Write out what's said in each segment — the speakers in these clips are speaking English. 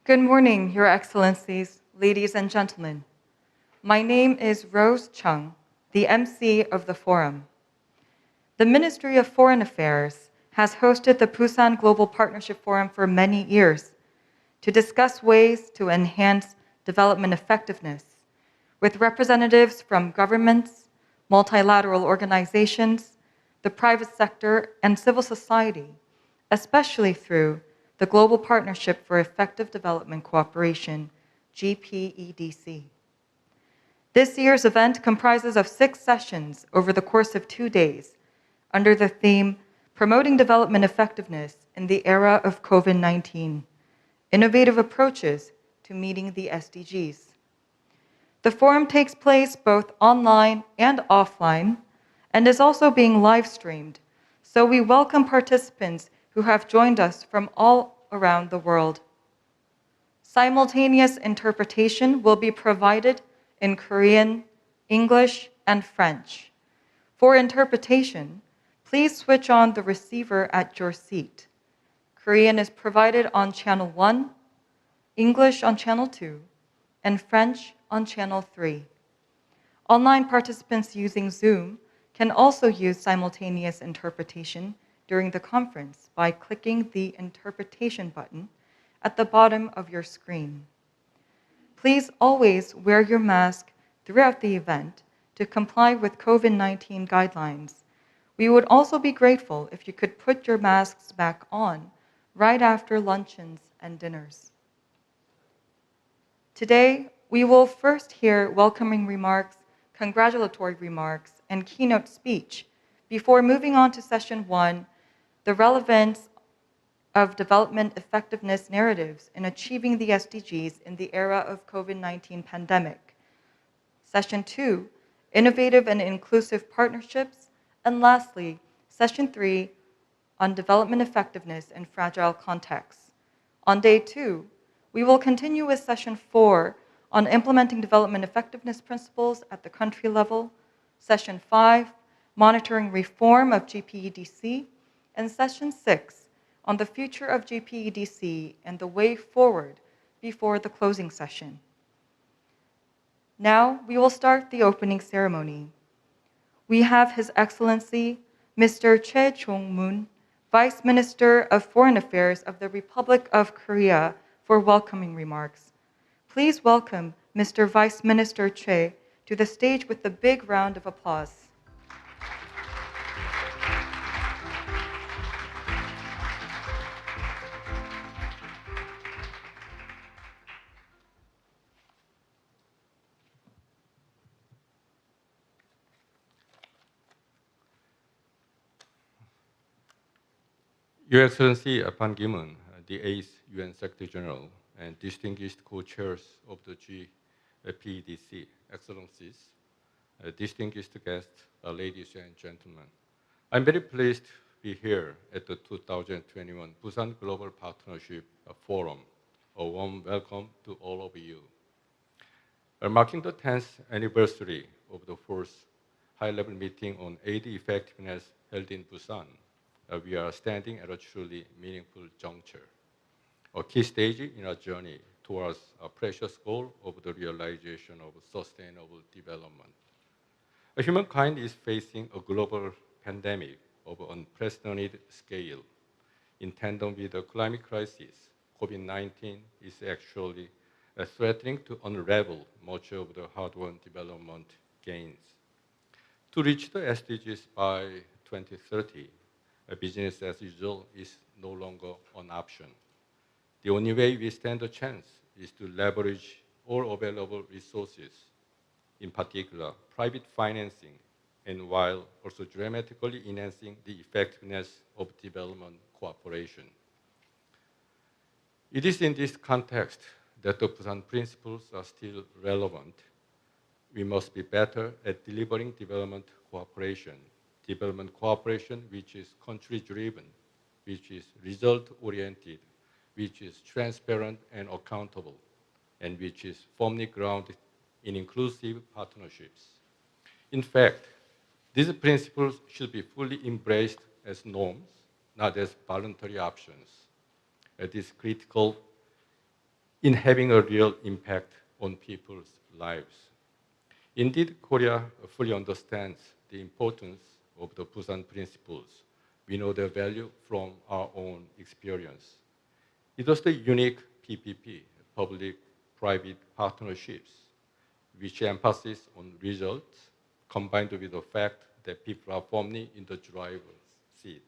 Good morning, Your Excellencies, ladies and gentlemen. My name is Rose Chung, the MC of the forum. The Ministry of Foreign Affairs has hosted the Busan Global Partnership Forum for many years to discuss ways to enhance development effectiveness with representatives from governments, multilateral organizations, the private sector, and civil society, especially through the Global Partnership for Effective Development Cooperation, GPEDC. This year's event comprises of 6 sessions over the course of 2 days under the theme Promoting Development Effectiveness in the Era of COVID-19, Innovative Approaches to Meeting the SDGs. The forum takes place both online and offline and is also being live-streamed, so we welcome participants who have joined us from all around the world. Simultaneous interpretation will be provided in Korean, English, and French. For interpretation, please switch on the receiver at your seat. Korean is provided on channel 1, English on channel 2, and French on channel 3. Online participants using Zoom can also use simultaneous interpretation during the conference by clicking the interpretation button at the bottom of your screen. Please always wear your mask throughout the event to comply with COVID-19 guidelines. We would also be grateful if you could put your masks back on right after luncheons and dinners. Today, we will first hear welcoming remarks, congratulatory remarks, and keynote speech before moving on to session 1, the relevance of development effectiveness narratives in achieving the SDGs in the era of COVID-19 pandemic. Session 2, innovative and inclusive partnerships, and lastly, session 3 on development effectiveness in fragile contexts. On day 2, we will continue with session 4 on implementing development effectiveness principles at the country level, session 5, monitoring reform of GPEDC, and session 6 on the future of GPEDC and the way forward before the closing session. Now, we will start the opening ceremony. We have His Excellency, Mr. Choi Jong-moon, Vice Minister of Foreign Affairs of the Republic of Korea, for welcoming remarks. Please welcome Mr. Vice Minister Choi to the stage with a big round of applause. Your Excellency Ban Ki-moon, the 8th UN Secretary General, and distinguished co-chairs of the GPEDC, Excellencies, distinguished guests, ladies and gentlemen. I'm very pleased to be here at the 2021 Busan Global Partnership Forum. A warm welcome to all of you. Marking the 10th anniversary of the first high-level meeting on aid effectiveness held in Busan, we are standing at a truly meaningful juncture, a key stage in our journey towards a precious goal of the realization of sustainable development. Humankind is facing a global pandemic of unprecedented scale. In tandem with the climate crisis, COVID-19 is actually threatening to unravel much of the hard-won development gains. To reach the SDGs by 2030, business as usual is no longer an option. The only way we stand a chance is to leverage all available resources, in particular private financing, and while also dramatically enhancing the effectiveness of development cooperation. It is in this context that the Busan principles are still relevant. We must be better at delivering development cooperation which is country-driven, which is result-oriented, which is transparent and accountable, and which is firmly grounded in inclusive partnerships. In fact, these principles should be fully embraced as norms, not as voluntary options. This critical in having a real impact on people's lives. Indeed, Korea fully understands the importance of the Busan principles. We know their value from our own experience. It was the unique PPP, public-private partnerships, which emphasis on results combined with the fact that people are firmly in the driver's seat,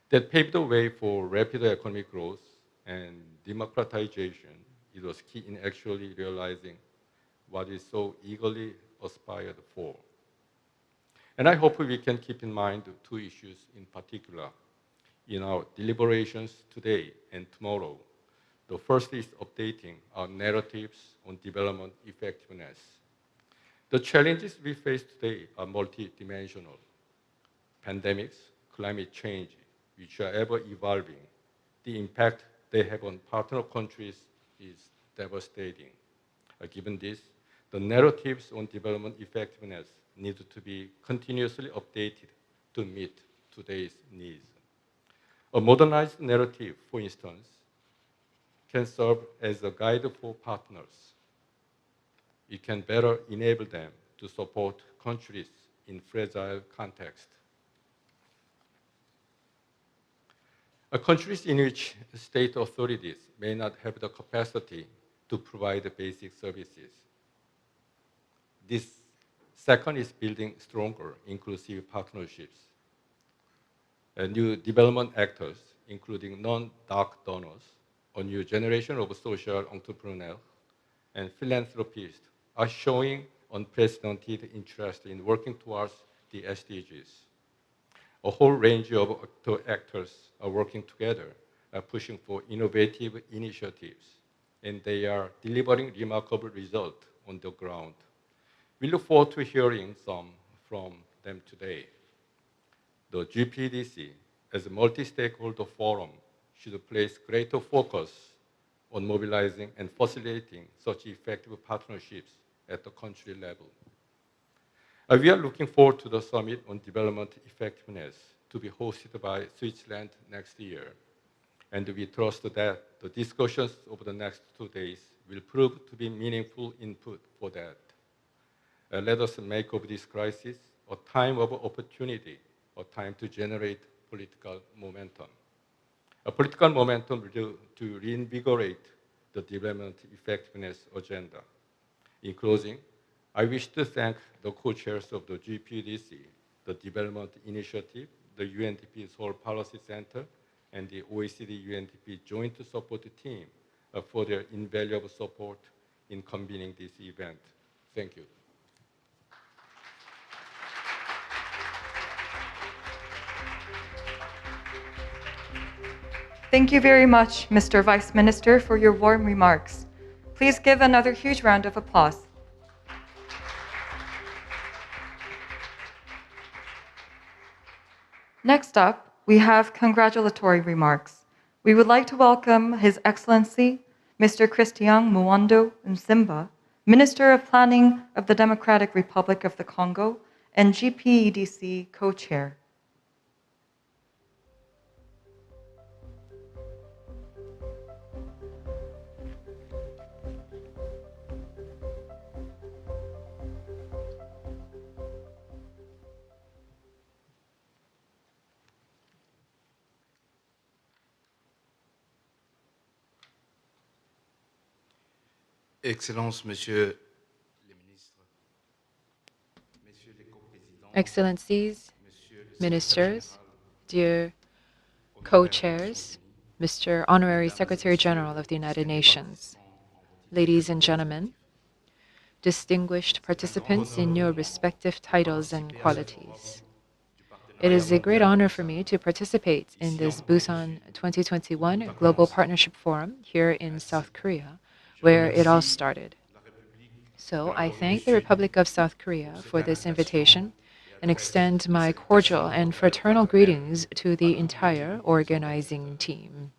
that paved the way for rapid economic growth and democratization. It was key in actually realizing what is so eagerly aspired for. And I hope we can keep in mind two issues in particular in our deliberations today and tomorrow. The first is updating our narratives on development effectiveness. The challenges we face today are multidimensional. Pandemics, climate change, which are ever evolving. The impact they have on partner countries is devastating. Given this, the narratives on development effectiveness need to be continuously updated to meet today's needs. A modernized narrative, for instance, can serve as a guide for partners. It can better enable them to support countries in fragile contexts. Countries in which state authorities may not have the capacity to provide basic services. This second is building stronger, inclusive partnerships. New development actors, including non-dark donors, a new generation of social entrepreneurs and philanthropists, are showing unprecedented interest in working towards the SDGs. A whole range of actors are working together, pushing for innovative initiatives, and they are delivering remarkable results on the ground. We look forward to hearing some from them today. The GPDC, as a multi-stakeholder forum, should place greater focus on mobilizing and facilitating such effective partnerships at the country level. We are looking forward to the Summit on Development Effectiveness to be hosted by Switzerland next year. And we trust that the discussions over the next 2 days will prove to be meaningful input for that. Let us make of this crisis a time of opportunity, a time to generate political momentum. A political momentum to reinvigorate the development effectiveness agenda. In closing, I wish to thank the co-chairs of the GPDC, the Development Initiative, the UNDP Seoul Policy Center, and the OECD UNDP Joint Support Team for their invaluable support in convening this event. Thank you. Thank you very much, Mr. Vice Minister, for your warm remarks. Please give another huge round of applause. Next up, we have congratulatory remarks. We would like to welcome His Excellency, Mr. Christian Muwando Nsimba, Minister of Planning of the Democratic Republic of the Congo and GPEDC co-chair. Excellences, Monsieur les ministres, Messieurs les co-présidents, Excellencies, Ministers, dear co-chairs, Mr. Honorary Secretary General of the United Nations, ladies and gentlemen, distinguished participants in your respective titles and qualities. It is a great honor for me to participate in this Busan 2021 Global Partnership Forum here in South Korea, where it all started. So I thank the Republic of South Korea for this invitation and extend my cordial and fraternal greetings to the entire organizing team.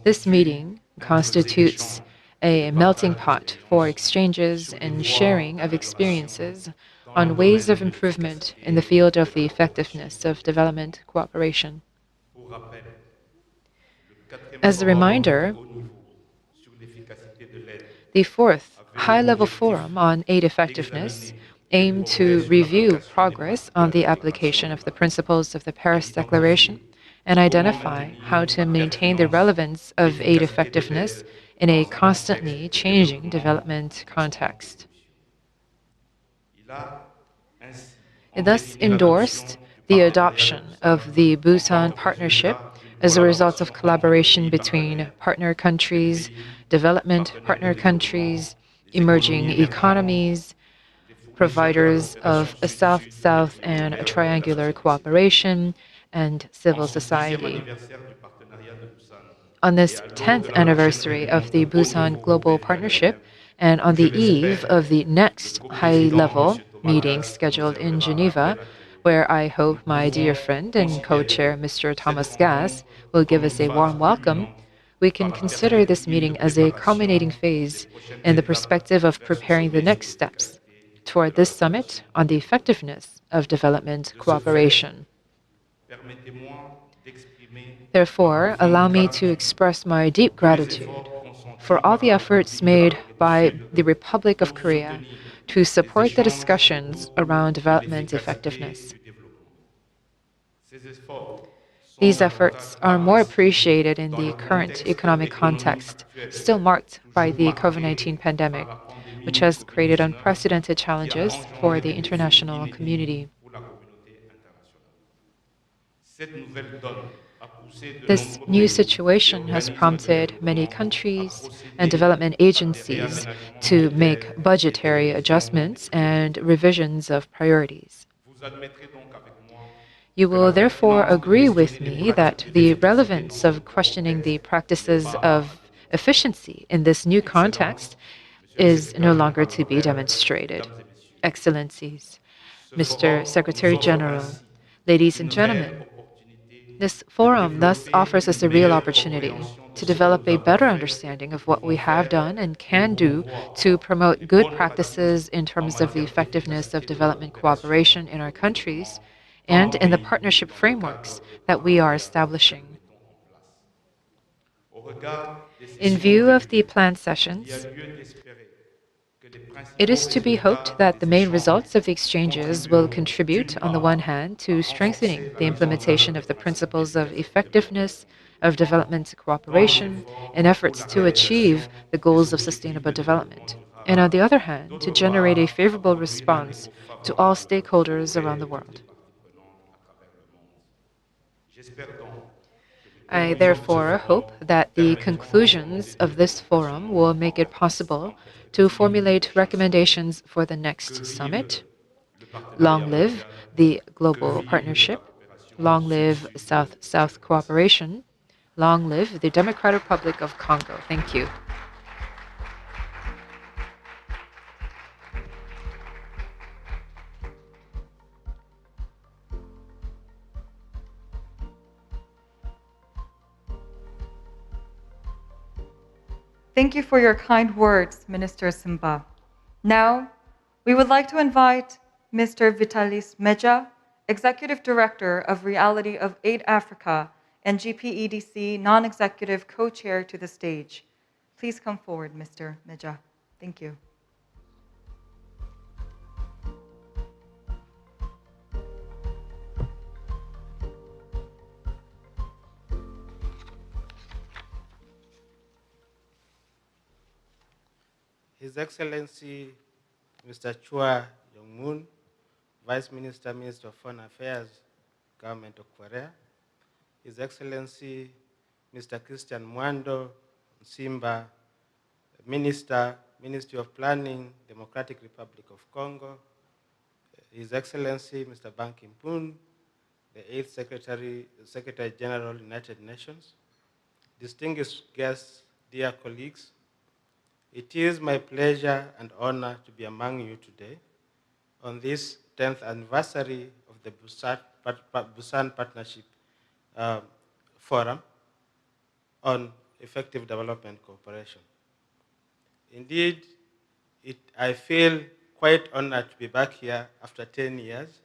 This meeting constitutes a melting pot for exchanges and sharing of experiences on ways of improvement in the field of the effectiveness of development cooperation. As a reminder, the fourth high-level forum on aid effectiveness aimed to review progress on the application of the principles of the Paris Declaration and identify how to maintain the relevance of aid effectiveness in a constantly changing development context. It thus endorsed the adoption of the Busan Partnership as a result of collaboration between partner countries, development partner countries, emerging economies, providers of a South-South and a triangular cooperation, and civil society. On this 10th anniversary of the Busan Global Partnership, and on the eve of the next high-level meeting scheduled in Geneva, where I hope my dear friend and co-chair Mr. Thomas Gass will give us a warm welcome, we can consider this meeting as a culminating phase in the perspective of preparing the next steps toward this summit on the effectiveness of development cooperation. Therefore, allow me to express my deep gratitude for all the efforts made by the Republic of Korea to support the discussions around development effectiveness. These efforts are more appreciated in the current economic context, still marked by the COVID-19 pandemic, which has created unprecedented challenges for the international community. This new situation has prompted many countries and development agencies to make budgetary adjustments and revisions of priorities. You will therefore agree with me that the relevance of questioning the practices of efficiency in this new context is no longer to be demonstrated. Excellencies, Mr. Secretary General, ladies and gentlemen, this forum thus offers us a real opportunity to develop a better understanding of what we have done and can do to promote good practices in terms of the effectiveness of development cooperation in our countries and in the partnership frameworks that we are establishing. In view of the planned sessions, it is to be hoped that the main results of the exchanges will contribute, on the one hand, to strengthening the implementation of the principles of effectiveness of development cooperation and efforts to achieve the goals of sustainable development, and on the other hand, to generate a favorable response to all stakeholders around the world. I therefore hope that the conclusions of this forum will make it possible to formulate recommendations for the next summit. Long live the global partnership. Long live South-South cooperation. Long live the Democratic Republic of Congo. Thank you. Thank you for your kind words, Minister Simba. Now, we would like to invite Mr. Vitalis Meja, Executive Director of Reality of Aid Africa and GPEDC Non-Executive Co-Chair to the stage. Please come forward, Mr. Meja. Thank you. His Excellency Mr. Chua Yong-moon, Vice Minister, Minister of Foreign Affairs, Government of Korea, His Excellency Mr. Christian Mwando Simba, Minister, Ministry of Planning, Democratic Republic of Congo, His Excellency Mr. Ban Ki-moon, the 8th Secretary General, United Nations, distinguished guests, dear colleagues, it is my pleasure and honor to be among you today on this 10th anniversary of the Busan Partnership Forum on Effective Development Cooperation. Indeed, I feel quite honored to be back here after 10 years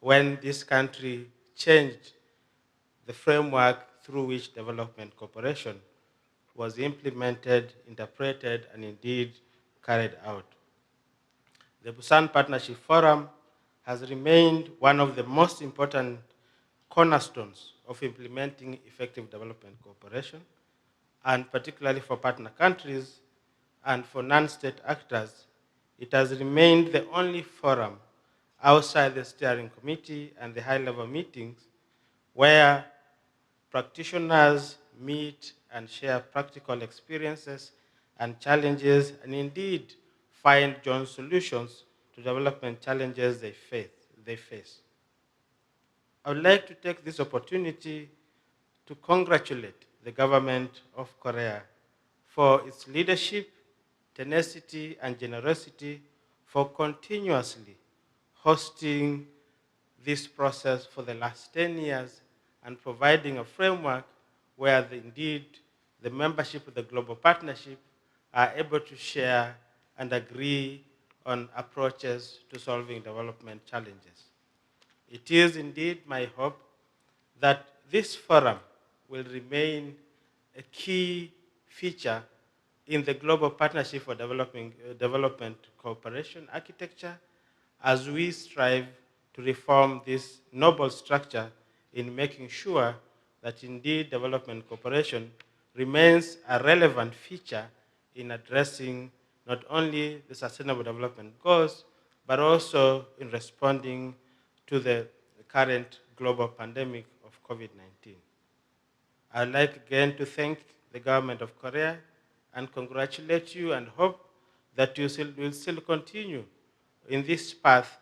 when this country changed the framework through which development cooperation was implemented, interpreted, and indeed carried out. The Busan Partnership Forum has remained one of the most important cornerstones of implementing effective development cooperation, and particularly for partner countries and for non-state actors, it has remained the only forum outside the steering committee and the high-level meetings where practitioners meet and share practical experiences and challenges, and indeed find joint solutions to development challenges they face. I would like to take this opportunity to congratulate the government of Korea for its leadership, tenacity, and generosity for continuously hosting this process for the last 10 years and providing a framework where indeed the membership of the global partnership are able to share and agree on approaches to solving development challenges. It is indeed my hope that this forum will remain a key feature in the global partnership for development cooperation architecture as we strive to reform this noble structure in making sure that indeed development cooperation remains a relevant feature in addressing not only the sustainable development goals, but also in responding to the current global pandemic of COVID-19. I'd like again to thank the government of Korea and congratulate you and hope that you will still continue in this path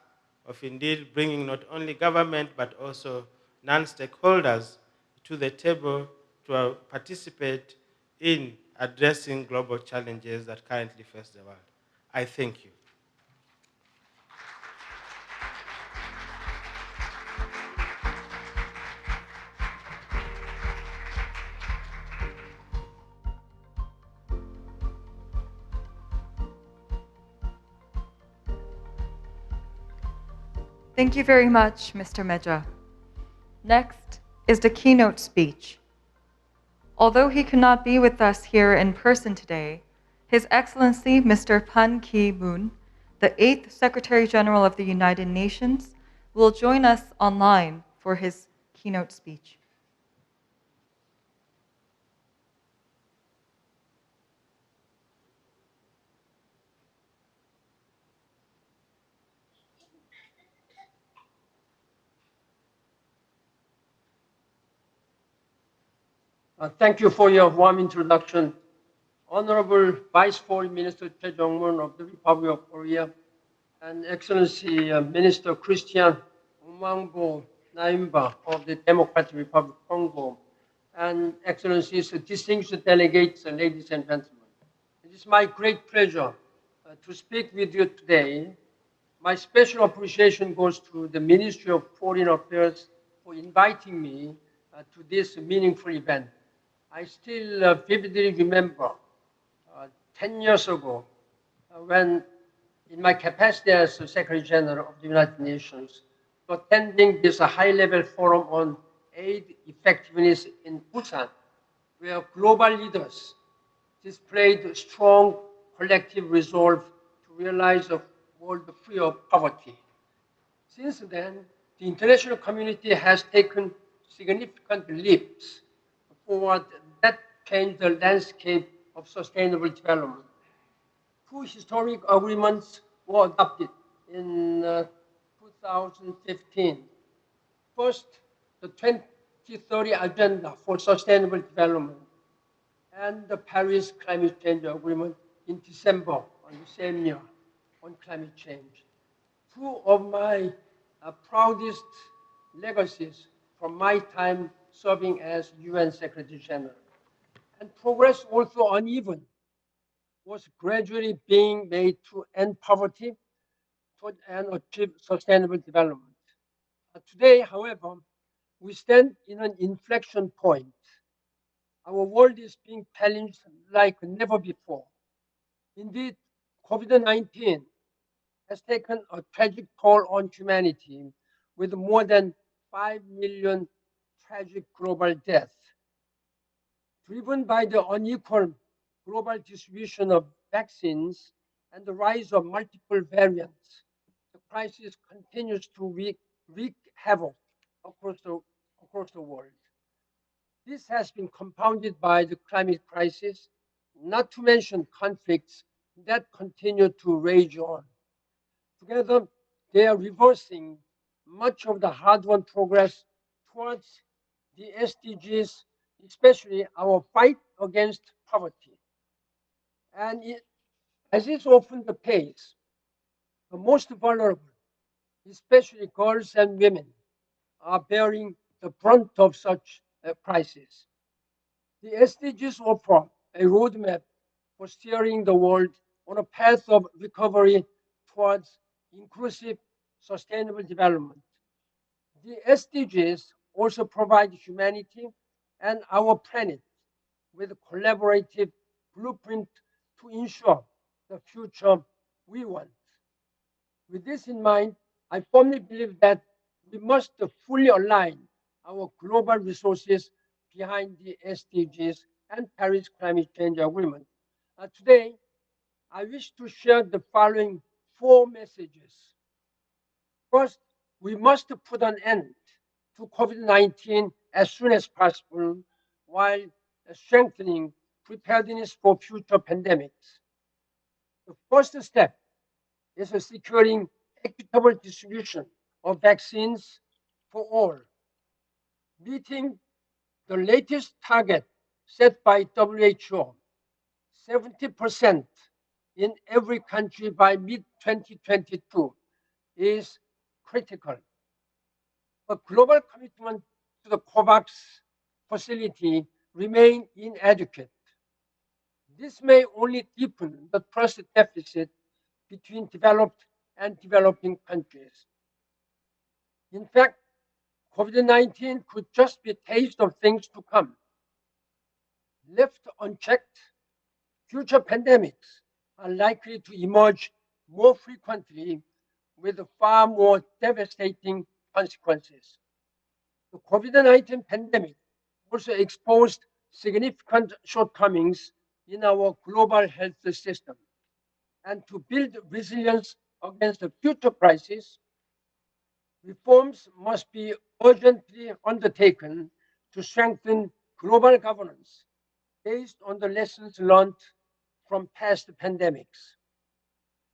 of indeed bringing not only government but also non-stakeholders to the table to participate in addressing global challenges that currently face the world. I thank you. Thank you very much, Mr. Meja. Next is the keynote speech. Although he could not be with us here in person today, His Excellency Mr. Pan Ki-moon, the 8th Secretary General of the United Nations, will join us online for his keynote speech. Thank you for your warm introduction. Honorable Vice Foreign Minister Choi Jong-moon of the Republic of Korea, and Excellency Minister Christian Umangbo Naimba of the Democratic Republic of Congo, and Excellencies, distinguished delegates, ladies and gentlemen. It is my great pleasure to speak with you today. My special appreciation goes to the Ministry of Foreign Affairs for inviting me to this meaningful event. I still vividly remember 10 years ago when, in my capacity as Secretary General of the United Nations, attending this high-level forum on aid effectiveness in Busan, where global leaders displayed strong collective resolve to realize a world free of poverty. Since then, the international community has taken significant leaps forward that changed the landscape of sustainable development. Two historic agreements were adopted in 2015. First, the 2030 Agenda for Sustainable Development and the Paris Climate Change Agreement in December on the same year on climate change. Two of my proudest legacies from my time serving as UN Secretary General. And progress, although uneven, was gradually being made to end poverty and achieve sustainable development. Today, however, we stand in an inflection point. Our world is being challenged like never before. Indeed, COVID-19 has taken a tragic toll on humanity with more than 5 million tragic global deaths Driven by the unequal global distribution of vaccines and the rise of multiple variants, the crisis continues to wreak havoc across the world. This has been compounded by the climate crisis, not to mention conflicts that continue to rage on. Together, they are reversing much of the hard-won progress towards the SDGs, especially our fight against poverty. And as is often the case, the most vulnerable, especially girls and women, are bearing the brunt of such a crisis. The SDGs offer a roadmap for steering the world on a path of recovery towards inclusive, sustainable development. The SDGs also provide humanity and our planet with a collaborative blueprint to ensure the future we want. With this in mind, I firmly believe that we must fully align our global resources behind the SDGs and Paris Climate Change Agreement. Today, I wish to share the following four messages. First, we must put an end to COVID-19 as soon as possible while strengthening preparedness for future pandemics. The first step is securing equitable distribution of vaccines for all, meeting the latest target set by WHO, 70% in every country by mid-2022 is critical. A global commitment to the COVAX facility remain inadequate. This may only deepen the trust deficit between developed and developing countries. In fact, COVID-19 could just be a taste of things to come. Left unchecked, future pandemics are likely to emerge more frequently with far more devastating consequences. The COVID-19 pandemic also exposed significant shortcomings in our global health system. And to build resilience against the future crisis, reforms must be urgently undertaken to strengthen global governance based on the lessons learned from past pandemics.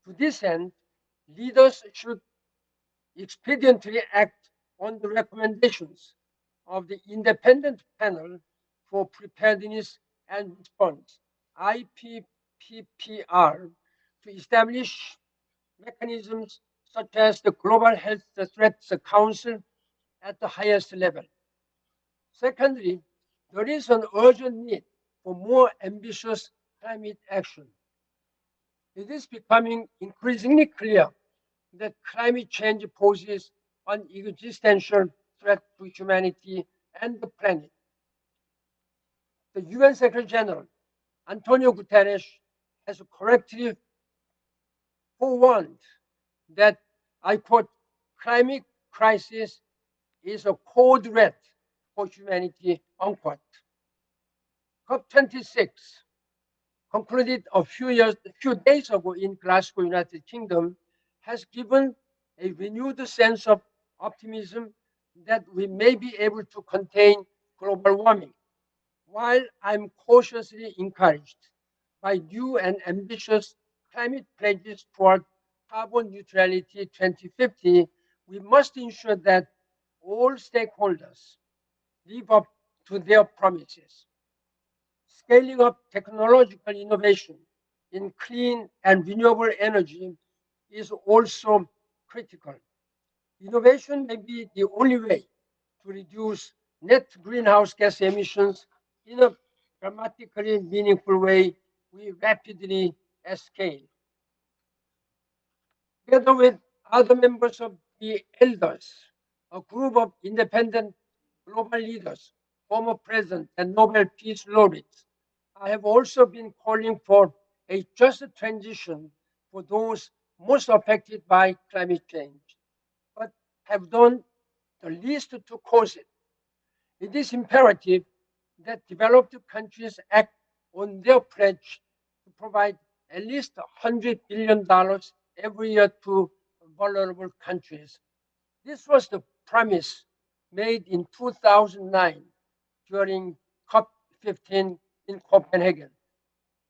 To this end, leaders should expediently act on the recommendations of the Independent Panel for Preparedness and Response, IPPPR, to establish mechanisms such as the Global Health Threats Council at the highest level. Secondly, there is an urgent need for more ambitious climate action. It is becoming increasingly clear that climate change poses an existential threat to humanity and the planet. The UN Secretary General, Antonio Guterres, has correctly forewarned that, I quote, climate crisis is a code red for humanity, unquote. COP26, concluded a few days ago in Glasgow, United Kingdom, has given a renewed sense of optimism that we may be able to contain global warming. While I'm cautiously encouraged by new and ambitious climate pledges toward carbon neutrality 2050, we must ensure that all stakeholders live up to their promises. Scaling up technological innovation in clean and renewable energy is also critical. Innovation may be the only way to reduce net greenhouse gas emissions in a dramatically meaningful way we rapidly scale. Together with other members of the elders, a group of independent global leaders, former presidents, and Nobel Peace laureates, I have also been calling for a just transition for those most affected by climate change, but have done the least to cause it. It is imperative that developed countries act on their pledge to provide at least $100 billion every year to vulnerable countries. This was the promise made in 2009 during COP15 in Copenhagen.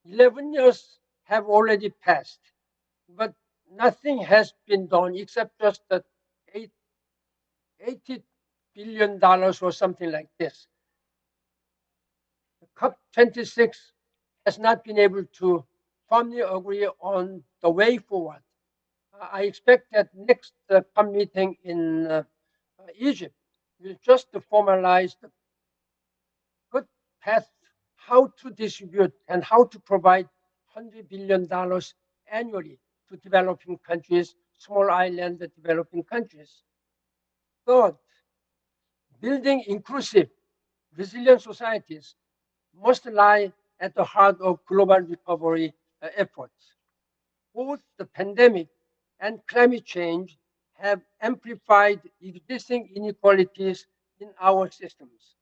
11 years have already passed, but nothing has been done except just that $80 billion or something like this. The COP26 has not been able to firmly agree on the way forward. I expect that next COP meeting in Egypt will just formalize the good path how to distribute and how to provide $100 billion annually to developing countries, small island developing countries. Third, building inclusive, resilient societies must lie at the heart of global recovery efforts. Both the pandemic and climate change have amplified existing inequalities in our systems.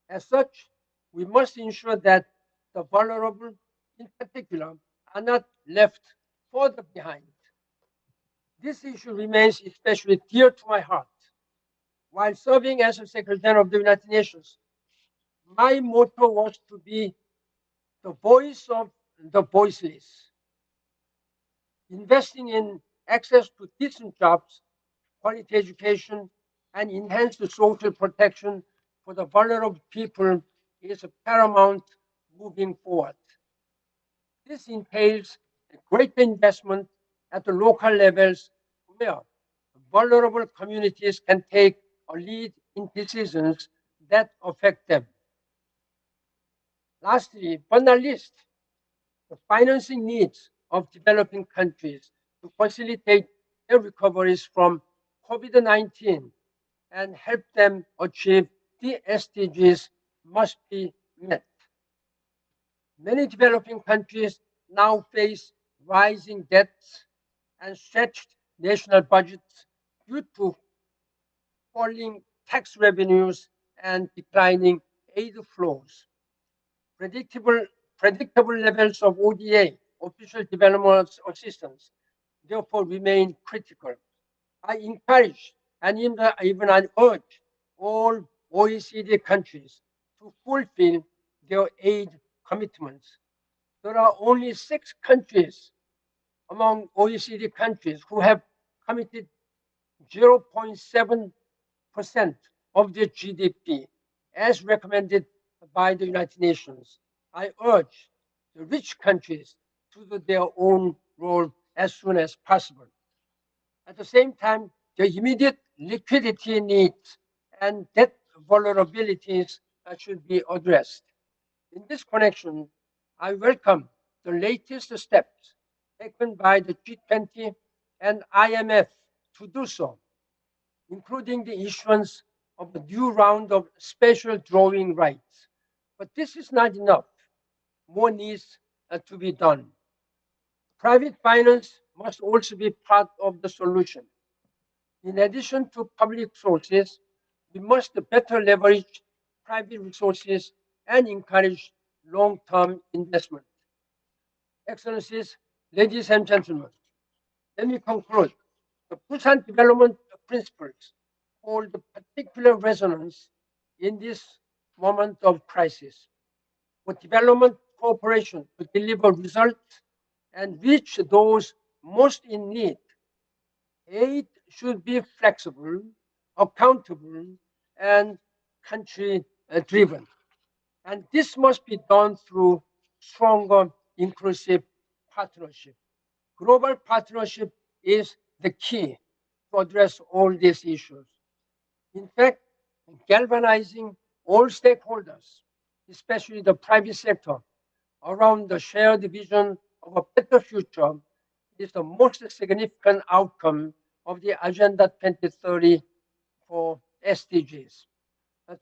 As such, we must ensure that the vulnerable, in particular, are not left further behind. This issue remains especially dear to my heart. While serving as a Secretary of the United Nations, my motto was to be the voice of the voiceless, investing in access to decent jobs, quality education, and enhanced social protection for the vulnerable people is paramount moving forward. This entails a great investment at the local levels where vulnerable communities can take a lead in decisions that affect them. Lastly, but not least, the financing needs of developing countries to facilitate their recoveries from COVID-19 and help them achieve the SDGs must be met. Many developing countries now face rising debts and stretched national budgets due to falling tax revenues and declining aid flows. Predictable, predictable levels of ODA, official development assistance, therefore remain critical. I encourage and even I urge all OECD countries to fulfill their aid commitments. There are only 6 countries among OECD countries who have committed 0.7% of their GDP as recommended by the United Nations. I urge the rich countries to do their own role as soon as possible. At the same time, the immediate liquidity needs and debt vulnerabilities should be addressed. In this connection, I welcome the latest steps taken by the G20 and IMF to do so, including the issuance of a new round of special drawing rights. But this is not enough. More needs to be done. Private finance must also be part of the solution. In addition to public sources, we must better leverage private resources and encourage long-term investment. Excellencies, ladies and gentlemen, let me conclude. The Busan Development Principles hold particular resonance in this moment of crisis. For development cooperation to deliver results and reach those most in need, aid should be flexible, accountable, and country driven. And this must be done through stronger, inclusive partnership. Global partnership is the key to address all these issues. In fact, galvanizing all stakeholders, especially the private sector, around the shared vision of a better future is the most significant outcome of the Agenda 2030 for SDGs.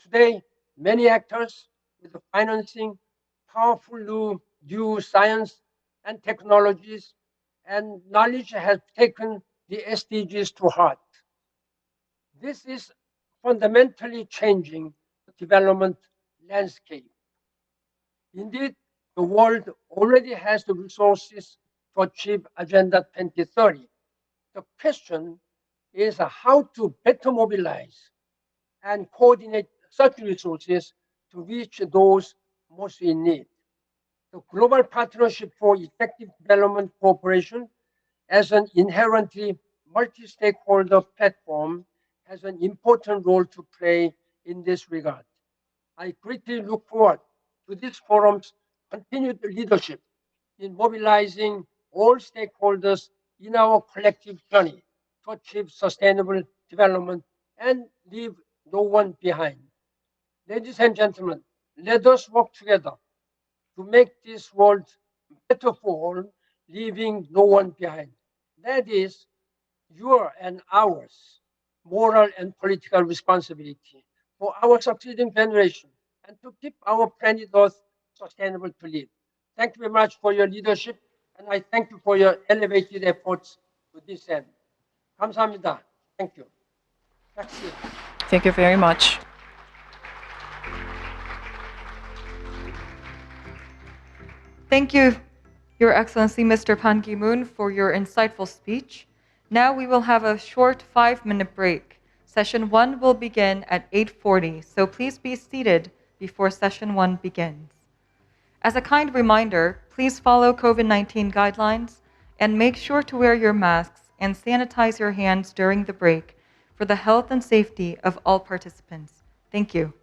Today, many actors with the financing, powerful new science and technologies and knowledge have taken the SDGs to heart. This is fundamentally changing the development landscape. Indeed, the world already has the resources to achieve Agenda 2030. The question is how to better mobilize and coordinate such resources to reach those most in need. The Global Partnership for Effective Development Cooperation, as an inherently multi-stakeholder platform, has an important role to play in this regard. I greatly look forward to this forum's continued leadership in mobilizing all stakeholders in our collective journey to achieve sustainable development and leave no one behind. Ladies and gentlemen, let us work together to make this world better for all, leaving no one behind. That is your and ours moral and political responsibility for our succeeding generation and to keep our planet Earth sustainable to live. Thank you very much for your leadership, and I thank you for your elevated efforts to this end. 감사합니다. Thank you. Merci. Thank you very much. Thank you, Your Excellency Mr. Pan Ki-moon, for your insightful speech. Now we will have a short 5-minute break. Session 1 will begin at 8:40, so please be seated before Session 1 begins. As a kind reminder, please follow COVID-19 guidelines and make sure to wear your masks and sanitize your hands during the break for the health and safety of all participants. Thank you.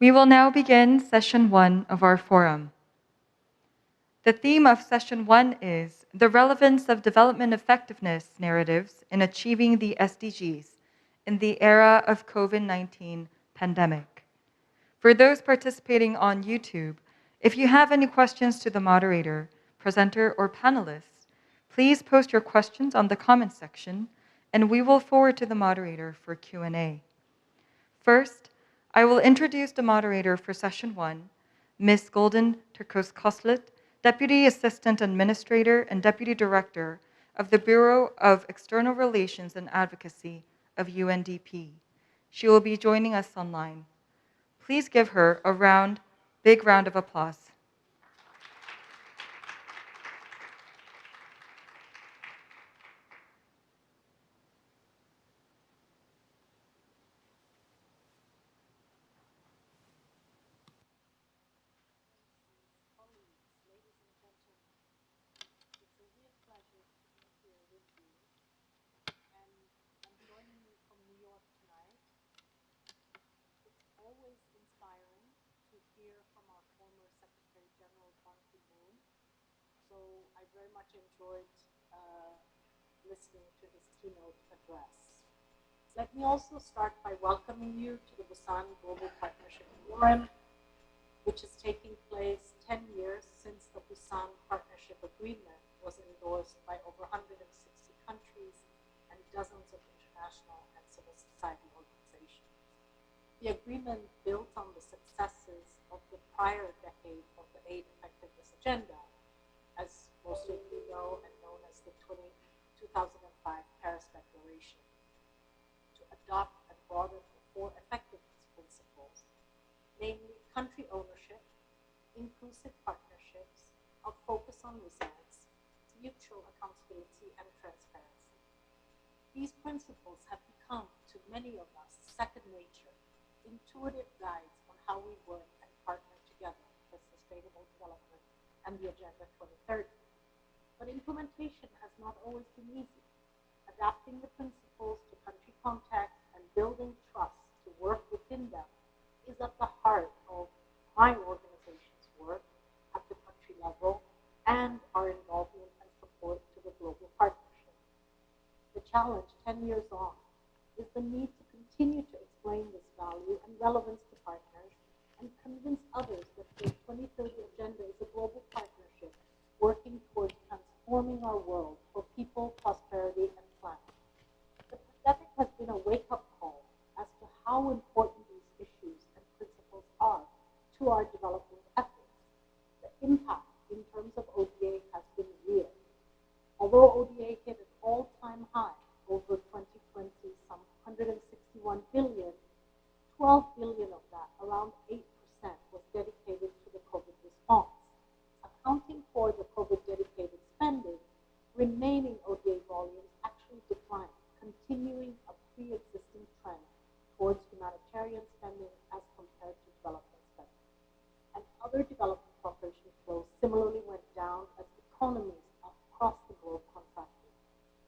We will now begin session 1 of our forum. The theme of session 1 is the relevance of development effectiveness narratives in achieving the SDGs in the era of COVID-19 pandemic. For those participating on YouTube, if you have any questions to the moderator, presenter, or panelists, please post your questions on the comments section, and we will forward to the moderator for Q&A. First, I will introduce the moderator for session 1, Ms. Golden Turkos-Koslet, Deputy Assistant Administrator and Deputy Director of the Bureau of External Relations and Advocacy of UNDP. She will be joining us online. Please give her a big round of applause. Always inspiring to hear from our former Secretary General Ban Ki-moon. So I very much enjoyed listening to his keynote address. Let me also start by welcoming you to the Busan Global Partnership Forum, which is taking place 10 years since the Busan Partnership Agreement was endorsed by over 160 countries and dozens of international and civil society organizations. The agreement built on the successes of the prior decade of the Aid Effectiveness Agenda, as most of you know and known as the 2005 Paris Declaration, to adopt and broaden the 4 effectiveness principles, namely country ownership, inclusive partnerships, a focus on results, mutual accountability, and transparency. These principles have become, to many of us, second nature, intuitive guides on how we work and partner together for sustainable development and the Agenda 2030. But implementation has not always been easy. Adapting the principles to country context and building trust to work within them is at the heart of my organization's work at the country level and our involvement and support to the global partnership. The challenge 10 years on is the need to continue to explain this value and relevance to partners and convince others that the 2030 Agenda is a global partnership working towards transforming our world for people, prosperity, and planet. The pandemic has been a wake-up call as to how important these issues and principles are to our development efforts. The impact in terms of ODA has been real. Although ODA hit an all-time high over 2020, some 161 billion, 12 billion of that, around 8%, was dedicated to the COVID response. Accounting for the COVID-dedicated spending, remaining ODA volumes actually declined, continuing a pre-existing trend towards humanitarian spending as compared to development spending. And other development cooperation flows similarly went down as economies across the globe contracted.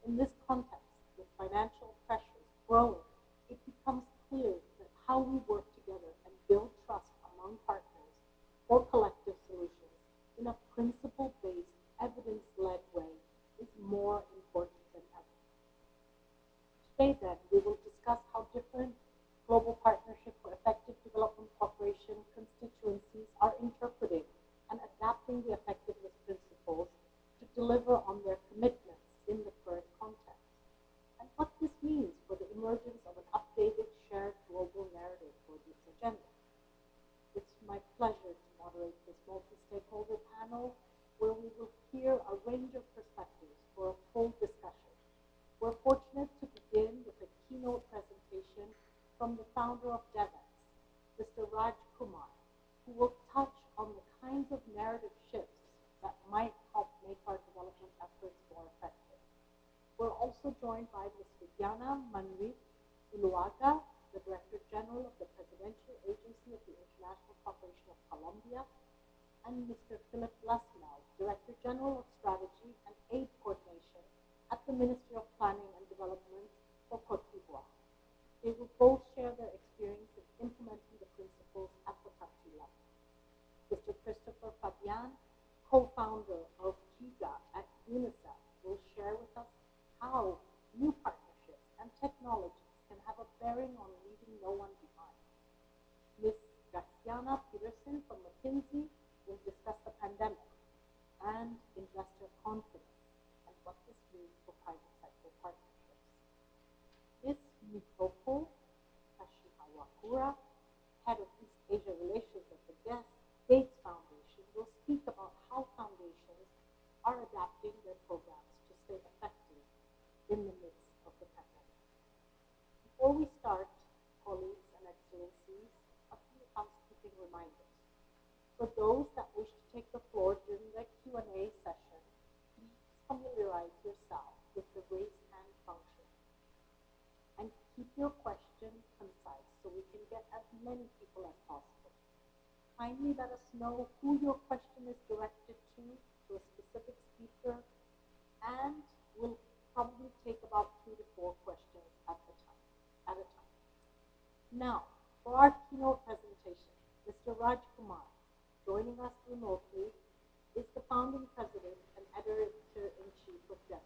In this context, with financial pressures growing, it becomes clear that how we work together and build trust among partners for collective solutions in a principle-based, evidence-led way is more important than ever. Today, then, we will discuss how different global partnership for effective development cooperation constituencies are interpreting and adapting the effectiveness principles to deliver on their commitments in the current context, and what this means for the emergence of an updated, shared global narrative for this agenda. It's my pleasure to moderate this multi-stakeholder panel where we will hear a range of perspectives for a full discussion. We're fortunate to begin with a keynote presentation from the founder of DevEx, Mr. Raj Kumar, who will touch on the kinds of narrative shifts that might help make our development efforts more effective. We're also joined by Ms. Vidyana Manrit Uluaga, the Director General of the Presidential Agency of the International Cooperation of Colombia, and Mr. Philip Lasnau, Director General of Strategy and Aid Coordination at the Ministry of Planning and Development for Cote d'Ivoire. They will both share their experience in implementing the principles at the For those that wish to take the floor during the Q&A session, please familiarize yourself with the raise hand function. And keep your question concise so we can get as many people as possible. Kindly let us know who your question is directed to a specific speaker, and we'll probably take about 2 to 4 questions at a time. Now, for our keynote presentation, Mr. Raj Kumar, joining us remotely, is the founding president and editor-in-chief of DEVEX,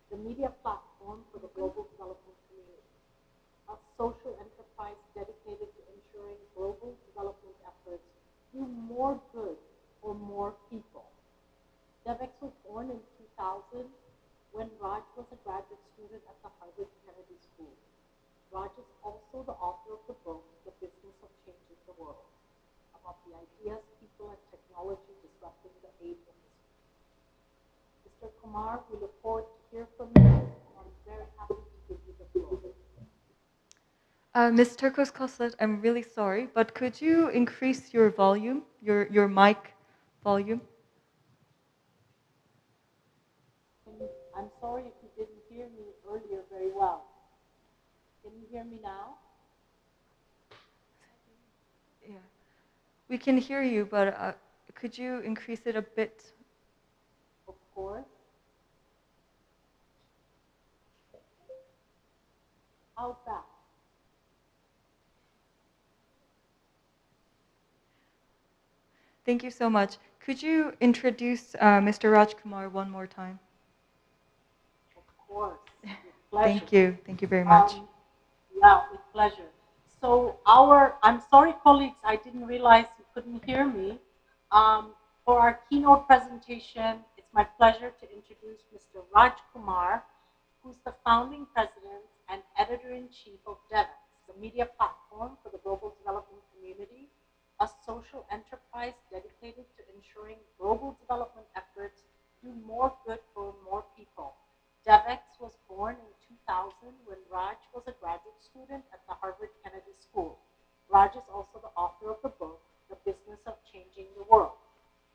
the media platform for the global development community, a social enterprise dedicated to ensuring global development efforts do more good for more people. DEVEX was born in 2000 when Raj was a graduate student at the Harvard Kennedy School. Raj is also the author of the book, The Business of Changing the World, about the ideas, people, and technology disrupting the aid industry. Mr. Kumar, we look forward to hear from you, and I'm very happy to give you the floor. Ms. Turkos Koslet, I'm really sorry, but could you increase your volume, your mic volume? I'm sorry if you didn't hear me earlier very well. Can you hear me now? Yeah, we can hear you, but could you increase it a bit? Of course. How's that? Thank you so much. Could you introduce Mr. Raj Kumar one more time? Of course, with pleasure. Thank you. Thank you very much. Yeah, with pleasure. So I'm sorry, colleagues, I didn't realize you couldn't hear me. For our keynote presentation, it's my pleasure to introduce Mr. Raj Kumar, who's the founding president and editor-in-chief of DEVEX, the media platform for the global development community, a social enterprise dedicated to ensuring global development efforts do more good for more people. DEVEX was born in 2000 when Raj was a graduate student at the Harvard Kennedy School. Raj is also the author of the book, The Business of Changing the World,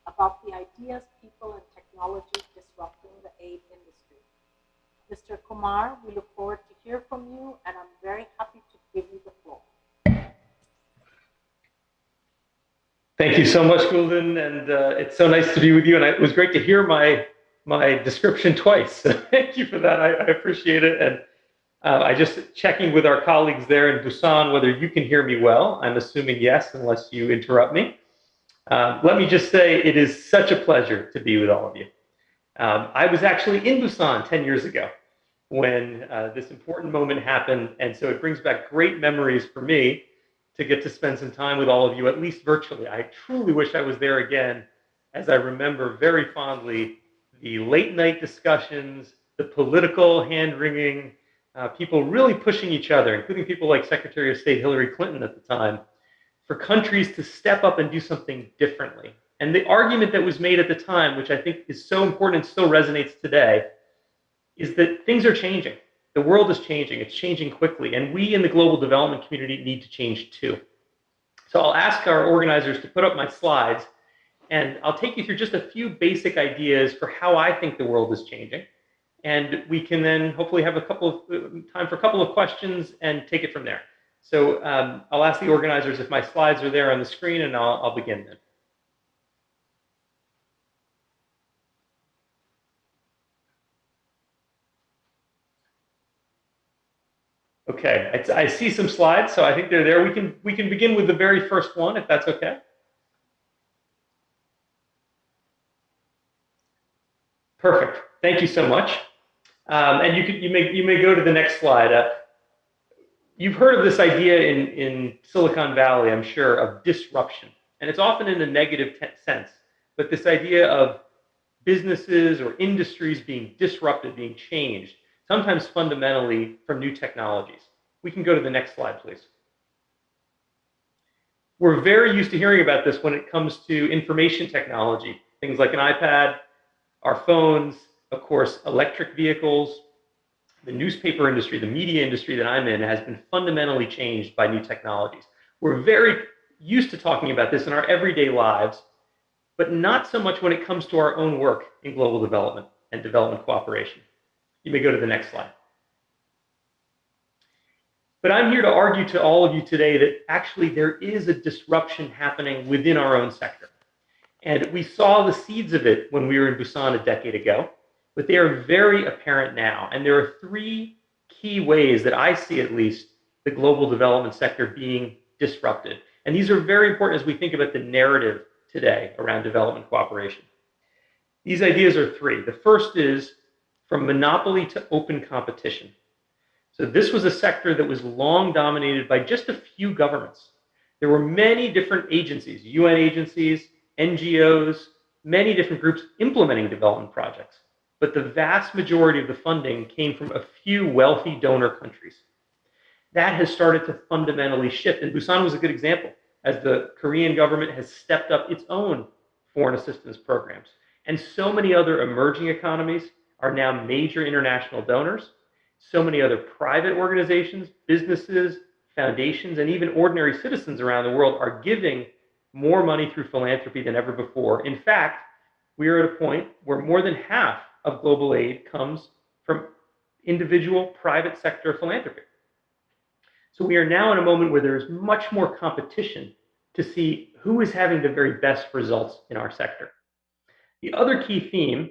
about the ideas, people, and technology disrupting the aid industry. Mr. Kumar, we look forward to hear from you, and I'm very happy to give you the floor. Thank you so much, Gulden, and it's so nice to be with you, and it was great to hear my description twice. So thank you for that. I appreciate it, and I just checking with our colleagues there in Busan whether you can hear me well. I'm assuming yes, unless you interrupt me. Let me just say it is such a pleasure to be with all of you. I was actually in Busan 10 years ago when this important moment happened, and so it brings back great memories for me to get to spend some time with all of you, at least virtually. I truly wish I was there again, as I remember very fondly the late night discussions, the political hand-wringing, people really pushing each other, including people like Secretary of State Hillary Clinton at the time, for countries to step up and do something differently. And the argument that was made at the time, which I think is so important and still resonates today, is that things are changing. The world is changing. It's changing quickly. And we in the global development community need to change too. So I'll ask our organizers to put up my slides, and I'll take you through just a few basic ideas for how I think the world is changing. And we can then hopefully have time for a couple of questions and take it from there. So I'll ask the organizers if my slides are there on the screen, and I'll begin then. Okay, I see some slides, so I think they're there. We can begin with the very first one, if that's okay. Perfect. Thank you so much. And you may go to the next slide. You've heard of this idea in Silicon Valley, I'm sure, of disruption, and it's often in a negative sense. But this idea of businesses or industries being disrupted, being changed, sometimes fundamentally from new technologies. We can go to the next slide, please. We're very used to hearing about this when it comes to information technology, things like an iPad, our phones, of course, electric vehicles. The newspaper industry, the media industry that I'm in has been fundamentally changed by new technologies. We're very used to talking about this in our everyday lives, but not so much when it comes to our own work in global development and development cooperation. You may go to the next slide. But I'm here to argue to all of you today that actually there is a disruption happening within our own sector. And we saw the seeds of it when we were in Busan a decade ago, but they are very apparent now. And there are three key ways that I see, at least, the global development sector being disrupted. And these are very important as we think about the narrative today around development cooperation. These ideas are three. The first is from monopoly to open competition. So this was a sector that was long dominated by just a few governments. There were many different agencies, UN agencies, NGOs, many different groups implementing development projects. But the vast majority of the funding came from a few wealthy donor countries. That has started to fundamentally shift, and Busan was a good example, as the Korean government has stepped up its own foreign assistance programs. And so many other emerging economies are now major international donors. So many other private organizations, businesses, foundations, and even ordinary citizens around the world are giving more money through philanthropy than ever before. In fact, we are at a point where more than half of global aid comes from individual private sector philanthropy. So we are now in a moment where there is much more competition to see who is having the very best results in our sector. The other key theme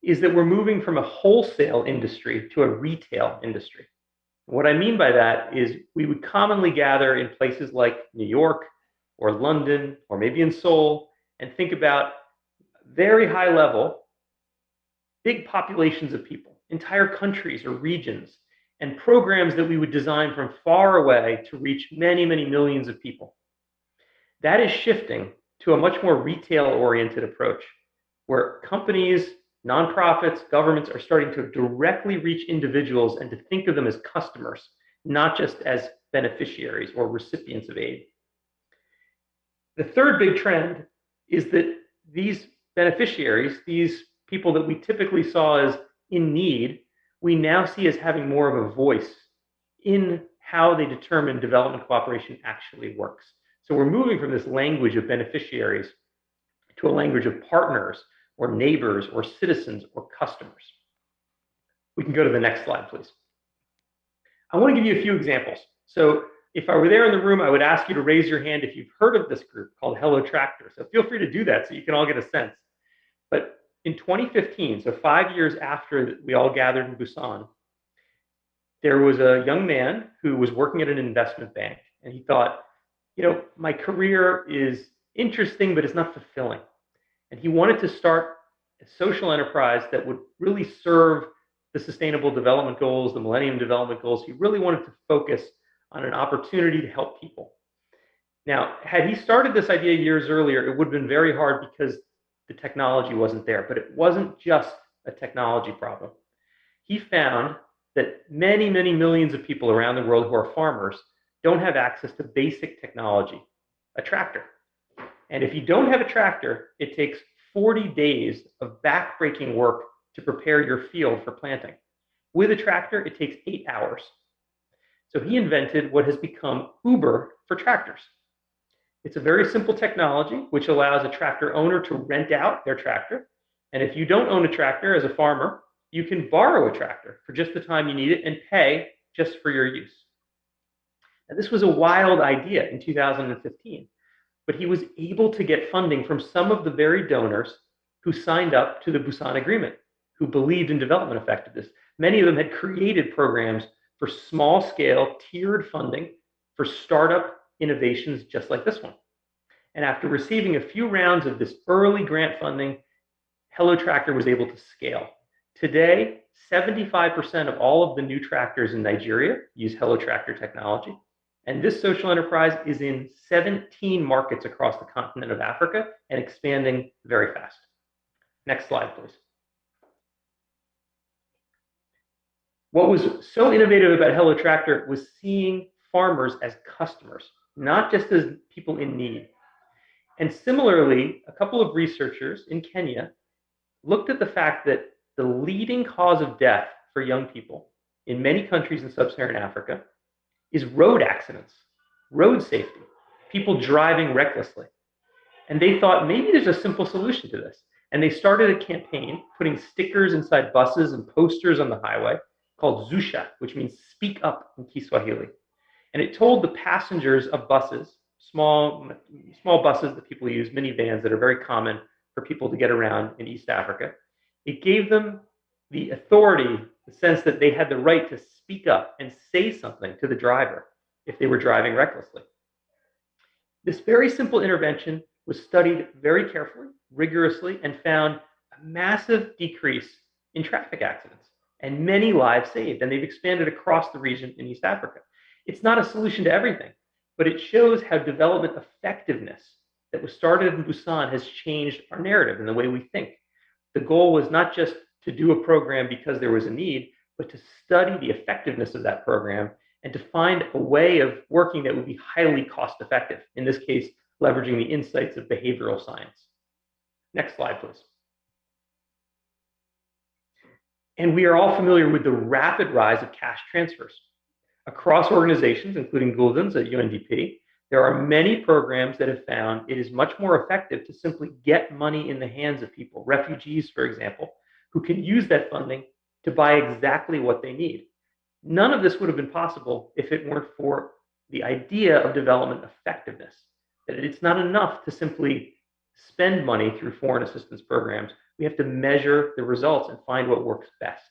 is that we're moving from a wholesale industry to a retail industry. What I mean by that is we would commonly gather in places like New York or London or maybe in Seoul and think about very high level, big populations of people, entire countries or regions, and programs that we would design from far away to reach many, many millions of people. That is shifting to a much more retail-oriented approach, where companies, nonprofits, governments are starting to directly reach individuals and to think of them as customers, not just as beneficiaries or recipients of aid. The third big trend is that these beneficiaries, these people that we typically saw as in need, we now see as having more of a voice in how they determine development cooperation actually works. So we're moving from this language of beneficiaries to a language of partners or neighbors or citizens or customers. We can go to the next slide, please. I want to give you a few examples. So if I were there in the room, I would ask you to raise your hand if you've heard of this group called Hello Tractor. So feel free to do that so you can all get a sense. But in 2015, so 5 years after we all gathered in Busan, there was a young man who was working at an investment bank, and he thought, my career is interesting, but it's not fulfilling. And he wanted to start a social enterprise that would really serve the Sustainable Development Goals, the Millennium Development Goals. He really wanted to focus on an opportunity to help people. Now, had he started this idea years earlier, it would have been very hard because the technology wasn't there. But it wasn't just a technology problem. He found that many, many millions of people around the world who are farmers don't have access to basic technology, a tractor. And if you don't have a tractor, it takes 40 days of backbreaking work to prepare your field for planting. With a tractor, it takes 8 hours. So he invented what has become Uber for tractors. It's a very simple technology which allows a tractor owner to rent out their tractor. And if you don't own a tractor as a farmer, you can borrow a tractor for just the time you need it and pay just for your use. Now, this was a wild idea in 2015, but he was able to get funding from some of the very donors who signed up to the Busan Agreement, who believed in development effectiveness. Many of them had created programs for small-scale tiered funding for startup innovations just like this one. And after receiving a few rounds of this early grant funding, Hello Tractor was able to scale. Today, 75% of all of the new tractors in Nigeria use Hello Tractor technology. And this social enterprise is in 17 markets across the continent of Africa and expanding very fast. Next slide, please. What was so innovative about Hello Tractor was seeing farmers as customers, not just as people in need. And similarly, a couple of researchers in Kenya looked at the fact that the leading cause of death for young people in many countries in sub-Saharan Africa is road accidents, road safety. people driving recklessly. And they thought maybe there's a simple solution to this. And they started a campaign putting stickers inside buses and posters on the highway called Zusha, which means speak up in Kiswahili. And it told the passengers of buses, small buses that people use, minivans that are very common for people to get around in East Africa. It gave them the authority, the sense that they had the right to speak up and say something to the driver if they were driving recklessly. This very simple intervention was studied very carefully, rigorously, and found a massive decrease in traffic accidents and many lives saved. And they've expanded across the region in East Africa. It's not a solution to everything, but it shows how development effectiveness that was started in Busan has changed our narrative and the way we think. The goal was not just to do a program because there was a need, but to study the effectiveness of that program and to find a way of working that would be highly cost effective. In this case, leveraging the insights of behavioral science. Next slide, please. And we are all familiar with the rapid rise of cash transfers. Across organizations, including Gulden's at UNDP, there are many programs that have found it is much more effective to simply get money in the hands of people, refugees, for example, who can use that funding to buy exactly what they need. None of this would have been possible if it weren't for the idea of development effectiveness, that it's not enough to simply spend money through foreign assistance programs. We have to measure the results and find what works best.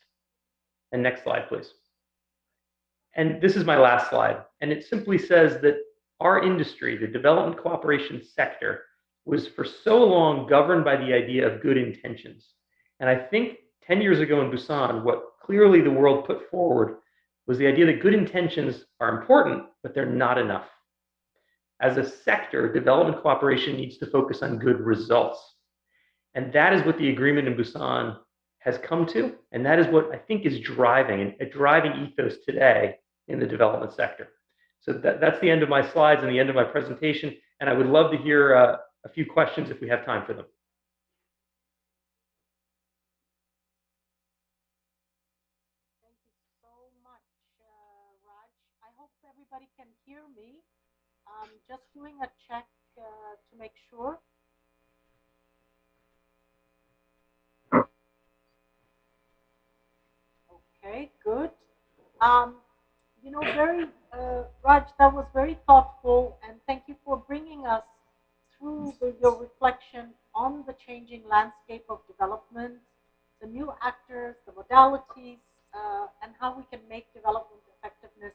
And next slide, please. And this is my last slide. And it simply says that our industry, the development cooperation sector, was for so long governed by the idea of good intentions. And I think 10 years ago in Busan, what clearly the world put forward was the idea that good intentions are important, but they're not enough. As a sector, development cooperation needs to focus on good results. And that is what the agreement in Busan has come to. And that is what I think is driving a driving ethos today in the development sector. So that's the end of my slides and the end of my presentation. And I would love to hear a few questions if we have time for them. Thank you so much, Raj. I hope everybody can hear me. Just doing a check to make sure. Okay, good. You know, Raj, that was very thoughtful, and thank you for bringing us through your reflection on the changing landscape of development, the new actors, the modalities, and how we can make development effectiveness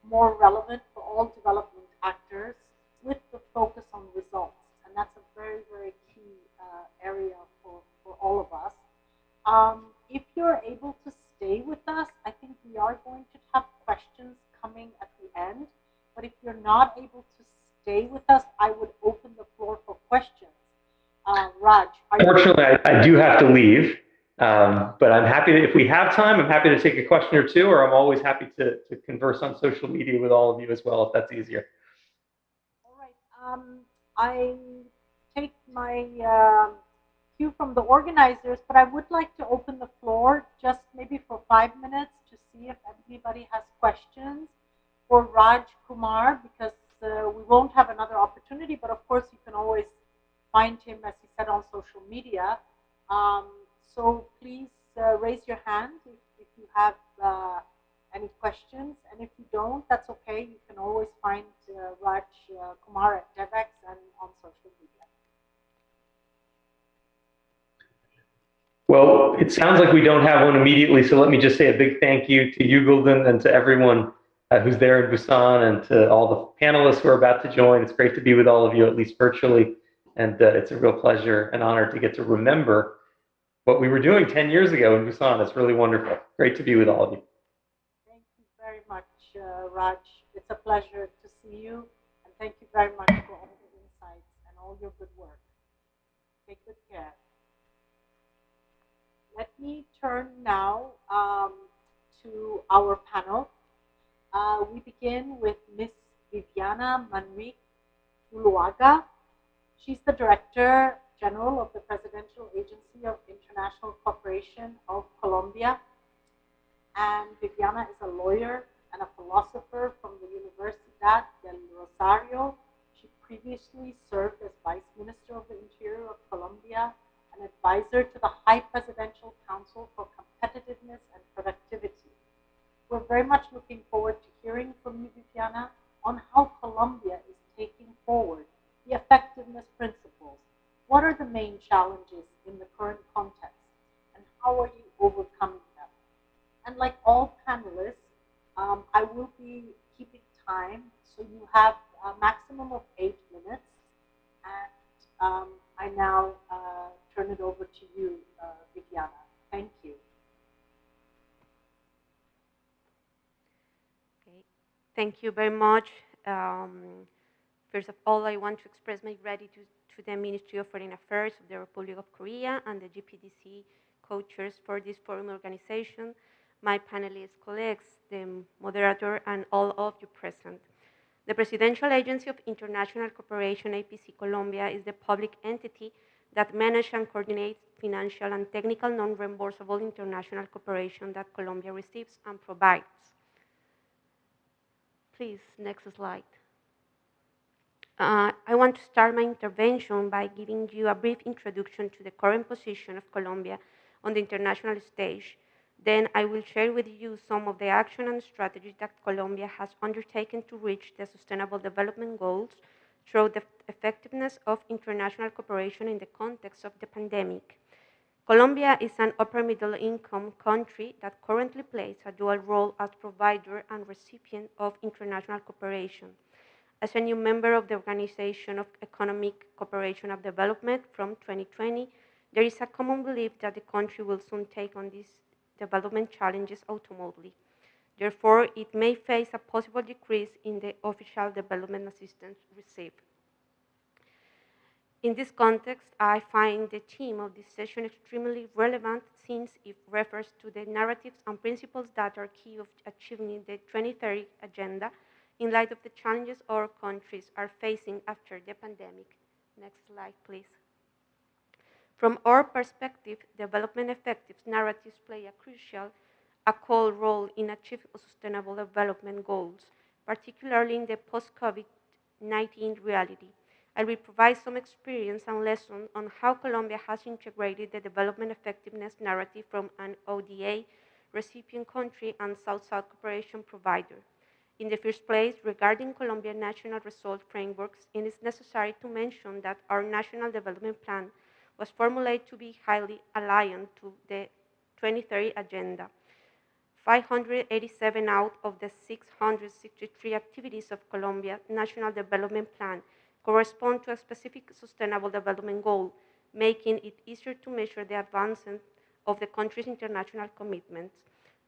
more relevant for all development actors with the focus on results. And that's a very, very key area for all of us. If you're able to stay with us, I think we are going to have questions coming at the end. But if you're not able to stay with us, I would open the floor for questions. Raj, unfortunately, I do have to leave. But I'm happy that if we have time, I'm happy to take a question or two, or I'm always happy to converse on social media with all of you as well, if that's easier. All right. I take my cue from the organizers, but I would like to open the floor just maybe for 5 minutes to see if anybody has questions for Raj Kumar, because we won't have another opportunity, but of course you can always find him, as he said, on social media. So please raise your hand if you have any questions, and if you don't, that's okay. You can always find Raj Kumar at DevEx and on social media. Well, it sounds like we don't have one immediately, so let me just say a big thank you to you, Gulden, and to everyone who's there in Busan, and to all the panelists who are about to join. It's great to be with all of you, at least virtually, and it's a real pleasure and honor to get to remember what we were doing 10 years ago in Busan. It's really wonderful. Great to be with all of you. Thank you very much, Raj. It's a pleasure to see you, and thank you very much for all the insights and all your good work. Take good care. Let me turn now to our panel. We begin with Ms. Viviana Manrique Uluaga. She's the Director General of the Presidential Agency of International Cooperation of Colombia. And Viviana is a lawyer and a philosopher from the Universidad del Rosario. She previously served as Vice Minister of the Interior of Colombia, an advisor to the High Presidential Council for Competitiveness and Productivity. We're very much looking forward to hearing from you, Viviana, on how Colombia is taking forward the effectiveness principles. What are the main challenges in the current context, and how are you overcoming them? And like all panelists, I will be keeping time, so you have a maximum of 8 minutes. And I now turn it over to you, Viviana. Thank you. Okay. Thank you very much. First of all, I want to express my gratitude to the Ministry of Foreign Affairs of the Republic of Korea and the GPDC co-chairs for this forum organization, my panelist colleagues, the moderator, and all of you present. The Presidential Agency of International Cooperation, APC Colombia, is the public entity that manages and coordinates financial and technical non-reimbursable international cooperation that Colombia receives and provides. Please, next slide. I want to start my intervention by giving you a brief introduction to the current position of Colombia on the international stage. Then I will share with you some of the action and strategies that Colombia has undertaken to reach the Sustainable Development Goals through the effectiveness of international cooperation in the context of the pandemic. Colombia is an upper middle income country that currently plays a dual role as provider and recipient of international cooperation. As a new member of the Organization of Economic Cooperation and Development from 2020, there is a common belief that the country will soon take on these development challenges automatically. Therefore, it may face a possible decrease in the official development assistance received. In this context, I find the theme of this session extremely relevant since it refers to the narratives and principles that are key of achieving the 2030 agenda in light of the challenges our countries are facing after the pandemic. Next slide, please. From our perspective, development effectiveness narratives play a crucial, a core role in achieving sustainable development goals, particularly in the post-COVID-19 reality. I will provide some experience and lessons on how Colombia has integrated the development effectiveness narrative from an ODA recipient country and South-South cooperation provider. In the first place, regarding Colombian national result frameworks, it is necessary to mention that our national development plan was formulated to be highly aligned to the 2030 agenda. 587 out of the 663 activities of Colombia's National Development Plan correspond to a specific sustainable development goal, making it easier to measure the advancement of the country's international commitments.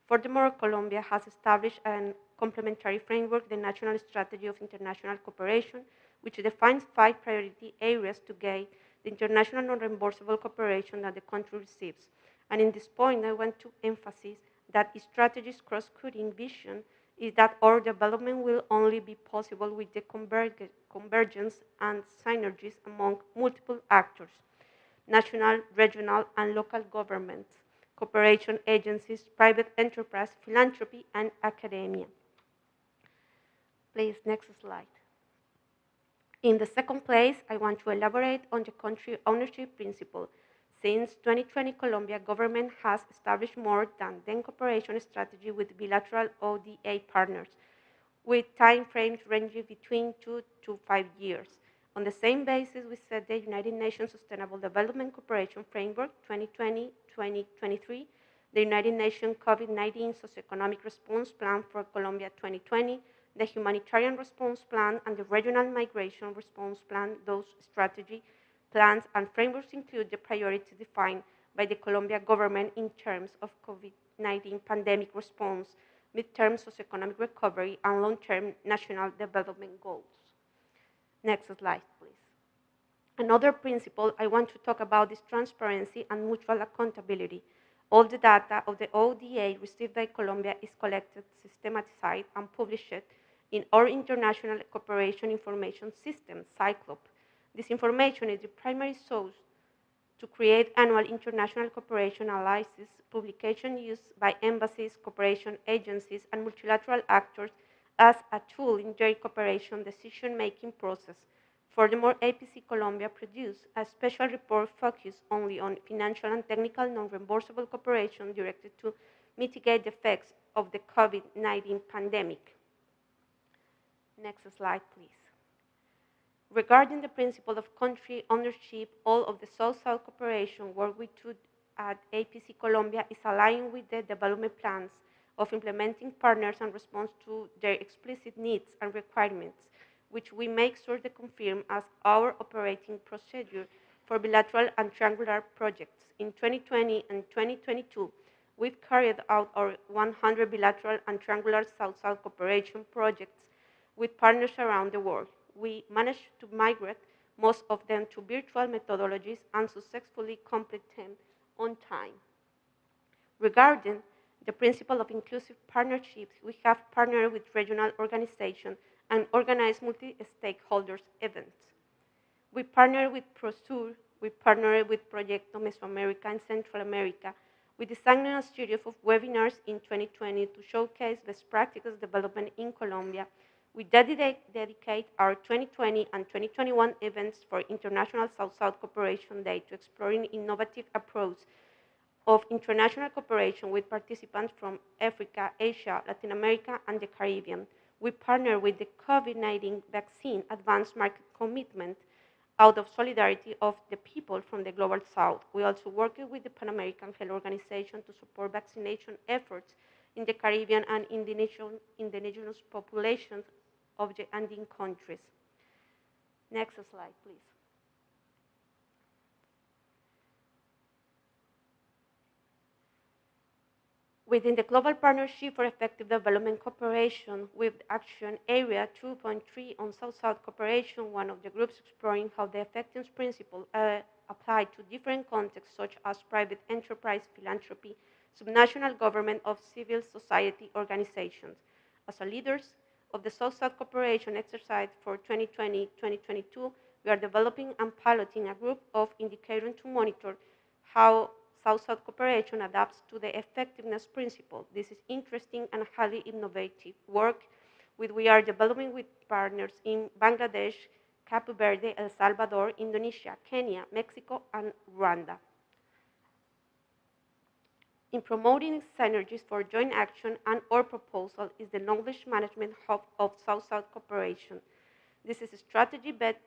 Furthermore, Colombia has established a complementary framework, the National Strategy of International Cooperation, which defines 5 priority areas to guide the international non-reimbursable cooperation that the country receives. And in this point, I want to emphasize that its strategy's cross-cutting vision is that our development will only be possible with the convergence and synergies among multiple actors, national, regional, and local governments, cooperation agencies, private enterprise, philanthropy, and academia. Please, next slide. In the second place, I want to elaborate on the country ownership principle. Since 2020, Colombia government has established more than 10 cooperation strategy with bilateral ODA partners, with time frames ranging between 2 to 5 years. On the same basis, we set the United Nations Sustainable Development Cooperation Framework 2020-2023, the United Nations COVID-19 Socioeconomic Response Plan for Colombia 2020, the Humanitarian Response Plan, and the Regional Migration Response Plan. Those strategy plans and frameworks include the priorities defined by the Colombia government in terms of COVID-19 pandemic response, mid-term socioeconomic recovery, and long-term national development goals. Next slide, please. Another principle I want to talk about is transparency and mutual accountability. All the data of the ODA received by Colombia is collected, systematized, and published in our International Cooperation Information System, CICLOP. This information is the primary source to create annual international cooperation analysis, publication used by embassies, cooperation agencies, and multilateral actors as a tool in their cooperation decision-making process. Furthermore, APC Colombia produced a special report focused only on financial and technical non-reimbursable cooperation directed to mitigate the effects of the COVID-19 pandemic. Next slide, please. Regarding the principle of country ownership, all of the South-South cooperation work we do at APC Colombia is aligned with the development plans of implementing partners and response to their explicit needs and requirements, which we make sure to confirm as our operating procedure for bilateral and triangular projects. In 2020 and 2022, we've carried out our 100 bilateral and triangular South-South cooperation projects with partners around the world. We managed to migrate most of them to virtual methodologies and successfully complete them on time. Regarding the principle of inclusive partnerships, we have partnered with regional organizations and organized multi-stakeholders events. We partnered with ProSur, we partnered with Proyecto Mesoamerica and Central America. We designed a series of webinars in 2020 to showcase best practices development in Colombia. We dedicate our 2020 and 2021 events for International South-South Cooperation Day to exploring innovative approaches of international cooperation with participants from Africa, Asia, Latin America, and the Caribbean. We partner with the COVID-19 vaccine advanced market commitment out of solidarity of the people from the Global South. We also work with the Pan American Health Organization to support vaccination efforts in the Caribbean and indigenous populations of the Andean countries. Next slide, please. Within the Global Partnership for Effective Development Cooperation, with Action Area 2.3 on South-South Cooperation, one of the groups exploring how the effectiveness principle applied to different contexts such as private enterprise, philanthropy, subnational government of civil society organizations. As a leaders of the South-South Cooperation exercise for 2020-2022, we are developing and piloting a group of indicators to monitor how South-South cooperation adapts to the effectiveness principle. This is interesting and highly innovative work which we are developing with partners in Bangladesh, Cape Verde, El Salvador, Indonesia, Kenya, Mexico, and Rwanda. In promoting synergies for joint action and our proposal is the Knowledge Management Hub of South-South Cooperation. This is a strategy bet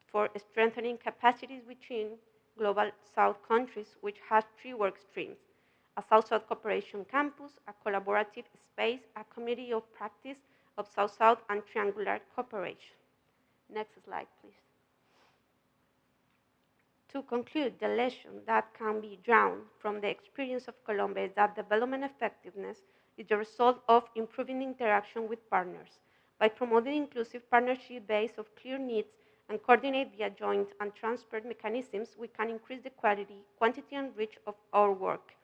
for strengthening capacities between Global South countries, which has 3 work streams: a South-South Cooperation Campus, a collaborative space, a community of practice of South-South and triangular cooperation. Next slide, please. To conclude, the lesson that can be drawn from the experience of Colombia is that development effectiveness is the result of improving interaction with partners. By promoting inclusive partnership based on clear needs and coordinate via joint and transparent mechanisms, we can increase the quality, quantity, and reach of our work.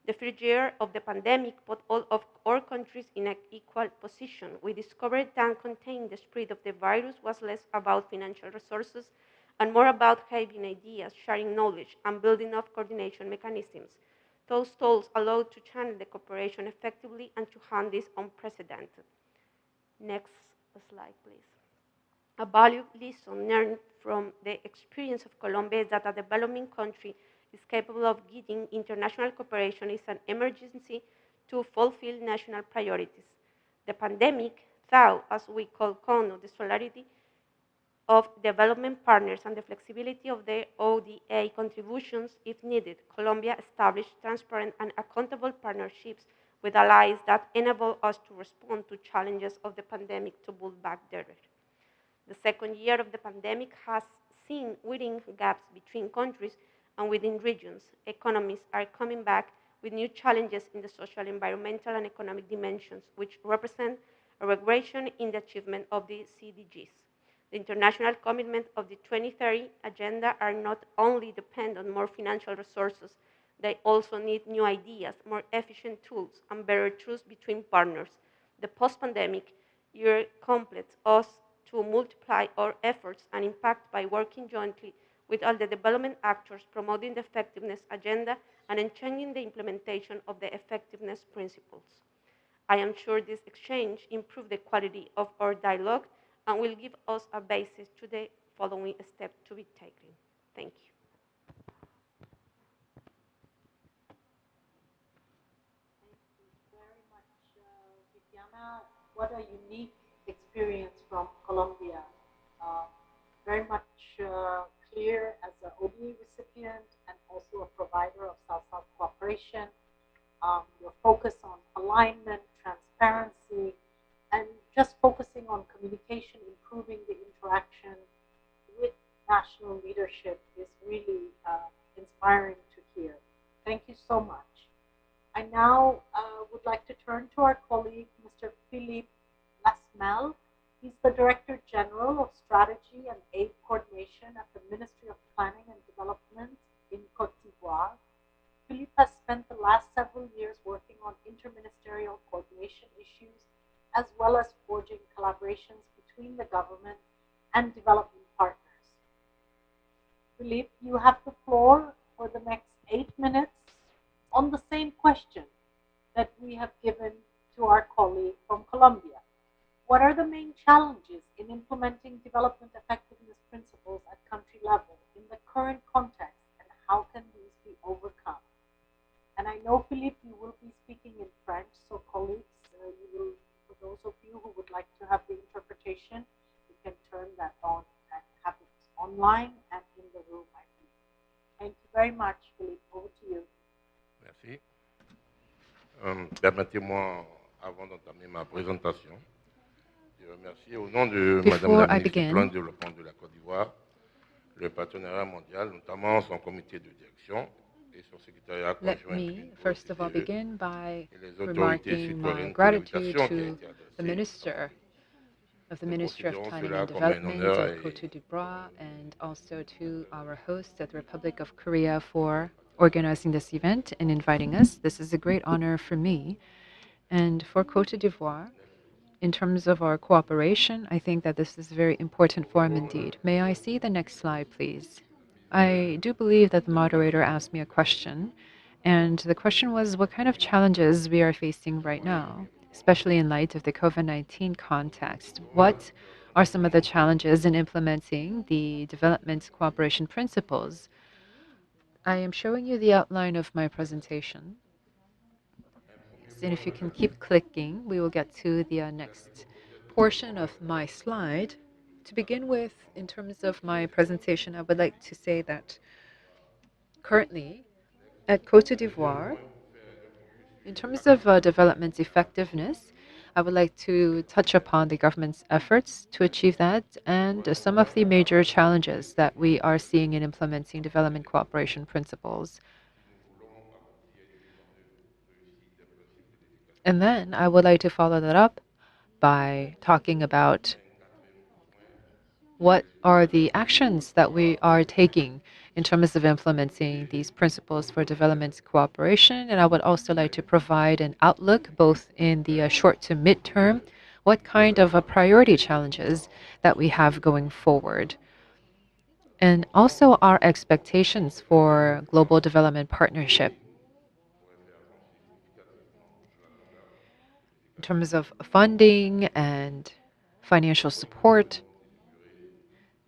The first year of the pandemic put all of our countries in an equal position. We discovered that containing the spread of the virus was less about financial resources and more about having ideas, sharing knowledge, and building up coordination mechanisms. Those tools allow to channel the cooperation effectively and to handle this unprecedented. Next slide, please. A valuable lesson learned from the experience of Colombia is that a developing country is capable of guiding international cooperation is an emergency to fulfill national priorities. The pandemic taught, as we call CONO, the solidarity of development partners and the flexibility of their ODA contributions if needed. Colombia established transparent and accountable partnerships with allies that enable us to respond to challenges of the pandemic to build back better. The second year of the pandemic has seen widening gaps between countries and within regions. Economies are coming back with new challenges in the social, environmental, and economic dimensions, which represent a regression in the achievement of the CDGs. The international commitment of the 2030 agenda are not only depend on more financial resources, they also need new ideas, more efficient tools, and better trust between partners. The post-pandemic year completes us to multiply our efforts and impact by working jointly with all the development actors, promoting the effectiveness agenda and enhancing the implementation of the effectiveness principles. I am sure this exchange improves the quality of our dialogue and will give us a basis to the following steps to be taken. Thank you. Very much, Viviana. What a unique experience from Colombia. Uh, very much clear as an ODA recipient and also a provider of South-South cooperation. Your focus on alignment, transparency, and just focusing on communication, improving the interaction with national leadership is really inspiring to hear. Thank you so much. I now would like to turn to our colleague, Mr. Philippe Lasmel. He's the Director General of Strategy and Aid Coordination at the Ministry of Planning and Development in Cote d'Ivoire. Philippe has spent the last several years working on interministerial coordination issues, as well as forging collaborations between the government and development partners. Philippe, you have the floor for the next 8 minutes on the same question that we have given to our colleague from Colombia. What are the main challenges in implementing development effectiveness principles at country level in the current context, and how can these be overcome? And I know, Philippe, you will be speaking in French, so colleagues, you will, for those of you who would like to have the interpretation, you can turn that on and have it online and in the room, I think. Thank you very much, Philippe. Over to you. Merci. Permettez-moi, avant d'entamer ma présentation, de remercier au nom de Madame la ministre du Plan de développement de la Côte d'Ivoire, le partenariat mondial, notamment son comité de direction et son secrétariat Let conjoint me, first of all, begin by et les autorités remarquing my citoyennes pour gratitude l'invitation qui a to été the adressée. Minister of the Nous Ministry of considérons Planning cela and comme un Development honneur of et Cote d'Ivoire, and also to our hosts at the Republic of Korea for organizing this event and inviting us. This is a great honor for me. And for Cote d'Ivoire, in terms of our cooperation, I think that this is a very important forum indeed. May I see the next slide, please? I do believe that the moderator asked me a question, and the question was what kind of challenges we are facing right now, especially in light of the COVID-19 context. What are some of the challenges in implementing the development cooperation principles? I am showing you the outline of my presentation. And if you can keep clicking, we will get to the next portion of my slide. To begin with, in terms of my presentation, I would like to say that currently at Cote d'Ivoire, in terms of development effectiveness, I would like to touch upon the government's efforts to achieve that and some of the major challenges that we are seeing in implementing development cooperation principles. And then I would like to follow that up by talking about what are the actions that we are taking in terms of implementing these principles for development cooperation. And I would also like to provide an outlook both in the short to mid-term, what kind of priority challenges that we have going forward. And also our expectations for global development partnership. In terms of funding and financial support,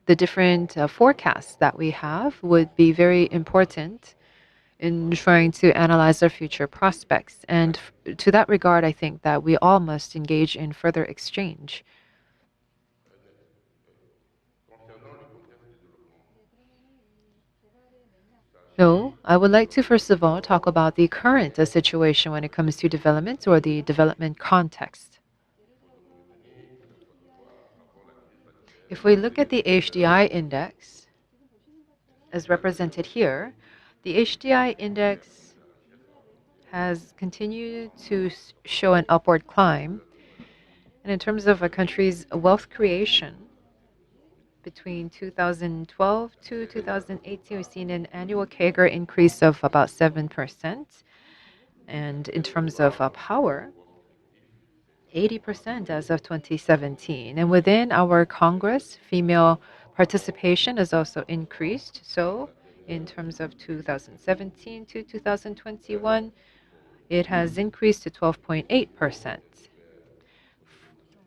the different forecasts that we have would be very important in trying to analyze our future prospects. And to that regard, I think that we all must engage in further exchange. So, I would like to first of all talk about the current situation when it comes to development or the development context. If we look at the HDI index, as represented here, the HDI index has continued to show an upward climb. And in terms of a country's wealth creation, between 2012 to 2018, we've seen an annual CAGR increase of about 7%. And in terms of power, 80% as of 2017. And within our Congress, female participation has also increased. So in terms of 2017 to 2021, it has increased to 12.8%.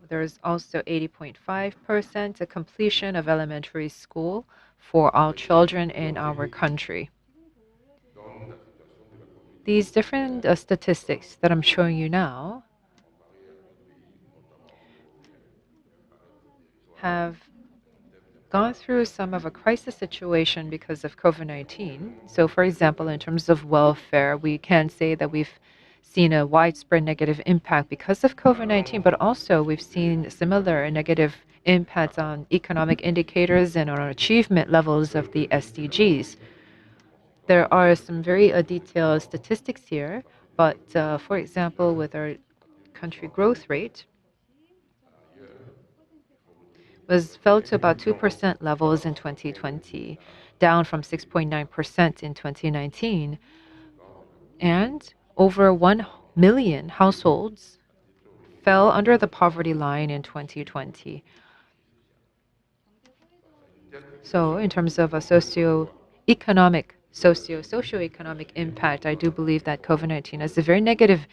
there's also 80.5% a completion of elementary school for all children in our country. These different statistics that I'm showing you now have gone through some of a crisis situation because of COVID-19. So, for example, in terms of welfare, we can say that we've seen a widespread negative impact because of COVID-19, but also we've seen similar negative impacts on economic indicators and on achievement levels of the SDGs. There are some very detailed statistics here, but for example, with our country growth rate, fell to about 2% levels in 2020, down from 6.9% in 2019. And over 1 million households fell under the poverty line in 2020. So in terms of a socioeconomic impact, I do believe that COVID-19 has a very negative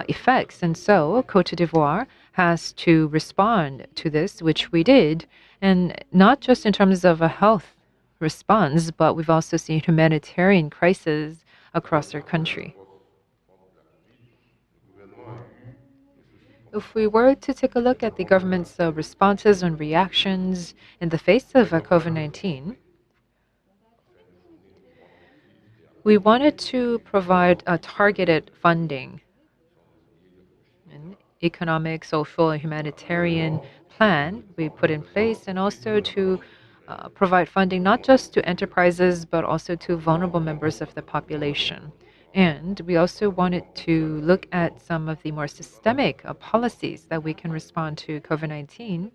effects. And so Cote d'Ivoire has to respond to this, which we did, and not just in terms of a health response, but we've also seen humanitarian crises across our country. If we were to take a look at the government's responses and reactions in the face of COVID-19, we wanted to provide a targeted funding, an economic, social, and humanitarian plan we put in place, and also to provide funding not just to enterprises but also to vulnerable members of the population. And we also wanted to look at some of the more systemic policies that we can respond to COVID-19,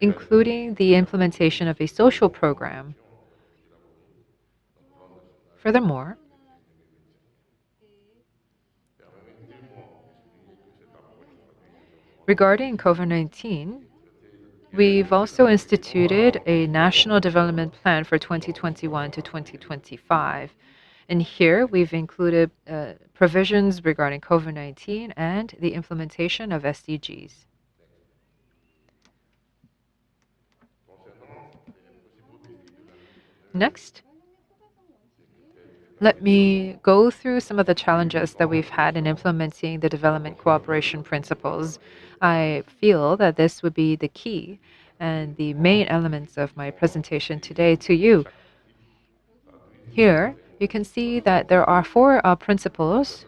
including the implementation of a social program. Furthermore, regarding COVID-19, we've also instituted a national development plan for 2021 to 2025. And here we've included provisions regarding COVID-19 and the implementation of SDGs. Next, let me go through some of the challenges that we've had in implementing the development cooperation principles. I feel that this would be the key and the main elements of my presentation today to you. Here, you can see that there are 4 principles,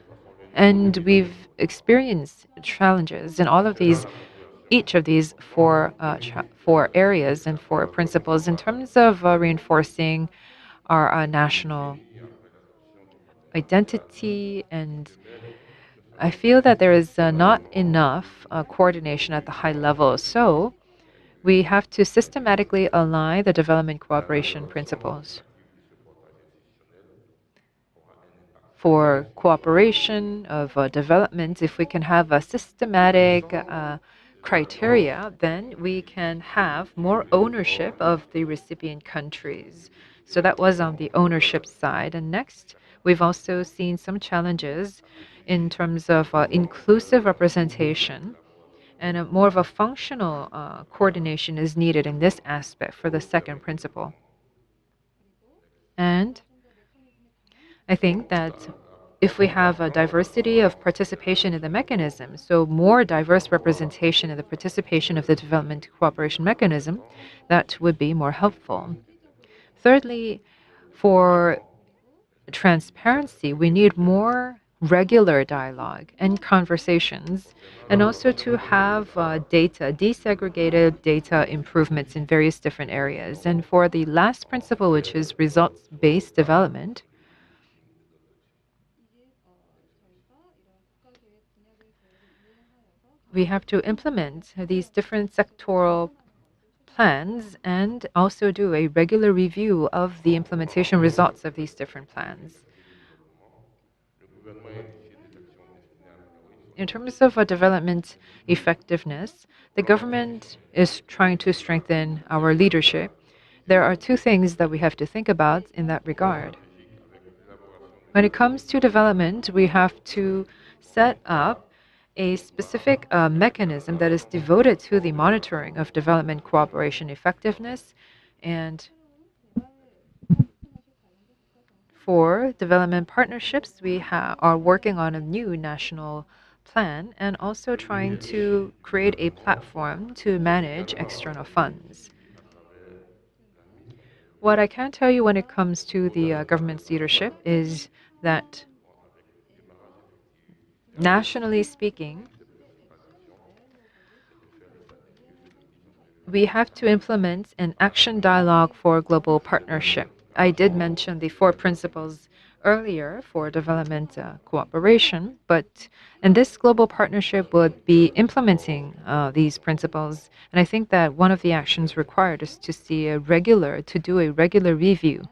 and we've experienced challenges in each of these 4 areas and 4 principles in terms of reinforcing our national identity. And I feel that there is not enough coordination at the high level. So we have to systematically align the development cooperation principles. For cooperation of development, if we can have a systematic criteria, then we can have more ownership of the recipient countries. So that was on the ownership side. And next, we've also seen some challenges in terms of inclusive representation, and more of a functional coordination is needed in this aspect for the second principle. And I think that if we have a diversity of participation in the mechanism, so more diverse representation in the participation of the development cooperation mechanism, that would be more helpful. Thirdly, for transparency, we need more regular dialogue and conversations, and also to have desegregated data improvements in various different areas. And for the last principle, which is results-based development, we have to implement these different sectoral plans and also do a regular review of the implementation results of these different plans. In terms of development effectiveness, the government is trying to strengthen our leadership. There are 2 things that we have to think about in that regard. When it comes to development, we have to set up a specific mechanism that is devoted to the monitoring of development cooperation effectiveness. And for development partnerships, we are working on a new national plan and also trying to create a platform to manage external funds. What I can tell you when it comes to the government's leadership is that, nationally speaking, we have to implement an action dialogue for global partnership. I did mention the four principles earlier for development cooperation, but and this global partnership would be implementing these principles. And I think that one of the actions required is to do a regular review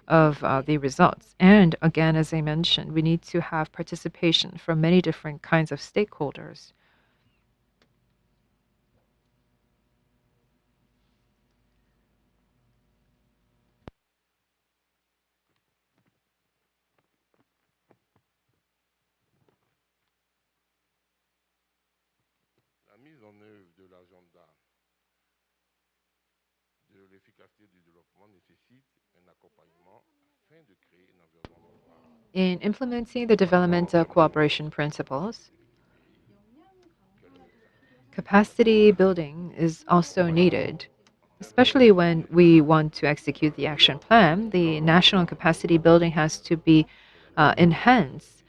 of the results. And again, as I mentioned, we need to have participation from many different kinds of stakeholders. La mise en œuvre de l'agenda de l'efficacité du développement nécessite un accompagnement afin de créer un environnement favorable. In implementing the development cooperation principles, capacity building is also needed, especially when we want to execute the action plan. The national capacity building has to be enhanced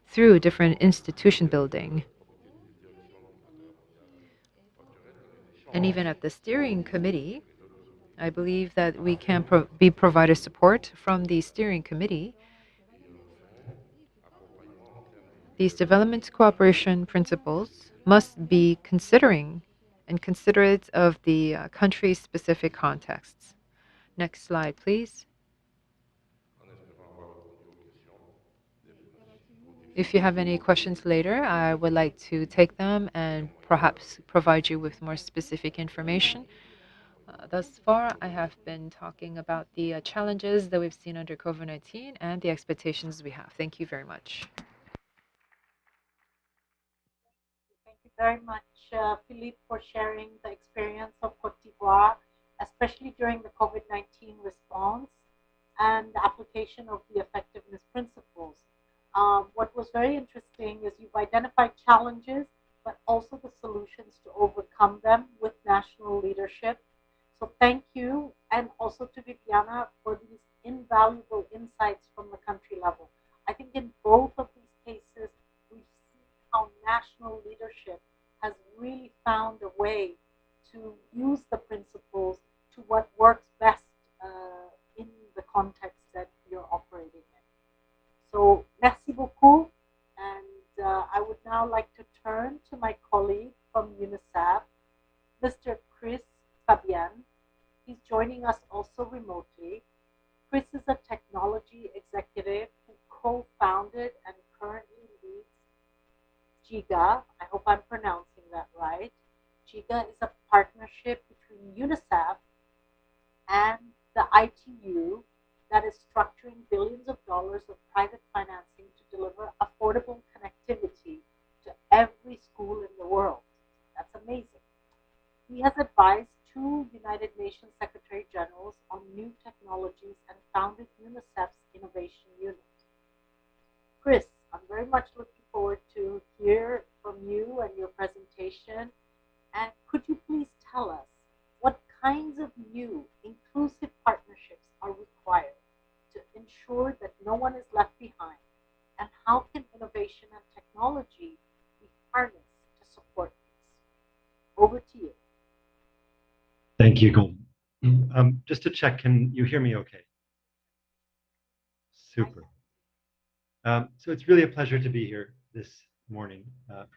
through different institution building. And even at the steering committee, I believe that we can be provided support from the steering committee. These development cooperation principles must be considering and considerate of the country's specific contexts. Next slide, please. If you have any questions later, I would like to take them and perhaps provide you with more specific information. Thus far, I have been talking about the challenges that we've seen under COVID-19 and the expectations we have. Thank you very much. Thank you very much, Philippe, for sharing the experience of Cote d'Ivoire, especially during the COVID-19 response and the application of the effectiveness principles. What was very interesting is you've identified challenges, but also the solutions to overcome them with national leadership. So thank you, and also to Viviana for these invaluable insights from the country level. I think in both of these cases, we've seen how national leadership has really found a way to use the principles to what works best in the context that you're operating in. So, merci beaucoup. And I would now like to turn to my colleague from UNICEF, Mr. Chris Fabian. He's joining us also remotely. Chris is a technology executive who co-founded and currently leads GIGA. I hope I'm pronouncing that right. GIGA is a partnership between UNICEF and the ITU that is structuring billions of dollars of private financing to deliver affordable connectivity to every school in the world. That's amazing. He has advised two United Nations Secretary Generals on new technologies and founded UNICEF's Innovation Unit. Chris, I'm very much looking forward to hear from you and your presentation. And could you please tell us what kinds of new inclusive partnerships are required to ensure that no one is left behind? And how can innovation and technology be harnessed to support this? Over to you. Thank you, Golden. Just to check, can you hear me okay? Super. So it's really a pleasure to be here this morning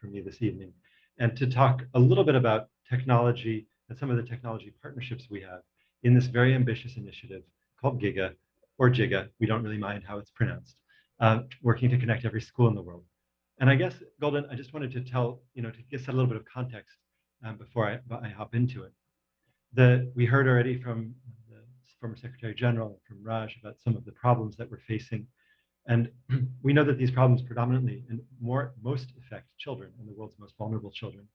for me this evening, and to talk a little bit about technology and some of the technology partnerships we have in this very ambitious initiative called GIGA, or JIGA, we don't really mind how it's pronounced, working to connect every school in the world. And I guess, Golden, I just wanted to tell, to set a little bit of context before I hop into it. We heard already from the former Secretary General, from Raj, about some of the problems that we're facing And we know that these problems predominantly and most affect children and the world's most vulnerable children.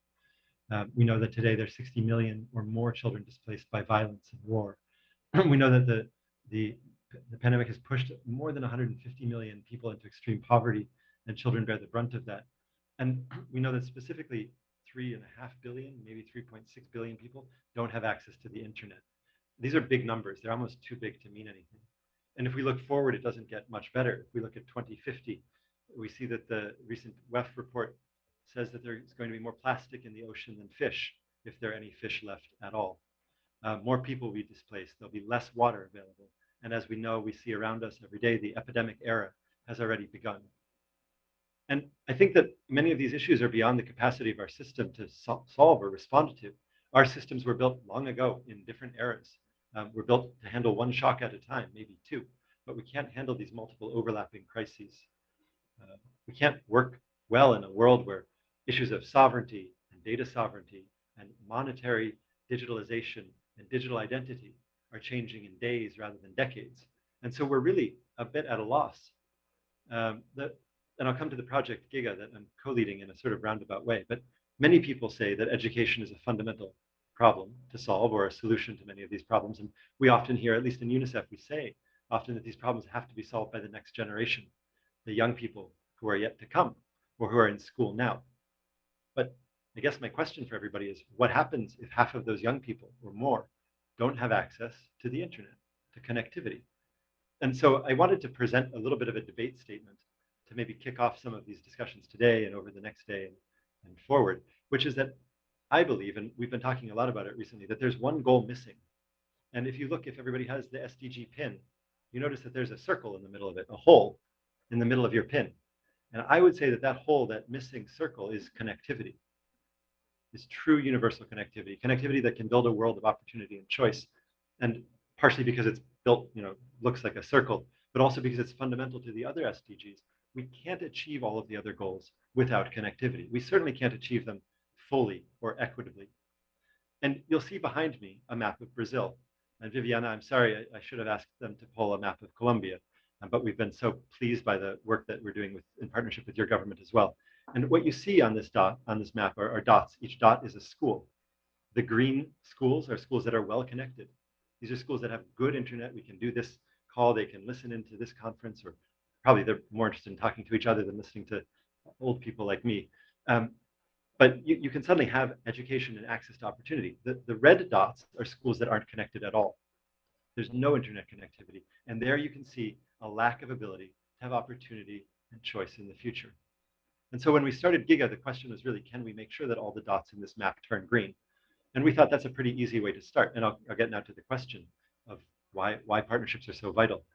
We know that today there's 60 million or more children displaced by violence and war. We know that the pandemic has pushed more than 150 million people into extreme poverty, and children bear the brunt of that. And we know that specifically 3.5 billion, maybe 3.6 billion people don't have access to the internet. These are big numbers. They're almost too big to mean anything. And if we look forward, it doesn't get much better. If we look at 2050, we see that the recent WEF report says that there's going to be more plastic in the ocean than fish, if there are any fish left at all. More people will be displaced. There'll be less water available. And as we know, we see around us every day, the epidemic era has already begun. And I think that many of these issues are beyond the capacity of our system to solve or respond to. Our systems were built long ago in different eras. We're built to handle one shock at a time, maybe two, but we can't handle these multiple overlapping crises. We can't work well in a world where issues of sovereignty and data sovereignty and monetary digitalization and digital identity are changing in days rather than decades. And so we're really a bit at a loss. And I'll come to the project GIGA that I'm co-leading in a sort of roundabout way, but many people say that education is a fundamental problem to solve or a solution to many of these problems. And we often hear, at least in UNICEF, we say often that these problems have to be solved by the next generation, the young people who are yet to come or who are in school now. But I guess my question for everybody is, what happens if half of those young people or more don't have access to the internet, to connectivity? And so I wanted to present a little bit of a debate statement to maybe kick off some of these discussions today and over the next day and forward, which is that I believe, and we've been talking a lot about it recently, that there's one goal missing. And if you look, if everybody has the SDG pin, you notice that there's a circle in the middle of it, a hole in the middle of your pin. And I would say that that hole, that missing circle, is connectivity, is true universal connectivity, connectivity that can build a world of opportunity and choice. And partially because it's built, looks like a circle, but also because it's fundamental to the other SDGs. We can't achieve all of the other goals without connectivity. We certainly can't achieve them fully or equitably. And you'll see behind me a map of Brazil. And Viviana, I'm sorry, I should have asked them to pull a map of Colombia, but we've been so pleased by the work that we're doing in partnership with your government as well. And what you see on this map are dots. Each dot is a school. The green schools are schools that are well connected. These are schools that have good internet. We can do this call. They can listen into this conference, or probably they're more interested in talking to each other than listening to old people like me. But you can suddenly have education and access to opportunity. The red dots are schools that aren't connected at all. There's no internet connectivity. And there you can see a lack of ability to have opportunity and choice in the future. And so when we started GIGA, the question was really, can we make sure that all the dots in this map turn green? And we thought that's a pretty easy way to start. And I'll get now to the question of why partnerships are so vital.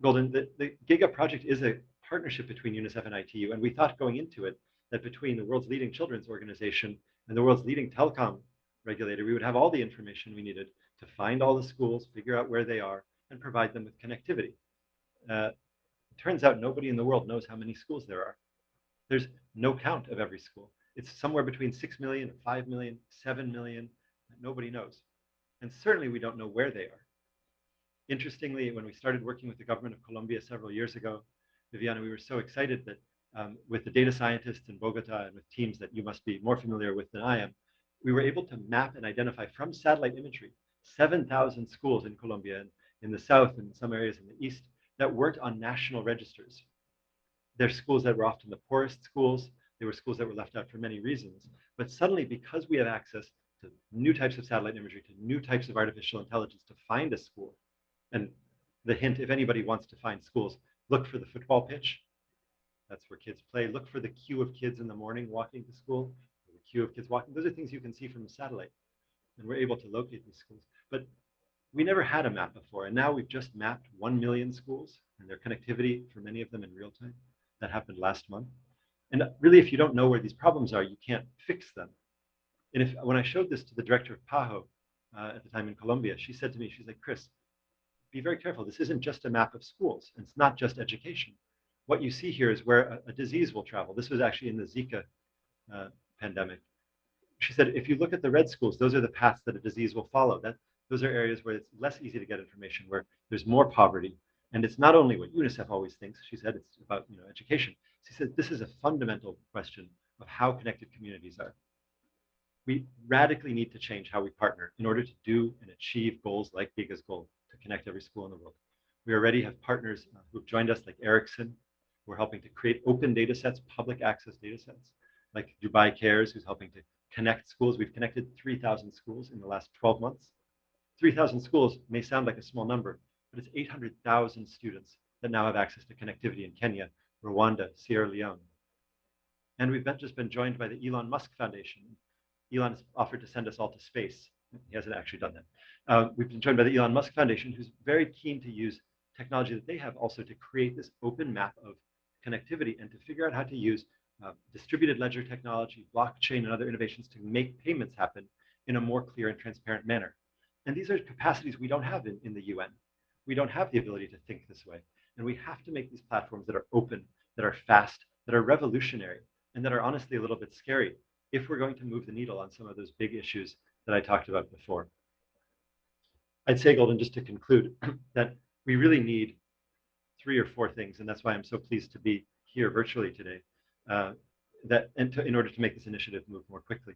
Golden, the GIGA project is a partnership between UNICEF and ITU. And we thought going into it that between the world's leading children's organization and the world's leading telecom regulator, we would have all the information we needed to find all the schools, figure out where they are, and provide them with connectivity. It turns out nobody in the world knows how many schools there are. There's no count of every school. It's somewhere between 6 million, 5 million, 7 million. Nobody knows. And certainly we don't know where they are. Interestingly, when we started working with the government of Colombia several years ago, Viviana, we were so excited that with the data scientists in Bogota and with teams that you must be more familiar with than I am, we were able to map and identify from satellite imagery 7,000 schools in Colombia and in the south and some areas in the east that weren't on national registers. They're schools that were often the poorest schools. They were schools that were left out for many reasons. But suddenly, because we have access to new types of satellite imagery, to new types of artificial intelligence to find a school, and the hint, if anybody wants to find schools, look for the football pitch. That's where kids play. Look for the queue of kids in the morning walking to school, or the queue of kids walking. Those are things you can see from the satellite. And we're able to locate these schools. But we never had a map before. And now we've just mapped 1 million schools and their connectivity for many of them in real time. That happened last month. And really, if you don't know where these problems are, you can't fix them. And when I showed this to the director of PAHO at the time in Colombia, she said to me, she's like, Chris, be very careful. This isn't just a map of schools. And it's not just education. What you see here is where a disease will travel. This was actually in the Zika pandemic. She said, if you look at the red schools, those are the paths that a disease will follow. Those are areas where it's less easy to get information, where there's more poverty. And it's not only what UNICEF always thinks. She said it's about education. She said this is a fundamental question of how connected communities are. We radically need to change how we partner in order to do and achieve goals like Giga's goal to connect every school in the world. We already have partners who've joined us, like Ericsson, who are helping to create open data sets, public access data sets, like Dubai Cares, who's helping to connect schools. We've connected 3,000 schools in the last 12 months. 3,000 schools may sound like a small number, but it's 800,000 students that now have access to connectivity in Kenya, Rwanda, Sierra Leone. And we've just been joined by the Elon Musk Foundation. Elon has offered to send us all to space. He hasn't actually done that. We've been joined by the Elon Musk Foundation, who's very keen to use technology that they have also to create this open map of connectivity and to figure out how to use distributed ledger technology, blockchain, and other innovations to make payments happen in a more clear and transparent manner. And these are capacities we don't have in the UN. We don't have the ability to think this way. And we have to make these platforms that are open, that are fast, that are revolutionary, and that are honestly a little bit scary if we're going to move the needle on some of those big issues that I talked about before. I'd say, Golden, just to conclude, that we really need 3 or 4 things, and that's why I'm so pleased to be here virtually today, in order to make this initiative move more quickly.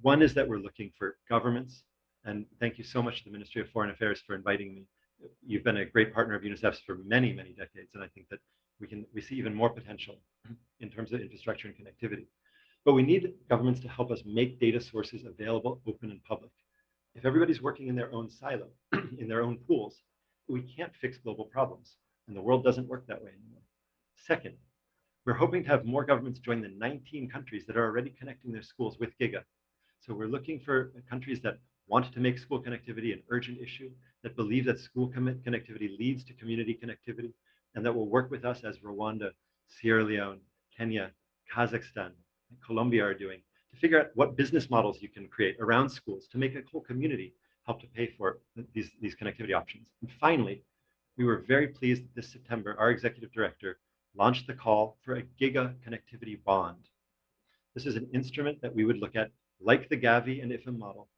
One is that we're looking for governments, and thank you so much to the Ministry of Foreign Affairs for inviting me. You've been a great partner of UNICEF's for many, many decades, and I think that we see even more potential in terms of infrastructure and connectivity. But we need governments to help us make data sources available, open, and public. If everybody's working in their own silo, in their own pools, we can't fix global problems, and the world doesn't work that way anymore. Second, we're hoping to have more governments join the 19 countries that are already connecting their schools with Giga. So we're looking for countries that want to make school connectivity an urgent issue, that believe that school connectivity leads to community connectivity, and that will work with us as Rwanda, Sierra Leone, Kenya, Kazakhstan, and Colombia are doing, to figure out what business models you can create around schools to make a whole community help to pay for these connectivity options. And finally, we were very pleased that this September, our executive director launched the call for a Giga connectivity bond. This is an instrument that we would look at like the Gavi and IFM model,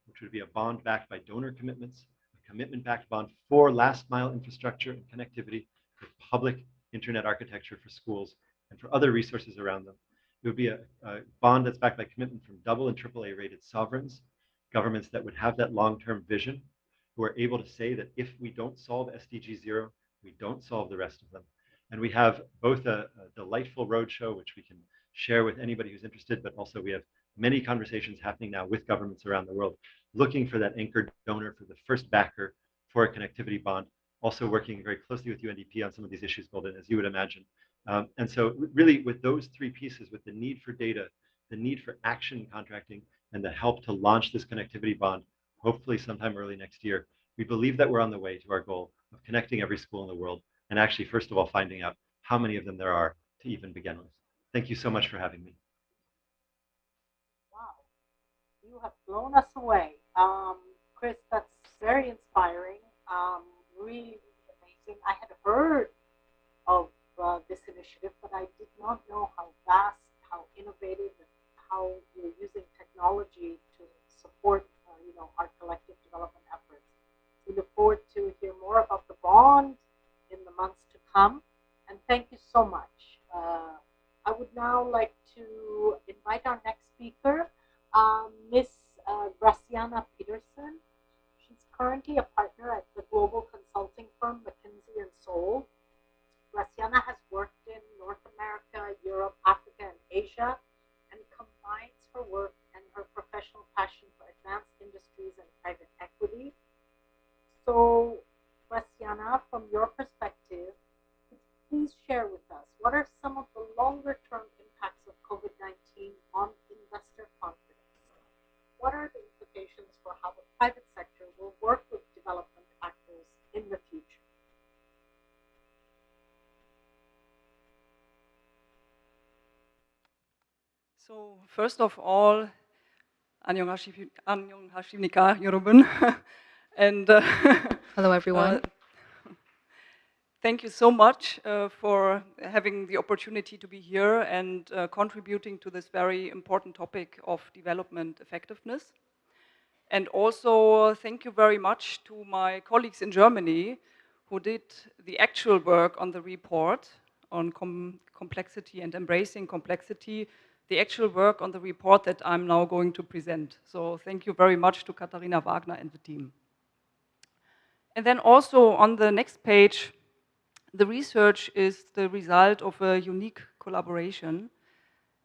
which would be a bond backed by donor commitments, a commitment-backed bond for last-mile infrastructure and connectivity for public internet architecture for schools and for other resources around them. It would be a bond that's backed by commitment from AA and AAA rated sovereigns, governments that would have that long-term vision, who are able to say that if we don't solve SDG 0, we don't solve the rest of them. And we have both a delightful roadshow, which we can share with anybody who's interested, but also we have many conversations happening now with governments around the world, looking for that anchor donor, for the first backer for a connectivity bond, also working very closely with UNDP on some of these issues, Golden, as you would imagine. And so really with those 3 pieces, with the need for data, the need for action contracting, and the help to launch this connectivity bond, hopefully sometime early next year, we believe that we're on the way to our goal of connecting every school in the world, and actually, first of all, finding out how many of them there are to even begin with. Thank you so much for having me. Wow, you have blown us away. Chris, that's very inspiring, really, really amazing. I had heard of this initiative, but I did not know how vast, how innovative, and how you're using technology to support, our collective development efforts. We look forward to hear more about the bond in the months to come, and thank you so much. I would now like to invite our next speaker, Miss Graciana Peterson. She's currently a partner at the global consulting firm McKinsey & Seoul. Graciana has worked in North America, Europe, Africa, and Asia, and combines her work and her professional passion for advanced industries and private equity. So, Graciana, from your perspective, please share with us what are some of the longer-term impacts of COVID-19 on investor confidence? What are the implications for how the private sector will work with development actors in the future? So first of all, 안녕하십니까, 여러분. And hello, everyone. Thank you so much for having the opportunity to be here and contributing to this very important topic of development effectiveness. And also thank you very much to my colleagues in Germany who did the actual work on the report on complexity and embracing complexity, the actual work on the report that I'm now going to present. So thank you very much to Katharina Wagner and the team. And then also on the next page, the research is the result of a unique collaboration.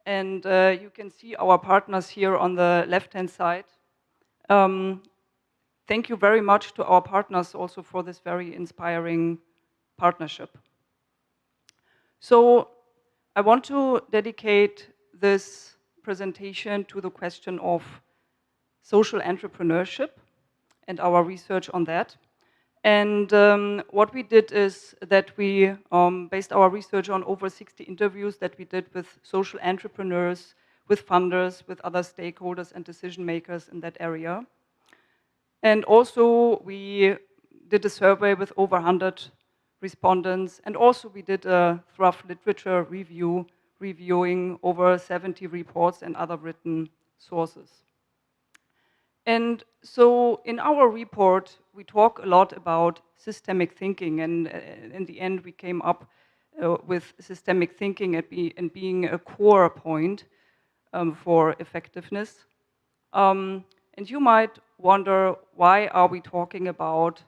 And you can see our partners here on the left-hand side. Thank you very much to our partners also for this very inspiring partnership. So I want to dedicate this presentation to the question of social entrepreneurship and our research on that. And what we did is that we based our research on over 60 interviews that we did with social entrepreneurs, with funders, with other stakeholders and decision makers in that area. And also we did a survey with over 100 respondents, and also we did a thorough literature review, reviewing over 70 reports and other written sources. And so in our report, we talk a lot about systemic thinking, and in the end we came up with systemic thinking and being a core point for effectiveness. And you might wonder, why are we talking about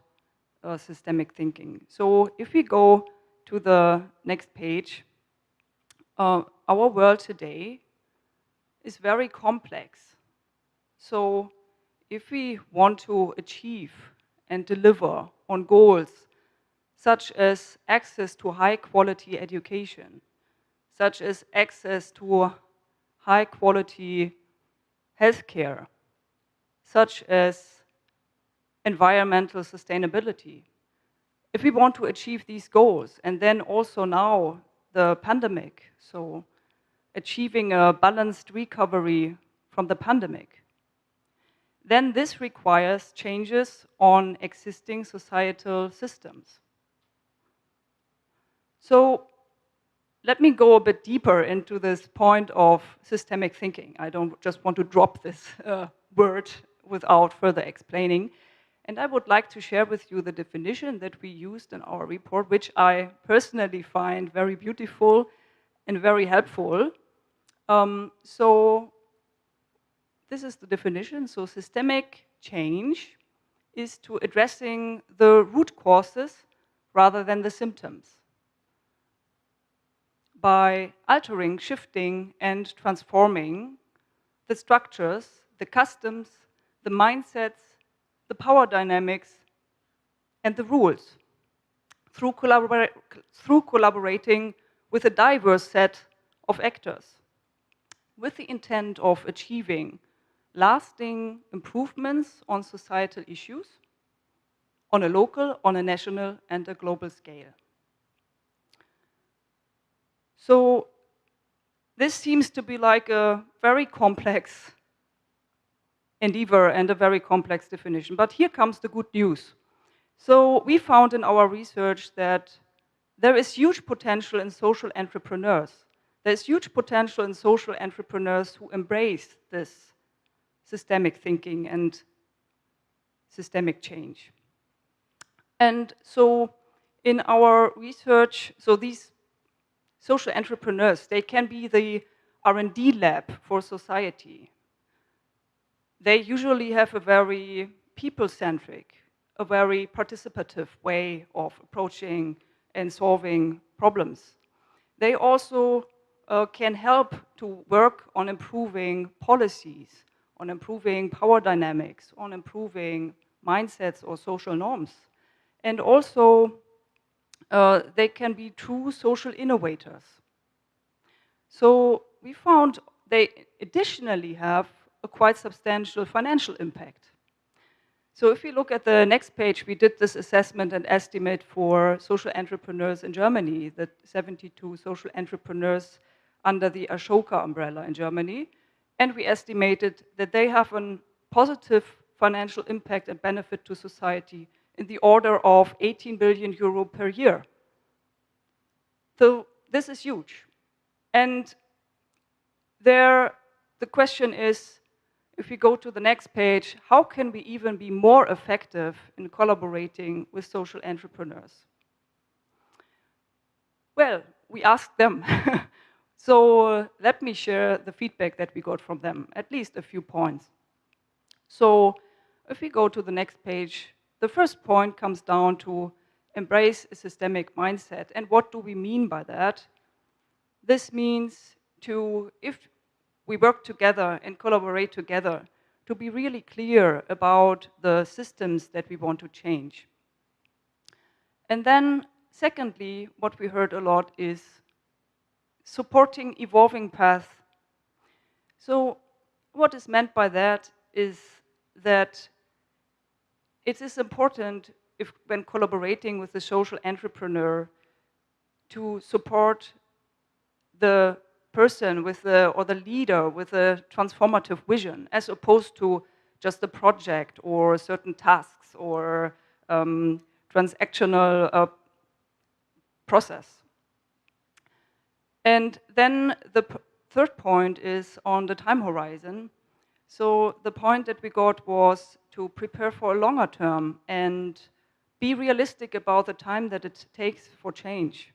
systemic thinking? So if we go to the next page, our world today is very complex. So if we want to achieve and deliver on goals such as access to high quality education, such as access to high quality healthcare, such as environmental sustainability. If we want to achieve these goals, and then also now the pandemic, so achieving a balanced recovery from the pandemic, then this requires changes on existing societal systems. So let me go a bit deeper into this point of systemic thinking. I don't just want to drop this word without further explaining. And I would like to share with you the definition that we used in our report, which I personally find very beautiful and very helpful. So this is the definition. So systemic change is to addressing the root causes rather than the symptoms, by altering, shifting, and transforming the structures, the customs, the mindsets, the power dynamics, and the rules through collaborating with a diverse set of actors with the intent of achieving lasting improvements on societal issues on a local, on a national, and a global scale. So this seems to be like a very complex endeavor and a very complex definition. But here comes the good news. So we found in our research that there is huge potential in social entrepreneurs. There's huge potential in social entrepreneurs who embrace this systemic thinking and systemic change. And so in our research, so these social entrepreneurs, they can be the R&D lab for society. They usually have a very people-centric, a very participative way of approaching and solving problems. They also can help to work on improving policies, on improving power dynamics, on improving mindsets or social norms. And also, they can be true social innovators. So we found they additionally have a quite substantial financial impact. So if you look at the next page, we did this assessment and estimate for social entrepreneurs in Germany, the 72 social entrepreneurs under the Ashoka umbrella in Germany. And we estimated that they have a positive financial impact and benefit to society in the order of 18 billion euro per year. So this is huge. And the question is, if we go to the next page, how can we even be more effective in collaborating with social entrepreneurs? Well, we asked them. So let me share the feedback that we got from them, at least a few points. So if we go to the next page, the first point comes down to embrace a systemic mindset. And what do we mean by that? This means if we work together and collaborate together, to be really clear about the systems that we want to change. And then secondly, what we heard a lot is supporting evolving paths. So what is meant by that is that it is important when collaborating with the social entrepreneur to support the person or the leader with a transformative vision, as opposed to just a project or certain tasks or transactional process. And then the third point is on the time horizon. So the point that we got was to prepare for a longer term and be realistic about the time that it takes for change.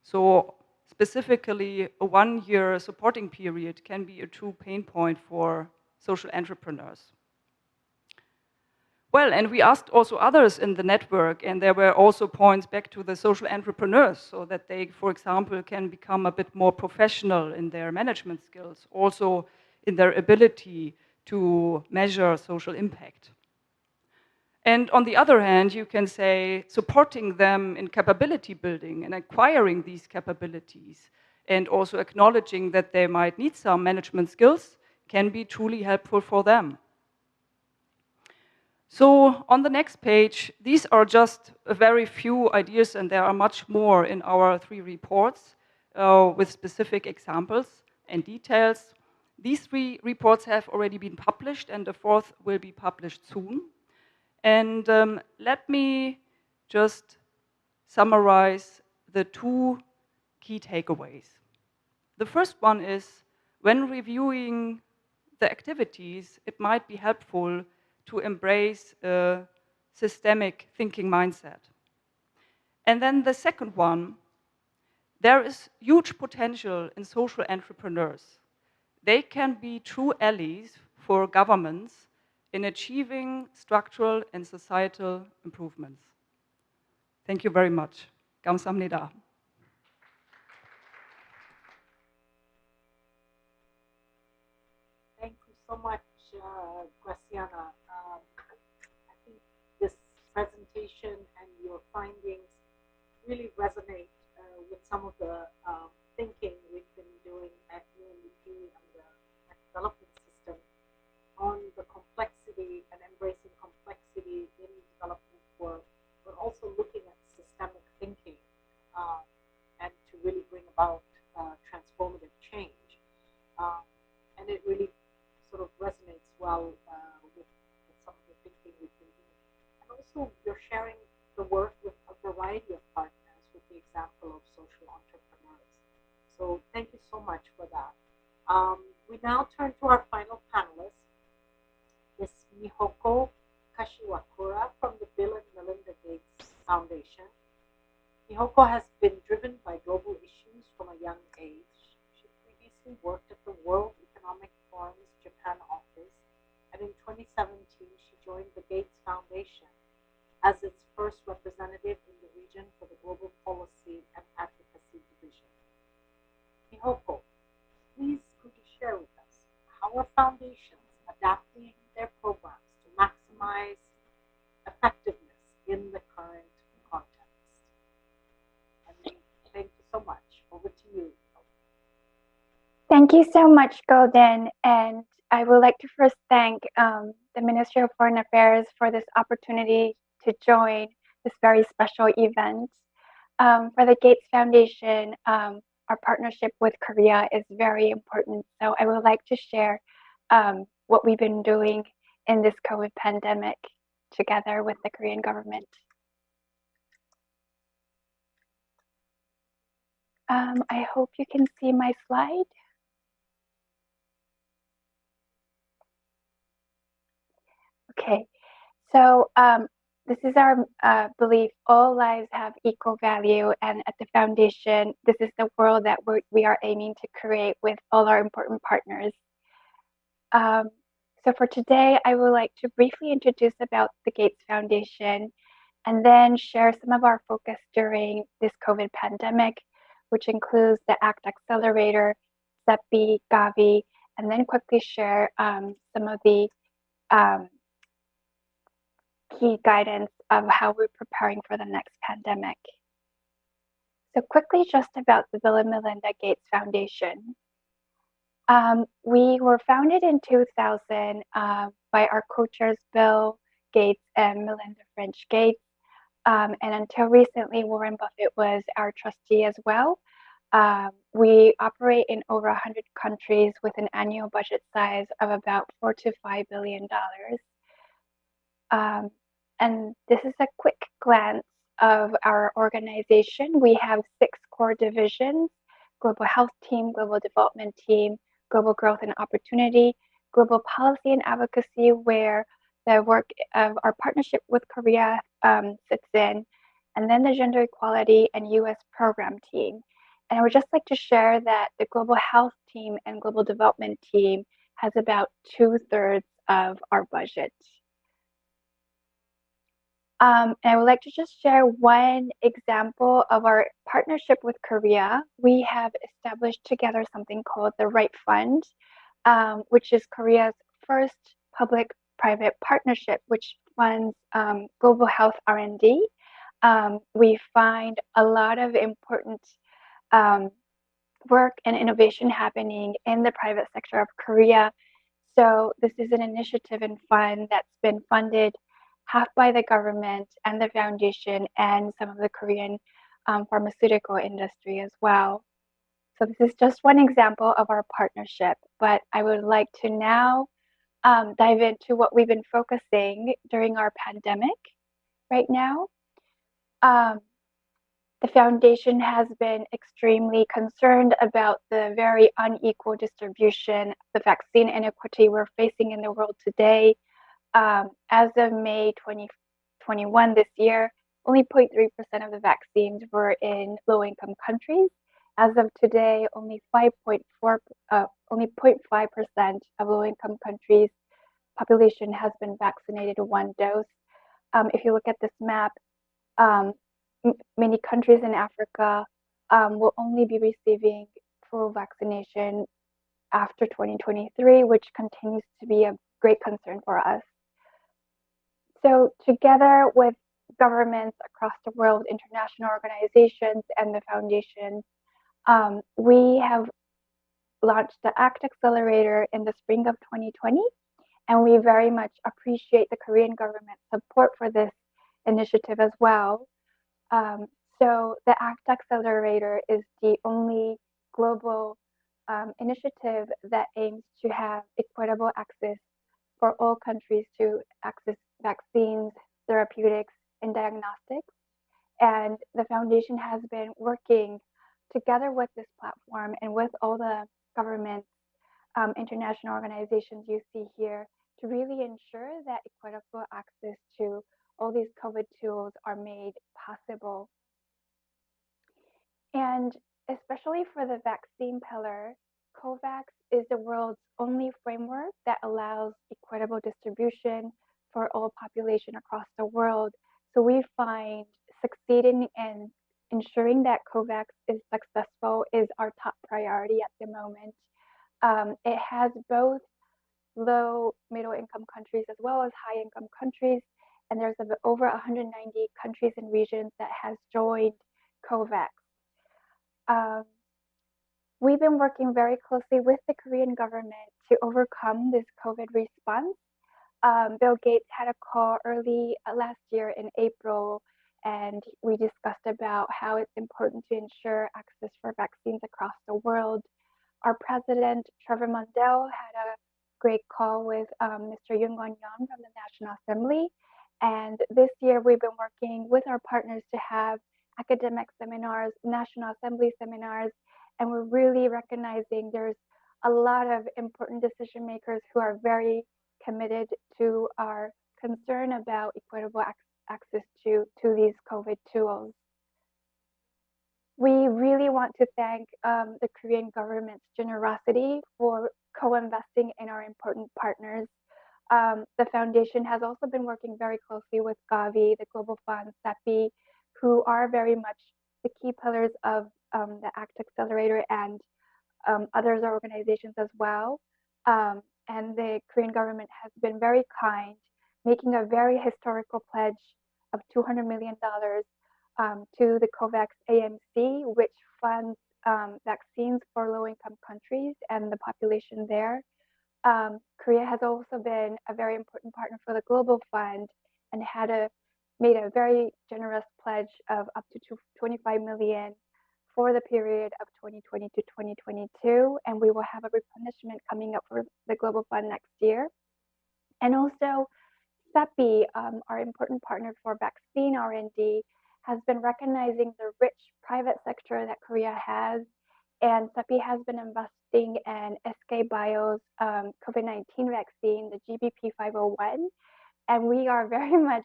So specifically, a 1-year supporting period can be a true pain point for social entrepreneurs. Well, and we asked also others in the network, and there were also points back to the social entrepreneurs so that they, for example, can become a bit more professional in their management skills, also in their ability to measure social impact. And on the other hand, you can say supporting them in capability building and acquiring these capabilities, and also acknowledging that they might need some management skills can be truly helpful for them. So on the next page, these are just a very few ideas, and there are much more in our 3 reports with specific examples and details. These 3 reports have already been published, and the 4th will be published soon. And let me just summarize the 2 key takeaways. The first one is, when reviewing the activities, it might be helpful to embrace a systemic thinking mindset. And then the second one, there is huge potential in social entrepreneurs. They can be true allies for governments in achieving structural and societal improvements. Thank you very much. 감사합니다. Thank you so much, Graciana. I think this presentation and your findings really resonate with some of the thinking we've been doing at UNDP and the development system on the complexity and embracing complexity in development work, but also looking at systemic thinking and to really bring about transformative change. And it really sort of resonates well with some of the thinking we've been doing. And also, you're sharing the work with a variety of partners with the example of social entrepreneurs. So thank you so much for that. We now turn to our final panelist, Ms. Mihoko Kashiwakura from the Bill and Melinda Gates Foundation. Mihoko has been driven by global issues from a young age. She previously worked at the World Economic Forum's Japan office, and in 2017 she joined the Gates Foundation as its first representative in the region for the Global Policy and Advocacy Division. Mihoko, please could you share with us how are foundations adapting their programs to maximize effectiveness in the current context? And thank you so much. Over to you. Thank you so much, Golden. And I would like to first thank the Ministry of Foreign Affairs for this opportunity to join this very special event. For the Gates Foundation, our partnership with Korea is very important. So I would like to share what we've been doing in this COVID pandemic together with the Korean government. I hope you can see my slide. Okay, so this is our belief: all lives have equal value, and at the foundation, this is the world that we are aiming to create with all our important partners. So for today, I would like to briefly introduce about the Gates Foundation and then share some of our focus during this COVID pandemic, which includes the ACT Accelerator, CEPI, Gavi, and then quickly share some of the key guidance of how we're preparing for the next pandemic. So quickly, just about the Bill and Melinda Gates Foundation. We were founded in 2000 by our co-chairs Bill Gates and Melinda French Gates. And until recently, Warren Buffett was our trustee as well. We operate in over 100 countries with an annual budget size of about $4 to $5 billion. And this is a quick glance of our organization. We have 6 core divisions: Global Health Team, Global Development Team, Global Growth and Opportunity, Global Policy and Advocacy, where the work of our partnership with Korea sits in, and then the Gender Equality and US Program Team. And I would just like to share that the Global Health Team and Global Development Team has about 2/3 of our budget. And I would like to just share one example of our partnership with Korea. We have established together something called the Right Fund, which is Korea's first public-private partnership, which funds global health R&D. We find a lot of important work and innovation happening in the private sector of Korea. So this is an initiative and fund that's been funded half by the government and the foundation and some of the Korean pharmaceutical industry as well. So this is just one example of our partnership, but I would like to now dive into what we've been focusing during our pandemic right now. The foundation has been extremely concerned about the very unequal distribution, the vaccine inequity we're facing in the world today. As of May 2021 this year, only 0.3% of the vaccines were in low-income countries. As of today, only 0.5% of low-income countries' population has been vaccinated 1 dose. If you look at this map, many countries in Africa will only be receiving full vaccination after 2023, which continues to be a great concern for us. So together with governments across the world, international organizations, and the foundation, we have launched the ACT Accelerator in the spring of 2020, and we very much appreciate the Korean government's support for this initiative as well. So the ACT Accelerator is the only global initiative that aims to have equitable access for all countries to access vaccines, therapeutics, and diagnostics. And the foundation has been working together with this platform and with all the governments, international organizations you see here to really ensure that equitable access to all these COVID tools are made possible. And especially for the vaccine pillar, COVAX is the world's only framework that allows equitable distribution for all population across the world. So we find succeeding in ensuring that COVAX is successful is our top priority at the moment. It has both low, middle income countries as well as high income countries. And there's over 190 countries and regions that has joined COVAX. We've been working very closely with the Korean government to overcome this COVID response. Bill Gates had a call early last year in April, and we discussed about how it's important to ensure access for vaccines across the world. Our president, Trevor Mundell, had a great call with Mr. Yoon Gon-yeon from the National Assembly. And this year, we've been working with our partners to have academic seminars, National Assembly seminars, and we're really recognizing there's a lot of important decision makers who are very committed to our concern about equitable access to these COVID tools. We really want to thank the Korean government's generosity for co-investing in our important partners. The foundation has also been working very closely with Gavi, the Global Fund, CEPI, who are very much the key pillars of the ACT Accelerator and others organizations as well. And the Korean government has been very kind, making a very historical pledge of $200 million to the COVAX AMC, which funds vaccines for low-income countries and the population there. Korea has also been a very important partner for the Global Fund and made a very generous pledge of up to 25 million for the period of 2020 to 2022, and we will have a replenishment coming up for the Global Fund next year. And also, CEPI, our important partner for vaccine R&D, has been recognizing the rich private sector that Korea has, and CEPI has been investing in SK Bio's COVID-19 vaccine, the GBP501, and we are very much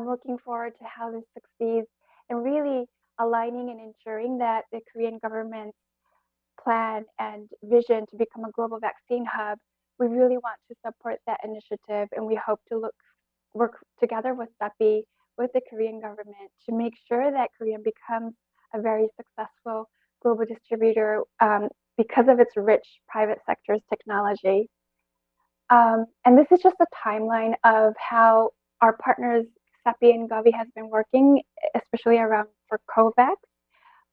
looking forward to how this succeeds and really aligning and ensuring that the Korean government's plan and vision to become a global vaccine hub, we really want to support that initiative, and we hope to work together with CEPI, with the Korean government, to make sure that Korea becomes a very successful global distributor because of its rich private sector's technology. And this is just a timeline of how our partners, CEPI and Gavi, has been working, especially around for COVAX.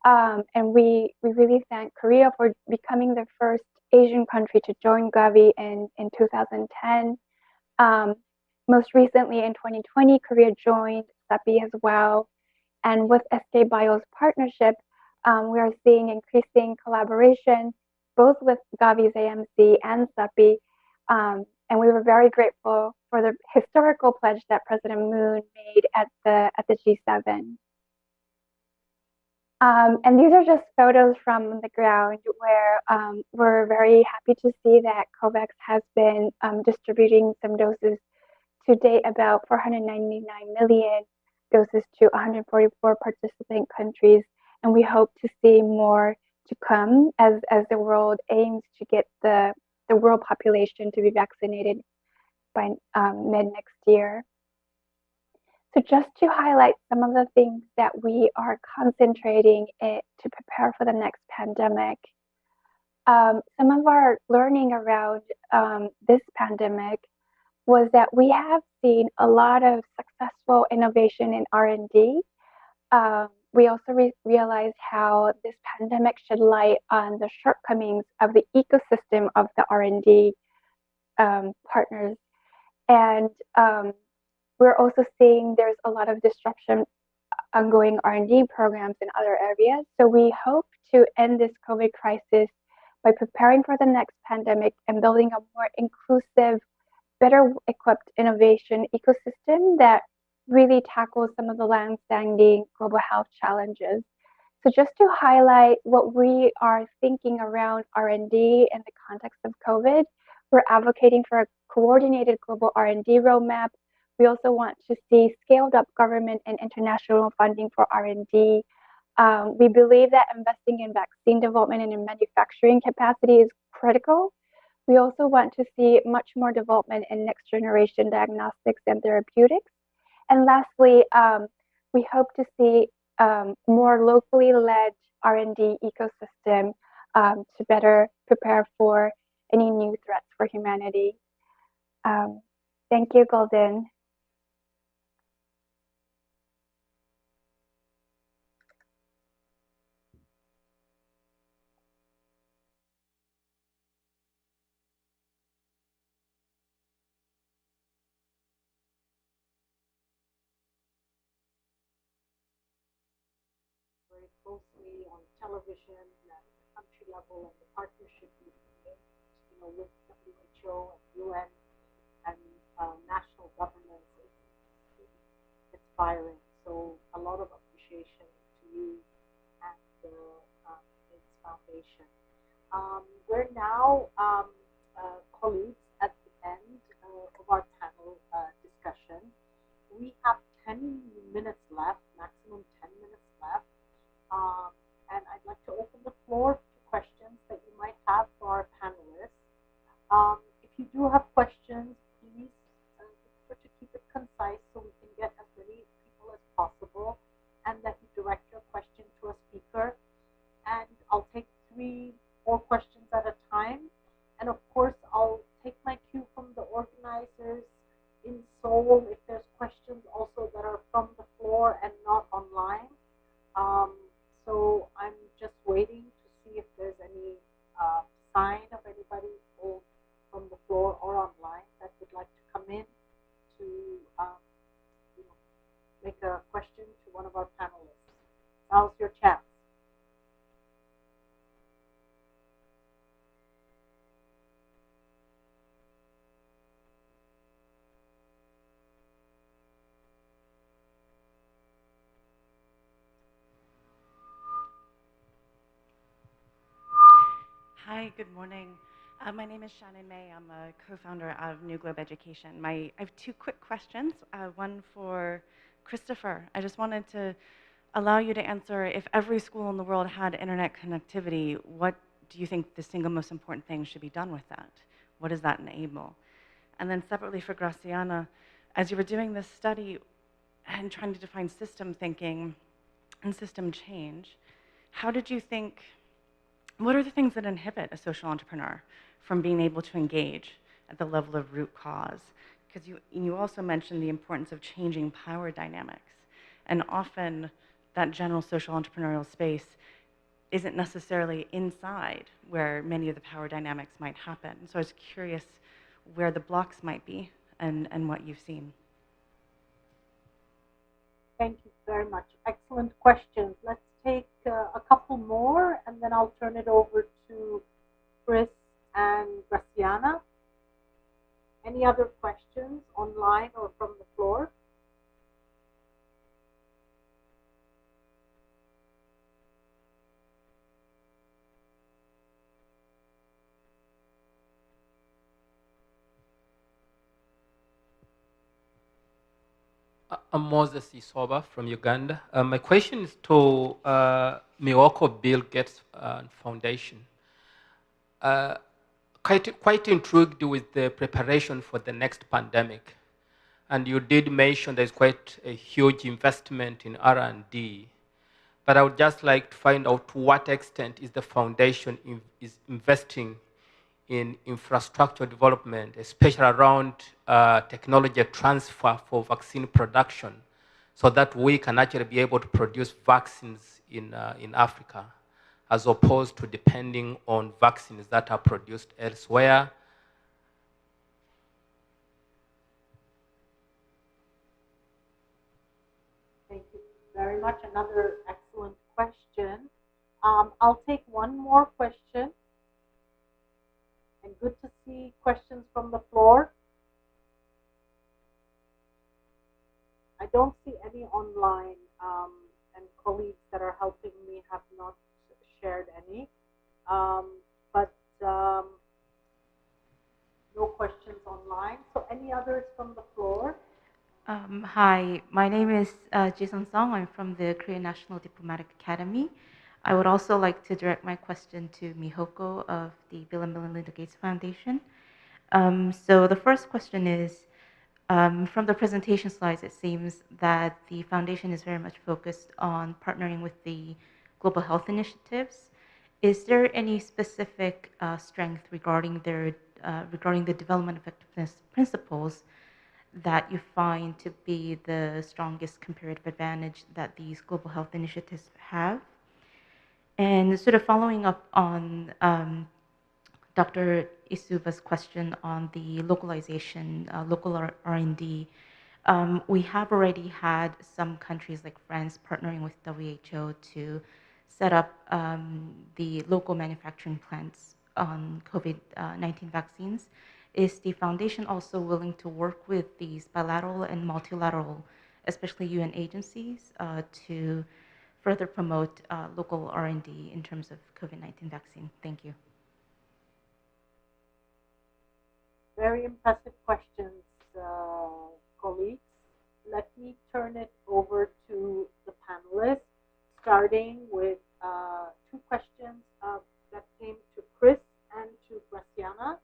And we really thank Korea for becoming the first Asian country to join Gavi in 2010. Most recently in 2020, Korea joined CEPI as well. And with SK Bio's partnership, we are seeing increasing collaboration, both with Gavi's AMC and CEPI. And we were very grateful for the historical pledge that President Moon made at the G7. And these are just photos from the ground where we're very happy to see that COVAX has been distributing some doses to date, about 499 million doses to 144 participant countries. And we hope to see more to come as the world aims to get the world population to be vaccinated by mid next year. So just to highlight some of the things that we are concentrating to prepare for the next pandemic, some of our learning around this pandemic was that we have seen a lot of successful innovation in R&D. We also realized how this pandemic shed light on the shortcomings of the ecosystem of the R&D partners. And we're also seeing there's a lot of disruption ongoing R&D programs in other areas. So we hope to end this COVID crisis by preparing for the next pandemic and building a more inclusive, better equipped innovation ecosystem that really tackles some of the long-standing global health challenges. So just to highlight what we are thinking around R&D in the context of COVID, we're advocating for a coordinated global R&D roadmap. We also want to see scaled up government and international funding for R&D. We believe that investing in vaccine development and in manufacturing capacity is critical. We also want to see much more development in next generation diagnostics and therapeutics. And lastly, we hope to see more locally led R&D ecosystem to better prepare for any new threats for humanity. Thank you, Golden. Very closely on television at the country level and the partnership with WHO and UN and national governments is really inspiring. So a lot of appreciation to you and the AIDS Foundation. We're now colleagues at the end of our panel discussion. We have 10 minutes left, maximum 10 minutes left. And I'd like to open the floor to questions that you might have for our panelists. If you do have questions, please try to keep it concise so we can get as many people as possible, and that you direct your question to a speaker. And I'll take 3 or 4 questions at a time. And of course, I'll take my cue from the organizers in Seoul if there's questions also that are from the floor and not online. So I'm just waiting to see if there's any sign of anybody both from the floor or online that would like to come in to make a question to one of our panelists. Now's your chance. Hi, good morning. My name is Shannon May. I'm a co-founder of New Globe Education. I have 2 quick questions, one for Christopher. I just wanted to allow you to answer, if every school in the world had internet connectivity, what do you think the single most important thing should be done with that? What does that enable? And then separately for Graciana, as you were doing this study and trying to define system thinking and system change, how did you think, what are the things that inhibit a social entrepreneur from being able to engage at the level of root cause? Because you also mentioned the importance of changing power dynamics. And often that general social entrepreneurial space isn't necessarily inside where many of the power dynamics might happen. So I was curious where the blocks might be and what you've seen. Thank you very much. Excellent questions. Let's take a couple more, and then I'll turn it over to Chris and Graciana. Any other questions online or from the floor? I'm Moses Isoba from Uganda. My question is to Miyoko Bill Gates Foundation. Quite intrigued with the preparation for the next pandemic. And you did mention there's quite a huge investment in R&D. But I would just like to find out to what extent is the foundation is investing in infrastructure development, especially around technology transfer for vaccine production, so that we can actually be able to produce vaccines in Africa, as opposed to depending on vaccines that are produced elsewhere. Thank you very much. Another excellent question. I'll take one more question. And good to see questions from the floor. I don't see any online, and colleagues that are helping me have not shared any. But no questions online. So any others from the floor? Hi, my name is Jason Song. I'm from the Korean National Diplomatic Academy. I would also like to direct my question to Mihoko of the Bill and Melinda Gates Foundation. So the first question is, from the presentation slides, it seems that the foundation is very much focused on partnering with the global health initiatives. Is there any specific strength regarding the development effectiveness principles that you find to be the strongest comparative advantage that these global health initiatives have? And sort of following up on Dr. Isuba's question on the localization, local R&D, we have already had some countries like France partnering with WHO to set up the local manufacturing plants on COVID-19 vaccines. Is the foundation also willing to work with these bilateral and multilateral, especially UN agencies, to further promote local R&D in terms of COVID-19 vaccine? Thank you. Very impressive questions, colleagues. let me turn it over to the panelists, starting with two questions that came to Chris and to Graciana.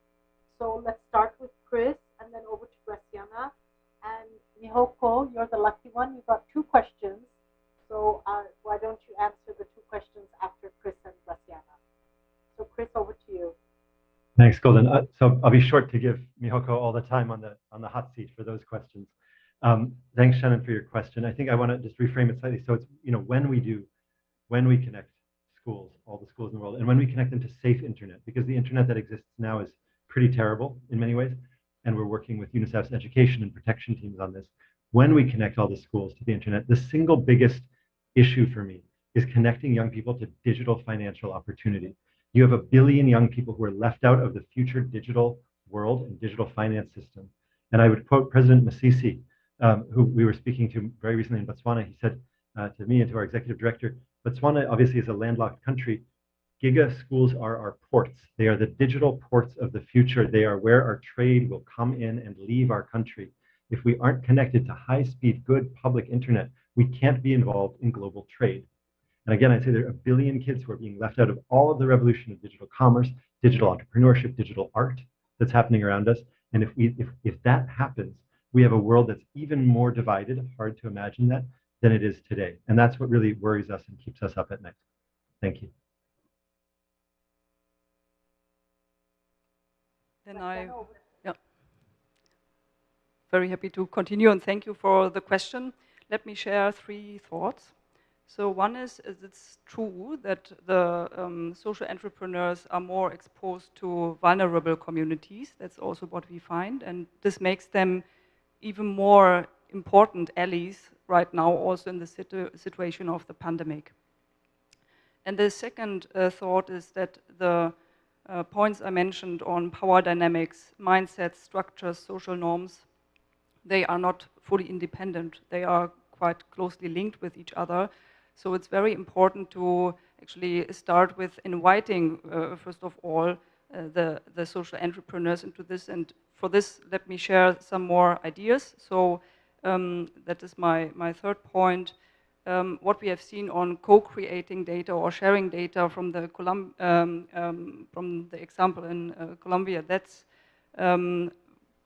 So let's start with Chris and then over to Graciana. And Mihoko, you're the lucky one. You got two questions. So why don't you answer the two questions after Chris and Graciana? So Chris, over to you. Thanks, Golden. So I'll be short to give Mihoko all the time on the hot seat for those questions. Thanks, Shannon, for your question. I think I want to just reframe it slightly. So it's, when we connect schools, all the schools in the world, and when we connect them to safe internet, because the internet that exists now is pretty terrible in many ways, and we're working with UNICEF's education and protection teams on this. When we connect all the schools to the internet, the single biggest issue for me is connecting young people to digital financial opportunity. You have 1 billion young people who are left out of the future digital world and digital finance system. And I would quote President Masisi, who we were speaking to very recently in Botswana. He said to me and to our executive director, Botswana obviously is a landlocked country. Giga schools are our ports. They are the digital ports of the future. They are where our trade will come in and leave our country. If we aren't connected to high-speed, good public internet, we can't be involved in global trade. And again, I'd say there are 1 billion kids who are being left out of all of the revolution of digital commerce, digital entrepreneurship, digital art that's happening around us. And if that happens, we have a world that's even more divided, hard to imagine that, than it is today. And that's what really worries us and keeps us up at night. Thank you. Then very happy to continue, and thank you for the question. Let me share 3 thoughts. So one is it's true that the social entrepreneurs are more exposed to vulnerable communities. That's also what we find, and this makes them even more important allies right now, also in the situation of the pandemic. And the second thought is that the points I mentioned on power dynamics, mindsets, structures, social norms, they are not fully independent. They are quite closely linked with each other. So it's very important to actually start with inviting, first of all, the social entrepreneurs into this. And for this, let me share some more ideas. So that is my third point. What we have seen on co-creating data or sharing data from the example in Colombia, that's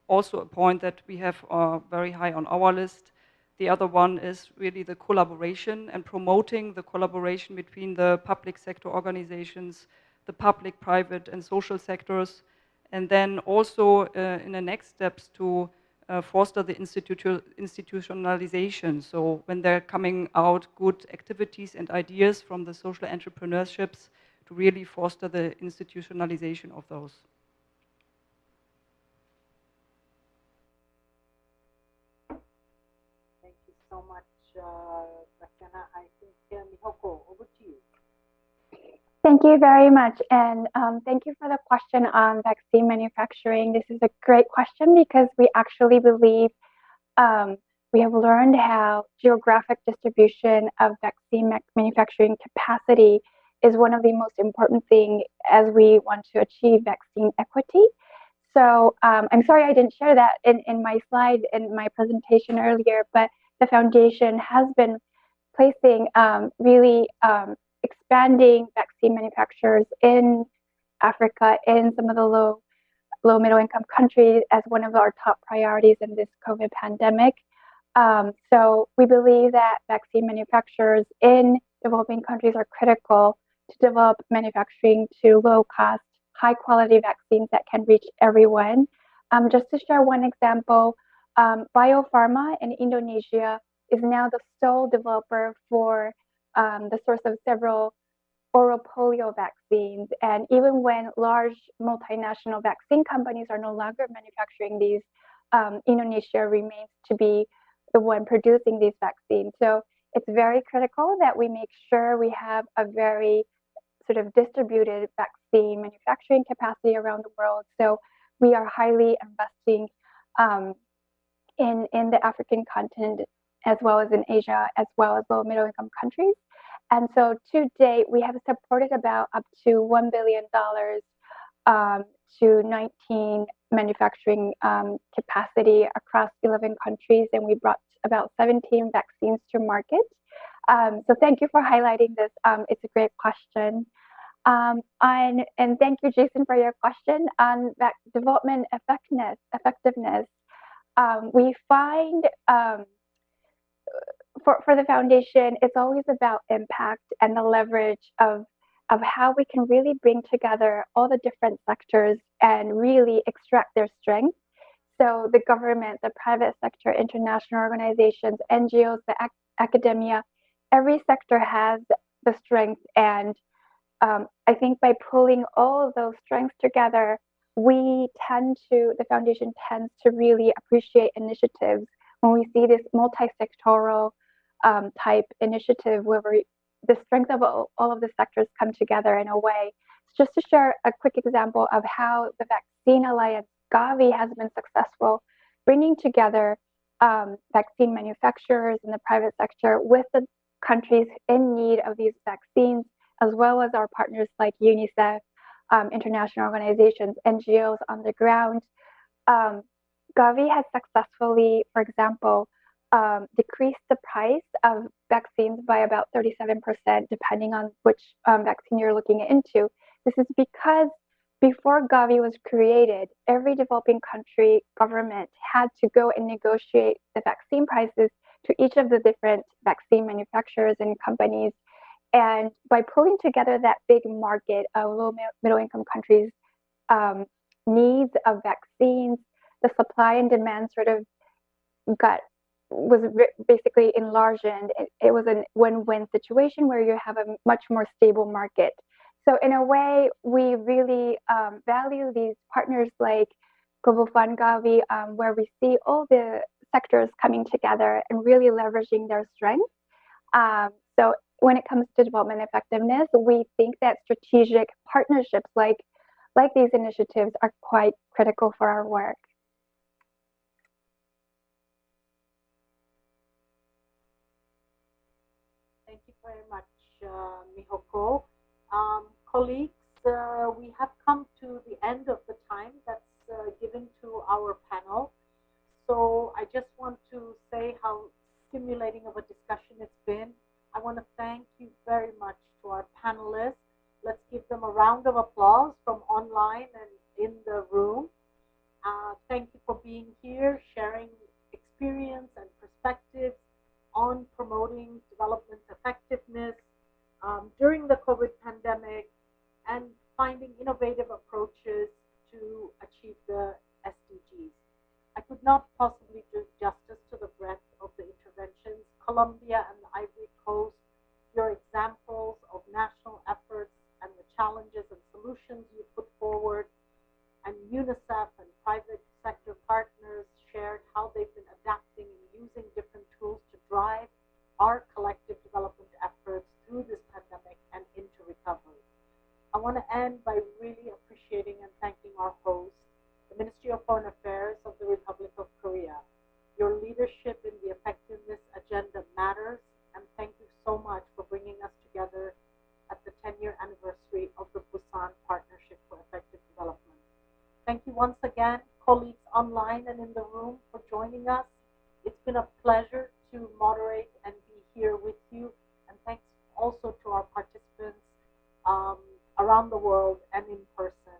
also a point that we have very high on our list. The other one is really the collaboration and promoting the collaboration between the public sector organizations, the public, private, and social sectors, and then also in the next steps to foster the institutionalization. So when they're coming out good activities and ideas from the social entrepreneurships, to really foster the institutionalization of those. Thank you so much, Graciana. I think Mihoko, over to you. Thank you very much. And thank you for the question on vaccine manufacturing. This is a great question because we actually believe we have learned how geographic distribution of vaccine manufacturing capacity is one of the most important things as we want to achieve vaccine equity. So I'm sorry I didn't share that in my slide in my presentation earlier, but the foundation has been placing really expanding vaccine manufacturers in Africa, in some of the low middle income countries as one of our top priorities in this COVID pandemic. So we believe that vaccine manufacturers in developing countries are critical to develop manufacturing to low cost, high quality vaccines that can reach everyone. Just to share one example, Biopharma in Indonesia is now the sole developer for the source of several oral polio vaccines. And even when large multinational vaccine companies are no longer manufacturing these, Indonesia remains to be the one producing these vaccines. So it's very critical that we make sure we have a very sort of distributed vaccine manufacturing capacity around the world. So we are highly investing in the African continent, as well as in Asia, as well as low middle income countries. And so to date, we have supported about up to $1 billion to 19 manufacturing capacity across 11 countries. And we brought about 17 vaccines to market. So thank you for highlighting this. It's a great question. And thank you, Jason, for your question on development effectiveness. We find for the foundation, it's always about impact and the leverage of how we can really bring together all the different sectors and really extract their strength. So the government, the private sector, international organizations, NGOs, the academia, every sector has the strength. And I think by pulling all of those strengths together, the foundation tends to really appreciate initiatives when we see this multi-sectoral type initiative where the strength of all of the sectors come together in a way. So just to share a quick example of how the Vaccine Alliance, Gavi, has been successful, bringing together vaccine manufacturers in the private sector with the countries in need of these vaccines, as well as our partners like UNICEF, international organizations, NGOs on the ground. Gavi has successfully, for example, decreased the price of vaccines by about 37%, depending on which vaccine you're looking into. This is because before Gavi was created, every developing country government had to go and negotiate the vaccine prices to each of the different vaccine manufacturers and companies. And by pulling together that big market of low middle income countries' needs of vaccines, the supply and demand sort of was basically enlarged, and it was a win-win situation where you have a much more stable market. So in a way, we really value these partners like Global Fund, Gavi, where we see all the sectors coming together and really leveraging their strengths. So when it comes to development effectiveness, we think that strategic partnerships like these initiatives are quite critical for our work. Thank you very much, Mihoko. Colleagues, we have come to the end of the time that's given to our panel. So I just want to say how stimulating of a discussion it's been. I want to thank you very much to our panelists. Let's give them a round of applause from online and in the room. Thank you for being here, sharing experience and perspectives on promoting development effectiveness during the COVID pandemic and finding innovative approaches to achieve the SDGs. I could not possibly do justice to the breadth of the interventions. Colombia and the Ivory Coast, your examples of national efforts and the challenges and solutions you put forward, and UNICEF and private sector partners shared how they've been adapting and using different tools to drive our collective development efforts through this pandemic and into recovery. I want to end by really appreciating and thanking our host, the Ministry of Foreign Affairs of the Republic of Korea. Your leadership in the effectiveness agenda matters, and thank you so much for bringing us together at the 10-year anniversary of the Busan Partnership for Effective Development. Thank you once again, colleagues online and in the room, for joining us. It's been a pleasure to moderate and be here with you, and thanks also to our participants around the world and in person.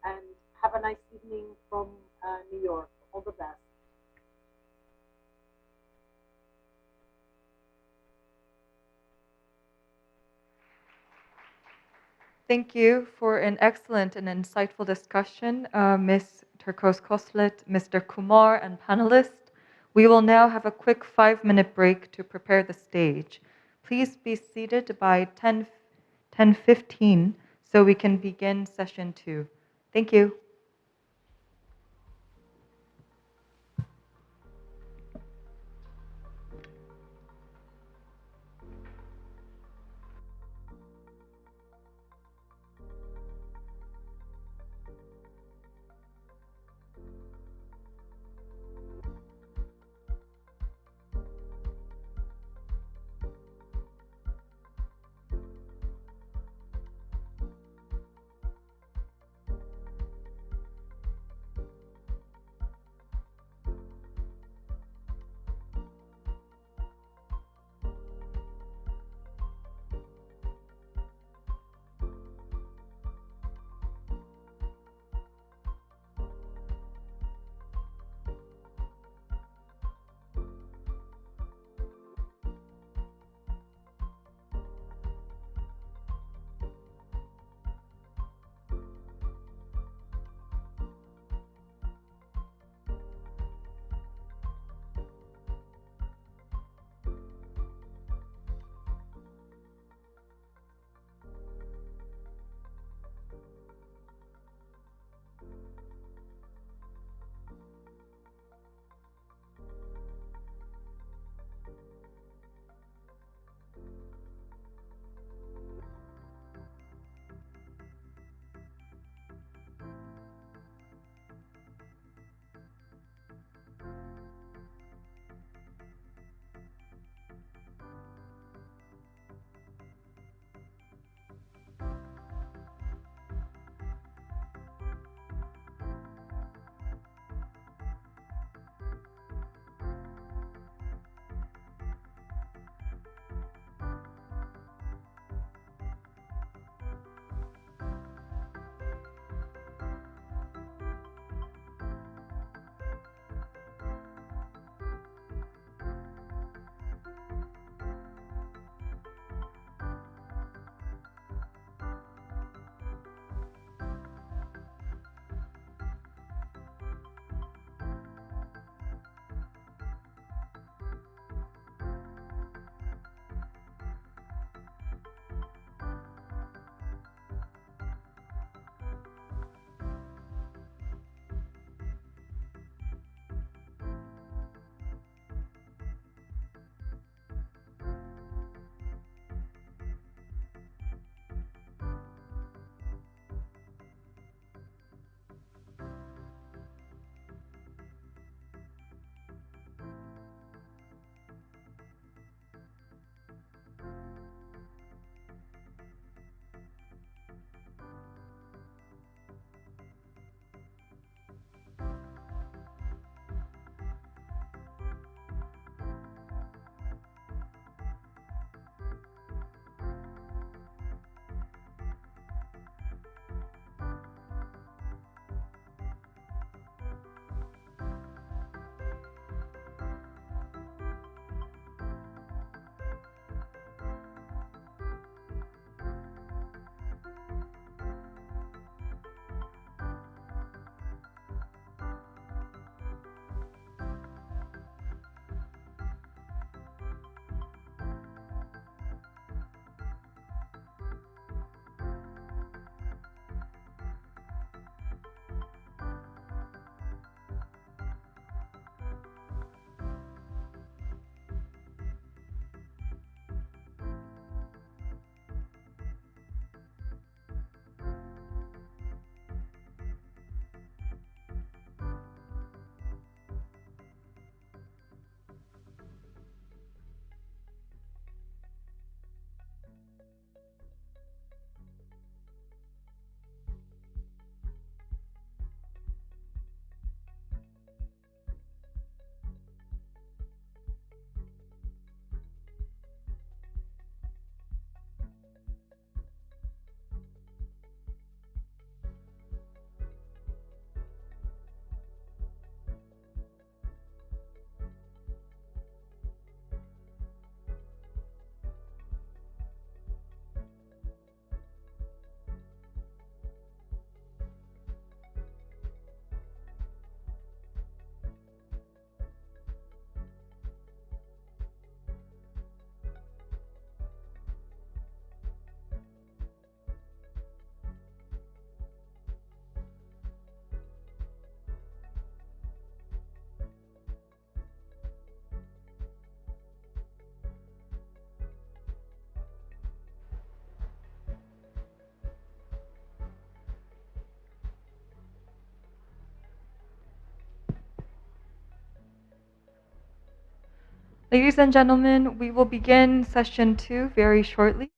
And have a nice evening from New York. All the best. Thank you for an excellent and insightful discussion, Ms. Turkos-Koslet, Mr. Kumar, and panelists. We will now have a quick 5-minute break to prepare the stage. Please be seated by 10:15 so we can begin session 2. Thank you. Ladies and gentlemen, we will begin session 2 very shortly.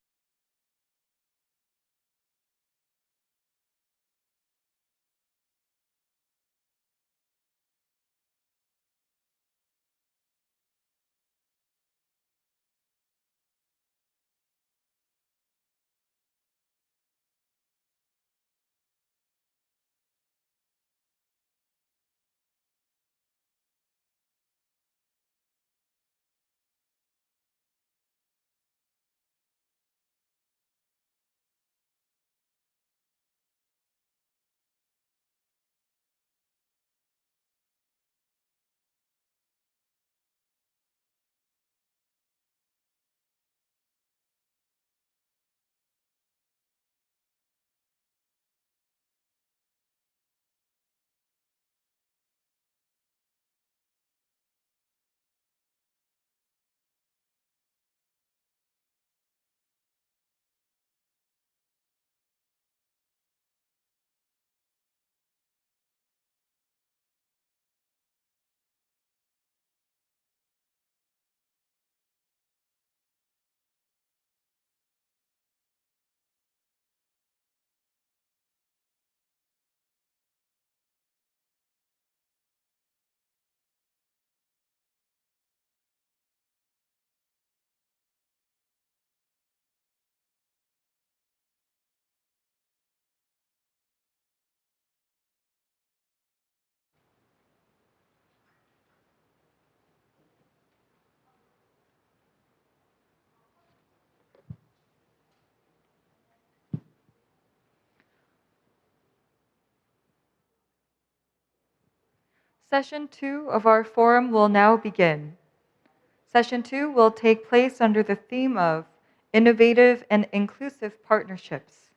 Session 2 of our forum will now begin. Session 2 will take place under the theme of Innovative and Inclusive Partnerships.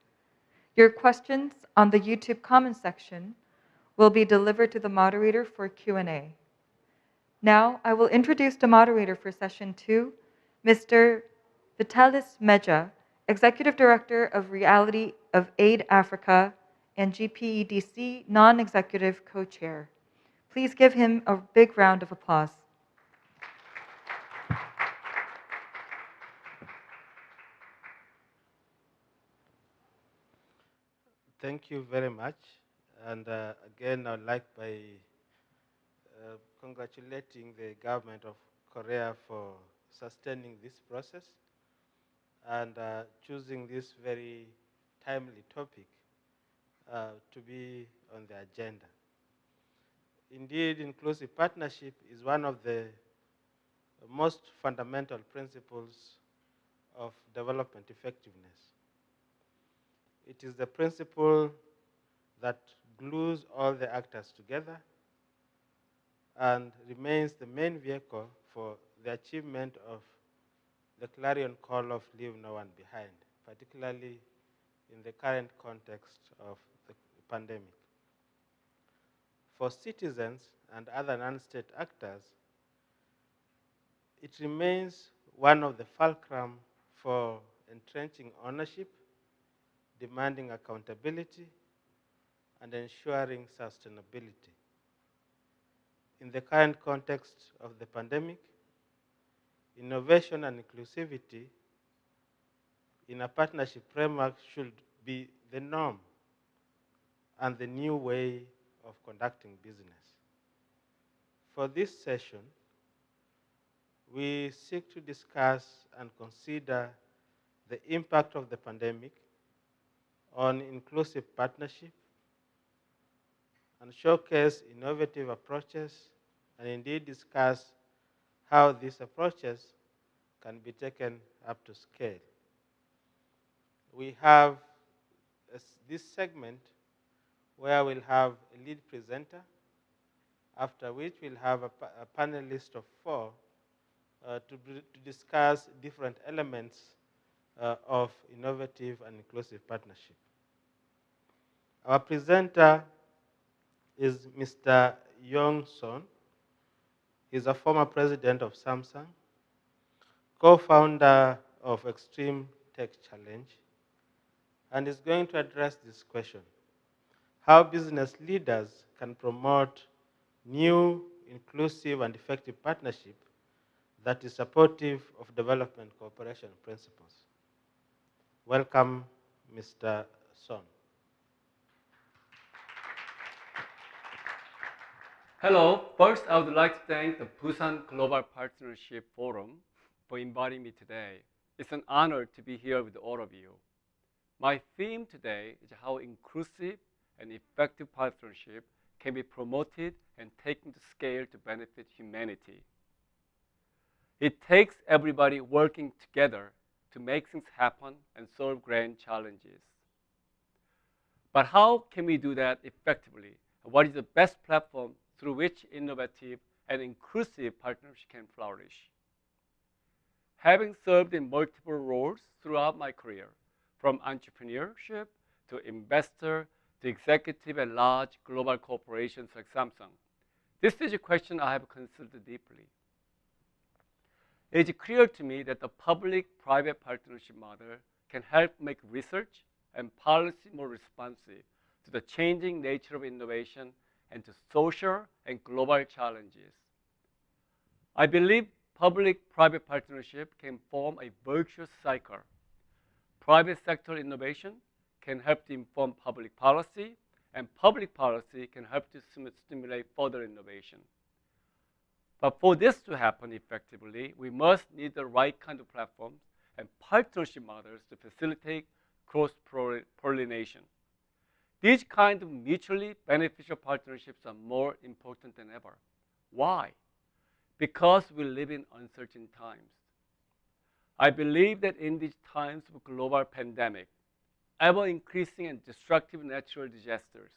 Your questions on the YouTube comment section will be delivered to the moderator for Q&A. Now, I will introduce the moderator for Session 2, Mr. Vitalis Meja, Executive Director of Reality of Aid Africa and GPEDC Non-Executive Co-Chair. Please give him a big round of applause. Thank you very much. And again, I'd like by congratulating the government of Korea for sustaining this process and choosing this very timely topic to be on the agenda. Indeed, inclusive partnership is one of the most fundamental principles of development effectiveness. It is the principle that glues all the actors together and remains the main vehicle for the achievement of the clarion call of leave no one behind, particularly in the current context of the pandemic. For citizens and other non-state actors, it remains one of the fulcrum for entrenching ownership, demanding accountability, and ensuring sustainability. In the current context of the pandemic, innovation and inclusivity in a partnership framework should be the norm and the new way of conducting business. For this session, we seek to discuss and consider the impact of the pandemic on inclusive partnership and showcase innovative approaches and indeed discuss how these approaches can be taken up to scale. We have this segment where we'll have a lead presenter, after which we'll have a panelist of 4 to discuss different elements of innovative and inclusive partnership. Our presenter is Mr. Yong Son. He's a former president of Samsung, co-founder of Extreme Tech Challenge, and is going to address this question: how business leaders can promote new, inclusive, and effective partnership that is supportive of development cooperation principles. Welcome, Mr. Son. Hello. First, I would like to thank the Busan Global Partnership Forum for inviting me today. It's an honor to be here with all of you. My theme today is how inclusive and effective partnership can be promoted and taken to scale to benefit humanity. It takes everybody working together to make things happen and solve grand challenges. But how can we do that effectively? What is the best platform through which innovative and inclusive partnerships can flourish? Having served in multiple roles throughout my career, from entrepreneurship to investor to executive at large global corporations like Samsung, this is a question I have considered deeply. It is clear to me that the public-private partnership model can help make research and policy more responsive to the changing nature of innovation and to social and global challenges. I believe public-private partnership can form a virtuous cycle. Private sector innovation can help to inform public policy, and public policy can help to stimulate further innovation. But for this to happen effectively, we must need the right kind of platforms and partnership models to facilitate cross-pollination. These kinds of mutually beneficial partnerships are more important than ever. Why? Because we live in uncertain times. I believe that in these times of global pandemic, ever-increasing and destructive natural disasters,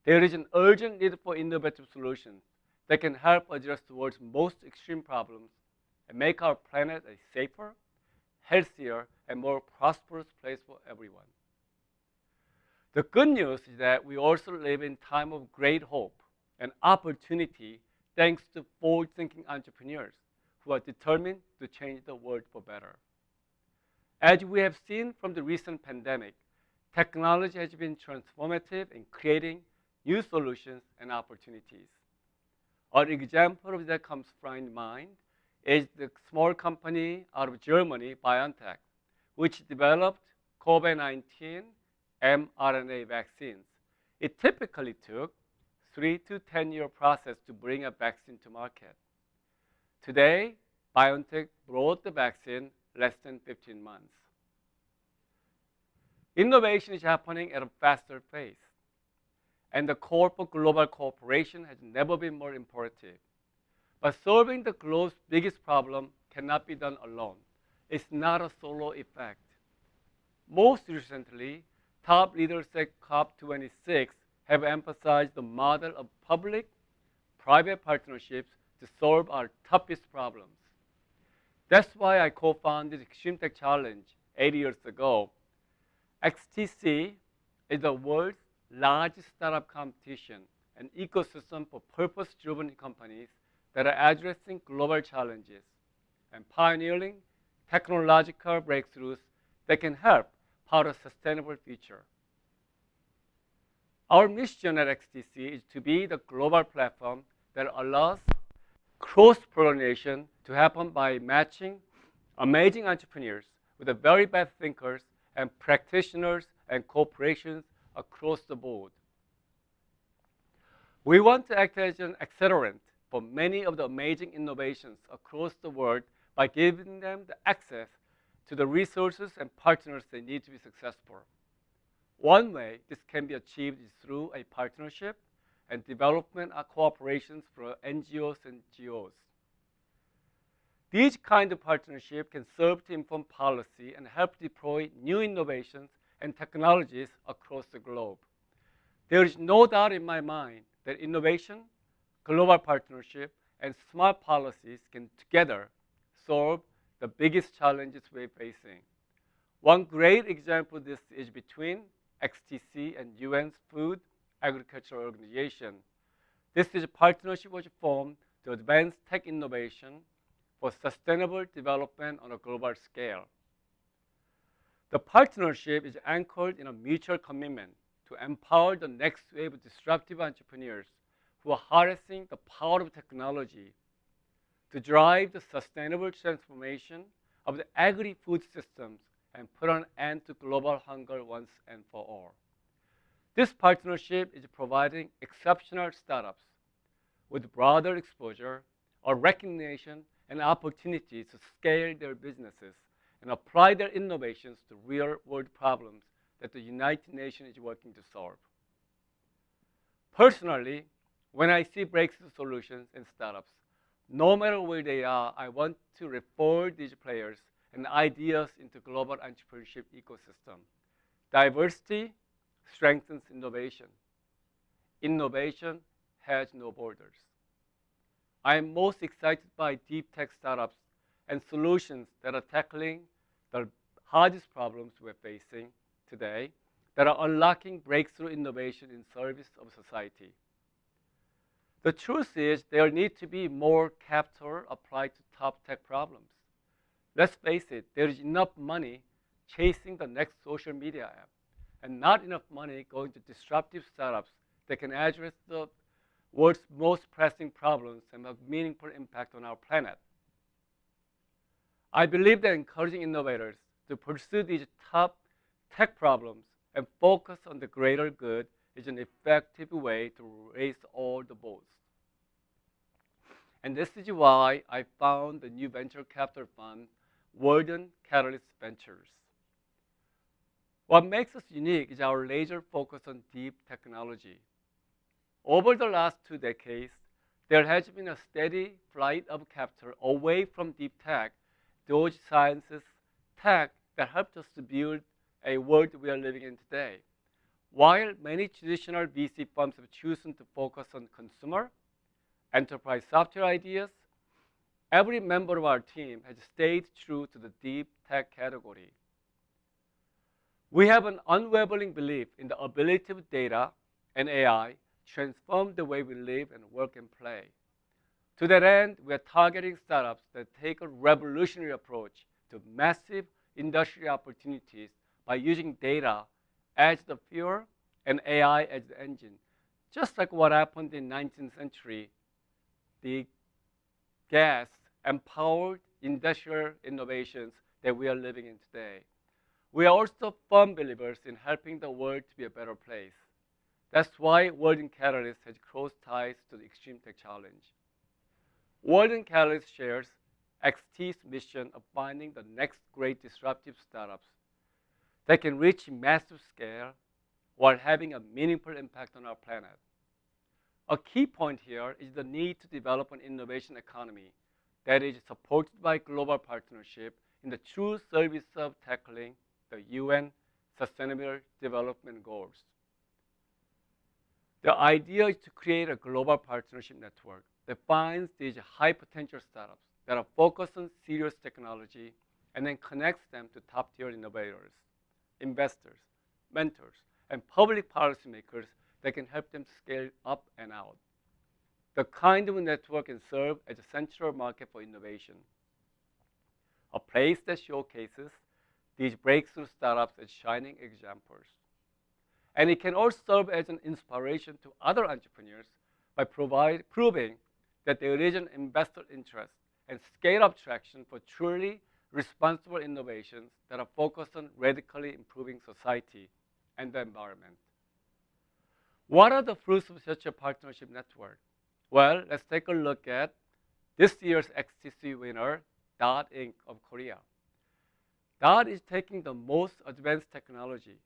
there is an urgent need for innovative solutions that can help address the world's most extreme problems and make our planet a safer, healthier, and more prosperous place for everyone. The good news is that we also live in a time of great hope and opportunity thanks to forward-thinking entrepreneurs who are determined to change the world for better. As we have seen from the recent pandemic, technology has been transformative in creating new solutions and opportunities. An example of that comes from mind is the small company out of Germany, BioNTech, which developed COVID-19 mRNA vaccines. It typically took 3 to 10-year process to bring a vaccine to market. Today, BioNTech brought the vaccine less than 15 months. Innovation is happening at a faster pace, and the call for global cooperation has never been more imperative. But solving the globe's biggest problem cannot be done alone. It's not a solo effect. Most recently, top leaders at COP26 have emphasized the model of public-private partnerships to solve our toughest problems. That's why I co-founded Extreme Tech Challenge 8 years ago. XTC is the world's largest startup competition, an ecosystem for purpose-driven companies that are addressing global challenges and pioneering technological breakthroughs that can help power a sustainable future. Our mission at XTC is to be the global platform that allows cross-pollination to happen by matching amazing entrepreneurs with the very best thinkers and practitioners and corporations across the board. We want to act as an accelerant for many of the amazing innovations across the world by giving them the access to the resources and partners they need to be successful. One way this can be achieved is through a partnership and development cooperations for NGOs and GOs. These kind of partnerships can serve to inform policy and help deploy new innovations and technologies across the globe. There is no doubt in my mind that innovation, global partnership, and smart policies can together solve the biggest challenges we're facing. One great example of this is between XTC and UN's Food Agriculture Organization. This is a partnership which formed to advance tech innovation for sustainable development on a global scale. The partnership is anchored in a mutual commitment to empower the next wave of disruptive entrepreneurs who are harnessing the power of technology to drive the sustainable transformation of the agri-food systems and put an end to global hunger once and for all. This partnership is providing exceptional startups with broader exposure or recognition and opportunities to scale their businesses and apply their innovations to real-world problems that the United Nations is working to solve. Personally, when I see breakthrough solutions in startups, no matter where they are, I want to refer these players and ideas into global entrepreneurship ecosystem. Diversity strengthens innovation. Innovation has no borders. I am most excited by deep tech startups and solutions that are tackling the hardest problems we're facing today, that are unlocking breakthrough innovation in service of society. The truth is there needs to be more capital applied to top tech problems. Let's face it, there is enough money chasing the next social media app, and not enough money going to disruptive startups that can address the world's most pressing problems and have meaningful impact on our planet. I believe that encouraging innovators to pursue these top tech problems and focus on the greater good is an effective way to raise all the boats. And this is why I found the new venture capital fund, World Catalyst Ventures. What makes us unique is our laser focus on deep technology. Over the last 2 decades, there has been a steady flight of capital away from deep tech, those sciences, tech that helped us to build a world we are living in today. While many traditional VC firms have chosen to focus on consumer, enterprise software ideas, every member of our team has stayed true to the deep tech category. We have an unwavering belief in the ability of data and AI transform the way we live and work and play. To that end, we are targeting startups that take a revolutionary approach to massive industry opportunities by using data as the fuel and AI as the engine. Just like what happened in the 19th century, the gas-empowered industrial innovations that we are living in today. We are also firm believers in helping the world to be a better place. That's why World Catalyst has close ties to the Extreme Tech Challenge. World Catalyst shares XT's mission of finding the next great disruptive startups that can reach massive scale while having a meaningful impact on our planet. A key point here is the need to develop an innovation economy that is supported by global partnership in the true service of tackling the UN Sustainable Development Goals. The idea is to create a global partnership network that finds these high potential startups that are focused on serious technology and then connects them to top-tier innovators, investors, mentors, and public policymakers that can help them scale up and out. The kind of network can serve as a central market for innovation, a place that showcases these breakthrough startups as shining examples. And it can also serve as an inspiration to other entrepreneurs by proving that there is an investor interest and scale-up traction for truly responsible innovations that are focused on radically improving society and the environment. What are the fruits of such a partnership network? Well, let's take a look at this year's XTC winner, DOT Inc. of Korea. DOT is taking the most advanced technology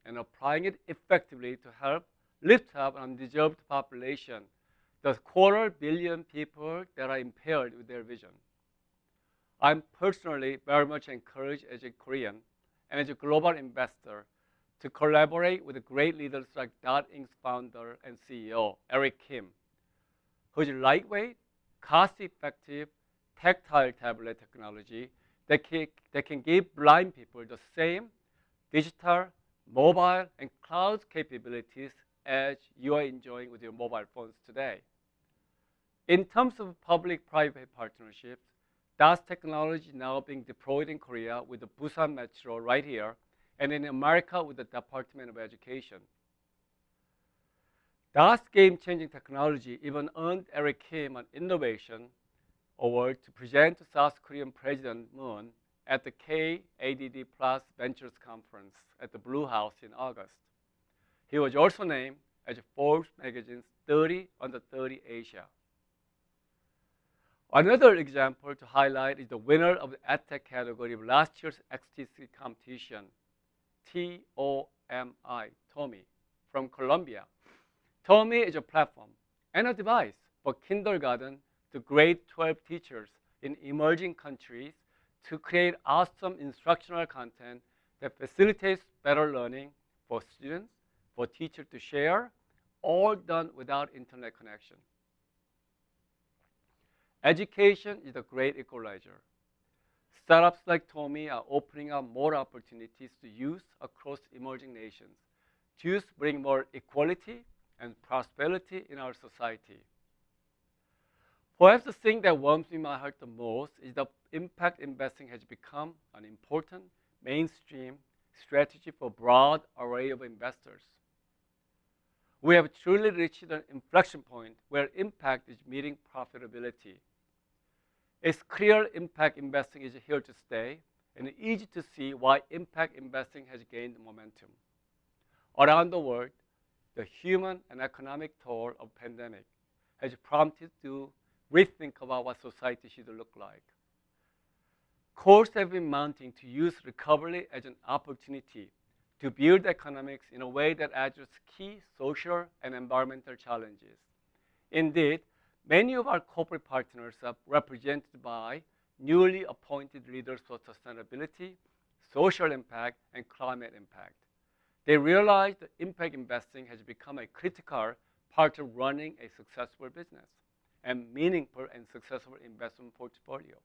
and applying it effectively to help lift up an undeserved population, the 250 million people that are impaired with their vision. I'm personally very much encouraged as a Korean and as a global investor to collaborate with great leaders like DOT Inc.'s founder and CEO, Eric Kim, whose lightweight, cost-effective, tactile tablet technology that can give blind people the same digital, mobile, and cloud capabilities as you are enjoying with your mobile phones today. In terms of public-private partnerships, DOT's technology is now being deployed in Korea with the Busan Metro right here, and in America with the Department of Education. DOT's game-changing technology even earned Eric Kim an innovation Award to present to South Korean President Moon at the KADD Plus Ventures Conference at the Blue House in August. He was also named as Forbes magazine's 30 under 30 Asia. Another example to highlight is the winner of the EdTech category of last year's XTC competition, TOMI, from Colombia. TOMI is a platform and a device for kindergarten to grade 12 teachers in emerging countries to create awesome instructional content that facilitates better learning for students, for teachers to share, all done without internet connection. Education is a great equalizer. Startups like TOMI are opening up more opportunities to youth across emerging nations. Youth bring more equality and prosperity in our society. Perhaps the thing that warms in my heart the most is that impact investing has become an important mainstream strategy for a broad array of investors. We have truly reached an inflection point where impact is meeting profitability. It's clear impact investing is here to stay, and it's easy to see why impact investing has gained momentum. Around the world, the human and economic toll of pandemic has prompted to rethink about what society should look like. Calls have been mounting to use recovery as an opportunity to build economics in a way that addresses key social and environmental challenges. Indeed, many of our corporate partners are represented by newly appointed leaders for sustainability, social impact, and climate impact. They realize that impact investing has become a critical part of running a successful business and meaningful and successful investment portfolio.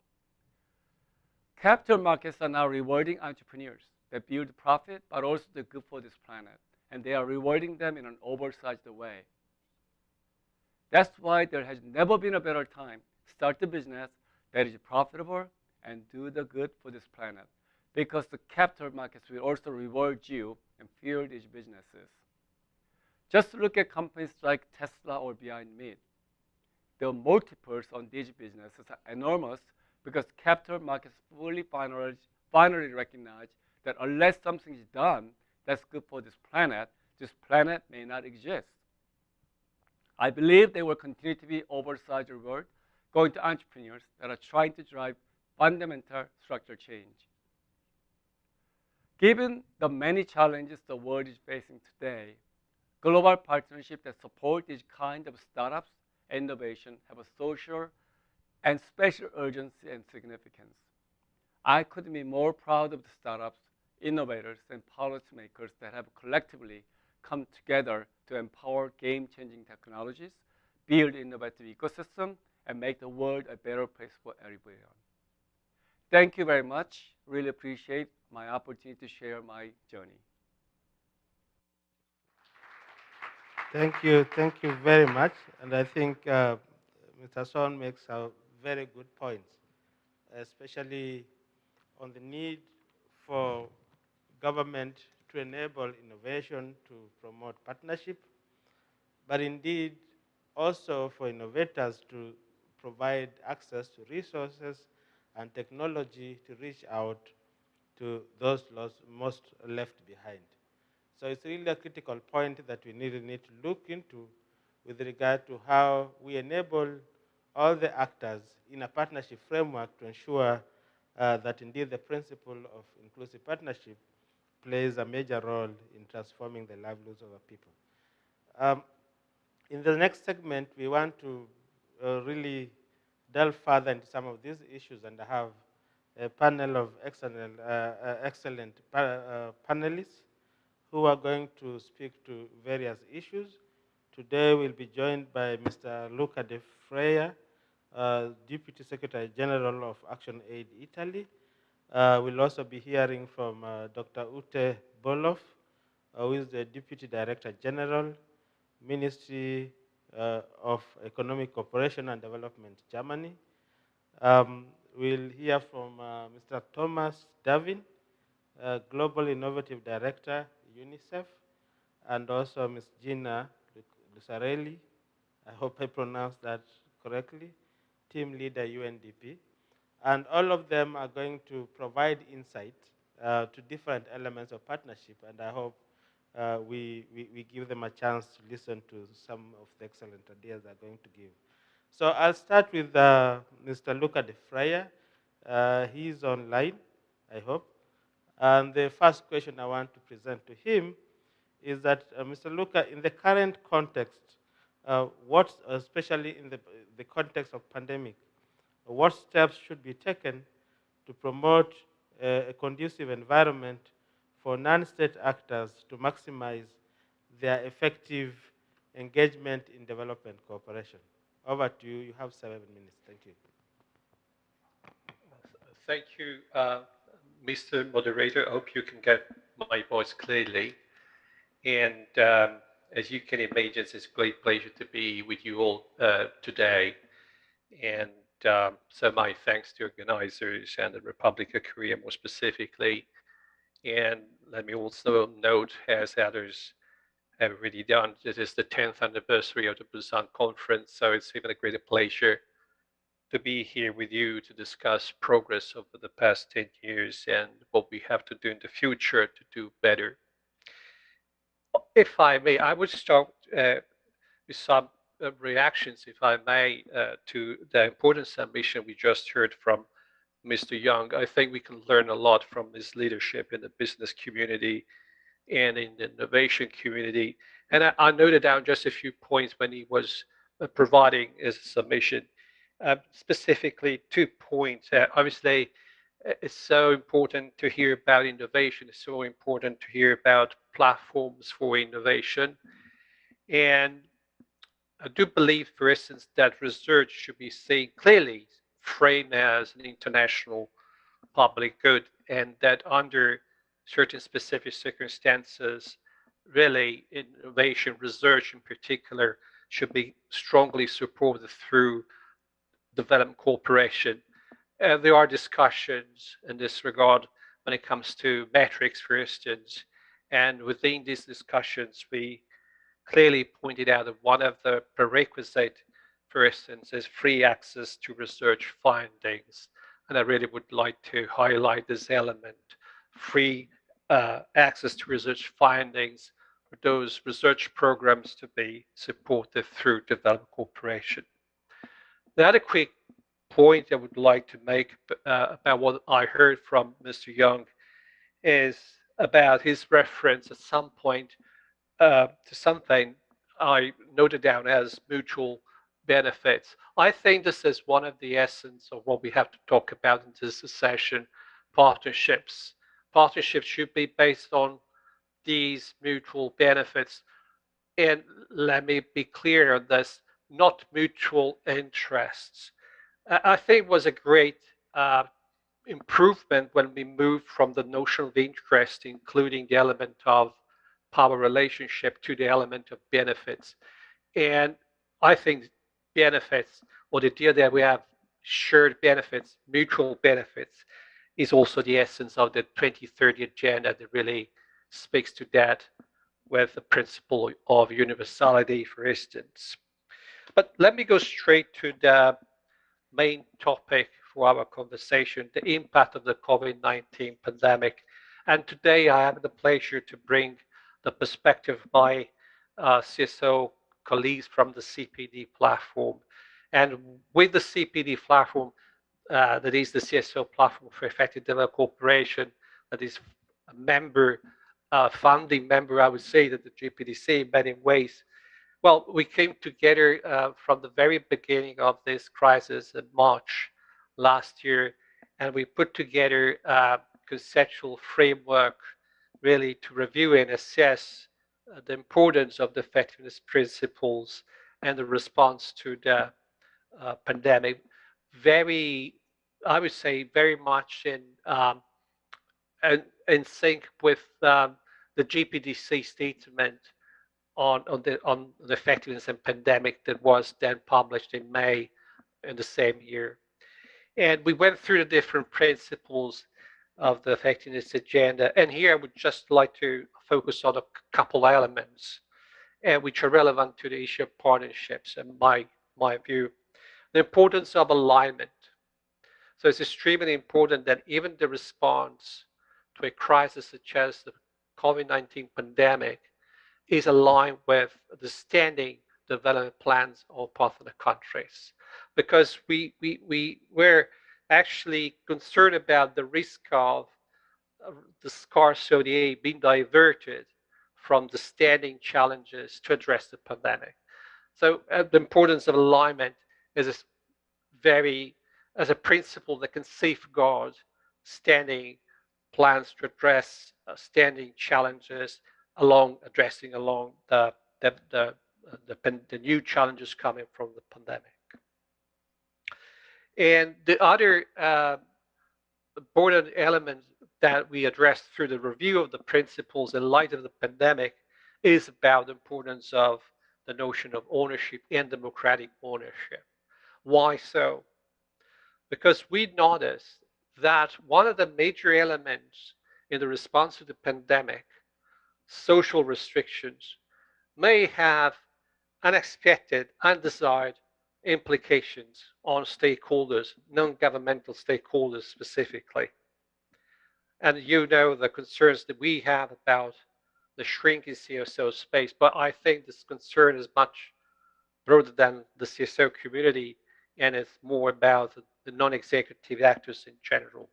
Capital markets are now rewarding entrepreneurs that build profit, but also the good for this planet, and they are rewarding them in an oversized way. That's why there has never been a better time to start a business that is profitable and do the good for this planet, because the capital markets will also reward you and fuel these businesses. Just look at companies like Tesla or Beyond Meat. The multiples on these businesses are enormous because capital markets finally recognize that unless something is done that's good for this planet may not exist. I believe there will continue to be oversized reward going to entrepreneurs that are trying to drive fundamental structural change. Given the many challenges the world is facing today, global partnerships that support these kind of startups and innovation have a social and special urgency and significance. I couldn't be more proud of the startups, innovators, and policymakers that have collectively come together to empower game-changing technologies, build innovative ecosystem, and make the world a better place for everyone. Thank you very much. Really appreciate my opportunity to share my journey. Thank you very much. And I think Mr. Son makes a very good points, especially on the need for government to enable innovation to promote partnership, but indeed also for innovators to provide access to resources and technology to reach out to those most left behind. So it's really a critical point that we need to look into with regard to how we enable all the actors in a partnership framework to ensure that indeed the principle of inclusive partnership plays a major role in transforming the livelihoods of our people. In the next segment, we want to really delve further into some of these issues, and I have a panel of excellent panelists who are going to speak to various issues. Today we'll be joined by Mr. Luca De Freya, Deputy Secretary General of Action Aid Italy. We'll also be hearing from Dr. Ute Boloff, who is the Deputy Director General, Ministry of Economic Cooperation and Development, Germany. We'll hear from Mr. Thomas Davin, Global Innovative Director, UNICEF, and also Ms. Gina Lucarelli, I hope I pronounced that correctly, team leader UNDP, and all of them are going to provide insight to different elements of partnership, and I hope we give them a chance to listen to some of the excellent ideas they're going to give. So I'll start with Mr. Luca de Fraya. He's online, I hope. And the first question I want to present to him is that, Mr. Luca, in the current context, especially in the context of pandemic, what steps should be taken to promote a conducive environment for non-state actors to maximize their effective engagement in development cooperation? Over to you. You have 7 minutes. Thank you. Thank you, Mr. Moderator. I hope you can get my voice clearly. And as you can imagine, it's a great pleasure to be with you all today. And so my thanks to organizers and the Republic of Korea more specifically. And let me also note, as others have already done, it is the 10th anniversary of the Busan conference, so it's even a greater pleasure to be here with you to discuss progress over the past 10 years and what we have to do in the future to do better. If I may, I would start with some reactions, if I may, to the important submission we just heard from Mr. Young. I think we can learn a lot from his leadership in the business community and in the innovation community. And I noted down just a few points when he was providing his submission. Specifically 2 points. Obviously, it's so important to hear about innovation. It's so important to hear about platforms for innovation. And I do believe, for instance, that research should be seen clearly framed as an international public good, and that under certain specific circumstances, really innovation research in particular should be strongly supported through development cooperation. There are discussions in this regard when it comes to metrics, for instance, and within these discussions, we clearly pointed out that one of the prerequisites, for instance, is free access to research findings. And I really would like to highlight this element, free access to research findings for those research programs to be supported through development cooperation. The other quick point I would like to make about what I heard from Mr. Young is about his reference at some point to something I noted down as mutual benefits. I think this is one of the essence of what we have to talk about in this session, partnerships. Partnerships should be based on these mutual benefits. And let me be clear on this, not mutual interests. I think it was a great improvement when we moved from the notion of interest, including the element of power relationship, to the element of benefits. And I think benefits, or the idea that we have shared benefits, mutual benefits, is also the essence of the 2030 agenda that really speaks to that, with the principle of universality, for instance. But let me go straight to the main topic for our conversation, the impact of the COVID-19 pandemic. And today I have the pleasure to bring the perspective of my CSO colleagues from the CPD platform. And with the CPD platform, that is the CSO platform for effective development cooperation, that is a member, founding member, I would say, that the GPDC in many ways. Well, we came together from the very beginning of this crisis in March last year, and we put together a conceptual framework really to review and assess the importance of the effectiveness principles and the response to the pandemic. Very, I would say, very much in sync with the GPDC statement on the effectiveness and pandemic that was then published in May in the same year. And we went through the different principles of the effectiveness agenda. And here I would just like to focus on a couple elements which are relevant to the issue of partnerships, in my view. The importance of alignment. So it's extremely important that even the response to a crisis such as the COVID-19 pandemic is aligned with the standing development plans of partner countries. Because we're actually concerned about the risk of the scarce ODA being diverted from the standing challenges to address the pandemic. So the importance of alignment is as a principle that can safeguard standing plans to address standing challenges addressing the new challenges coming from the pandemic. And the other important element that we addressed through the review of the principles in light of the pandemic is about the importance of the notion of ownership and democratic ownership. Why so? Because we noticed that one of the major elements in the response to the pandemic, social restrictions, may have unexpected, undesired implications on stakeholders, non-governmental stakeholders specifically. And you know the concerns that we have about the shrinking CSO space, but I think this concern is much broader than the CSO community, and it's more about the non-executive actors in general.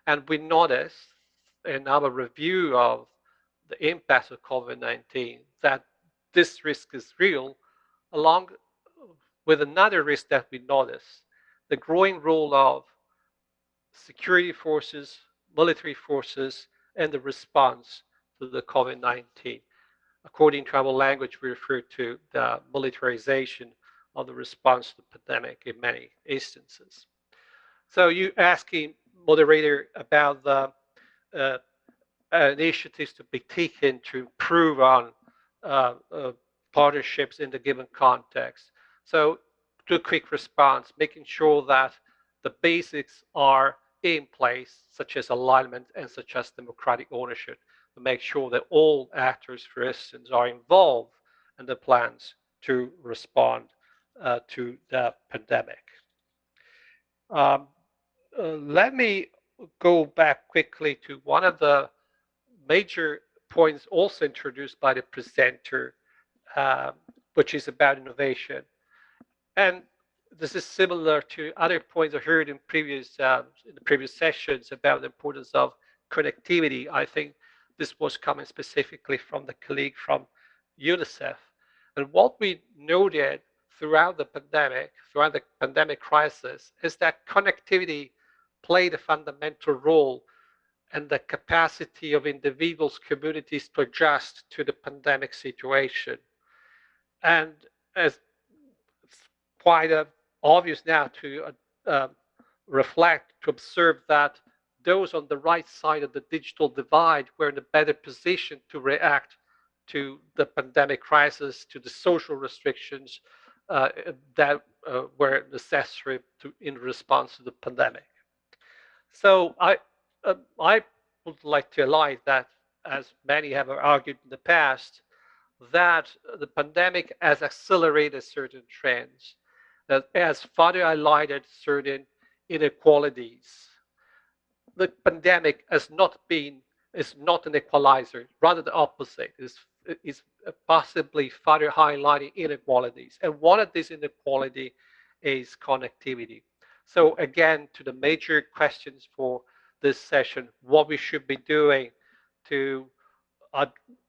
And we noticed in our review of the impacts of COVID-19 that this risk is real, along with another risk that we noticed, the growing role of security forces, military forces, and the response to the COVID-19. According to our language, we refer to the militarization of the response to the pandemic in many instances. So you asking, moderator, about the initiatives to be taken to improve on partnerships in the given context. So do a quick response, making sure that the basics are in place, such as alignment and such as democratic ownership, to make sure that all actors, for instance, are involved in the plans to respond to the pandemic. Let me go back quickly to one of the major points also introduced by the presenter, which is about innovation. And this is similar to other points I heard in the previous sessions about the importance of connectivity. I think this was coming specifically from the colleague from UNICEF. And what we noted throughout the pandemic crisis, is that connectivity played a fundamental role and the capacity of individuals, communities to adjust to the pandemic situation. And as it's quite obvious now to reflect, to observe that those on the right side of the digital divide were in a better position to react to the pandemic crisis, to the social restrictions that were necessary in response to the pandemic. So I would like to highlight that, as many have argued in the past, that the pandemic has accelerated certain trends, that has further highlighted certain inequalities. The pandemic is not an equalizer, rather the opposite, is possibly further highlighting inequalities. And one of these inequality is connectivity. So again, to the major questions for this session, what we should be doing to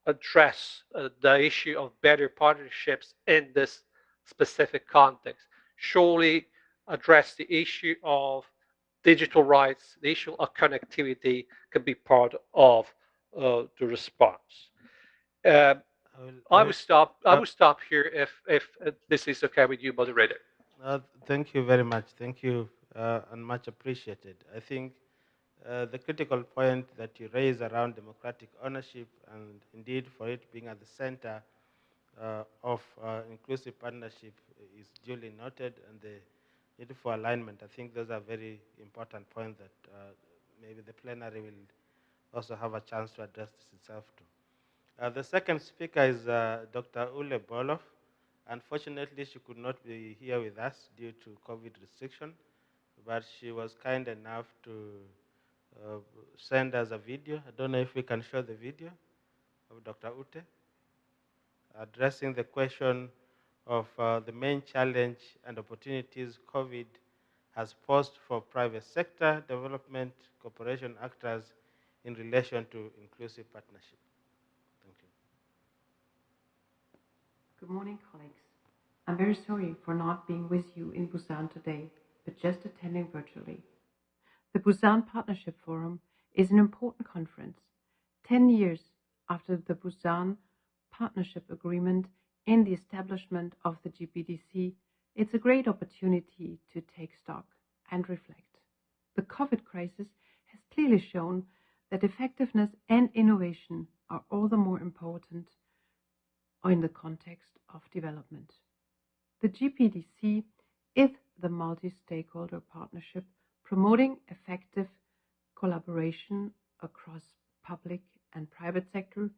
address the issue of better partnerships in this specific context. Surely address the issue of digital rights, the issue of connectivity can be part of the response. I will stop here if this is okay with you, moderator. Thank you very much. Thank you, and much appreciated. I think the critical point that you raise around democratic ownership and indeed for it being at the center of inclusive partnership is duly noted, and the need for alignment. I think those are very important points that maybe the plenary will also have a chance to address this itself too. The second speaker is Dr. Ule Boloff. Unfortunately, she could not be here with us due to COVID restriction, but she was kind enough to send us a video. I don't know if we can show the video of Dr. Ute addressing the question of the main challenge and opportunities COVID has posed for private sector development cooperation actors in relation to inclusive partnership. Thank you. Good morning, colleagues. I'm very sorry for not being with you in Busan today, but just attending virtually. The Busan Partnership Forum is an important conference, 10 years after the Busan Partnership Agreement and the establishment of the GPDC. It's a great opportunity to take stock and reflect. The COVID crisis has clearly shown that effectiveness and innovation are all the more important in the context of development. The GPDC is the multi-stakeholder partnership promoting effective collaboration across public and private sector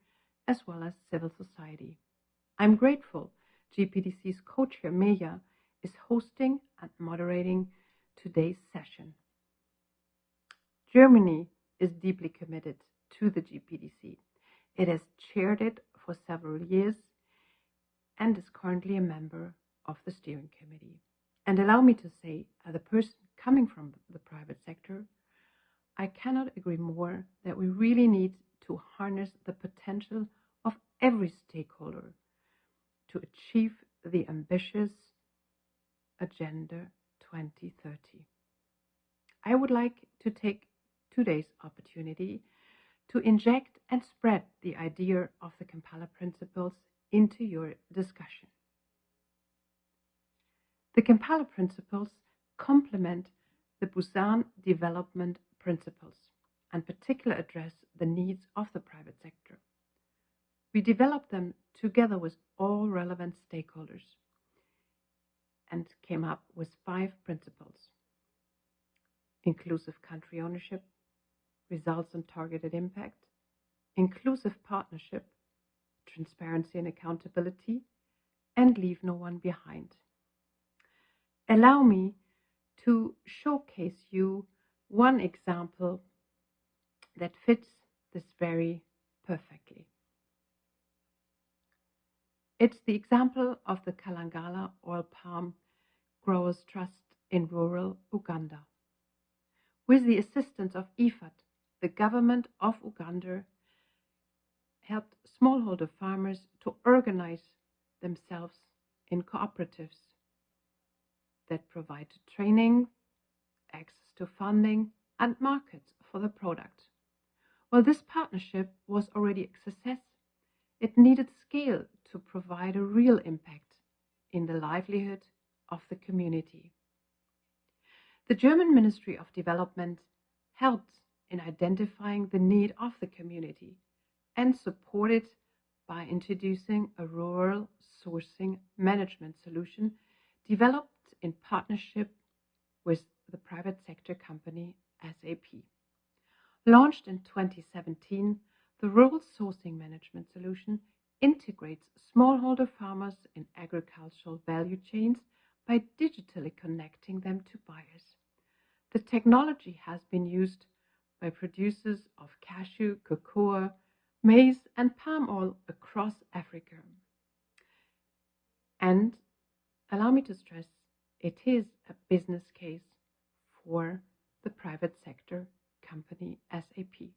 as well as civil society. I'm grateful GPDC's co-chair Meja is hosting and moderating today's session. Germany is deeply committed to the GPDC. It has chaired it for several years and is currently a member of the steering committee. And allow me to say, as a person coming from the private sector, I cannot agree more that we really need to harness the potential of every stakeholder to achieve the ambitious Agenda 2030. I would like to take today's opportunity to inject and spread the idea of the Kampala Principles into your discussion. The Kampala Principles complement the Busan Development Principles and particularly address the needs of the private sector. We developed them together with all relevant stakeholders and came up with 5 principles: inclusive country ownership, results and targeted impact, inclusive partnership, transparency and accountability, and leave no one behind. Allow me to showcase you one example that fits this very perfectly. It's the example of the Kalangala Oil Palm Growers Trust in rural Uganda. With the assistance of IFAD, the government of Uganda helped smallholder farmers to organize themselves in cooperatives that provide training, access to funding, and markets for the product. While this partnership was already a success, it needed scale to provide a real impact in the livelihood of the community. The German Ministry of Development helped in identifying the need of the community and supported by introducing a rural sourcing management solution developed in partnership with the private sector company SAP. Launched in 2017, the rural sourcing management solution integrates smallholder farmers in agricultural value chains by digitally connecting them to buyers. The technology has been used by producers of cashew, cocoa, maize, and palm oil across Africa. And allow me to stress, it is a business case for the private sector company SAP.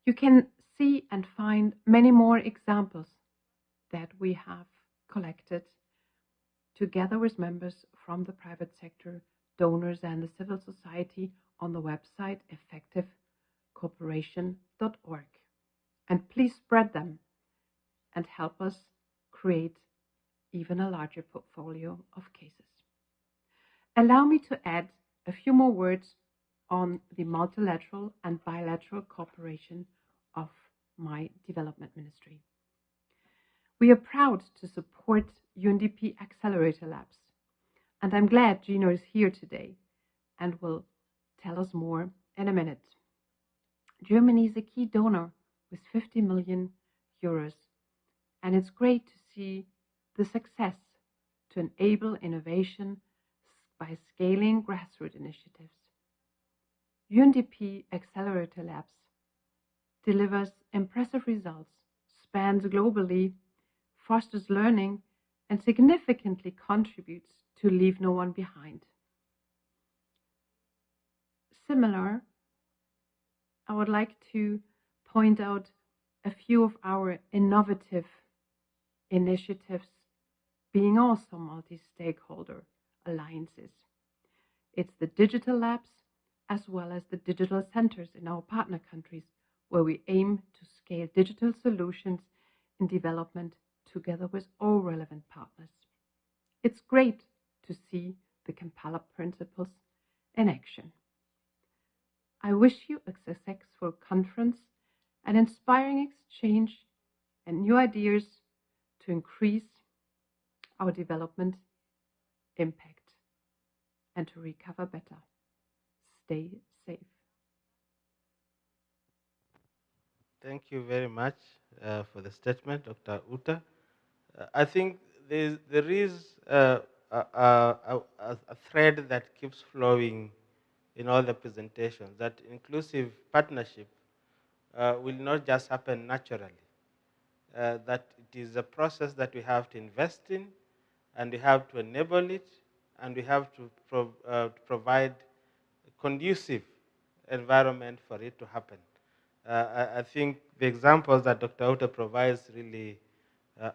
You can see and find many more examples that we have collected together with members from the private sector, donors, and the civil society on the website effectivecooperation.org. And please spread them and help us create even a larger portfolio of cases. Allow me to add a few more words on the multilateral and bilateral cooperation of my development ministry. We are proud to support UNDP Accelerator Labs, and I'm glad Gino is here today and will tell us more in a minute. Germany is a key donor with 50 million euros And it's great to see the success to enable innovation by scaling grassroots initiatives. UNDP Accelerator Labs delivers impressive results, spans globally, fosters learning, and significantly contributes to leave no one behind. Similar, I would like to point out a few of our innovative initiatives being also multi-stakeholder alliances. It's the digital labs as well as the digital centers in our partner countries where we aim to scale digital solutions in development together with all relevant partners. It's great to see the Kampala principles in action. I wish you a successful conference, an inspiring exchange, and new ideas to increase our development impact and to recover better. Stay safe. Thank you very much for the statement, Dr. Uta. I think there is a thread that keeps flowing in all the presentations, that inclusive partnership will not just happen naturally, that it is a process that we have to invest in, and we have to enable it, and we have to provide a conducive environment for it to happen. I think the examples that Dr. Uta provides really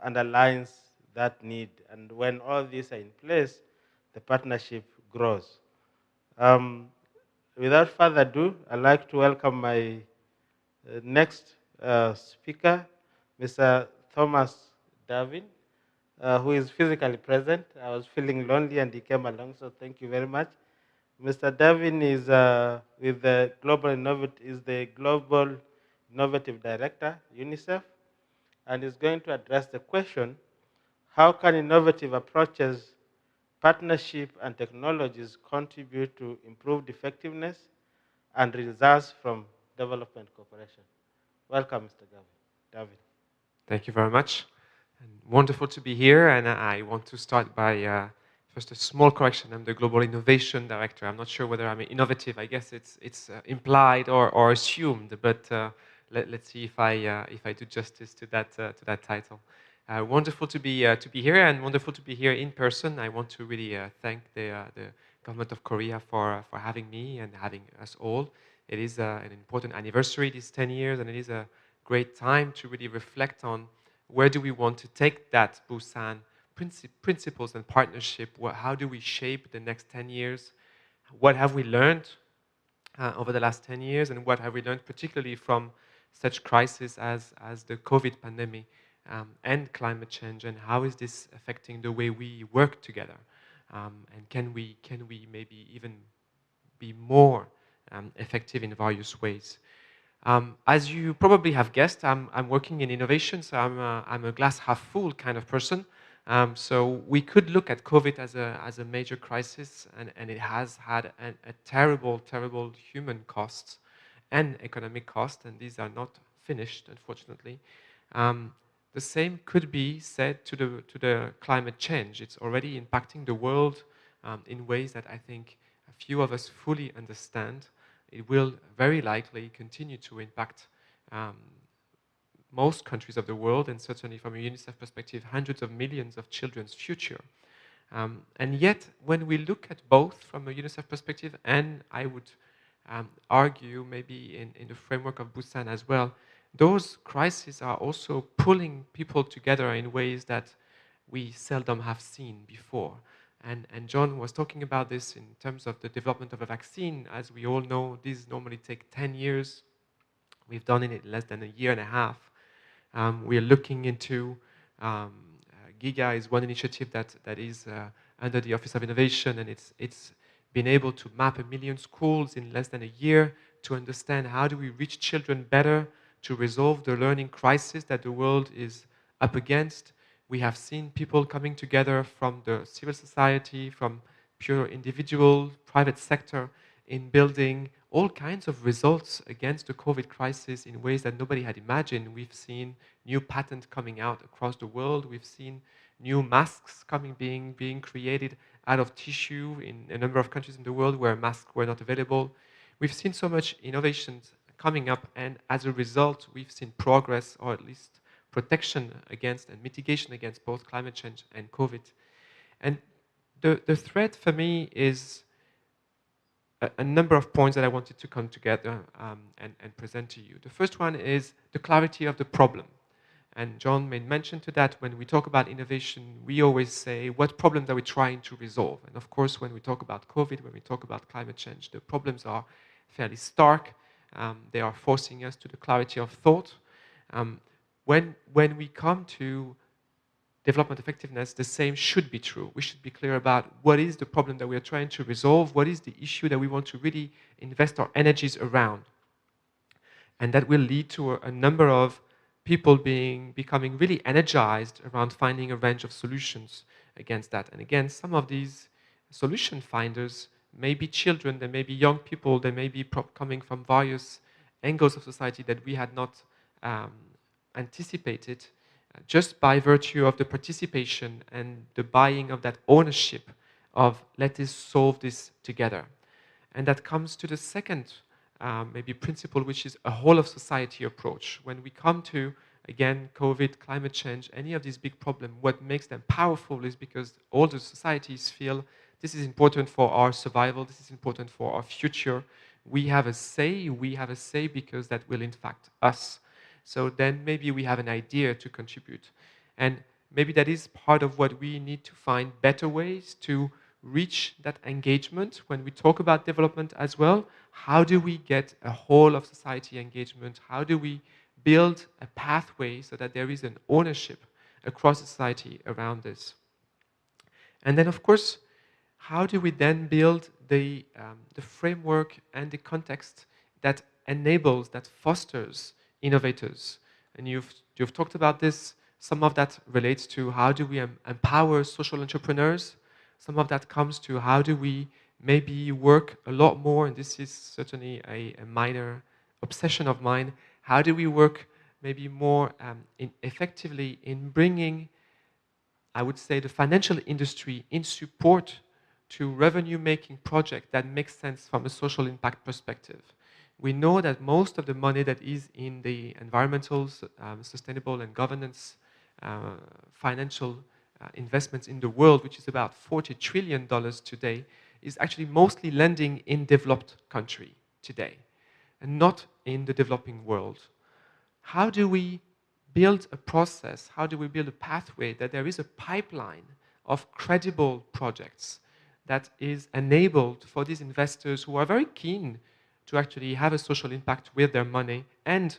underlines that need, and when all these are in place, the partnership grows. Without further ado, I'd like to welcome my next speaker, Mr. Thomas Davin, who is physically present. I was feeling lonely and he came along, so thank you very much. Mr. Davin is with the Global Innovative Director, UNICEF, and is going to address the question, how can innovative approaches, partnership, and technologies contribute to improved effectiveness and results from development cooperation? Welcome, Mr. Davin. Thank you very much. And wonderful to be here. And I want to start by first a small correction. I'm the Global Innovation Director. I'm not sure whether I'm innovative. I guess it's implied or assumed, but let's see if I do justice to that title. Wonderful to be here, and wonderful to be here in person. I want to really thank the government of Korea for having me and having us all. It is an important anniversary, these 10 years, and it is a great time to really reflect on where do we want to take that Busan principles and partnership. How do we shape the next 10 years? What have we learned over the last 10 years, and what have we learned particularly from such crises as the COVID pandemic and climate change, and how is this affecting the way we work together? And can we maybe even be more effective in various ways? As you probably have guessed, I'm working in innovation, so I'm a glass half full kind of person. So we could look at COVID as a major crisis, and it has had a terrible human cost and economic cost, and these are not finished, unfortunately. The same could be said to the climate change. It's already impacting the world in ways that I think a few of us fully understand. It will very likely continue to impact most countries of the world, and certainly from a UNICEF perspective, hundreds of millions of children's future. And yet, when we look at both from a UNICEF perspective, and I would argue maybe in the framework of Busan as well, those crises are also pulling people together in ways that we seldom have seen before. And John was talking about this in terms of the development of a vaccine. As we all know, these normally take 10 years. We've done it in less than a year and a half. We are looking into, GIGA is one initiative that is under the Office of Innovation, and it's been able to map 1 million schools in less than a year to understand how do we reach children better, to resolve the learning crisis that the world is up against. We have seen people coming together from the civil society, from pure individual, private sector, in building all kinds of results against the COVID crisis in ways that nobody had imagined. We've seen new patents coming out across the world. We've seen new masks being created out of tissue in a number of countries in the world where masks were not available. We've seen so much innovation coming up, and as a result, we've seen progress, or at least protection against and mitigation against both climate change and COVID. And the threat for me is a number of points that I wanted to come together and present to you. The first one is the clarity of the problem. And John made mention to that. When we talk about innovation, we always say, what problems are we trying to resolve? And of course, when we talk about COVID, when we talk about climate change, the problems are fairly stark. They are forcing us to the clarity of thought. When we come to development effectiveness, the same should be true. We should be clear about what is the problem that we are trying to resolve, what is the issue that we want to really invest our energies around. And that will lead to a number of people becoming really energized around finding a range of solutions against that. And again, some of these solution finders may be children, they may be young people, they may be coming from various angles of society that we had not anticipated, just by virtue of the participation and the buying of that ownership of let us solve this together. And that comes to the second maybe principle, which is a whole of society approach. When we come to, again, COVID, climate change, any of these big problems, what makes them powerful is because all the societies feel this is important for our survival, this is important for our future. We have a say because that will impact us. So then maybe we have an idea to contribute. And maybe that is part of what we need to find better ways to reach that engagement when we talk about development as well. How do we get a whole of society engagement? How do we build a pathway so that there is an ownership across society around this? And then, of course, how do we then build the framework and the context that enables, that fosters innovators? And you've talked about this. Some of that relates to how do we empower social entrepreneurs. Some of that comes to how do we maybe work a lot more, and this is certainly a minor obsession of mine, how do we work maybe more effectively in bringing, I would say, the financial industry in support to revenue-making projects that make sense from a social impact perspective. We know that most of the money that is in the environmental, sustainable and governance financial investments in the world, which is about $40 trillion today, is actually mostly lending in developed country today and not in the developing world. How do we build a process? How do we build a pathway that there is a pipeline of credible projects that is enabled for these investors who are very keen to actually have a social impact with their money and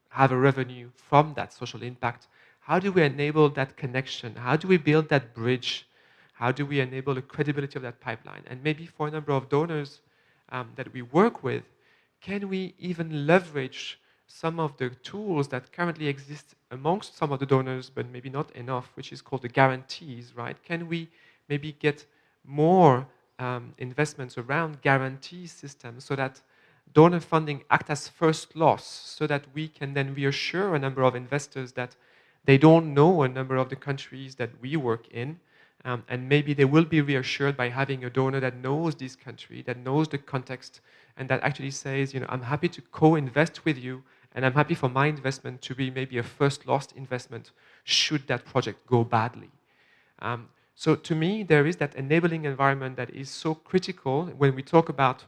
have a revenue from that social impact? How do we enable that connection? How do we build that bridge? How do we enable the credibility of that pipeline? And maybe for a number of donors that we work with, can we even leverage some of the tools that currently exist amongst some of the donors, but maybe not enough, which is called the guarantees, right? Can we maybe get more investments around guarantee systems so that donor funding act as first loss, so that we can then reassure a number of investors that they don't know a number of the countries that we work in, and maybe they will be reassured by having a donor that knows this country, that knows the context, and that actually says, I'm happy to co-invest with you, and I'm happy for my investment to be maybe a first loss investment should that project go badly. So to me, there is that enabling environment that is so critical when we talk about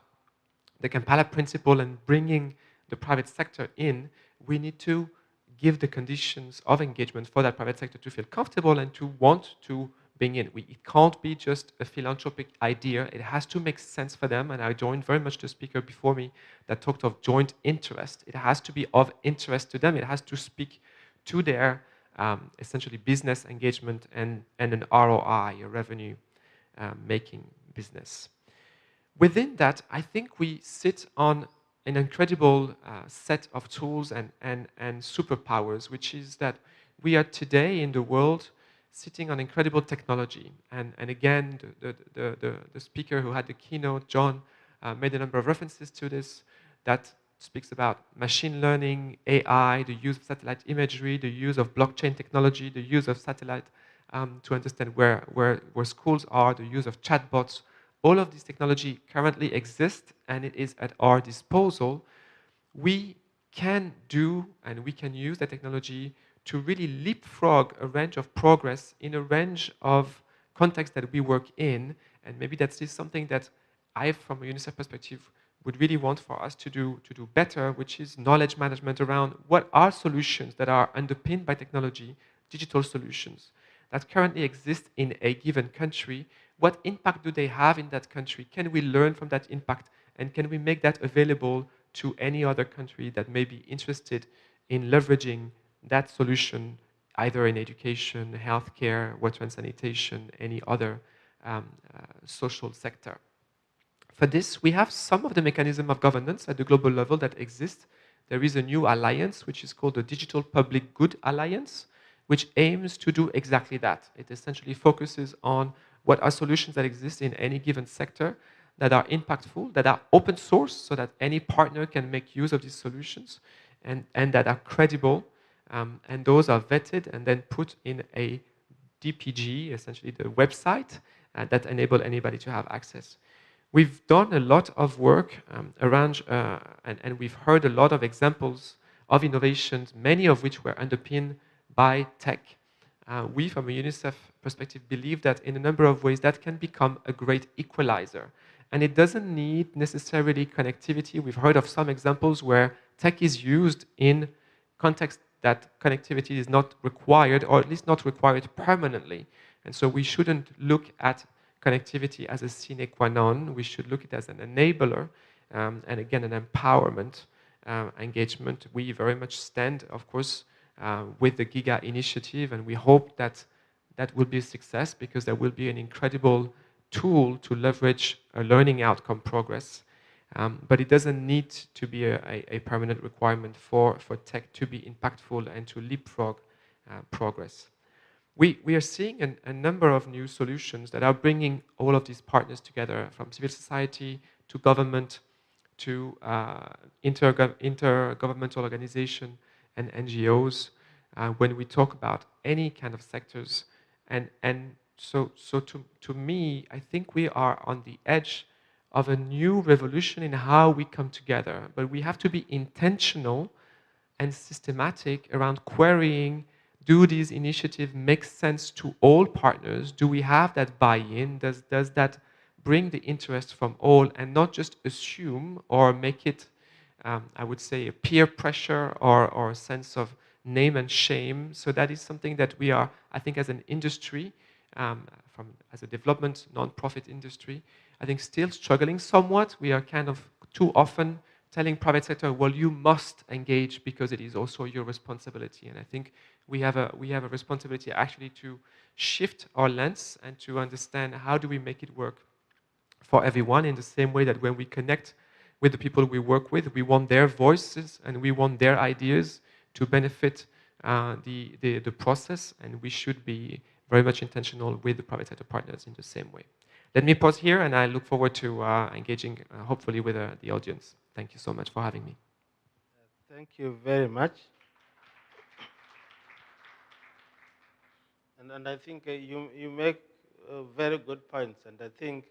the Kampala principle and bringing the private sector in. We need to give the conditions of engagement for that private sector to feel comfortable and to want to bring in. It can't be just a philanthropic idea. It has to make sense for them. And I joined very much the speaker before me that talked of joint interest. It has to be of interest to them. It has to speak to their essentially business engagement and an ROI, a revenue making business. Within that, I think we sit on an incredible set of tools and superpowers, which is that we are today in the world sitting on incredible technology. And again, the speaker who had the keynote, John, made a number of references to this, that speaks about machine learning, AI, the use of satellite imagery, the use of blockchain technology, the use of satellite to understand where schools are, the use of chatbots. All of this technology currently exists and it is at our disposal. We can do and we can use the technology to really leapfrog a range of progress in a range of contexts that we work in. And maybe that's just something that I, from a UNICEF perspective, would really want for us to do better, which is knowledge management around what are solutions that are underpinned by technology, digital solutions that currently exist in a given country. What impact do they have in that country? Can we learn from that impact? And can we make that available to any other country that may be interested in leveraging that solution, either in education, healthcare, water and sanitation, any other social sector? For this, we have some of the mechanism of governance at the global level that exist. There is a new alliance, which is called the Digital Public Good Alliance, which aims to do exactly that. It essentially focuses on what are solutions that exist in any given sector that are impactful, that are open source, so that any partner can make use of these solutions, and that are credible. And those are vetted and then put in a DPG, essentially the website, that enable anybody to have access. We've done a lot of work around, and we've heard a lot of examples of innovations, many of which were underpinned by tech. We, from a UNICEF perspective, believe that in a number of ways that can become a great equalizer. And it doesn't need necessarily connectivity. We've heard of some examples where tech is used in contexts that connectivity is not required, or at least not required permanently. And so we shouldn't look at connectivity as a sine qua non. We should look at it as an enabler and again, an empowerment engagement. We very much stand, of course, with the GIGA initiative, and we hope that that will be a success because there will be an incredible tool to leverage a learning outcome progress. But it doesn't need to be a permanent requirement for tech to be impactful and to leapfrog progress. We are seeing a number of new solutions that are bringing all of these partners together, from civil society to government to intergovernmental organization and NGOs when we talk about any kind of sectors. And so to me, I think we are on the edge of a new revolution in how we come together. But we have to be intentional and systematic around querying, do these initiatives make sense to all partners? Do we have that buy-in? Does that bring the interest from all and not just assume or make it, I would say, a peer pressure or a sense of name and shame? So that is something that we are, I think, as an industry, as a development non-profit industry, I think still struggling somewhat. We are kind of too often telling private sector, well, you must engage because it is also your responsibility. And I think we have a responsibility actually to shift our lens and to understand how do we make it work for everyone, in the same way that when we connect with the people we work with, we want their voices and we want their ideas to benefit the process, and we should be very much intentional with the private sector partners in the same way. Let me pause here, and I look forward to engaging, hopefully, with the audience. Thank you so much for having me. Thank you very much. And I think you make very good points. And I think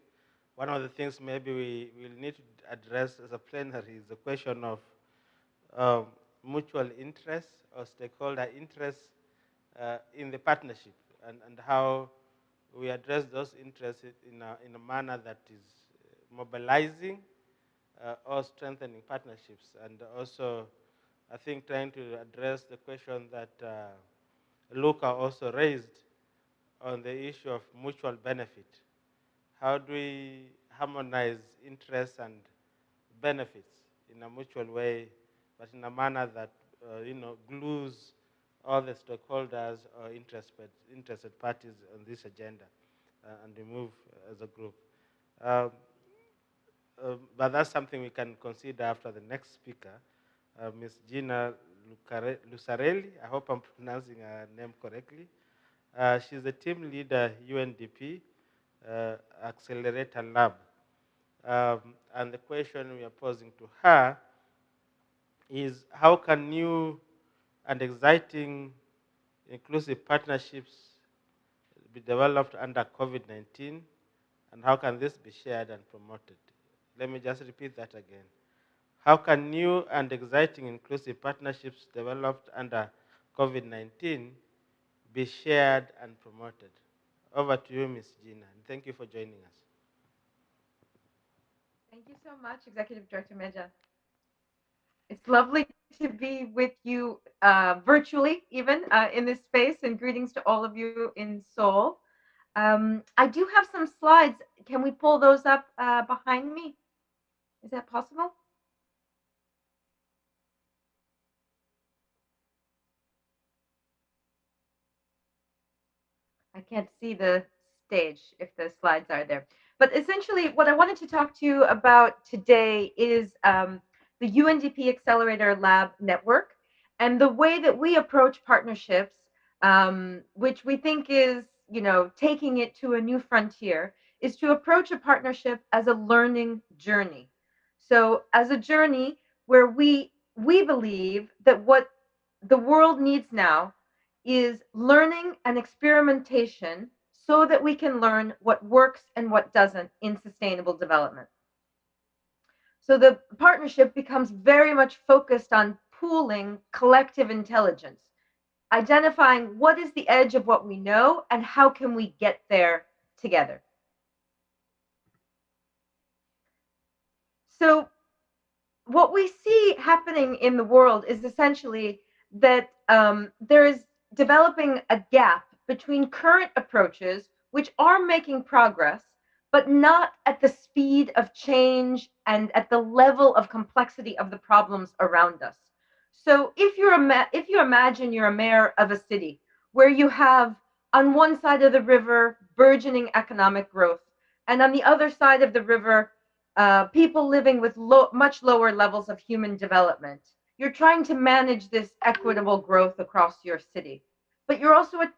one of the things maybe we will need to address as a plenary is the question of mutual interest or stakeholder interest in the partnership, and how we address those interests in a manner that is mobilizing or strengthening partnerships. And also, I think trying to address the question that Luca also raised on the issue of mutual benefit. How do we harmonize interests and benefits in a mutual way, but in a manner that glues all the stakeholders or interested parties on this agenda, and we move as a group. But that's something we can consider after the next speaker, Ms. Gina Lucarelli. I hope I'm pronouncing her name correctly. She's the team leader, UNDP Accelerator Lab. And the question we are posing to her is how can new and exciting inclusive partnerships be developed under COVID-19, and how can this be shared and promoted? Let me just repeat that again. How can new and exciting inclusive partnerships developed under COVID-19 be shared and promoted? Over to you, Ms. Gina, and thank you for joining us. Thank you so much, Executive Director Meja. It's lovely to be with you virtually, even in this space, and greetings to all of you in Seoul. I do have some slides. Can we pull those up behind me? Is that possible? I can't see the stage if the slides are there. But essentially, what I wanted to talk to you about today is the UNDP Accelerator Lab Network and the way that we approach partnerships, which we think is, taking it to a new frontier, is to approach a partnership as a learning journey. So as a journey where we believe that what the world needs now is learning and experimentation so that we can learn what works and what doesn't in sustainable development. So the partnership becomes very much focused on pooling collective intelligence, identifying what is the edge of what we know and how can we get there together. So what we see happening in the world is essentially that there is developing a gap between current approaches, which are making progress, but not at the speed of change and at the level of complexity of the problems around us. So if you imagine you're a mayor of a city where you have on one side of the river burgeoning economic growth, and on the other side of the river people living with much lower levels of human development. You're trying to manage this equitable growth across your city. But you're also a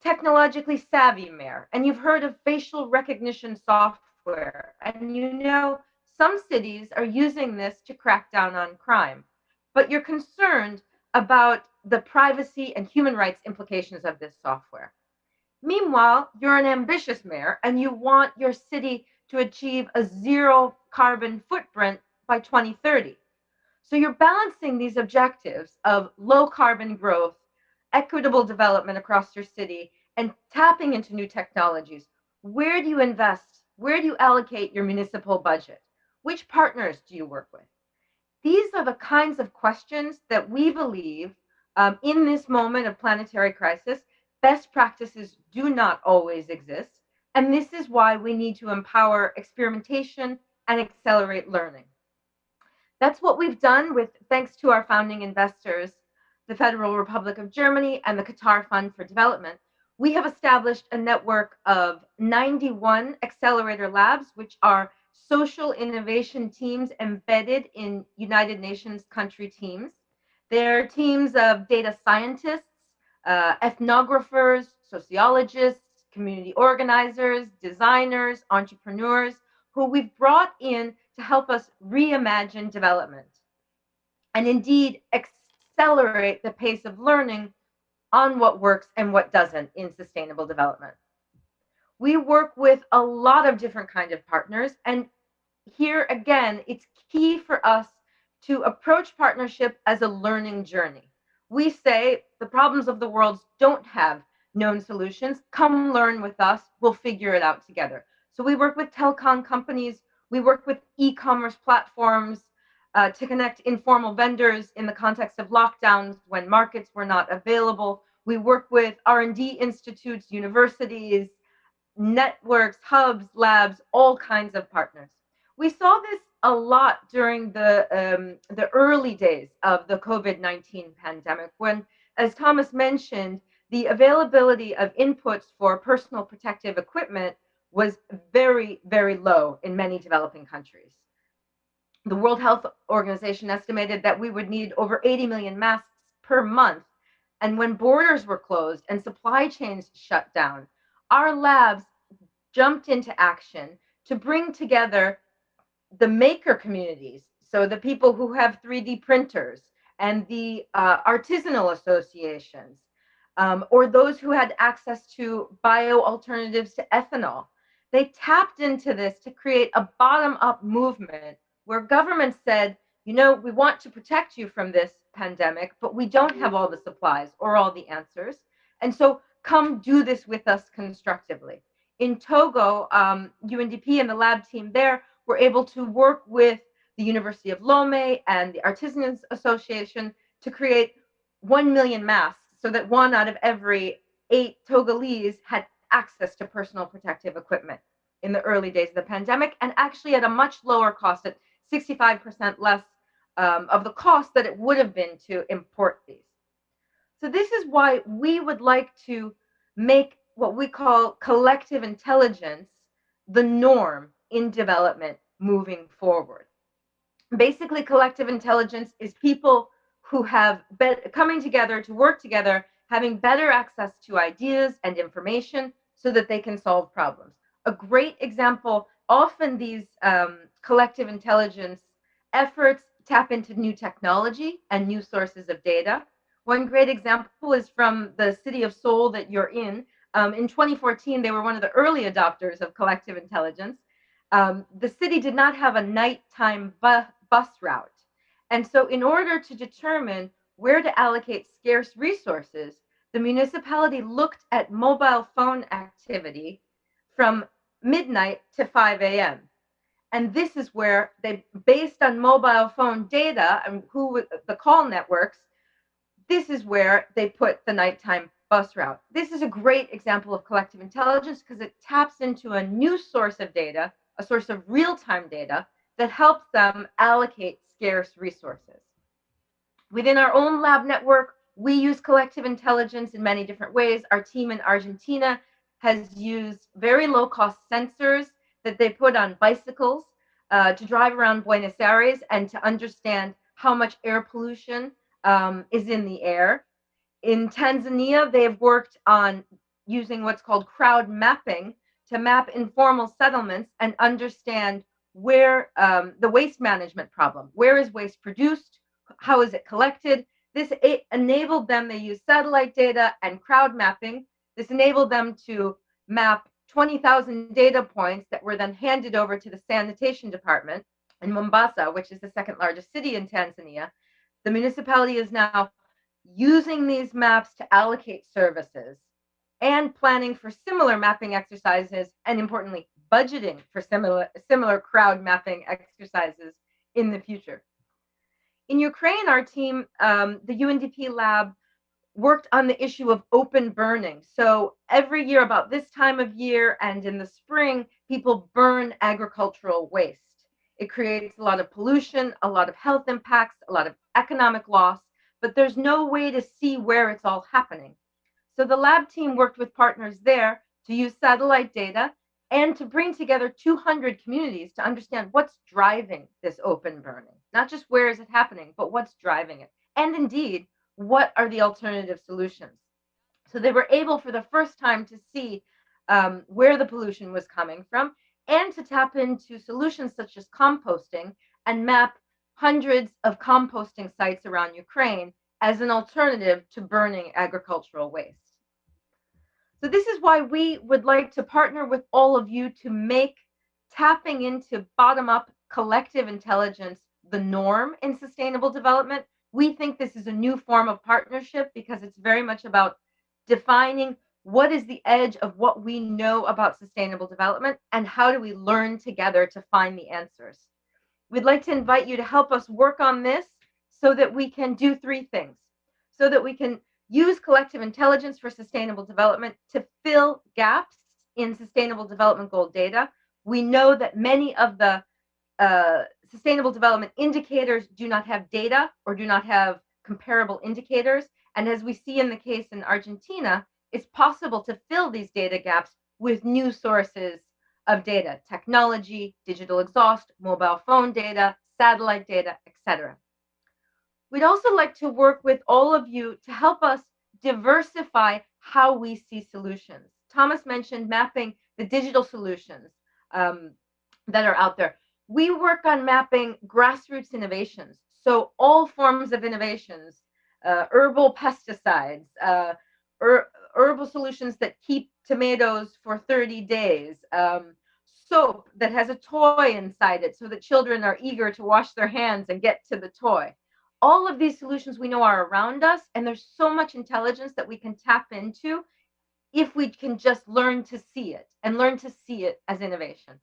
technologically savvy mayor, and you've heard of facial recognition software, and some cities are using this to crack down on crime. But you're concerned about the privacy and human rights implications of this software. Meanwhile, you're an ambitious mayor and you want your city to achieve a zero carbon footprint by 2030. So you're balancing these objectives of low carbon growth, equitable development across your city, and tapping into new technologies. Where do you invest? Where do you allocate your municipal budget? Which partners do you work with? These are the kinds of questions that we believe in this moment of planetary crisis, best practices do not always exist. And this is why we need to empower experimentation and accelerate learning. That's what we've done thanks to our founding investors, the Federal Republic of Germany and the Qatar Fund for Development. We have established a network of 91 accelerator labs, which are social innovation teams embedded in United Nations country teams. They're teams of data scientists, ethnographers, sociologists, community organizers, designers, entrepreneurs, who we've brought in to help us reimagine development and indeed accelerate the pace of learning on what works and what doesn't in sustainable development. We work with a lot of different kinds of partners, and here again, it's key for us to approach partnership as a learning journey. We say the problems of the world don't have known solutions. Come learn with us. We'll figure it out together. So we work with telecom companies. We work with e-commerce platforms to connect informal vendors in the context of lockdowns when markets were not available. We work with R&D institutes, universities, networks, hubs, labs, all kinds of partners. We saw this a lot during the early days of the COVID-19 pandemic when, as Thomas mentioned, the availability of inputs for personal protective equipment was very, very low in many developing countries. The World Health Organization estimated that we would need over 80 million masks per month. And when borders were closed and supply chains shut down, our labs jumped into action to bring together the maker communities, so the people who have 3D printers and the artisanal associations, or those who had access to bio alternatives to ethanol. They tapped into this to create a bottom-up movement where government said, you know, we want to protect you from this pandemic, but we don't have all the supplies or all the answers. And so come do this with us constructively. In Togo, UNDP and the lab team there were able to work with the University of Lomé and the Artisans Association to create 1 million masks so that 1 out of every 8 Togolese had access to personal protective equipment in the early days of the pandemic, and actually at a much lower cost, at 65% less of the cost that it would have been to import these. So this is why we would like to make what we call collective intelligence the norm in development moving forward. Basically, collective intelligence is people who have been coming together to work together, having better access to ideas and information so that they can solve problems. A great example, often these collective intelligence efforts tap into new technology and new sources of data. One great example is from the city of Seoul that you're in. In 2014, they were one of the early adopters of collective intelligence. The city did not have a nighttime bus route. And so in order to determine where to allocate scarce resources, the municipality looked at mobile phone activity from midnight to 5 a.m. And this is where they, based on mobile phone data and the call networks, this is where they put the nighttime bus route. This is a great example of collective intelligence because it taps into a new source of data, a source of real-time data that helps them allocate scarce resources. Within our own lab network, we use collective intelligence in many different ways. Our team in Argentina has used very low-cost sensors that they put on bicycles to drive around Buenos Aires and to understand how much air pollution is in the air. In Tanzania, they have worked on using what's called crowd mapping to map informal settlements and understand where the waste management problem, where is waste produced, how is it collected. This enabled them, they use satellite data and crowd mapping. This enabled them to map 20,000 data points that were then handed over to the sanitation department in Mombasa, which is the second largest city in Tanzania. The municipality is now using these maps to allocate services and planning for similar mapping exercises, and importantly, budgeting for similar crowd mapping exercises in the future. In Ukraine, our team, the UNDP lab, worked on the issue of open burning. So every year about this time of year and in the spring, people burn agricultural waste. It creates a lot of pollution, a lot of health impacts, a lot of economic loss, but there's no way to see where it's all happening. So the lab team worked with partners there to use satellite data and to bring together 200 communities to understand what's driving this open burning. Not just where is it happening, but what's driving it. And indeed, what are the alternative solutions? So they were able for the first time to see where the pollution was coming from and to tap into solutions such as composting and map hundreds of composting sites around Ukraine as an alternative to burning agricultural waste. So this is why we would like to partner with all of you to make tapping into bottom-up collective intelligence the norm in sustainable development. We think this is a new form of partnership because it's very much about defining what is the edge of what we know about sustainable development and how do we learn together to find the answers. We'd like to invite you to help us work on this so that we can do 3 things. So that we can use collective intelligence for sustainable development to fill gaps in sustainable development goal data. We know that many of the sustainable development indicators do not have data or do not have comparable indicators. And as we see in the case in Argentina, it's possible to fill these data gaps with new sources of data, technology, digital exhaust, mobile phone data, satellite data, etc. We'd also like to work with all of you to help us diversify how we see solutions. Thomas mentioned mapping the digital solutions that are out there. We work on mapping grassroots innovations. So all forms of innovations, herbal pesticides, herbal solutions that keep tomatoes for 30 days, soap that has a toy inside it so that children are eager to wash their hands and get to the toy. All of these solutions we know are around us, and there's so much intelligence that we can tap into if we can just learn to see it and learn to see it as innovation.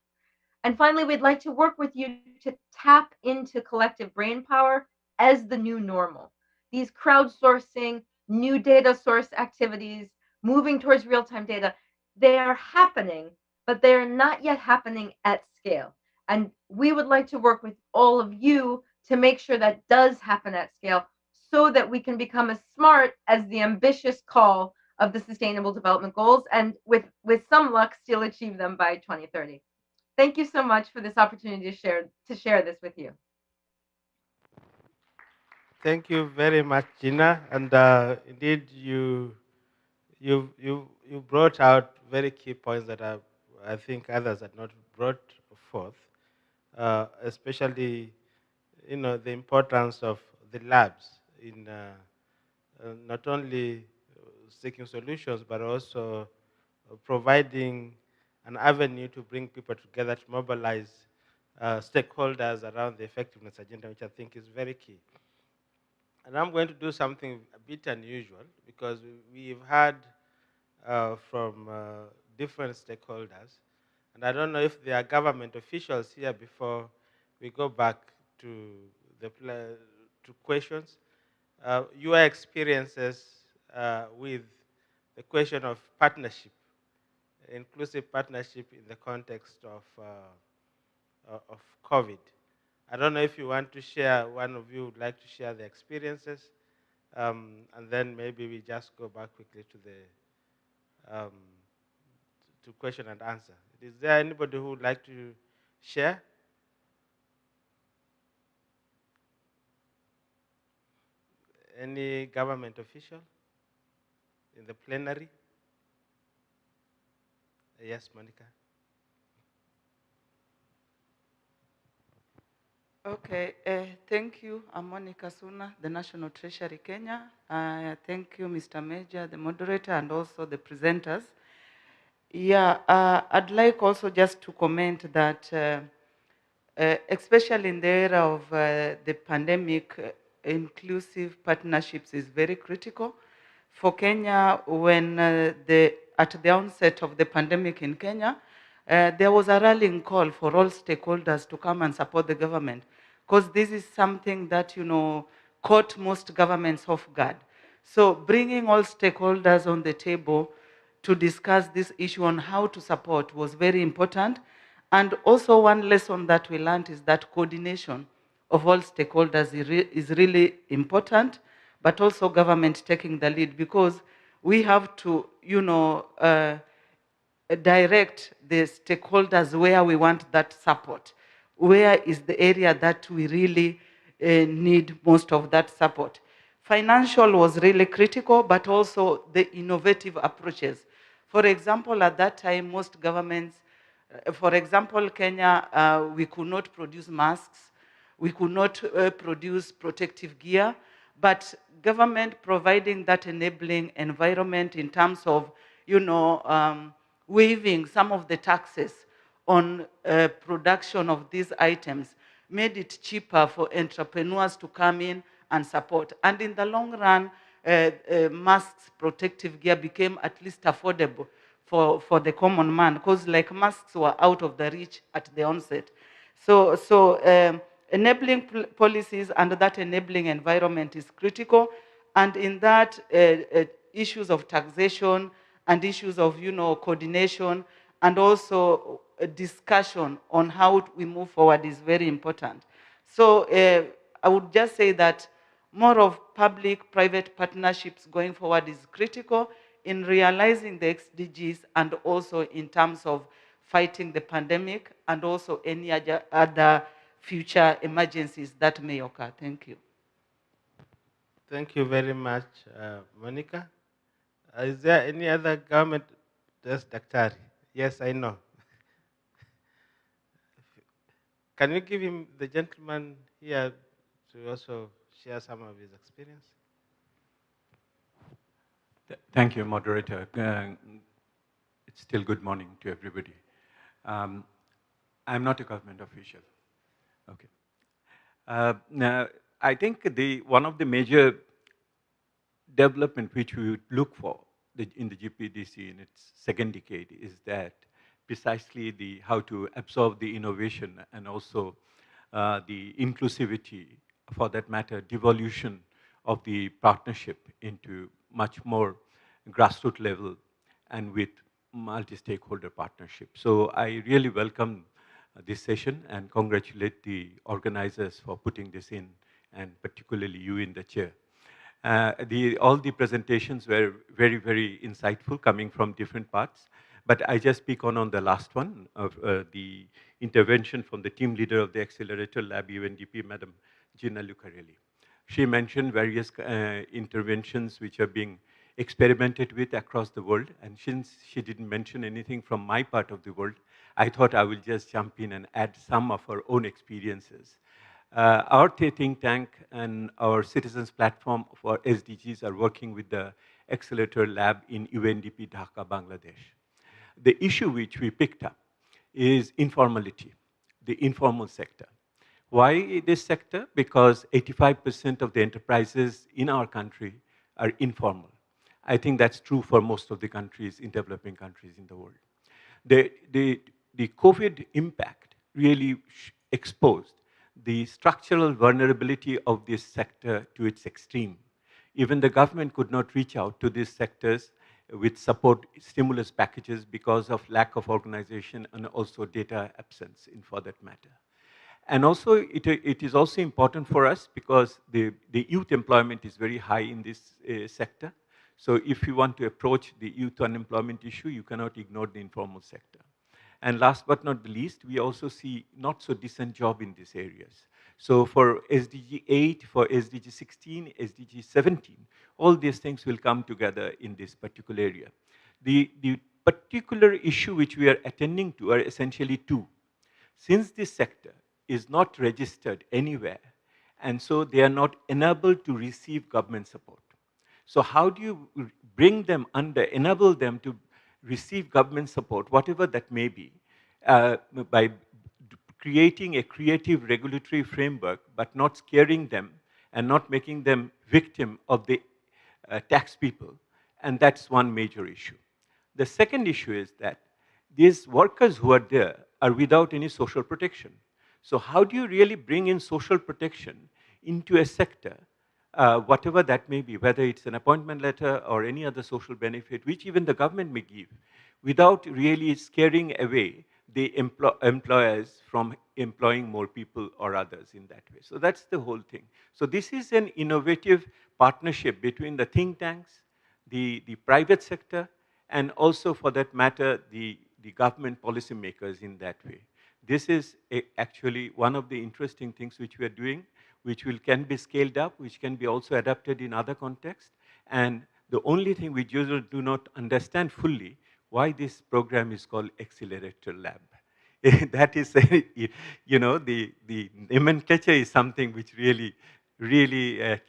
And finally, we'd like to work with you to tap into collective brain power as the new normal. These crowdsourcing, new data source activities, moving towards real-time data, they are happening, but they are not yet happening at scale. And we would like to work with all of you to make sure that does happen at scale so that we can become as smart as the ambitious call of the Sustainable Development Goals, and with some luck, still achieve them by 2030. Thank you so much for this opportunity to share this with you. Thank you very much, Gina. And indeed, you brought out very key points that I think others had not brought forth, especially the importance of the labs in not only seeking solutions but also providing an avenue to bring people together to mobilize stakeholders around the effectiveness agenda, which I think is very key. And I'm going to do something a bit unusual because we've heard from different stakeholders. And I don't know if there are government officials here before we go back to to questions. Your experiences with the question of partnership, inclusive partnership in the context of COVID. I don't know if you want to share, one of you would like to share the experiences, and then maybe we just go back quickly to the to question and answer. Is there anybody who would like to share? Any government official in the plenary? Yes, Monica. Okay, thank you. I'm Monica Suna, the National Treasury Kenya. Thank you, Mr. Major, the moderator, and also the presenters. Yeah, I'd like also just to comment that, especially in the era of the pandemic, inclusive partnerships is very critical. For Kenya, when at the onset of the pandemic in Kenya, there was a rallying call for all stakeholders to come and support the government, because this is something that, caught most governments off guard. So bringing all stakeholders on the table to discuss this issue on how to support was very important. And also one lesson that we learned is that coordination of all stakeholders is really important, but also government taking the lead, because we have to, direct the stakeholders where we want that support. Where is the area that we really need most of that support? Financial was really critical, but also the innovative approaches. For example, at that time, most governments, for example, Kenya, we could not produce masks, we could not produce protective gear, but government providing that enabling environment in terms of, waiving some of the taxes on production of these items made it cheaper for entrepreneurs to come in and support. And in the long run, masks, protective gear became at least affordable for the common man, because like masks were out of the reach at the onset. So enabling policies and that enabling environment is critical. And in that, issues of taxation and issues of, coordination and also a discussion on how we move forward is very important. So I would just say that more of public-private partnerships going forward is critical in realizing the SDGs and also in terms of fighting the pandemic and also any other future emergencies that may occur. Thank you. Thank you very much, Monica. Is there any other government? Yes, Daktari. Yes, I know. Can you give him, the gentleman here, to also share some of his experience? Thank you, moderator. It's still good morning to everybody. I'm not a government official. Okay. Now, I think one of the major development which we would look for in the GPDC in its second decade is that precisely how to absorb the innovation and also the inclusivity, for that matter, devolution of the partnership into much more grassroots level and with multi-stakeholder partnership. So I really welcome this session and congratulate the organizers for putting this in, and particularly you in the chair. All the presentations were very, very insightful, coming from different parts. But I just speak on the last one of the intervention from the team leader of the Accelerator Lab, UNDP, Madam Gina Lucarelli. She mentioned various interventions which are being experimented with across the world. And since she didn't mention anything from my part of the world, I thought I will just jump in and add some of our own experiences. Our think tank and our citizens platform for SDGs are working with the Accelerator Lab in UNDP Dhaka, Bangladesh. The issue which we picked up is informality, the informal sector. Why this sector? Because 85% of the enterprises in our country are informal. I think that's true for most of the countries, in developing countries in the world. The COVID impact really exposed the structural vulnerability of this sector to its extreme. Even the government could not reach out to these sectors with support stimulus packages because of lack of organization and also data absence for that matter. And also, it is also important for us because the youth employment is very high in this sector. So if you want to approach the youth unemployment issue, you cannot ignore the informal sector. And last but not the least, we also see not so decent job in these areas. So for SDG 8, for SDG 16, SDG 17, all these things will come together in this particular area. The particular issue which we are attending to are essentially two. Since this sector is not registered anywhere, and so they are not enabled to receive government support. So how do you bring them under, enable them to receive government support, whatever that may be, by creating a creative regulatory framework, but not scaring them and not making them victim of the tax people? And that's one major issue. The second issue is that these workers who are there are without any social protection. So how do you really bring in social protection into a sector, whatever that may be, whether it's an appointment letter or any other social benefit, which even the government may give, without really scaring away the employers from employing more people or others in that way? So that's the whole thing. So this is an innovative partnership between the think tanks, the private sector, and also, for that matter, the government policymakers in that way. This is actually one of the interesting things which we are doing, which can be scaled up, which can be also adapted in other contexts. And the only thing we usually do not understand fully, why this program is called Accelerator Lab. That is, you know, the nomenclature is something which really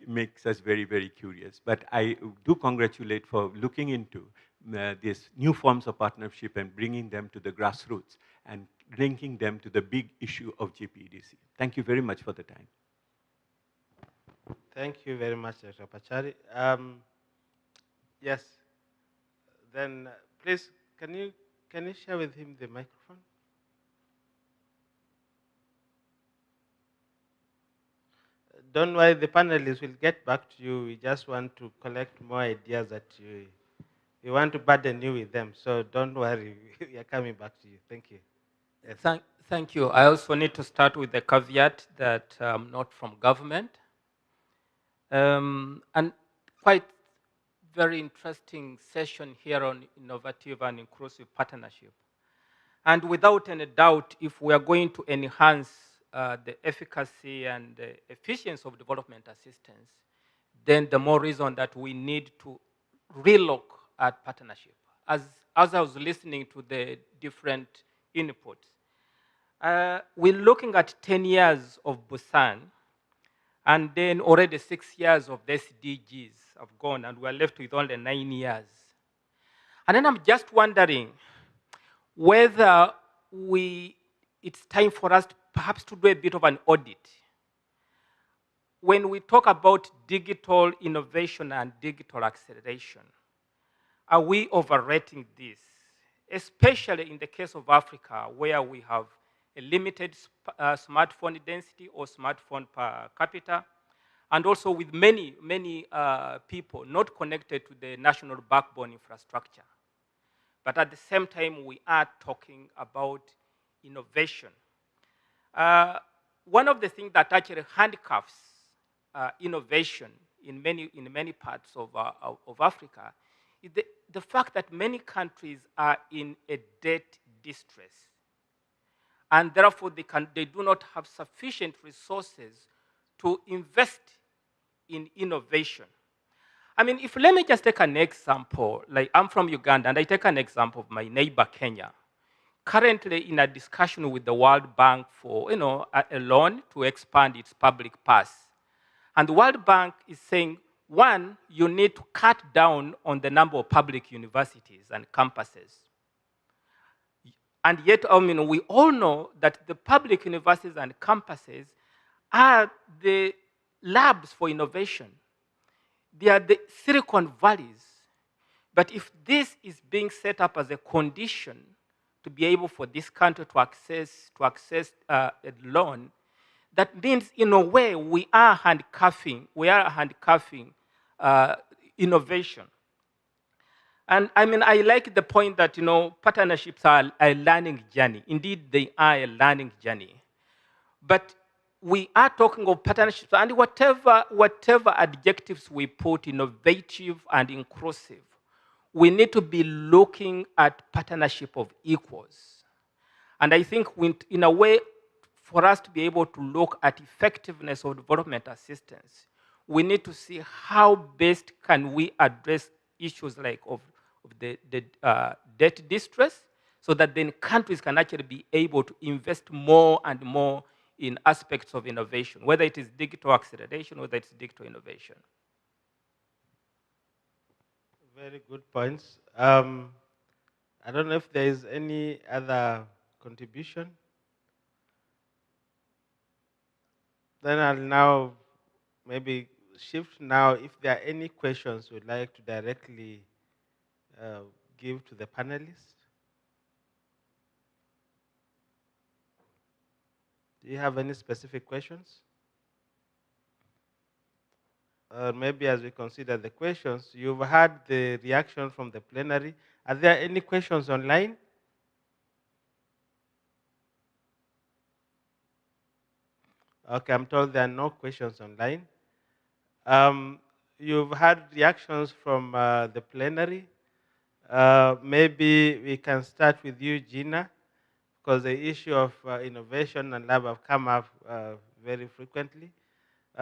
makes us very, very curious. But I do congratulate for looking into these new forms of partnership and bringing them to the grassroots and linking them to the big issue of GPDC. Thank you very much for the time. Thank you very much, Dr. Pachari. Yes. Then, please, can you share with him the microphone? Don't worry, the panelists will get back to you. We just want to collect more ideas that we want to burden you with them. So don't worry, we are coming back to you. Thank you. Yes. Thank you. I also need to start with the caveat that I'm not from government. And quite very interesting session here on innovative and inclusive partnership. And without any doubt, if we are going to enhance the efficacy and the efficiency of development assistance, then the more reason that we need to relook at partnership. As I was listening to the different inputs, we're looking at 10 years of Busan, and then already 6 years of the SDGs have gone, and we're left with only 9 years. And then I'm just wondering whether it's time for us perhaps to do a bit of an audit. When we talk about digital innovation and digital acceleration, are we overrating this? Especially in the case of Africa, where we have a limited smartphone density or smartphone per capita, and also with many people not connected to the national backbone infrastructure. But at the same time, we are talking about innovation. One of the things that actually handcuffs innovation in many parts of Africa is the fact that many countries are in a debt distress, and therefore they do not have sufficient resources to invest in innovation. I mean, let me just take an example, like I'm from Uganda, and I take an example of my neighbor, Kenya. Currently in a discussion with the World Bank for a loan to expand its public purse. And the World Bank is saying, one, you need to cut down on the number of public universities and campuses. And yet, we all know that the public universities and campuses are the labs for innovation. They are the Silicon Valleys. But if this is being set up as a condition to be able for this country to access a loan, that means in a way we are handcuffing innovation. And I like the point that partnerships are a learning journey. Indeed, they are a learning journey. But we are talking of partnerships, and whatever adjectives we put, innovative and inclusive, we need to be looking at partnership of equals. And I think in a way, for us to be able to look at effectiveness of development assistance, we need to see how best can we address issues like of the debt distress, so that then countries can actually be able to invest more and more in aspects of innovation, whether it is digital acceleration, whether it's digital innovation. Very good points. I don't know if there is any other contribution. Then I'll now maybe shift now if there are any questions we'd like to directly give to the panelists. Do you have any specific questions? Maybe as we consider the questions, you've had the reaction from the plenary. Are there any questions online? Okay, I'm told there are no questions online. You've had reactions from the plenary. Maybe we can start with you, Gina, because the issue of innovation and lab have come up very frequently.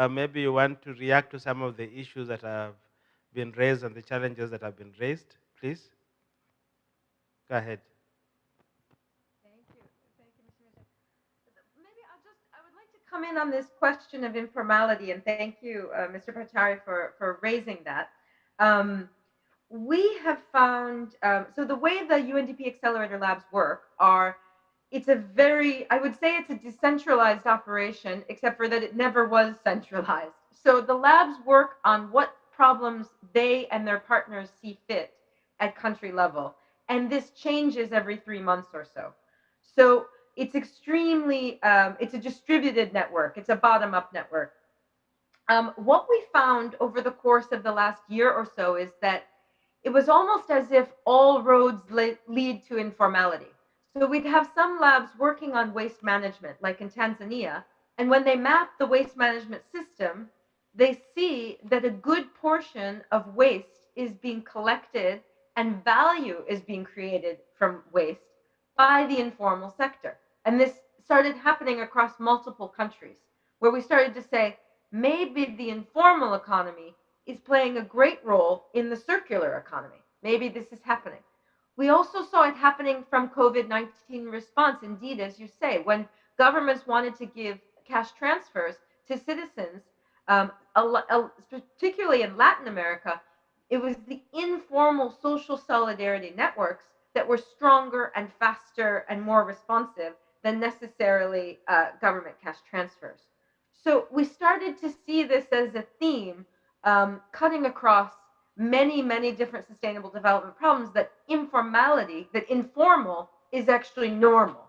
Maybe you want to react to some of the issues that have been raised and the challenges that have been raised, please. Go ahead. Thank you, Mr. Minister. Maybe I would like to come in on this question of informality, and thank you, Mr. Pachari, for raising that. We have found, so the way the UNDP Accelerator Labs work it's a very, I would say it's a decentralized operation, except for that it never was centralized. So the labs work on what problems they and their partners see fit at country level. And this changes every 3 months or so. So it's extremely, it's a distributed network. It's a bottom-up network. What we found over the course of the last year or so is that it was almost as if all roads lead to informality. So we'd have some labs working on waste management, like in Tanzania, and when they map the waste management system, they see that a good portion of waste is being collected and value is being created from waste by the informal sector. And this started happening across multiple countries, where we started to say, maybe the informal economy is playing a great role in the circular economy. Maybe this is happening. We also saw it happening from COVID-19 response, indeed, as you say, when governments wanted to give cash transfers to citizens, particularly in Latin America, it was the informal social solidarity networks that were stronger and faster and more responsive than necessarily government cash transfers. So we started to see this as a theme cutting across many, many different sustainable development problems, that informality, that informal is actually normal.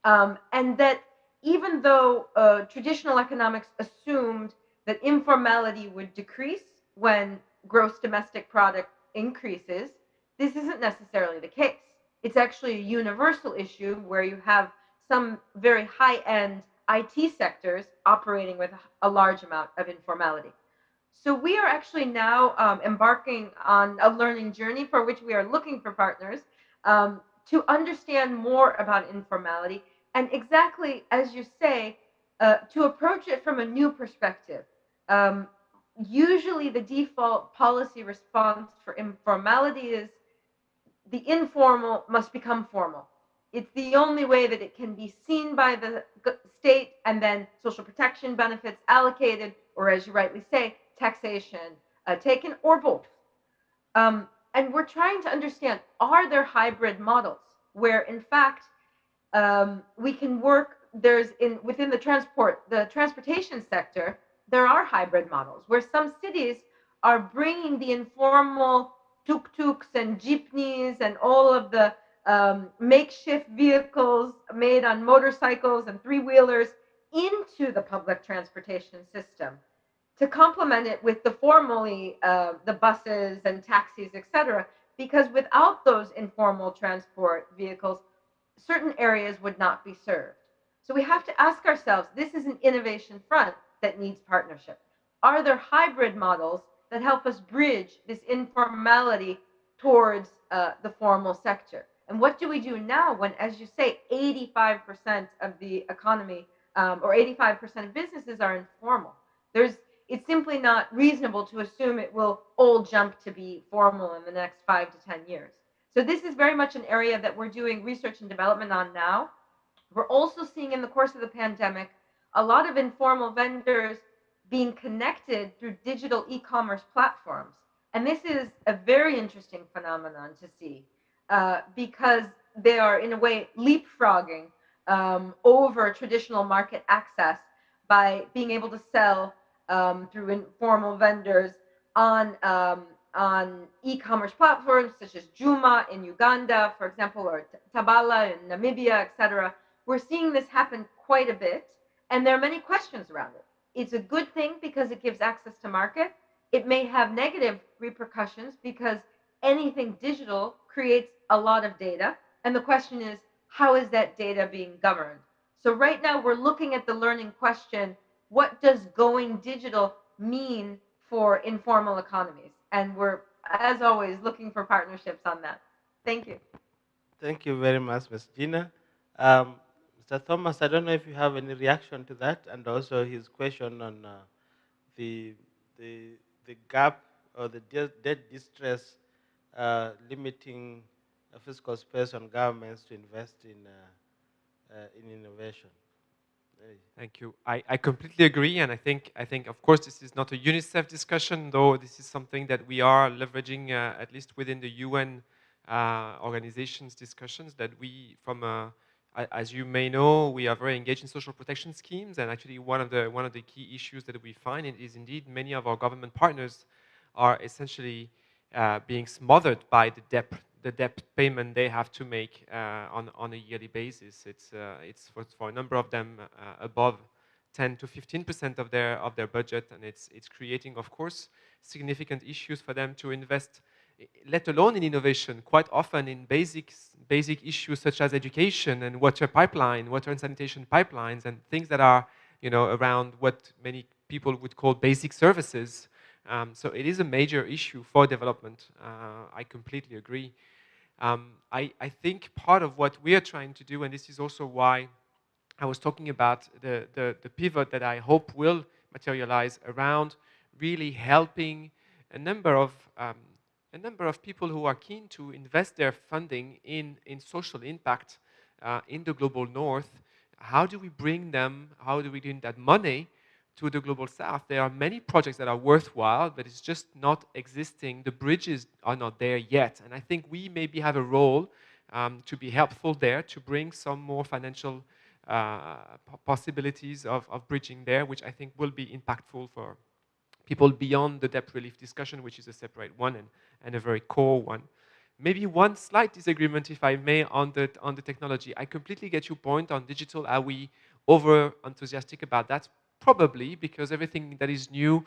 And that even though traditional economics assumed that informality would decrease when gross domestic product increases, this isn't necessarily the case. It's actually a universal issue where you have some very high-end IT sectors operating with a large amount of informality. So we are actually now embarking on a learning journey for which we are looking for partners to understand more about informality and, exactly as you say, to approach it from a new perspective. Usually the default policy response for informality is the informal must become formal. It's the only way that it can be seen by the state, and then social protection benefits allocated, or as you rightly say, taxation taken, or both. And we're trying to understand, are there hybrid models where in fact we can work, within the transportation sector, there are hybrid models where some cities are bringing the informal tuk-tuks and jeepneys and all of the makeshift vehicles made on motorcycles and three-wheelers into the public transportation system to complement it with the formally, the buses and taxis, etc. Because without those informal transport vehicles, certain areas would not be served. So we have to ask ourselves, this is an innovation front that needs partnership. Are there hybrid models that help us bridge this informality towards the formal sector? And what do we do now when, as you say, 85% of the economy or 85% of businesses are informal? It's simply not reasonable to assume it will all jump to be formal in the next 5 to 10 years. So this is very much an area that we're doing research and development on now. We're also seeing in the course of the pandemic a lot of informal vendors being connected through digital e-commerce platforms. And this is a very interesting phenomenon to see because they are, in a way, leapfrogging over traditional market access by being able to sell through informal vendors on e-commerce platforms such as Juma in Uganda, for example, or Tabala in Namibia, etc. We're seeing this happen quite a bit, and there are many questions around it. It's a good thing because it gives access to market. It may have negative repercussions because anything digital creates a lot of data, and the question is, how is that data being governed? So right now we're looking at the learning question, what does going digital mean for informal economies? And we're, as always, looking for partnerships on that. Thank you. Thank you very much, Ms. Gina. Mr. Thomas, I don't know if you have any reaction to that, and also his question on the gap or the debt distress limiting fiscal space on governments to invest in innovation. Thank you. I completely agree, and I think of course this is not a UNICEF discussion, though this is something that we are leveraging at least within the UN organizations discussions. That we, as you may know, we are very engaged in social protection schemes, and actually one of the key issues that we find is indeed many of our government partners are essentially being smothered by the debt payment they have to make on a yearly basis. It's for a number of them above 10 to 15% of their budget, and it's creating, of course, significant issues for them to invest, let alone in innovation. Quite often in basic issues such as education and water and sanitation pipelines, and things that are around what many people would call basic services. So it is a major issue for development. I completely agree. I think part of what we are trying to do, and this is also why I was talking about the pivot that I hope will materialize around really helping a number of a number of people who are keen to invest their funding in social impact in the global north. How do we bring them, how do we bring that money to the global south? There are many projects that are worthwhile, but it's just not existing. The bridges are not there yet. And I think we maybe have a role to be helpful there, to bring some more financial possibilities of bridging there, which I think will be impactful for people beyond the debt relief discussion, which is a separate one and a very core one. Maybe one slight disagreement, if I may, on the technology. I completely get your point on digital. Are we over enthusiastic about that? Probably, because everything that is new,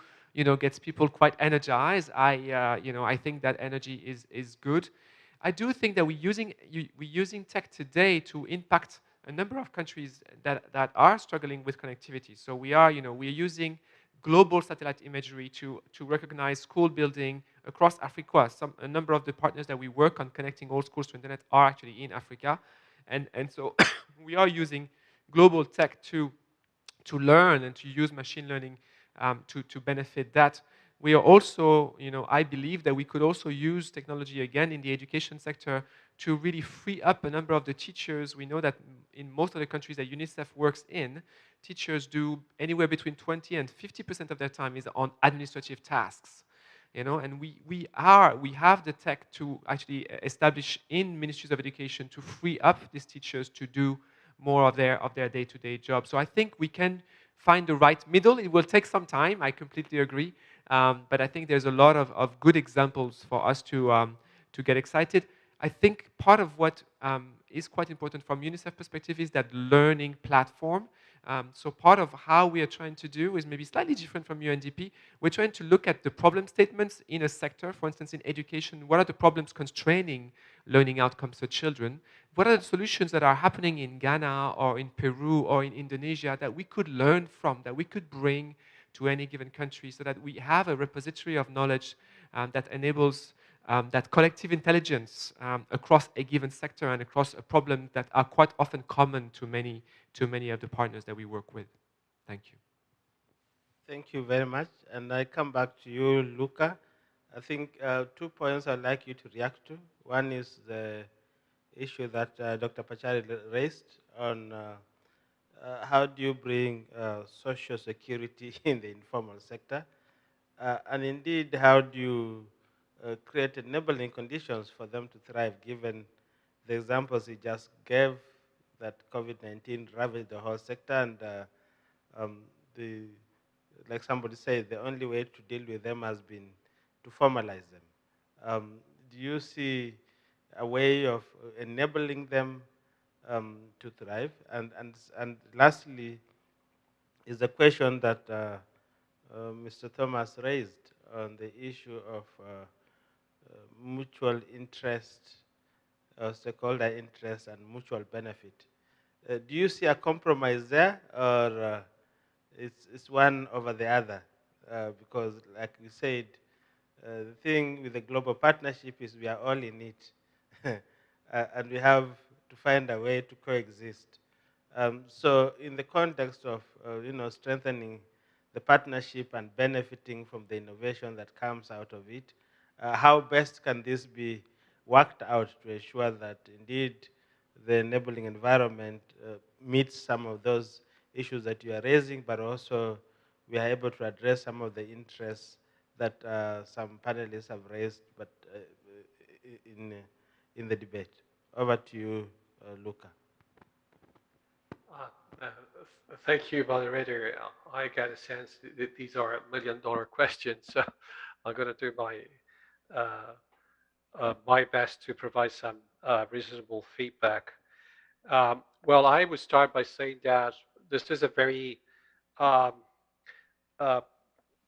gets people quite energized. I think that energy is good. I do think that we're using tech today to impact a number of countries that are struggling with connectivity. So we're using global satellite imagery to recognize school building across Africa. A number of the partners that we work on connecting all schools to internet are actually in Africa. And so we are using global tech to learn and to use machine learning to benefit that. We are also, I believe that we could also use technology again in the education sector to really free up a number of the teachers. We know that in most of the countries that UNICEF works in, teachers do anywhere between 20 and 50% of their time is on administrative tasks. And we have the tech to actually establish in ministries of education to free up these teachers to do more of their day-to-day job. So I think we can find the right middle. It will take some time, I completely agree. But I think there's a lot of good examples for us to get excited. I think part of what is quite important from UNICEF perspective is that learning platform. So part of how we are trying to do is maybe slightly different from UNDP. We're trying to look at the problem statements in a sector. For instance, in education, what are the problems constraining learning outcomes for children? What are the solutions that are happening in Ghana or in Peru or in Indonesia that we could learn from, that we could bring to any given country, so that we have a repository of knowledge that enables that collective intelligence across a given sector and across a problem that are quite often common to many of the partners that we work with. Thank you. Thank you very much. And I come back to you, Luca. I think 2 points I'd like you to react to. One is the issue that Dr. Pachari raised on how do you bring social security in the informal sector? And indeed, how do you create enabling conditions for them to thrive, given the examples he just gave, that COVID-19 ravaged the whole sector, and like somebody said, the only way to deal with them has been to formalize them. Do you see a way of enabling them to thrive? And lastly, is the question that Mr. Thomas raised on the issue of mutual interest, stakeholder interest, and mutual benefit. Do you see a compromise there, or it's one over the other? Because, like you said, the thing with the global partnership is we are all in it, and we have to find a way to coexist. So, in the context of strengthening the partnership and benefiting from the innovation that comes out of it, how best can this be worked out to ensure that indeed the enabling environment meets some of those issues that you are raising, but also we are able to address some of the interests that some panelists have raised, but in the debate. Over to you, Luca. Thank you, moderator. I get a sense that these are $1 million questions, so I'm going to do my best to provide some reasonable feedback. Well, I would start by saying that this is a very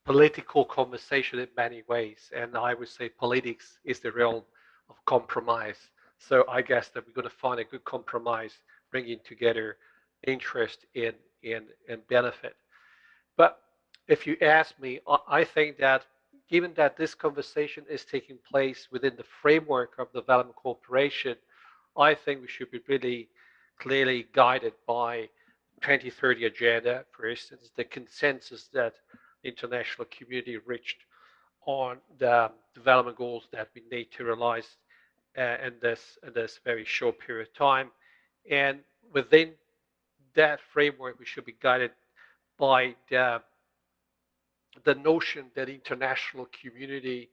political conversation in many ways, and I would say politics is the realm of compromise. So I guess that we're going to find a good compromise, bringing together interest in benefit. But if you ask me, I think that given that this conversation is taking place within the framework of development cooperation, I think we should be really clearly guided by 2030 agenda, for instance, the consensus that the international community reached on the development goals that we need to realize in this very short period of time. And within that framework, we should be guided by the notion that international community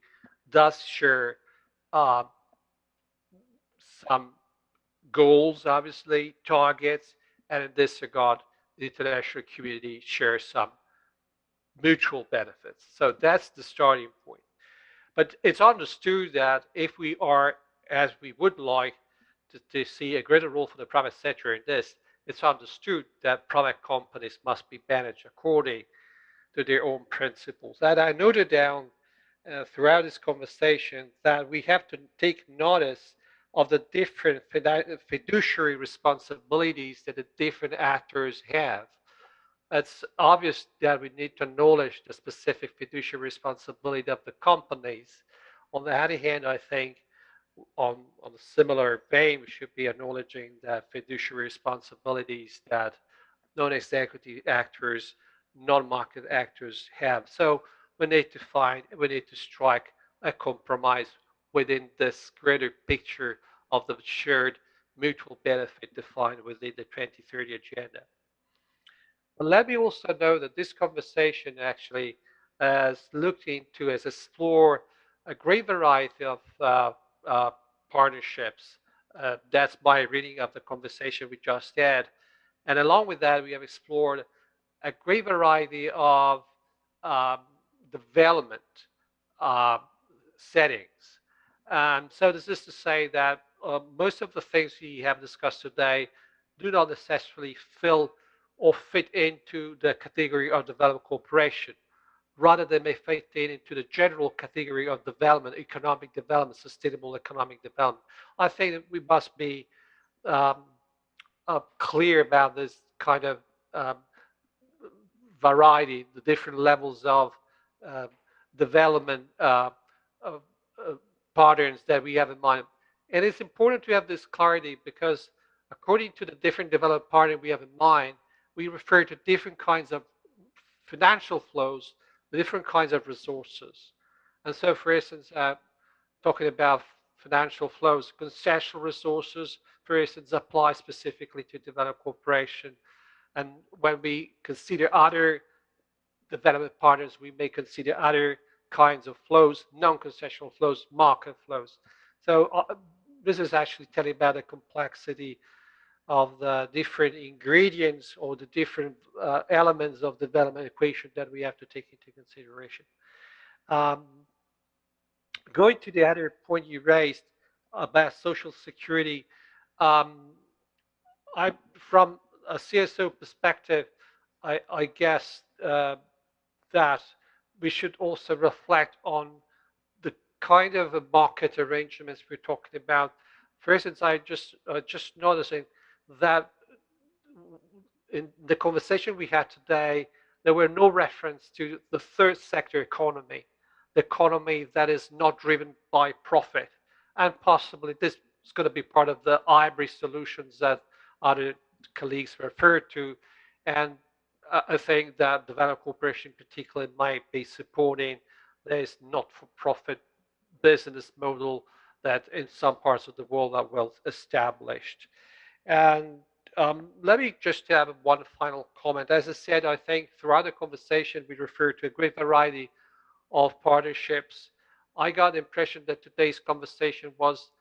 does share uh, some goals, obviously, targets, and in this regard, the international community shares some mutual benefits. So that's the starting point. But it's understood that if we are, as we would like, to see a greater role for the private sector in this, it's understood that private companies must be managed according to their own principles. And I noted down throughout this conversation that we have to take notice of the different fiduciary responsibilities that the different actors have. It's obvious that we need to acknowledge the specific fiduciary responsibility of the companies. On the other hand, I think on a similar vein, we should be acknowledging the fiduciary responsibilities that non-executive actors, non-market actors have. So we need to strike a compromise within this greater picture of the shared mutual benefit defined within the 2030 agenda. But let me also know that this conversation actually has looked into, has explored a great variety of partnerships. That's my reading of the conversation we just had. And along with that, we have explored a great variety of um, development uh, settings. So this is to say that most of the things we have discussed today do not necessarily fill or fit into the category of development cooperation. Rather, they may fit into the general category of development, economic development, sustainable economic development. I think that we must be um, clear about this kind of um, variety, the different levels of uh, development uh, patterns that we have in mind. And it's important to have this clarity because according to the different development patterns we have in mind, we refer to different kinds of financial flows, different kinds of resources. And so, for instance, talking about financial flows, concessional resources, for instance, apply specifically to developed cooperation. And when we consider other development partners, we may consider other kinds of flows, non-concessional flows, market flows. So this is actually telling about the complexity of the different ingredients or the different elements of development equation that we have to take into consideration. Going to the other point you raised about social security, from a CSO perspective, I guess that we should also reflect on the kind of market arrangements we're talking about. For instance, I just noticing that in the conversation we had today, there were no reference to the third sector economy, the economy that is not driven by profit. And possibly this is going to be part of the hybrid solutions that other colleagues referred to. And I think that development cooperation particularly might be supporting this not-for-profit business model that in some parts of the world are well established. And let me just have one final comment. As I said, I think throughout the conversation, we referred to a great variety of partnerships. I got the impression that today's conversation was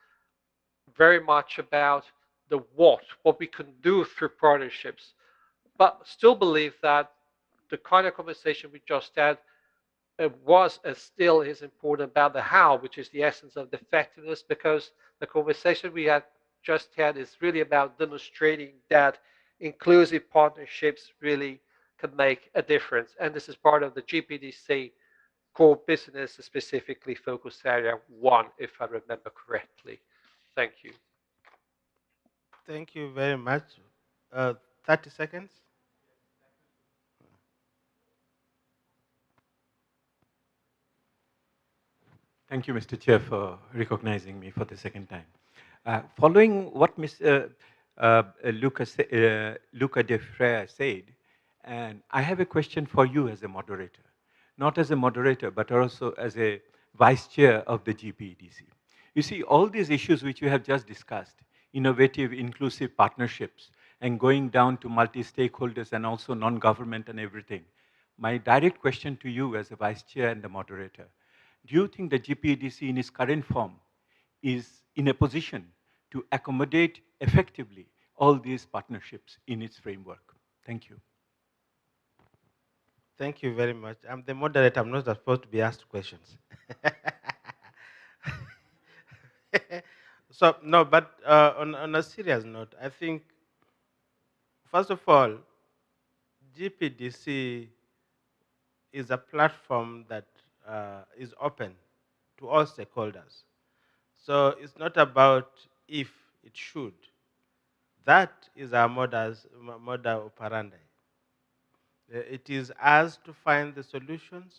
very much about the what we can do through partnerships, but still believe that the kind of conversation we just had was and still is important about the how, which is the essence of the effectiveness, because the conversation we had just had is really about demonstrating that inclusive partnerships really can make a difference. And this is part of the GPDC core business, specifically focus area 1, if I remember correctly. Thank you. Thank you very much. 30 seconds. Thank you, Mr. Chair, for recognizing me for the second time. Following what Mr. Luca de Frere said, and I have a question for you as a moderator. not as a moderator, but also as a vice chair of the GPEDC. You see, all these issues which we have just discussed, innovative, inclusive partnerships, and going down to multi-stakeholders and also non-government and everything. My direct question to you as a vice chair and the moderator, do you think the GPEDC in its current form is in a position to accommodate effectively all these partnerships in its framework? Thank you. Thank you very much. I'm the moderator. I'm not supposed to be asked questions. So, no, but on a serious note, I think, first of all, GPDC is a platform that is open to all stakeholders. So it's not about if, it should. That is our model operandi. It is us to find the solutions,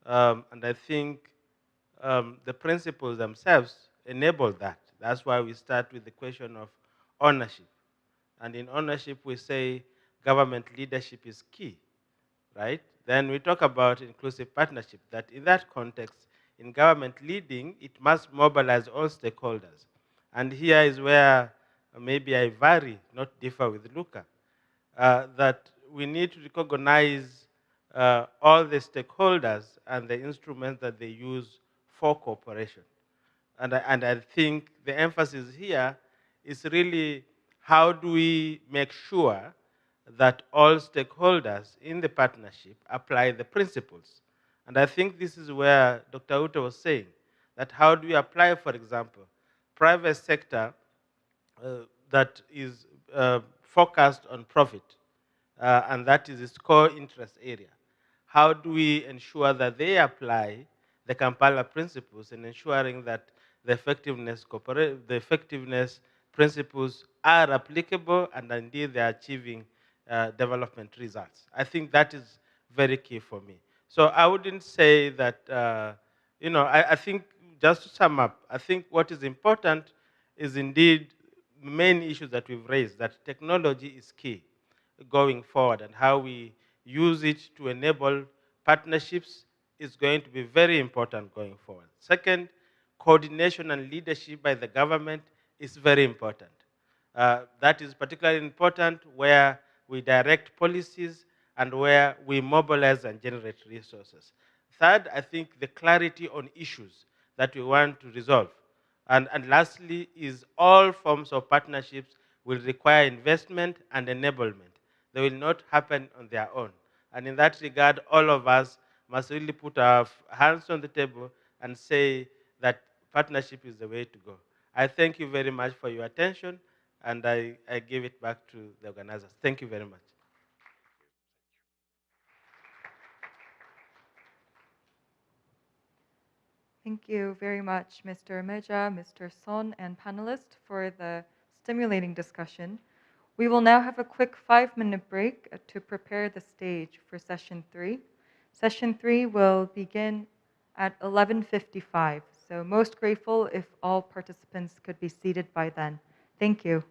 and I think the principles themselves enable that. That's why we start with the question of ownership. And in ownership, we say government leadership is key, right? Then we talk about inclusive partnership, that in that context, in government leading, it must mobilize all stakeholders. And here is where maybe I vary, not differ with Luca, that we need to recognize all the stakeholders and the instruments that they use for cooperation. And I think the emphasis here is really how do we make sure that all stakeholders in the partnership apply the principles. And I think this is where Dr. Uta was saying, that how do we apply, for example, private sector that is focused on profit, and that is its core interest area. How do we ensure that they apply the Kampala principles in ensuring that the effectiveness principles are applicable and indeed they are achieving development results? I think that is very key for me. So I wouldn't say that, I think just to sum up, I think what is important is indeed the main issues that we've raised, that technology is key going forward, and how we use it to enable partnerships is going to be very important going forward. Second, coordination and leadership by the government is very important. That is particularly important where we direct policies and where we mobilize and generate resources. Third, I think the clarity on issues that we want to resolve. And lastly is all forms of partnerships will require investment and enablement. They will not happen on their own. And in that regard, all of us must really put our hands on the table and say that partnership is the way to go. I thank you very much for your attention, and I give it back to the organizers. Thank you very much. Thank you very much, Mr. Meja, Mr. Son, and panelists for the stimulating discussion. We will now have a quick 5-minute break to prepare the stage for session 3. Session 3 will begin at 11:55. So most grateful if all participants could be seated by then. Thank you.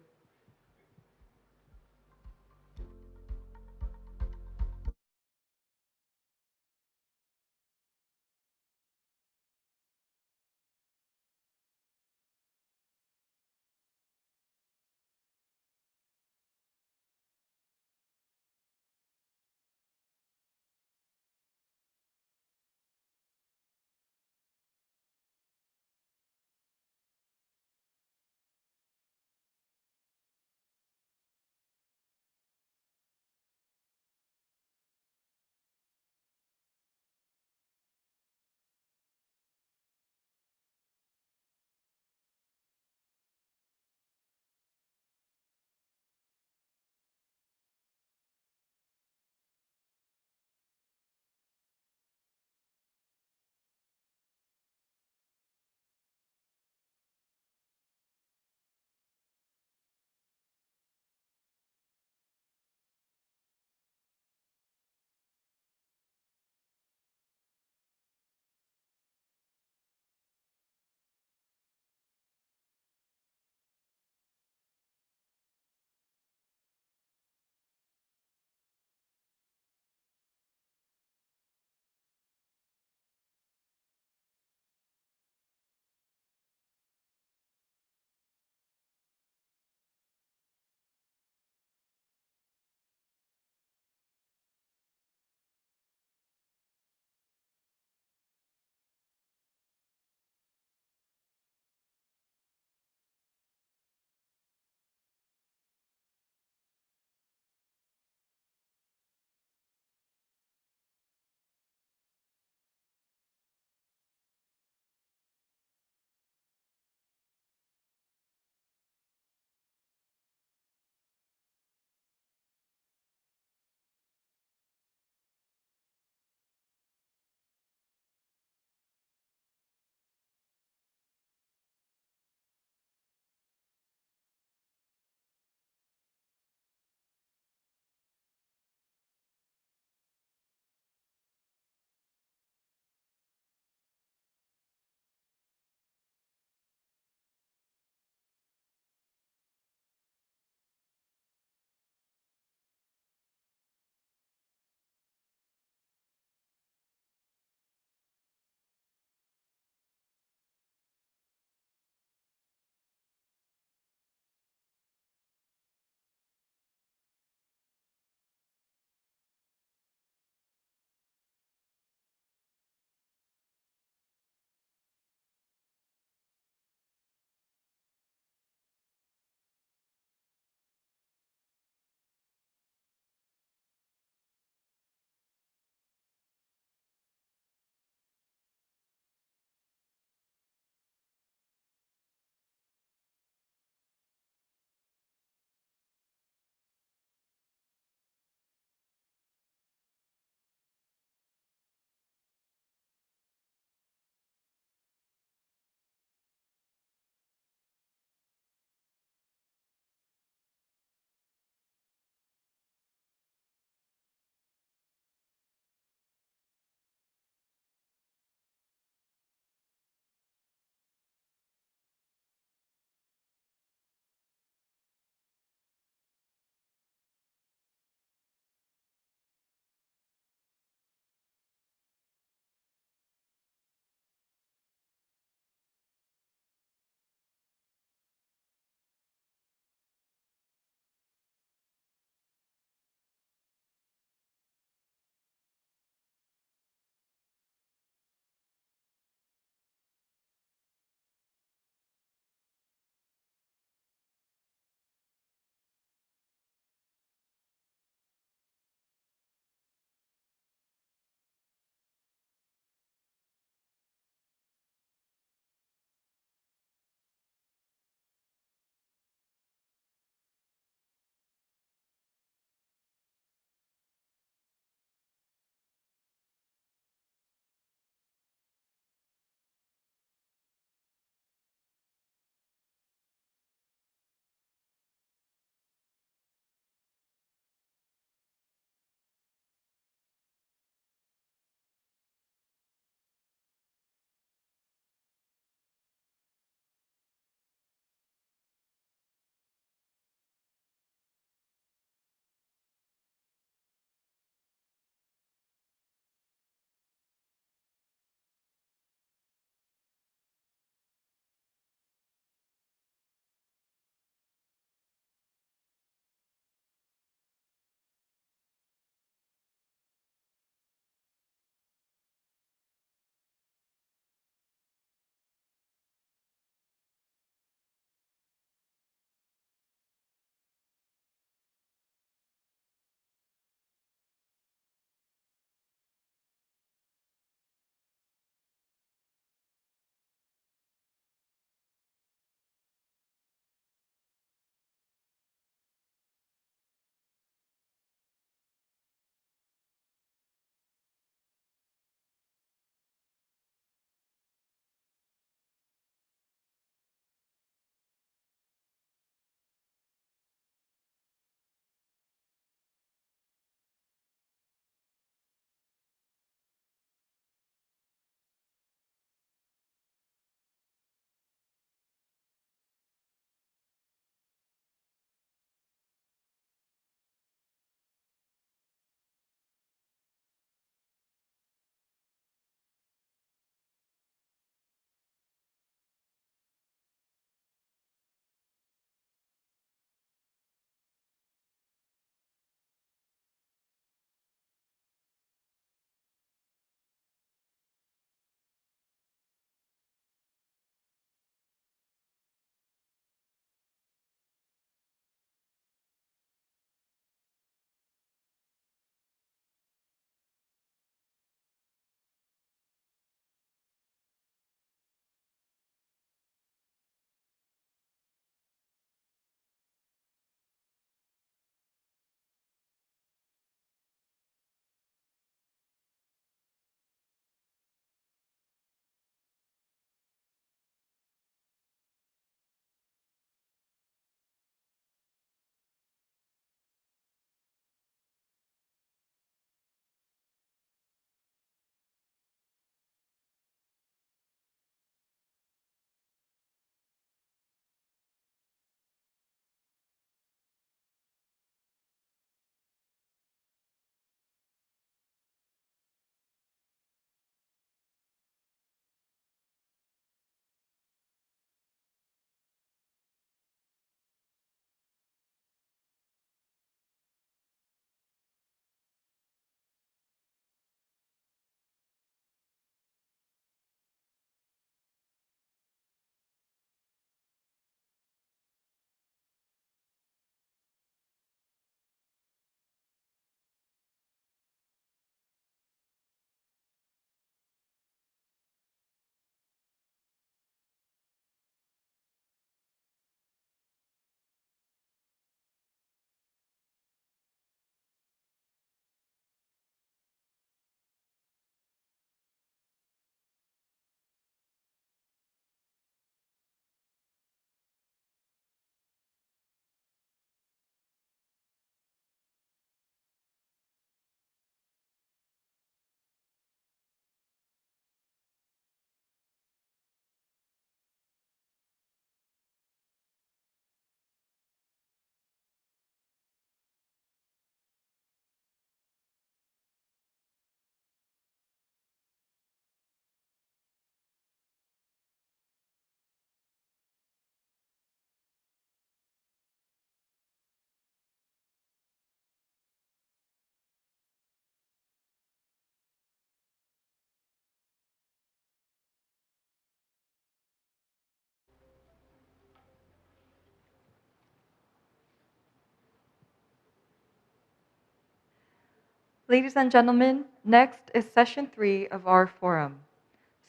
Ladies and gentlemen, next is session 3 of our forum.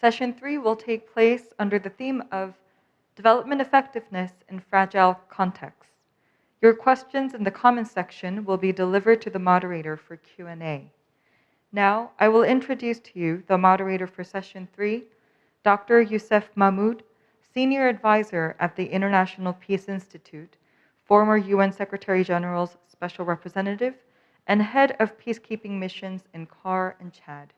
Session 3 will take place under the theme of Development Effectiveness in Fragile Contexts. Your questions in the comments section will be delivered to the moderator for Q&A. Now, I will introduce to you the moderator for session 3, Dr. Youssef Mahmoud, Senior Advisor at the International Peace Institute, former UN Secretary General's Special Representative, and Head of Peacekeeping Missions in CAR and Chad.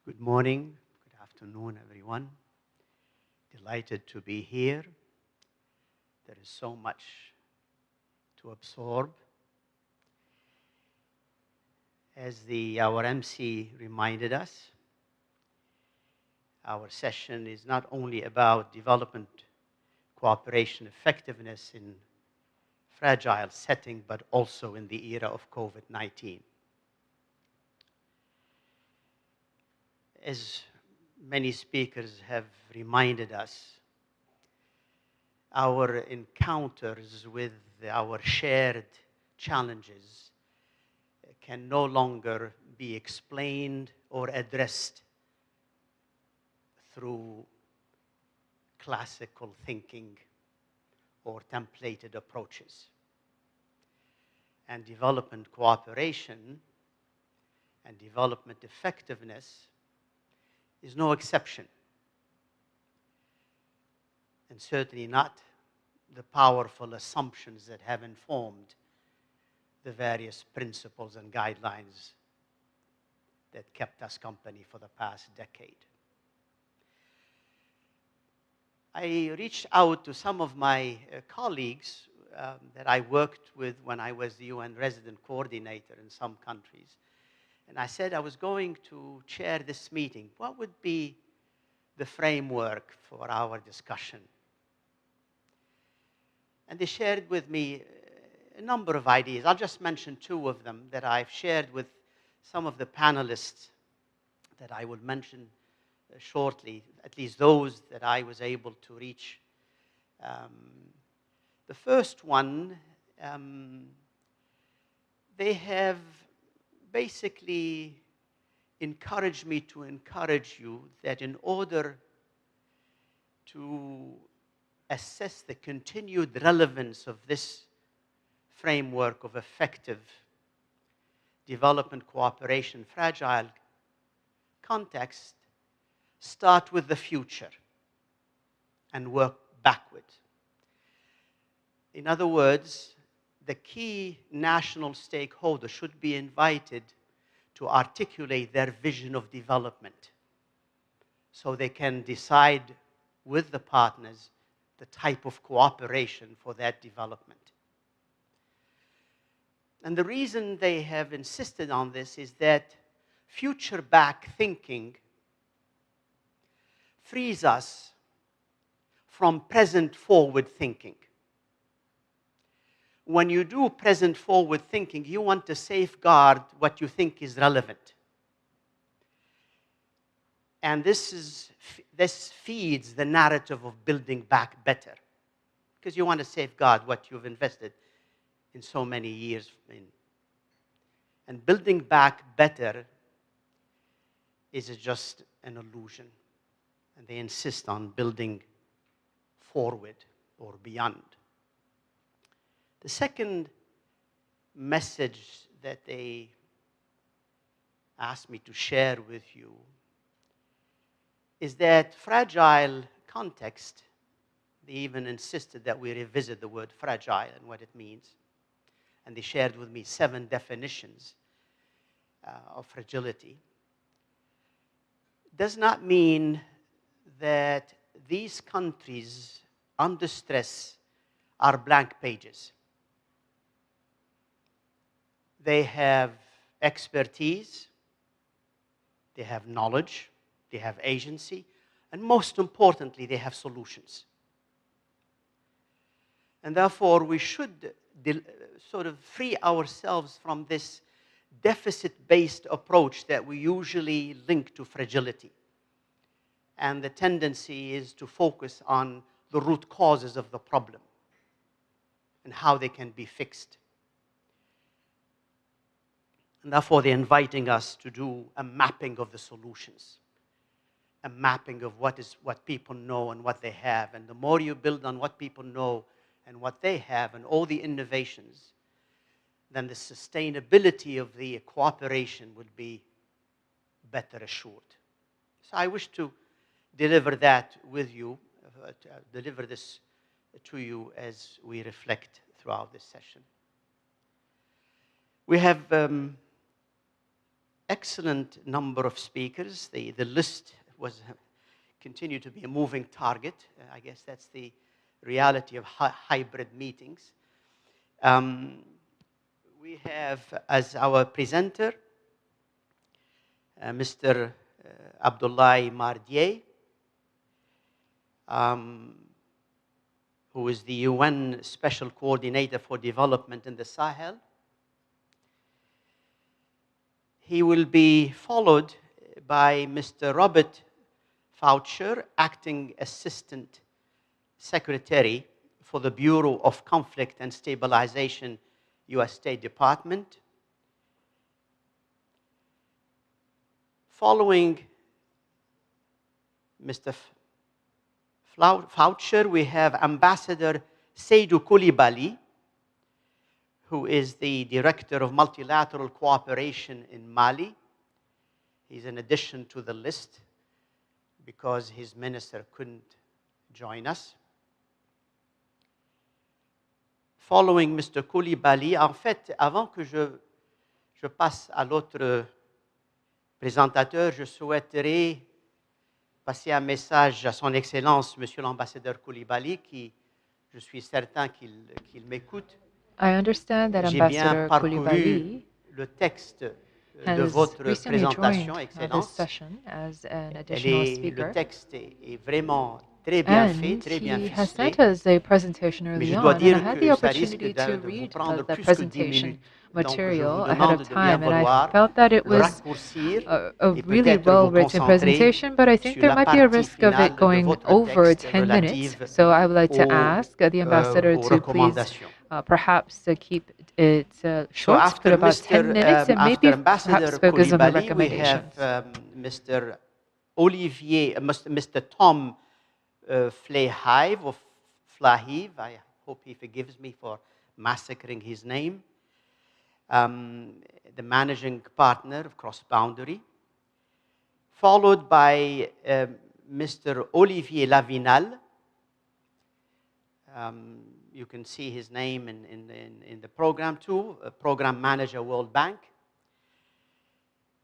Good morning, good afternoon, everyone. Delighted to be here. There is so much to absorb. As our MC reminded us, our session is not only about development cooperation effectiveness in fragile setting, but also in the era of COVID-19. As many speakers have reminded us, our encounters with our shared challenges can no longer be explained or addressed through classical thinking or templated approaches. And development cooperation and development effectiveness is no exception, and certainly not the powerful assumptions that have informed the various principles and guidelines that kept us company for the past decade. I reached out to some of my colleagues that I worked with when I was the UN resident coordinator in some countries. And I said I was going to chair this meeting. What would be the framework for our discussion? And they shared with me a number of ideas. I'll just mention two of them that I've shared with some of the panelists that I will mention shortly, at least those that I was able to reach. The first one, they have basically encouraged me to encourage you that in order to assess the continued relevance of this framework of effective development cooperation, fragile context, start with the future and work backward. In other words, the key national stakeholders should be invited to articulate their vision of development so they can decide with the partners the type of cooperation for that development. And the reason they have insisted on this is that future-back thinking frees us from present-forward thinking. When you do present-forward thinking, you want to safeguard what you think is relevant. And this feeds the narrative of building back better, because you want to safeguard what you've invested in so many years in. And building back better is just an illusion. And they insist on building forward or beyond. The second message that they asked me to share with you is that fragile context, they even insisted that we revisit the word fragile and what it means. And they shared with me 7 definitions of fragility. Does not mean that these countries under stress are blank pages. They have expertise, they have knowledge, they have agency, and most importantly, they have solutions. And therefore, we should sort of free ourselves from this deficit-based approach that we usually link to fragility. And the tendency is to focus on the root causes of the problem and how they can be fixed. And therefore, they're inviting us to do a mapping of the solutions, a mapping of what people know and what they have. And the more you build on what people know and what they have and all the innovations, then the sustainability of the cooperation would be better assured. So I wish to deliver that with you, deliver this to you as we reflect throughout this session. We have excellent number of speakers. The list was continue to be a moving target. I guess that's the reality of hybrid meetings. We have as our presenter Mr. Abdoulaye Mardier, who is the UN Special Coordinator for Development in the Sahel. He will be followed by Mr. Robert Foucher, Acting Assistant Secretary for the Bureau of Conflict and Stabilization, U.S. State Department. Following Mr. Foucher, we have Ambassador Seydou Coulibaly, who is the Director of Multilateral Cooperation in Mali. He's an addition to the list because his minister couldn't join us. Following Mr. Coulibaly, en fait, avant que je passe à l'autre présentateur, je souhaiterais passer un message à son Excellence, Monsieur l'ambassadeur Coulibaly, qui, je suis certain qu'il m'écoute. I understand that Ambassador Coulibaly le texte has de votre recently présentation, joined this Excellence. session as an additional speaker. Le texte est vraiment très bien fait, And très bien he has ficelé. sent us a presentation Mais early je dois on, and I dire had the que ça risque opportunity to de vous read prendre the plus que 10 presentation minutes. Donc, je material vous ahead demande of de bien time, and I vouloir felt that it le was raccourcir a et really peut-être vous well-written concentrer presentation, but I think sur there la might be a partie risk of finale it de going votre over texte 10 minutes. relative So I would like to aux, ask the ambassador aux to please recommandations. perhaps keep it So short, after put about 10 minutes, and after maybe Ambassador perhaps focus on the Coulibaly, we have recommendations. Mr. Olivier, Mr. Tom Flahive, or Flahive. I hope he forgives me for massacring his name. The managing partner of Cross Boundary. Followed by Mr. Olivier Lavinal. You can see his name in the program too, Program Manager, World Bank.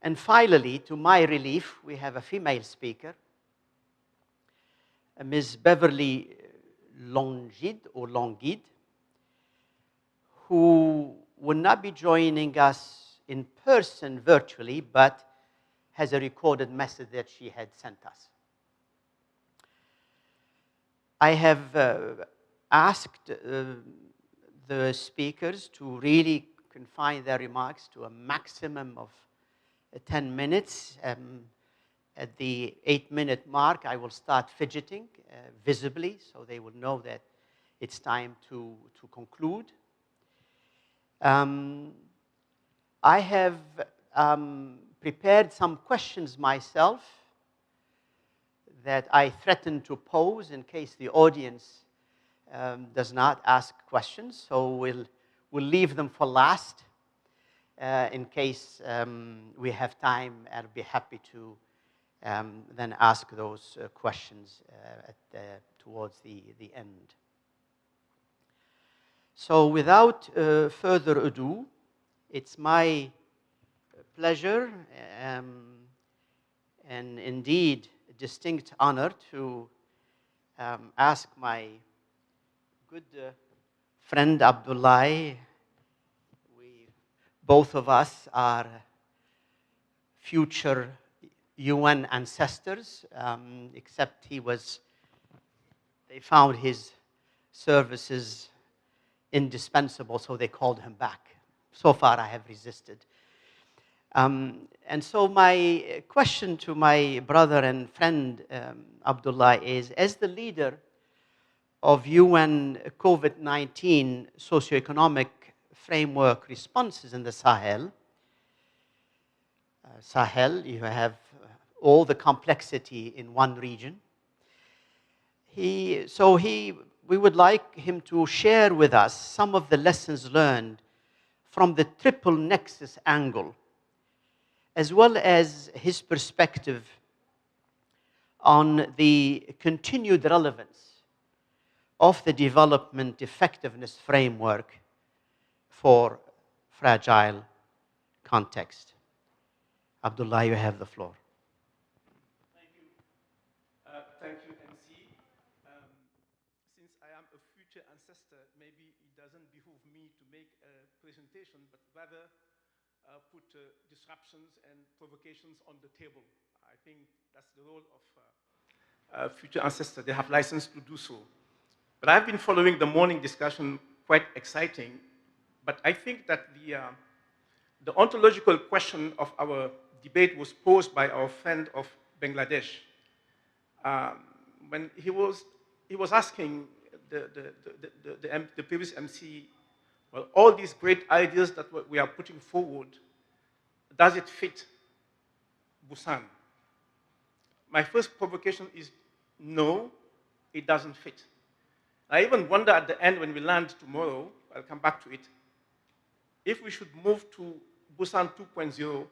And finally, to my relief, we have a female speaker, Ms. Beverly Longuide, who will not be joining us in person virtually, but has a recorded message that she had sent us. I have asked the speakers to really confine their remarks to a maximum of 10 minutes. At the 8-minute mark, I will start fidgeting visibly, so they will know that it's time to conclude. I have prepared some questions myself that I threaten to pose in case the audience does not ask questions. So we'll leave them for last in case we have time. I'll be happy to then ask those questions towards the end. So without further ado, it's my pleasure and indeed a distinct honor to ask my good friend Abdoulaye. Both of us are future UN ancestors, except they found his services indispensable, so they called him back. So far, I have resisted. And so my question to my brother and friend, Abdoulaye, is, as the leader of UN COVID-19 socioeconomic framework responses in the Sahel. Sahel, you have all the complexity in one region. We would like him to share with us some of the lessons learned from the triple nexus angle, as well as his perspective on the continued relevance of the development effectiveness framework for fragile context. Abdullah, you have the floor. Thank you, MC. Since I am a future ancestor, maybe it doesn't behoove me to make a presentation, but rather put disruptions and provocations on the table. I think that's the role of future ancestors. They have license to do so. But I've been following the morning discussion, quite exciting. But I think that the ontological question of our debate was posed by our friend of Bangladesh. When he was asking the previous MC, well, all these great ideas that we are putting forward, does it fit Busan? My first provocation is no, it doesn't fit. I even wonder at the end when we land tomorrow, I'll come back to it, if we should move to Busan 2.0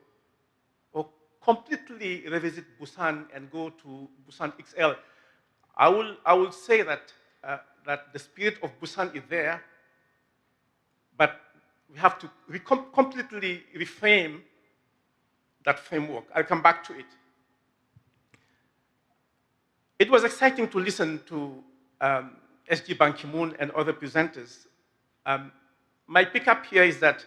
or completely revisit Busan and go to Busan XL. I will say that, that the spirit of Busan is there, but we have to completely reframe that framework. I'll come back to it. It was exciting to listen to SG Ban Ki-moon and other presenters. My pickup here is that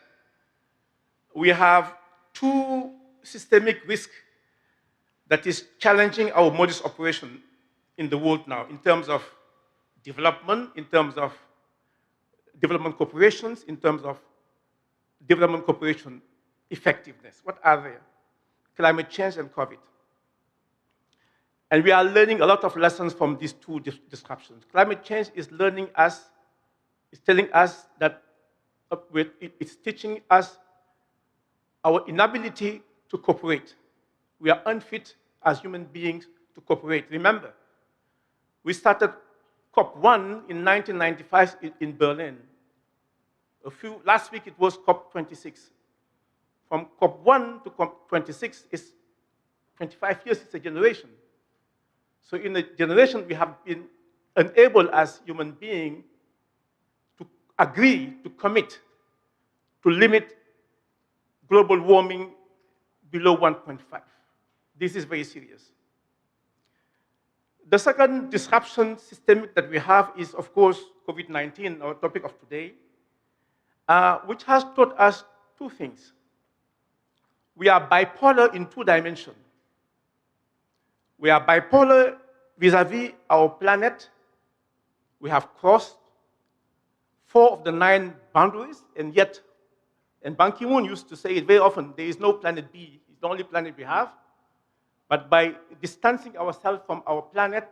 we have two systemic risks that is challenging our modus operation in the world now, in terms of development, in terms of development corporations, in terms of development cooperation effectiveness. What are they? Climate change and COVID. And we are learning a lot of lessons from these two disruptions. Climate change is telling us that it's teaching us our inability to cooperate. We are unfit as human beings to cooperate. Remember, we started COP1 in 1995 in Berlin. Last week it was COP26. From COP1 to COP26 is 25 years, it's a generation. So in a generation, we have been unable as human beings to agree, to commit, to limit global warming below 1.5. This is very serious. The second disruption systemic that we have is, of course, COVID-19, our topic of today, which has taught us two things. We are bipolar in two dimensions. We are bipolar vis-à-vis our planet. We have crossed 4 of the 9 boundaries, and yet, and Ban Ki-moon used to say it very often, there is no planet B, it's the only planet we have. But by distancing ourselves from our planet,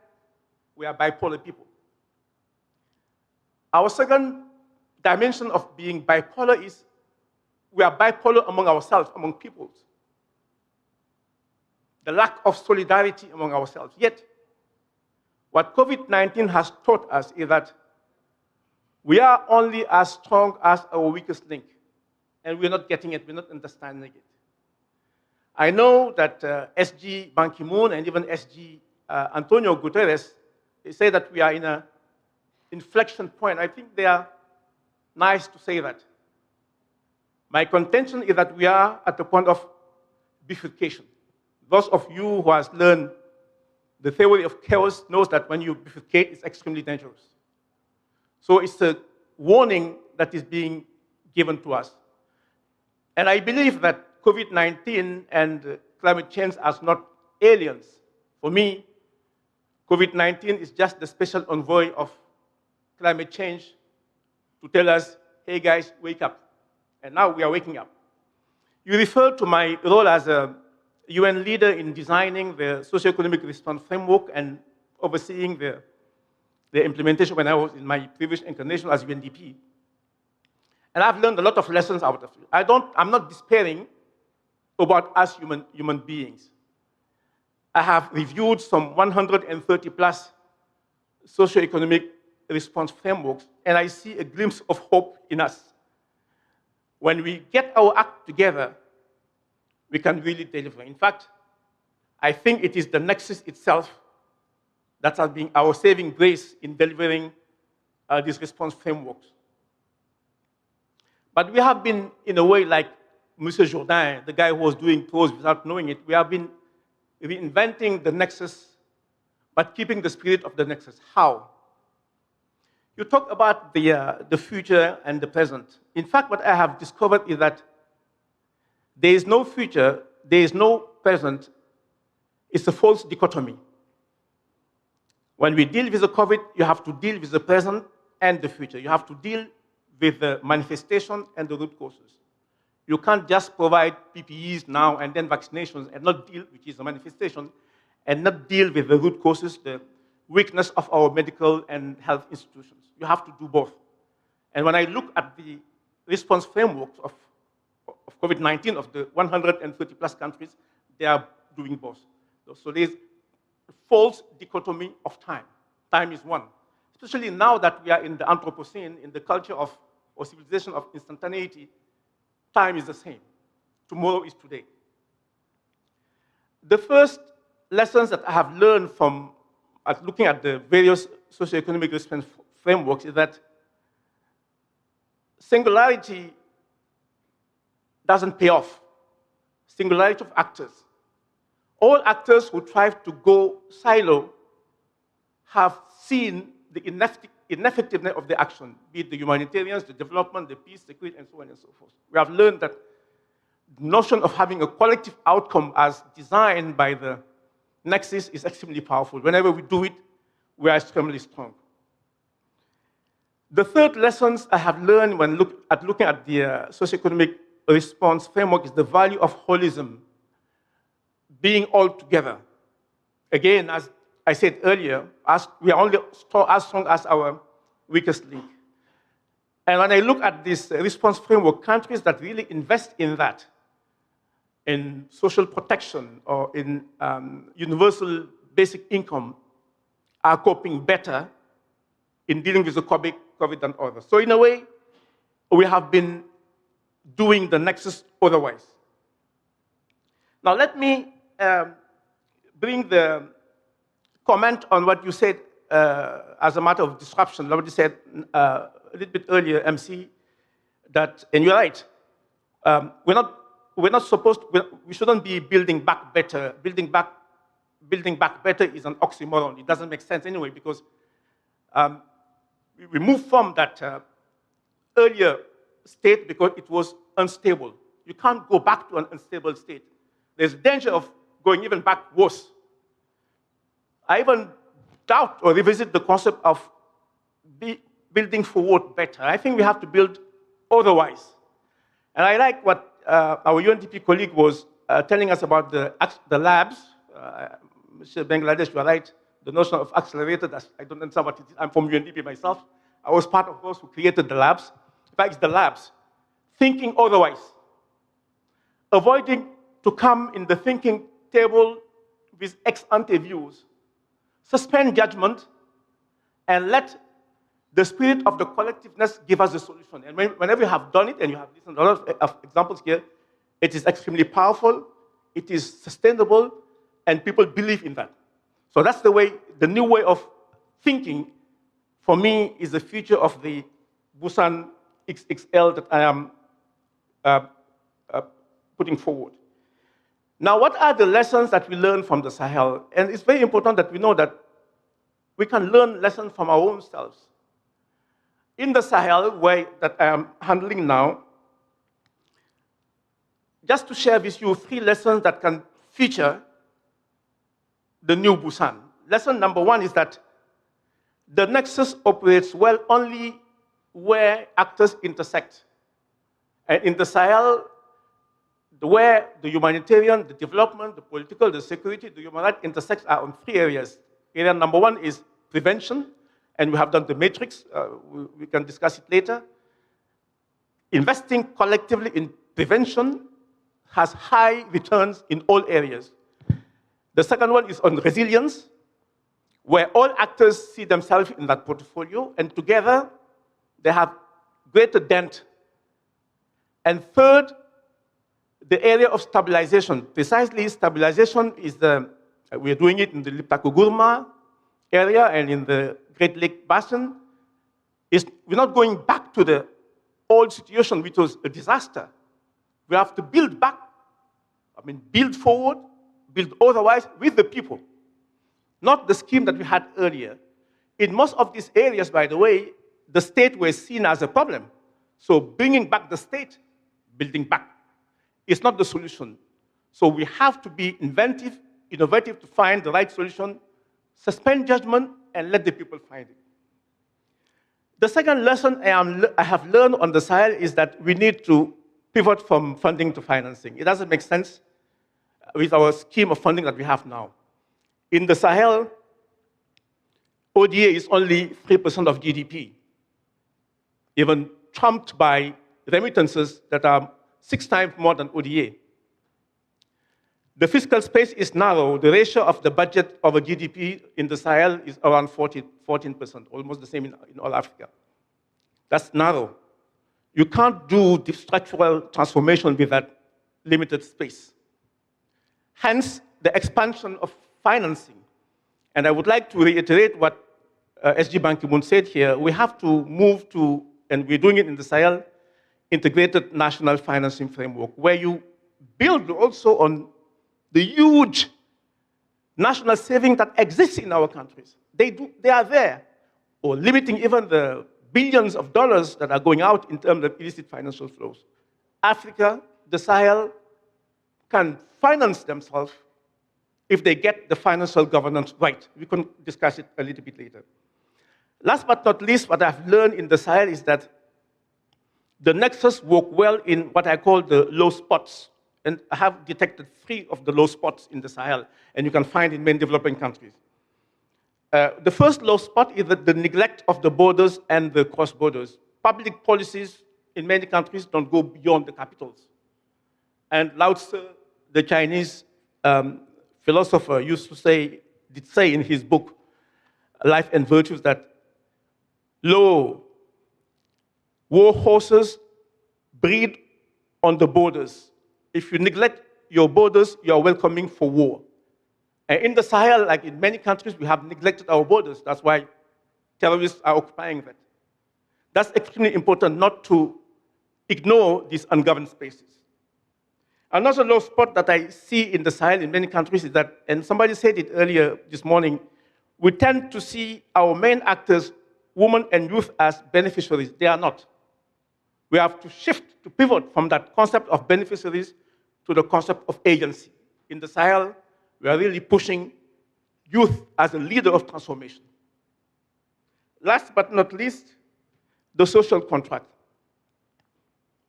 we are bipolar people. Our second dimension of being bipolar is we are bipolar among ourselves, among peoples. The lack of solidarity among ourselves. Yet, what COVID-19 has taught us is that we are only as strong as our weakest link. And we're not getting it, we're not understanding it. I know that SG Ban Ki-moon and even SG Antonio Guterres, they say that we are in an inflection point. I think they are nice to say that. My contention is that we are at the point of bifurcation. Those of you who has learned the theory of chaos knows that when you bifurcate, it's extremely dangerous. So it's a warning that is being given to us. And I believe that COVID-19 and climate change are not aliens. For me, COVID-19 is just the special envoy of climate change to tell us, hey guys, wake up. And now we are waking up. You refer to my role as a UN leader in designing the socio-economic response framework and overseeing the the implementation when I was in my previous incarnation as UNDP. And I've learned a lot of lessons out of it. I'm not despairing about us human beings. I have reviewed some 130 plus socioeconomic response frameworks, and I see a glimpse of hope in us. When we get our act together, we can really deliver. In fact, I think it is the nexus itself that has been our saving grace in delivering these response frameworks. But we have been, in a way, like Monsieur Jourdain, the guy who was doing prose without knowing it, we have been reinventing the nexus, but keeping the spirit of the nexus. How? You talk about the future and the present. In fact, what I have discovered is that there is no future, there is no present. It's a false dichotomy. When we deal with the COVID, you have to deal with the present and the future. You have to deal with the manifestation and the root causes. You can't just provide PPEs now and then vaccinations and not deal, which is a manifestation, and not deal with the root causes, the weakness of our medical and health institutions. You have to do both. And when I look at the response frameworks of COVID-19 of the 130 plus countries, they are doing both. So there's a false dichotomy of time. Time is one. Especially now that we are in the Anthropocene, in the culture of, or civilization of instantaneity, time is the same. Tomorrow is today. The first lessons that I have learned from looking at the various socioeconomic response frameworks is that singularity doesn't pay off. Singularity of actors. All actors who try to go silo have seen the ineffectiveness of the action, be it the humanitarians, the development, the peace, security, and so on and so forth. We have learned that the notion of having a collective outcome as designed by the nexus is extremely powerful. Whenever we do it, we are extremely strong. The third lessons I have learned when looking at the socioeconomic response framework is the value of holism, being all together. Again, as I said earlier, we are only as strong as our weakest link. And when I look at this response framework, countries that really invest in that, in social protection or in universal basic income, are coping better in dealing with the COVID than others. So in a way, we have been doing the nexus otherwise. Now let me bring the comment on what you said as a matter of disruption. What you said a little bit earlier, MC, that, and you're right, we're not supposed to, we shouldn't be building back better. Building back better is an oxymoron. It doesn't make sense anyway, because we moved from that earlier state because it was unstable. You can't go back to an unstable state. There's danger of going even back worse. I even doubt or revisit the concept of building forward better. I think we have to build otherwise. And I like what our UNDP colleague was telling us about the labs. Mr. Bangladesh, you are right. The notion of accelerated, I don't understand what it is. I'm from UNDP myself. I was part of those who created the labs. In fact, it's the labs. Thinking otherwise. Avoiding to come in the thinking table with ex-ante views. Suspend judgment and let the spirit of the collectiveness give us the solution. And whenever you have done it, and you have listened to a lot of examples here, it is extremely powerful, it is sustainable, and people believe in that. So that's the way, the new way of thinking, for me, is the future of the Busan XXL that I am putting forward. Now, what are the lessons that we learn from the Sahel? And it's very important that we know that we can learn lessons from our own selves. In the Sahel, that I am handling now, just to share with you 3 lessons that can feature the new Busan. Lesson number 1 is that the nexus operates well only where actors intersect. And in the Sahel, where the humanitarian, the development, the political, the security, the human rights intersects are on 3 areas. Area number 1 is prevention, and we have done the matrix. We can discuss it later. Investing collectively in prevention has high returns in all areas. The second one is on resilience, where all actors see themselves in that portfolio, and together they have greater dent. And third, the area of stabilization. Precisely, stabilization is we're doing it in the Liptako-Gurma area and in the Great Lake Basin. We're not going back to the old situation, which was a disaster. We have to build back, build forward, build otherwise with the people, not the scheme that we had earlier. In most of these areas, by the way, the state was seen as a problem. So bringing back the state, building back, is not the solution. So we have to be inventive, innovative to find the right solution, suspend judgment, and let the people find it. The second lesson I have learned on the Sahel is that we need to pivot from funding to financing. It doesn't make sense with our scheme of funding that we have now. In the Sahel, ODA is only 3% of GDP, even trumped by remittances that are 6 times more than ODA. The fiscal space is narrow. The ratio of the budget over GDP in the Sahel is around 14%, almost the same in all Africa. That's narrow. You can't do the structural transformation with that limited space. Hence, the expansion of financing. And I would like to reiterate what SG Ban Ki-moon said here. We have to move to, and we're doing it in the Sahel, integrated national financing framework, where you build also on the huge national saving that exists in our countries. They are there, or limiting even the billions of dollars that are going out in terms of illicit financial flows. Africa, the Sahel, can finance themselves if they get the financial governance right. We can discuss it a little bit later. Last but not least, what I've learned in the Sahel is that the nexus work well in what I call the low spots. And I have detected 3 of the low spots in the Sahel, and you can find in many developing countries. The first low spot is the neglect of the borders and the cross borders. Public policies in many countries don't go beyond the capitals. And Lao Tzu, the Chinese philosopher, did say in his book, Life and Virtues, that war horses breed on the borders. If you neglect your borders, you are welcoming for war. And in the Sahel, like in many countries, we have neglected our borders. That's why terrorists are occupying that. That's extremely important not to ignore these ungoverned spaces. Another low spot that I see in the Sahel in many countries is that, and somebody said it earlier this morning, we tend to see our main actors, women and youth, as beneficiaries. They are not. We have to shift, to pivot from that concept of beneficiaries to the concept of agency. In the Sahel, we are really pushing youth as a leader of transformation. Last but not least, the social contract,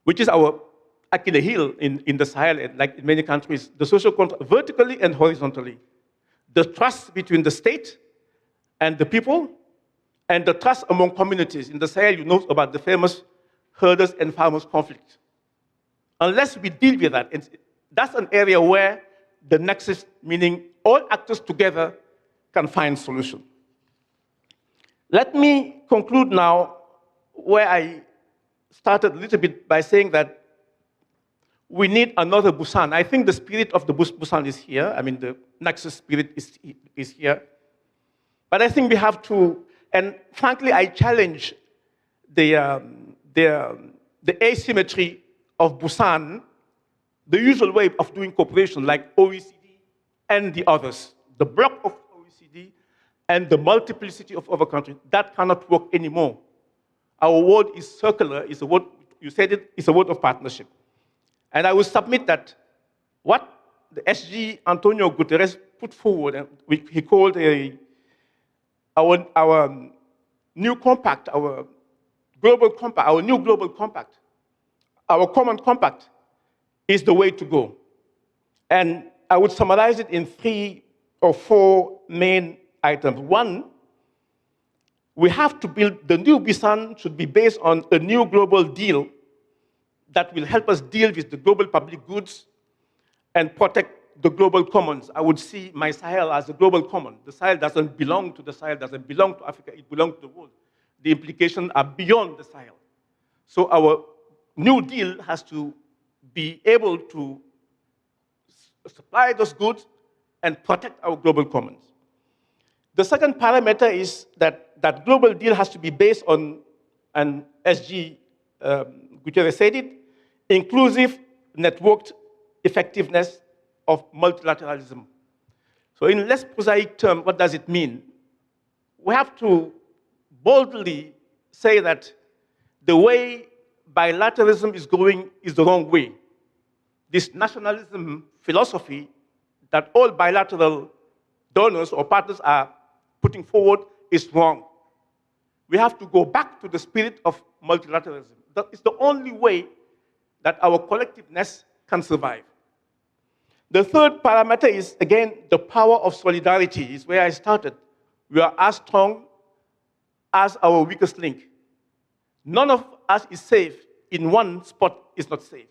which is our Achilles heel in the Sahel, and like in many countries, the social contract vertically and horizontally. The trust between the state and the people, and the trust among communities. In the Sahel, you know about the famous herders and farmers conflict. Unless we deal with that, that's an area where the nexus, meaning all actors together, can find solution. Let me conclude now where I started a little bit by saying that we need another Busan. I think the spirit of the Busan is here. I mean, the nexus spirit is here. But I think we have to, and frankly, I challenge the asymmetry of Busan, the usual way of doing cooperation, like OECD and the others, the block of OECD and the multiplicity of other countries. That cannot work anymore. Our world is circular. It's a word, you said it, it's a word of partnership. And I will submit that what the SG Antonio Guterres put forward, and he called our new compact, our global compact, our new global compact, our common compact, is the way to go. And I would summarize it in 3 or 4 main items. One, We have to build, the new Busan should be based on a new global deal that will help us deal with the global public goods and protect the global commons. I would see my Sahel as a global common. The Sahel doesn't belong to the Sahel, doesn't belong to Africa, it belongs to the world. The implications are beyond the Sahel. So our new deal has to be able to supply those goods and protect our global commons. The second parameter is that that global deal has to be based on, and SG Gutierrez said it, inclusive, networked effectiveness of multilateralism. So in less prosaic terms, what does it mean? We have to boldly say that the way bilateralism is going is the wrong way. This nationalism philosophy that all bilateral donors or partners are putting forward is wrong. We have to go back to the spirit of multilateralism. That is the only way that our collectiveness can survive. The third parameter is, again, the power of solidarity, is where I started. We are as strong as our weakest link. None of us is safe in one spot is not safe.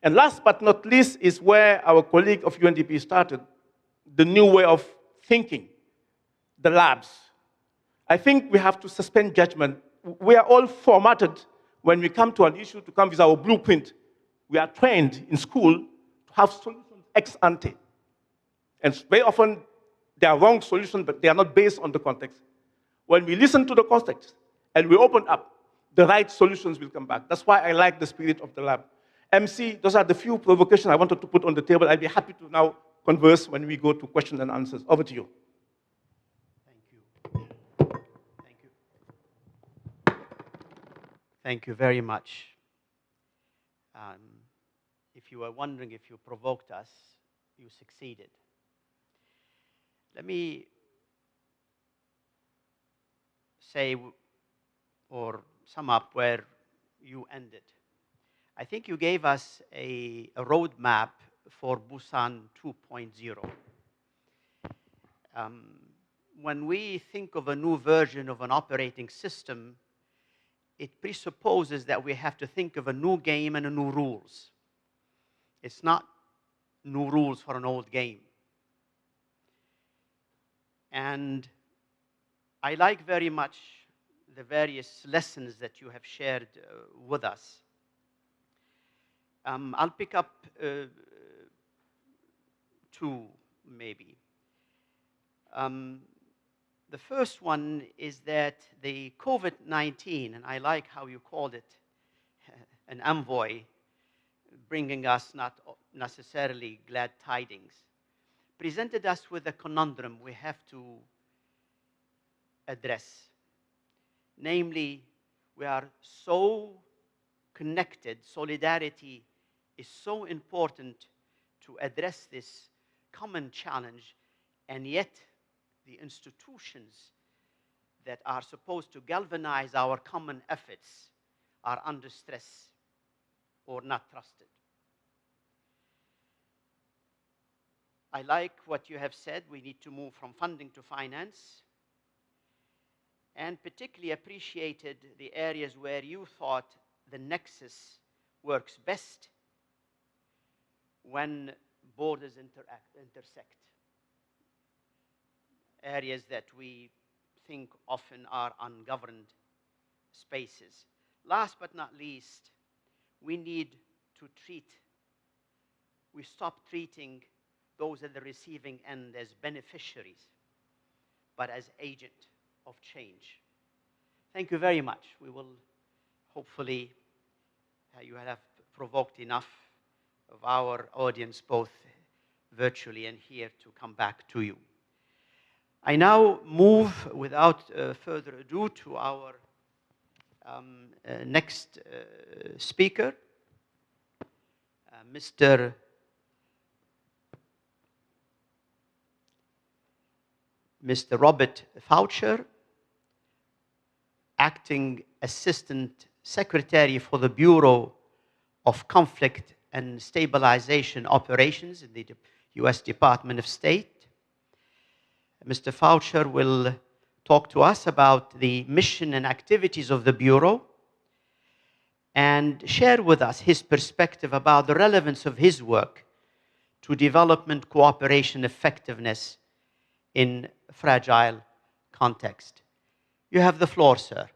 And last but not least is where our colleague of UNDP started, the new way of thinking, the labs. I think we have to suspend judgment. We are all formatted when we come to an issue to come with our blueprint. We are trained in school to have solutions ex ante. And very often, they are wrong solutions, but they are not based on the context. When we listen to the context and we open up, the right solutions will come back. That's why I like the spirit of the lab. MC, those are the few provocations I wanted to put on the table. I'd be happy to now converse when we go to questions and answers. Over to you. Thank you very much. If you were wondering if you provoked us, you succeeded. Let me say or sum up where you ended. I think you gave us a roadmap for Busan 2.0. When we think of a new version of an operating system, it presupposes that we have to think of a new game and a new rules. It's not new rules for an old game. And I like very much the various lessons that you have shared with us. I'll pick up two, maybe. The first one is that the COVID-19, and I like how you called it an envoy, bringing us not necessarily glad tidings, presented us with a conundrum we have to address. Namely, we are so connected, solidarity is so important to address this common challenge, and yet the institutions that are supposed to galvanize our common efforts are under stress or not trusted. I like what you have said. We need to move from funding to finance, and particularly appreciated the areas where you thought the nexus works best when borders intersect. Areas that we think often are ungoverned spaces. Last but not least, we need to stop treating those at the receiving end as beneficiaries, but as agent of change. Thank you very much. We will hopefully, you have provoked enough of our audience, both virtually and here, to come back to you. I now move, without further ado, to our next speaker, Mr. Robert Foucher, Acting Assistant Secretary for the Bureau of Conflict and Stabilization Operations in the U.S. Department of State. Mr. Foucher will talk to us about the mission and activities of the Bureau and share with us his perspective about the relevance of his work to development cooperation effectiveness in fragile context. You have the floor, sir.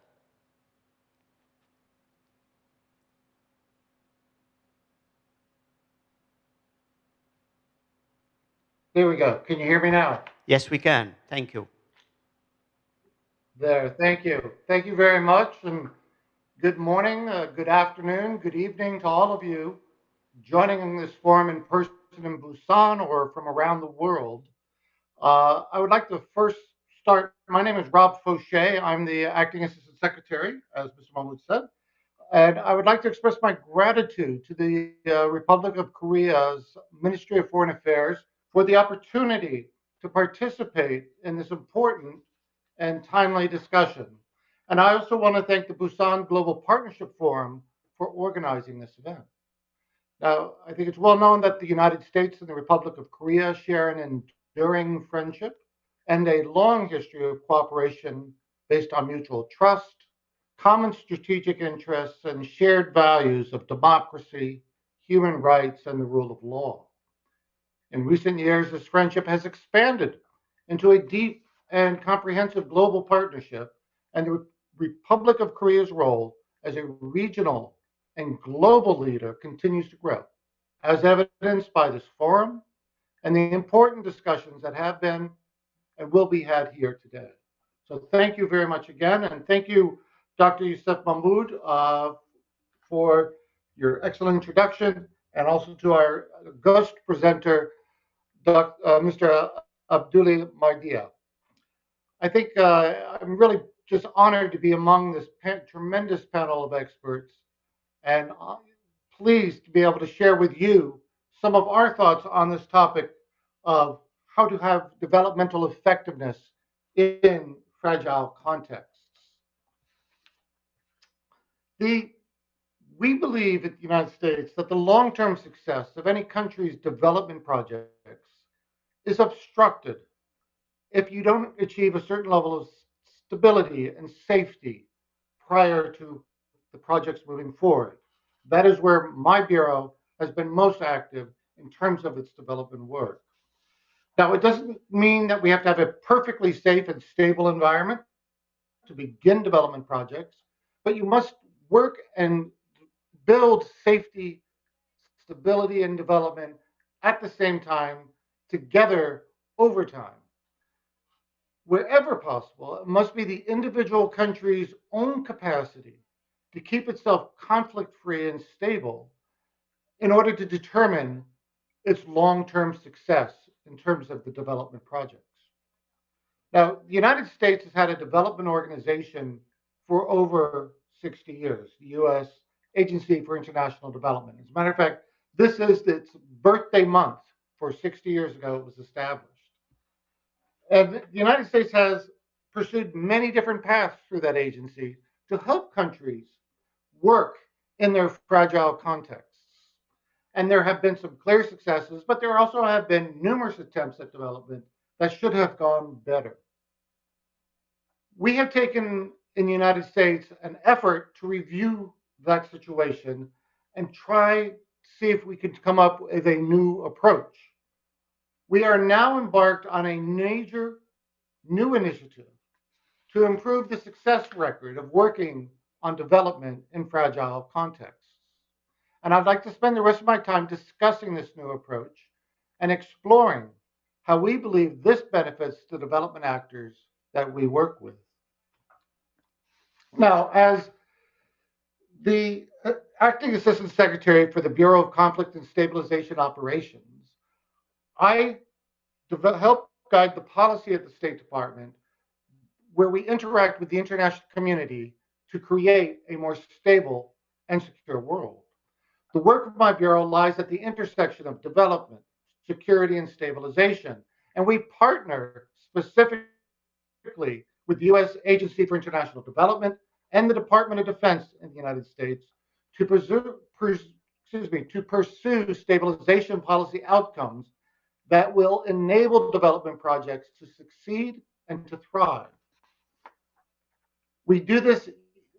There we go. Can you hear me now? Yes, we can. Thank you. There. Thank you. Thank you very much. And good morning, good afternoon, good evening to all of you joining in this forum in person in Busan or from around the world. I would like to first start. My name is Rob Fauché. I'm the Acting Assistant Secretary, as Mr. Mahmoud said. And I would like to express my gratitude to the Republic of Korea's Ministry of Foreign Affairs for the opportunity to participate in this important and timely discussion. And I also want to thank the Busan Global Partnership Forum for organizing this event. Now, I think it's well known that the United States and the Republic of Korea share an enduring friendship and a long history of cooperation based on mutual trust, common strategic interests, and shared values of democracy, human rights, and the rule of law. In recent years, this friendship has expanded into a deep and comprehensive global partnership, and the Republic of Korea's role as a regional and global leader continues to grow, as evidenced by this forum and the important discussions that have been and will be had here today. So thank you very much again, and thank you, Dr. Youssef Mahmoud, for your excellent introduction, and also to our guest presenter, Mr. Abdullah Mardia. I think I'm really just honored to be among this tremendous panel of experts, and pleased to be able to share with you some of our thoughts on this topic of how to have developmental effectiveness in fragile contexts. We believe at the United States that the long-term success of any country's development projects is obstructed if you don't achieve a certain level of stability and safety prior to the projects moving forward. That is where my Bureau has been most active in terms of its development work. Now, it doesn't mean that we have to have a perfectly safe and stable environment to begin development projects, but you must work and build safety, stability, and development at the same time, together over time. Wherever possible, it must be the individual country's own capacity to keep itself conflict-free and stable in order to determine its long-term success in terms of the development projects. Now, the United States has had a development organization for over 60 years, the U.S. Agency for International Development. As a matter of fact, this is its birthday month. For 60 years ago, it was established. And the United States has pursued many different paths through that agency to help countries work in their fragile contexts. And there have been some clear successes, but there also have been numerous attempts at development that should have gone better. We have taken in the United States an effort to review that situation and try to see if we can come up with a new approach. We are now embarked on a major new initiative to improve the success record of working on development in fragile contexts. And I'd like to spend the rest of my time discussing this new approach and exploring how we believe this benefits the development actors that we work with. Now, as the Acting Assistant Secretary for the Bureau of Conflict and Stabilization Operations, I help guide the policy at the State Department where we interact with the international community to create a more stable and secure world. The work of my Bureau lies at the intersection of development, security, and stabilization, and we partner specifically with the U.S. Agency for International Development and the Department of Defense in the United States to pursue stabilization policy outcomes that will enable development projects to succeed and to thrive. We do this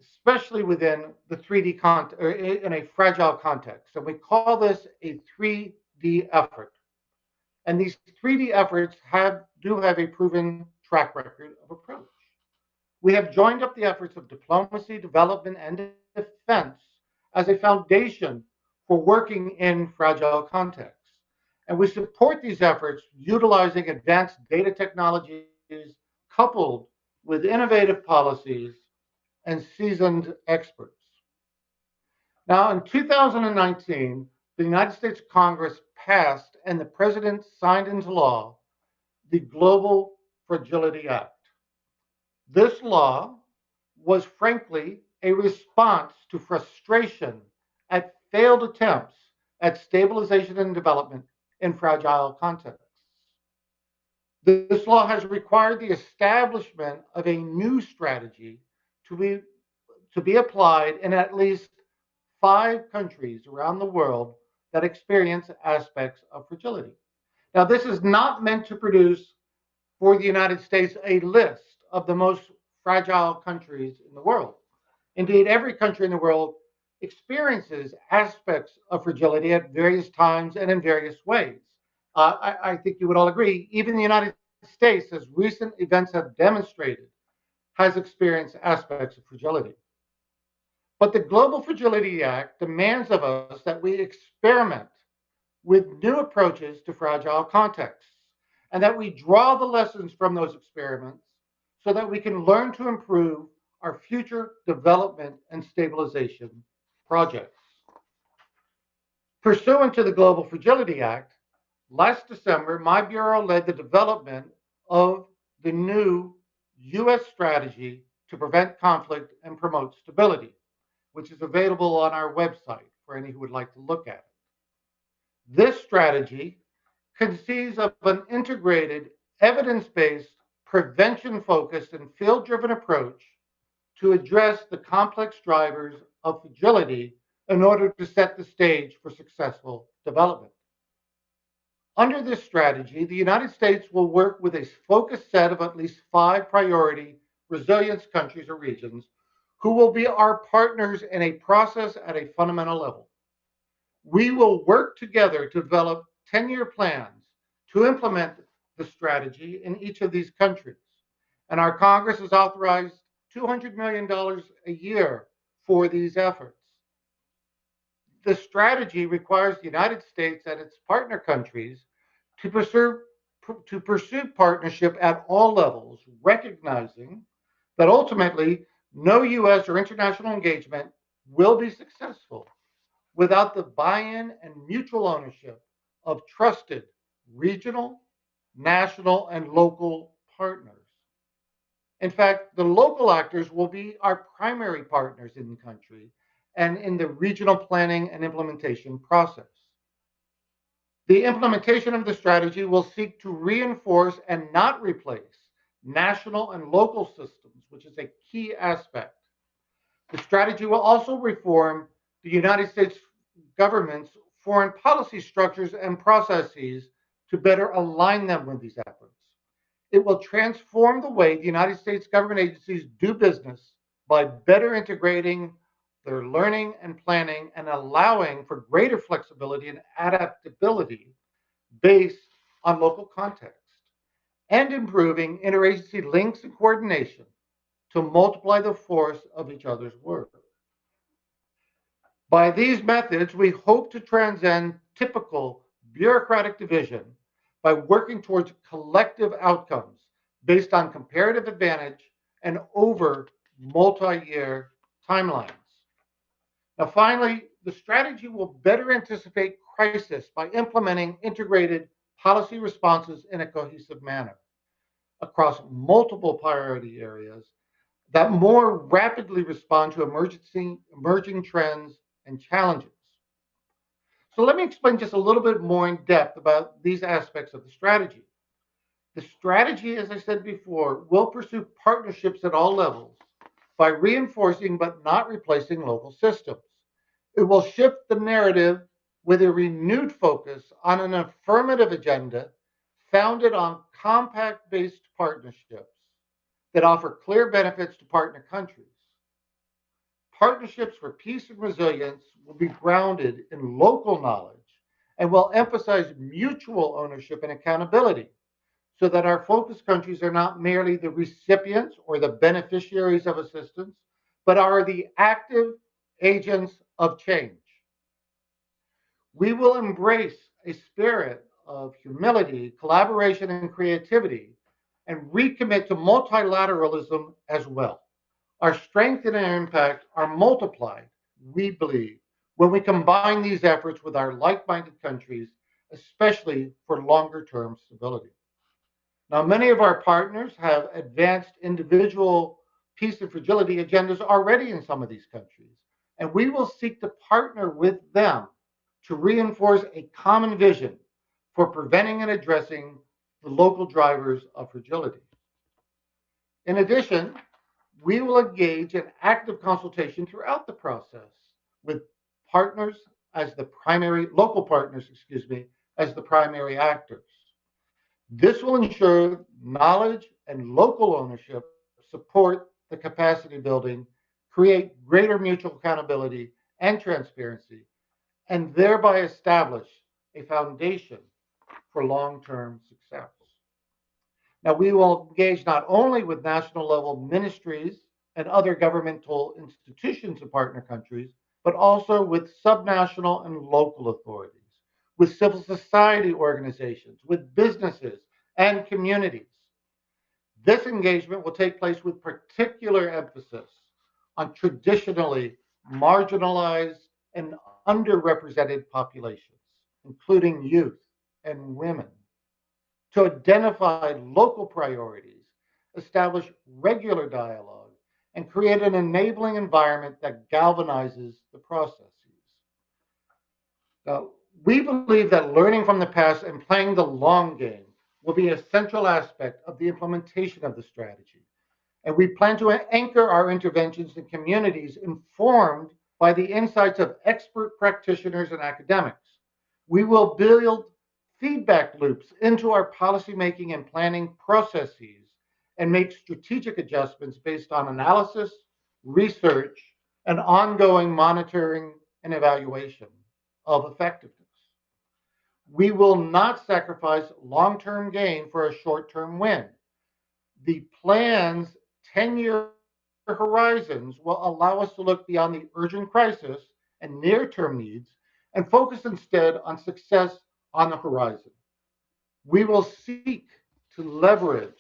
especially within the 3D context, or in a fragile context. And we call this a 3D effort. And these 3D efforts do have a proven track record of approach. We have joined up the efforts of diplomacy, development, and defense as a foundation for working in fragile contexts. And we support these efforts utilizing advanced data technologies coupled with innovative policies and seasoned experts. Now, in 2019, the United States Congress passed and the President signed into law the Global Fragility Act. This law was frankly a response to frustration at failed attempts at stabilization and development in fragile contexts. This law has required the establishment of a new strategy to be applied in at least 5 countries around the world that experience aspects of fragility. Now, this is not meant to produce for the United States a list of the most fragile countries in the world. Indeed, every country in the world experiences aspects of fragility at various times and in various ways. I think you would all agree, even the United States, as recent events have demonstrated, has experienced aspects of fragility. But the Global Fragility Act demands of us that we experiment with new approaches to fragile contexts and that we draw the lessons from those experiments so that we can learn to improve our future development and stabilization projects. Pursuant to the Global Fragility Act, last December, my bureau led the development of the new U.S. strategy to prevent conflict and promote stability, which is available on our website for any who would like to look at it. This strategy conceives of an integrated, evidence-based, prevention-focused, and field-driven approach to address the complex drivers of fragility in order to set the stage for successful development. Under this strategy, the United States will work with a focused set of at least 5 priority resilience countries or regions who will be our partners in a process at a fundamental level. We will work together to develop 10-year plans to implement the strategy in each of these countries. And our Congress has authorized $200 million a year for these efforts. The strategy requires the United States and its partner countries to pursue partnership at all levels, recognizing that ultimately no U.S. or international engagement will be successful without the buy-in and mutual ownership of trusted regional, national, and local partners. In fact, the local actors will be our primary partners in the country and in the regional planning and implementation process. The implementation of the strategy will seek to reinforce and not replace national and local systems, which is a key aspect. The strategy will also reform the United States government's foreign policy structures and processes to better align them with these efforts. It will transform the way the United States government agencies do business by better integrating their learning and planning and allowing for greater flexibility and adaptability based on local context, and improving interagency links and coordination to multiply the force of each other's work. By these methods, we hope to transcend typical bureaucratic division by working towards collective outcomes based on comparative advantage and over multi-year timelines. Now, finally, the strategy will better anticipate crisis by implementing integrated policy responses in a cohesive manner across multiple priority areas that more rapidly respond to emerging trends and challenges. So let me explain just a little bit more in depth about these aspects of the strategy. The strategy, as I said before, will pursue partnerships at all levels by reinforcing but not replacing local systems. It will shift the narrative with a renewed focus on an affirmative agenda founded on compact-based partnerships that offer clear benefits to partner countries. Partnerships for peace and resilience will be grounded in local knowledge and will emphasize mutual ownership and accountability so that our focus countries are not merely the recipients or the beneficiaries of assistance, but are the active agents of change. We will embrace a spirit of humility, collaboration, and creativity, and recommit to multilateralism as well. Our strength and our impact are multiplied, we believe, when we combine these efforts with our like-minded countries, especially for longer-term stability. Now, many of our partners have advanced individual peace and fragility agendas already in some of these countries, and we will seek to partner with them to reinforce a common vision for preventing and addressing the local drivers of fragility. In addition, we will engage in active consultation throughout the process with partners as the primary, local partners, as the primary actors. This will ensure knowledge and local ownership support the capacity building, create greater mutual accountability and transparency, and thereby establish a foundation for long-term success. Now, we will engage not only with national level ministries and other governmental institutions of partner countries, but also with subnational and local authorities, with civil society organizations, with businesses and communities. This engagement will take place with particular emphasis on traditionally marginalized and underrepresented populations, including youth and women, to identify local priorities, establish regular dialogue, and create an enabling environment that galvanizes the processes. Now, we believe that learning from the past and playing the long game will be a central aspect of the implementation of the strategy. And we plan to anchor our interventions in communities informed by the insights of expert practitioners and academics. We will build feedback loops into our policymaking and planning processes and make strategic adjustments based on analysis, research, and ongoing monitoring and evaluation of effectiveness. We will not sacrifice long-term gain for a short-term win. The plan's 10-year horizons will allow us to look beyond the urgent crisis and near-term needs and focus instead on success on the horizon. We will seek to leverage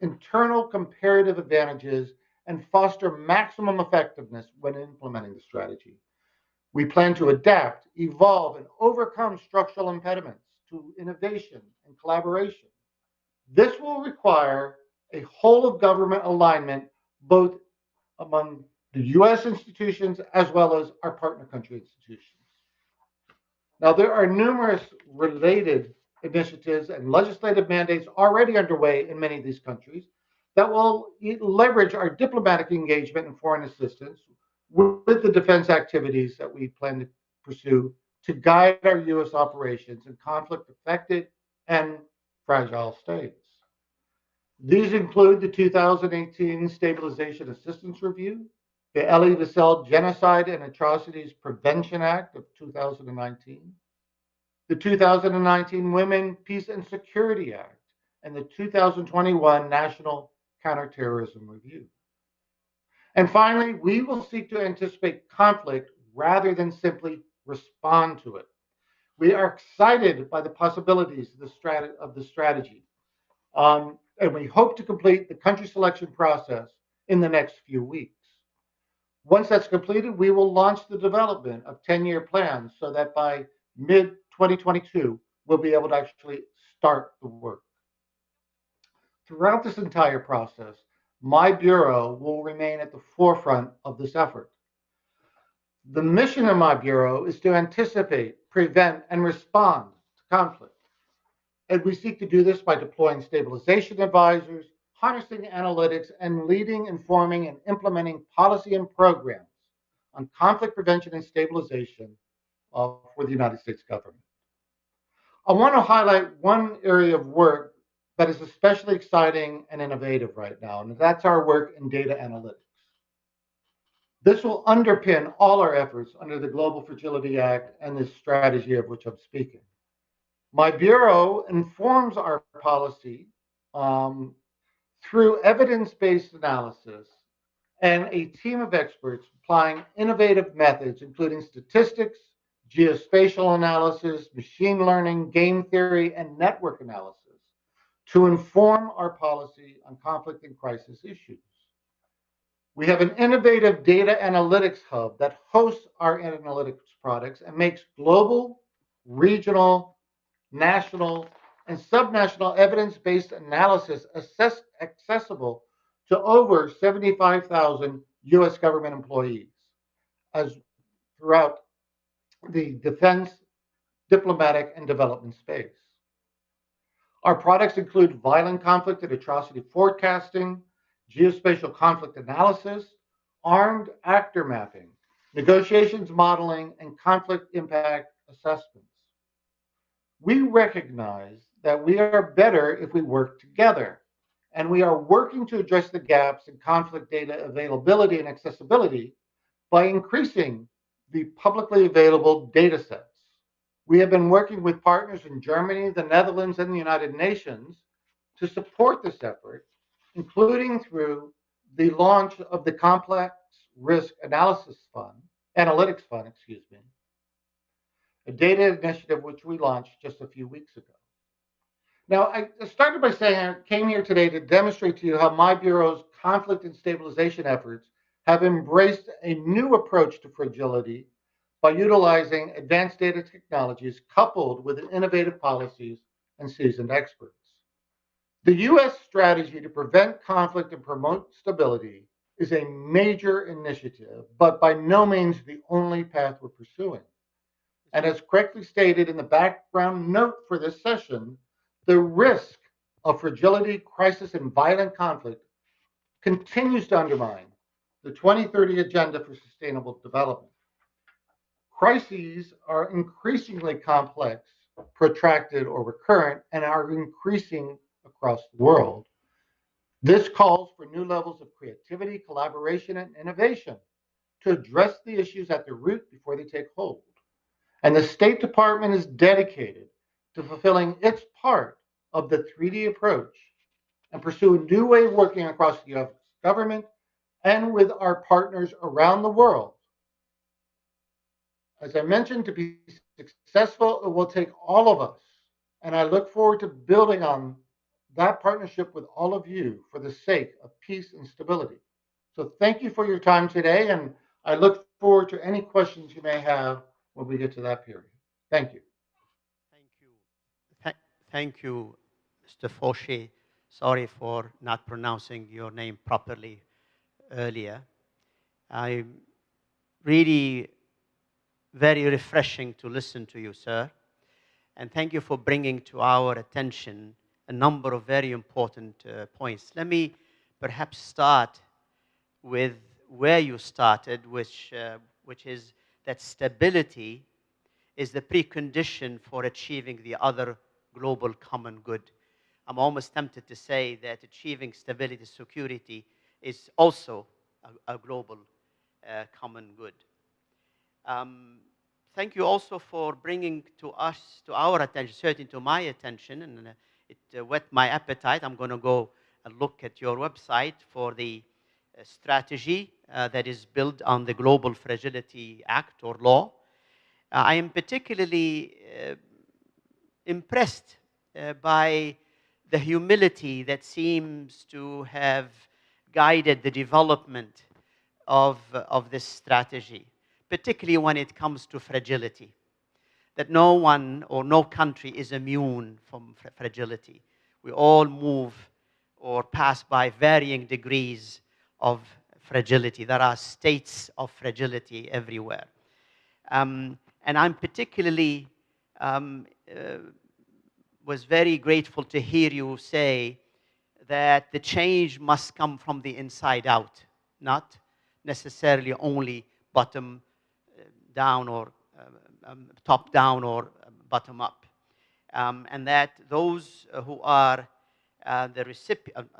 internal comparative advantages and foster maximum effectiveness when implementing the strategy. We plan to adapt, evolve, and overcome structural impediments to innovation and collaboration. This will require a whole of government alignment, both among the US institutions as well as our partner country institutions. Now, there are numerous related initiatives and legislative mandates already underway in many of these countries that will leverage our diplomatic engagement and foreign assistance with the defense activities that we plan to pursue to guide our US operations in conflict-affected and fragile states. These include the 2018 Stabilization Assistance Review, the Elie Wiesel Genocide and Atrocities Prevention Act of 2019, the 2019 Women, Peace and Security Act, and the 2021 National Counterterrorism Review. And finally, we will seek to anticipate conflict rather than simply respond to it. We are excited by the possibilities of the strategy. And we hope to complete the country selection process in the next few weeks. Once that's completed, we will launch the development of 10-year plans so that by mid-2022, we'll be able to actually start the work. Throughout this entire process, my bureau will remain at the forefront of this effort. The mission of my bureau is to anticipate, prevent, and respond to conflict. And we seek to do this by deploying stabilization advisors, harnessing analytics, and leading, informing, and implementing policy and programs on conflict prevention and stabilization for the United States government. I want to highlight one area of work that is especially exciting and innovative right now, and that's our work in data analytics. This will underpin all our efforts under the Global Fragility Act and this strategy of which I'm speaking. My bureau informs our policy through evidence-based analysis and a team of experts applying innovative methods, including statistics, geospatial analysis, machine learning, game theory, and network analysis to inform our policy on conflict and crisis issues. We have an innovative data analytics hub that hosts our analytics products and makes global, regional, national, and subnational evidence-based analysis accessible to over 75,000 US government employees as throughout the defense, diplomatic, and development space. Our products include violent conflict and atrocity forecasting, geospatial conflict analysis, armed actor mapping, negotiations modeling, and conflict impact assessments. We recognize that we are better if we work together, and we are working to address the gaps in conflict data availability and accessibility by increasing the publicly available data sets. We have been working with partners in Germany, the Netherlands, and the United Nations to support this effort, including through the launch of the Complex Risk Analytics Fund, a data initiative which we launched just a few weeks ago. Now, I started by saying I came here today to demonstrate to you how my Bureau's conflict and stabilization efforts have embraced a new approach to fragility by utilizing advanced data technologies coupled with innovative policies and seasoned experts. The U.S. strategy to prevent conflict and promote stability is a major initiative, but by no means the only path we're pursuing. And as correctly stated in the background note for this session, the risk of fragility, crisis, and violent conflict continues to undermine the 2030 Agenda for Sustainable Development. Crises are increasingly complex, protracted, or recurrent, and are increasing across the world. This calls for new levels of creativity, collaboration, and innovation to address the issues at the root before they take hold. And the State Department is dedicated to fulfilling its part of the 3D approach and pursue a new way of working across the US government and with our partners around the world. As I mentioned, to be successful, it will take all of us. And I look forward to building on that partnership with all of you for the sake of peace and stability. So thank you for your time today, and I look forward to any questions you may have when we get to that period. Thank you. Thank you, Mr. Fauché. Sorry for not pronouncing your name properly earlier. I'm really very refreshing to listen to you, sir. And thank you for bringing to our attention a number of very important points. Let me perhaps start with where you started, which is that stability is the precondition for achieving the other global common good. I'm almost tempted to say that achieving stability, security is also a global common good. Thank you also for bringing to our attention, certainly to my attention, and it whet my appetite. I'm going to go and look at your website for the strategy that is built on the Global Fragility Act or law. I am particularly impressed by the humility that seems to have guided the development of this strategy, particularly when it comes to fragility. That no one or no country is immune from fragility. We all move or pass by varying degrees of fragility. There are states of fragility everywhere. And I'm particularly was very grateful to hear you say that the change must come from the inside out, not necessarily only bottom down or top down or bottom up. And that those who are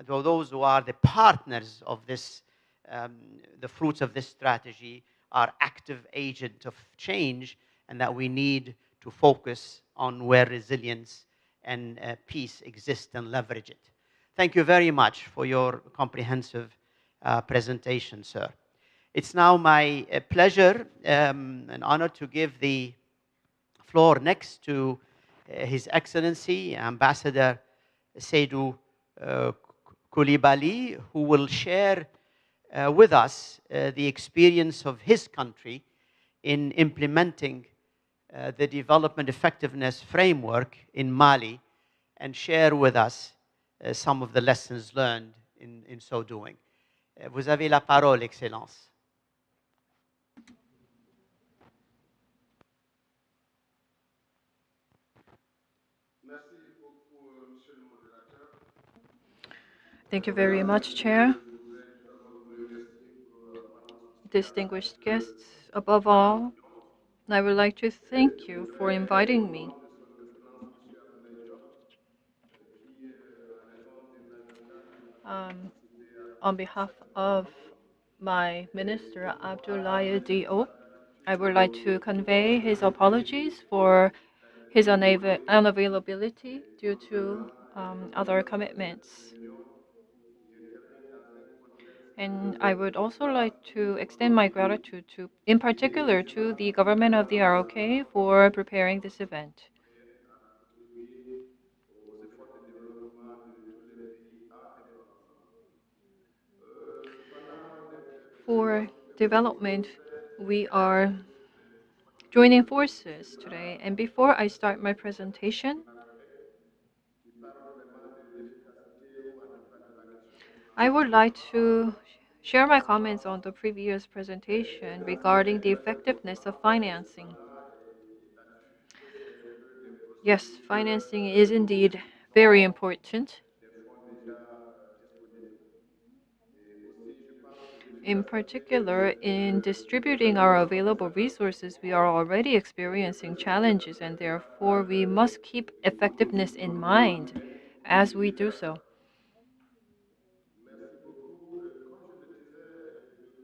those who are the partners of this, the fruits of this strategy, are active agent of change, and that we need to focus on where resilience and peace exist and leverage it. Thank you very much for your comprehensive presentation, sir. It's now my pleasure and honor to give the floor next to His Excellency Ambassador Seydou Koulibaly, who will share with us the experience of his country in implementing the development effectiveness framework in Mali, and share with us some of the lessons learned in so doing. Vous avez la parole, Excellence. Thank you very much, Chair. Distinguished guests, above all, I would like to thank you for inviting me. On behalf of my Minister Abdoulaye Diop, I would like to convey his apologies for his unavailability due to other commitments. And I would also like to extend my gratitude to, in particular, to the government of the ROK for preparing this event. For development, we are joining forces today. And before I start my presentation, I would like to share my comments on the previous presentation regarding the effectiveness of financing. Yes, financing is indeed very important. In particular, in distributing our available resources, we are already experiencing challenges, and therefore we must keep effectiveness in mind as we do so.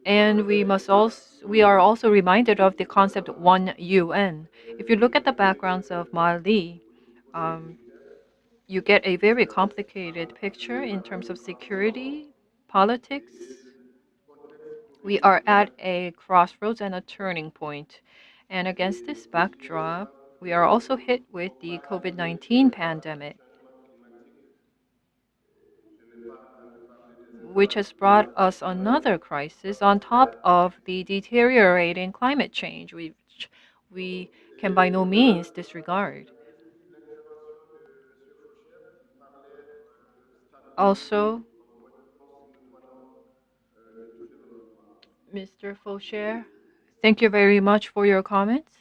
And we are also reminded of the concept one UN. If you look at the backgrounds of Mali, you get a very complicated picture in terms of security, politics. We are at a crossroads and a turning point. And against this backdrop, we are also hit with the COVID-19 pandemic, which has brought us another crisis on top of the deteriorating climate change, which we can by no means disregard. Also, Mr. Faucher, thank you very much for your comments.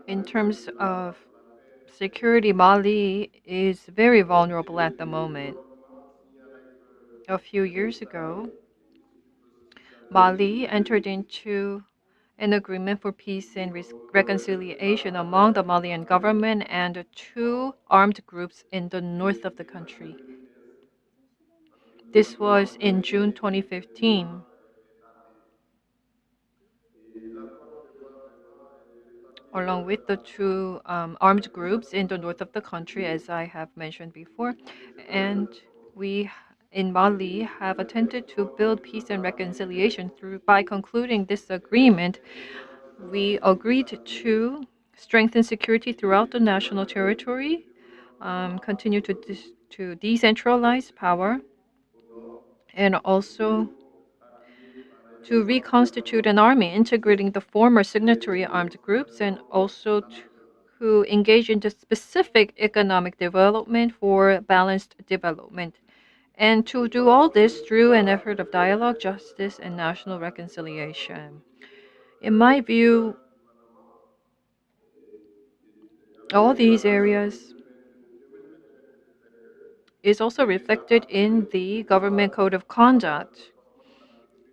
In terms of security, Mali is very vulnerable at the moment. A few years ago, Mali entered into an agreement for peace and reconciliation among the Malian government and two armed groups in the north of the country. This was in June 2015. Along with the two armed groups in the north of the country, as I have mentioned before. And we in Mali have attempted to build peace and reconciliation by concluding this agreement. We agreed to strengthen security throughout the national territory, continue to decentralize power, and also to reconstitute an army integrating the former signatory armed groups, and also to engage in the specific economic development for balanced development. And to do all this through an effort of dialogue, justice, and national reconciliation. In my view, all these areas is also reflected in the government code of conduct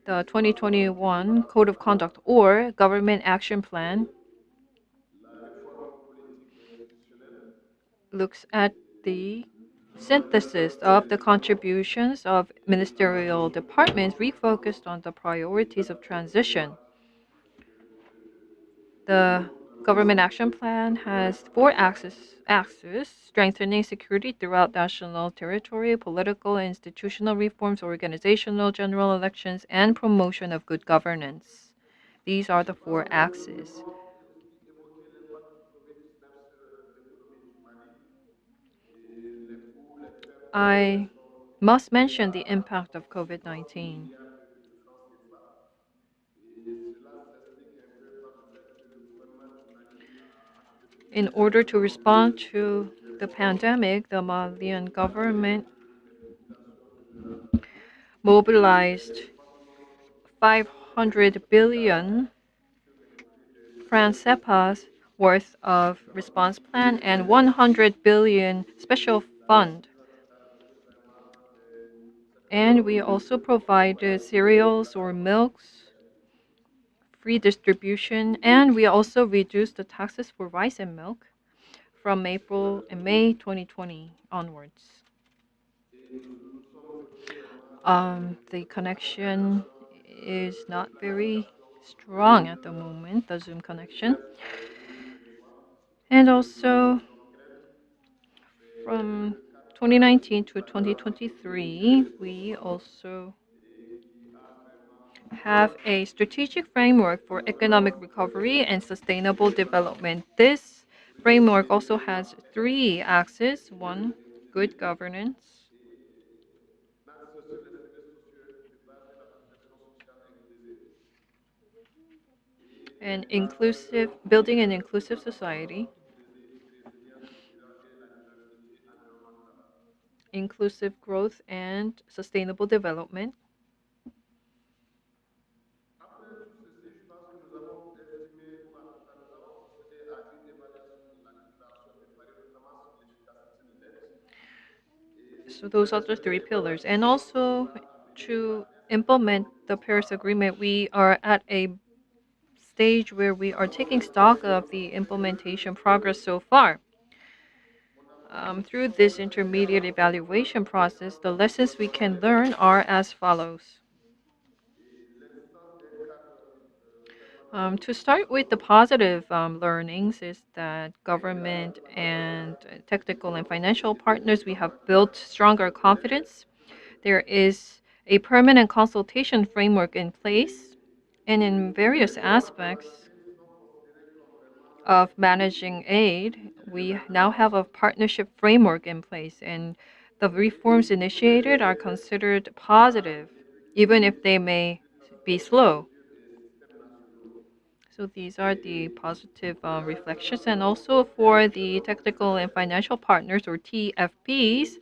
the 2021 Code of Conduct or Government Action Plan looks at the synthesis of the contributions of ministerial departments refocused on the priorities of transition. The Government Action Plan has four axes: strengthening security throughout national territory, political and institutional reforms, organizational general elections, and promotion of good governance. These are the four axes. I must mention the impact of COVID-19. In order to respond to the pandemic, the Malian government mobilized 500 billion francs CFAs worth of response plan and 100 billion special fund. And we also provided cereals or milks, free distribution, and we also reduced the taxes for rice and milk from April and May 2020 onwards. The connection is not very strong at the moment, the Zoom connection. And also from 2019 to 2023, we also have a strategic framework for economic recovery and sustainable development. This framework also has three axes. One, good governance. And inclusive, building an inclusive society. Inclusive growth and sustainable development. So those are the three pillars. And also to implement the Paris Agreement, we are at a stage where we are taking stock of the implementation progress so far. Through this intermediate evaluation process, the lessons we can learn are as follows. To start with, the positive learnings is that government and technical and financial partners, we have built stronger confidence. There is a permanent consultation framework in place, and in various aspects of managing aid, we now have a partnership framework in place, and the reforms initiated are considered positive, even if they may be slow. So these are the positive reflections. And also for the technical and financial partners, or TFPs,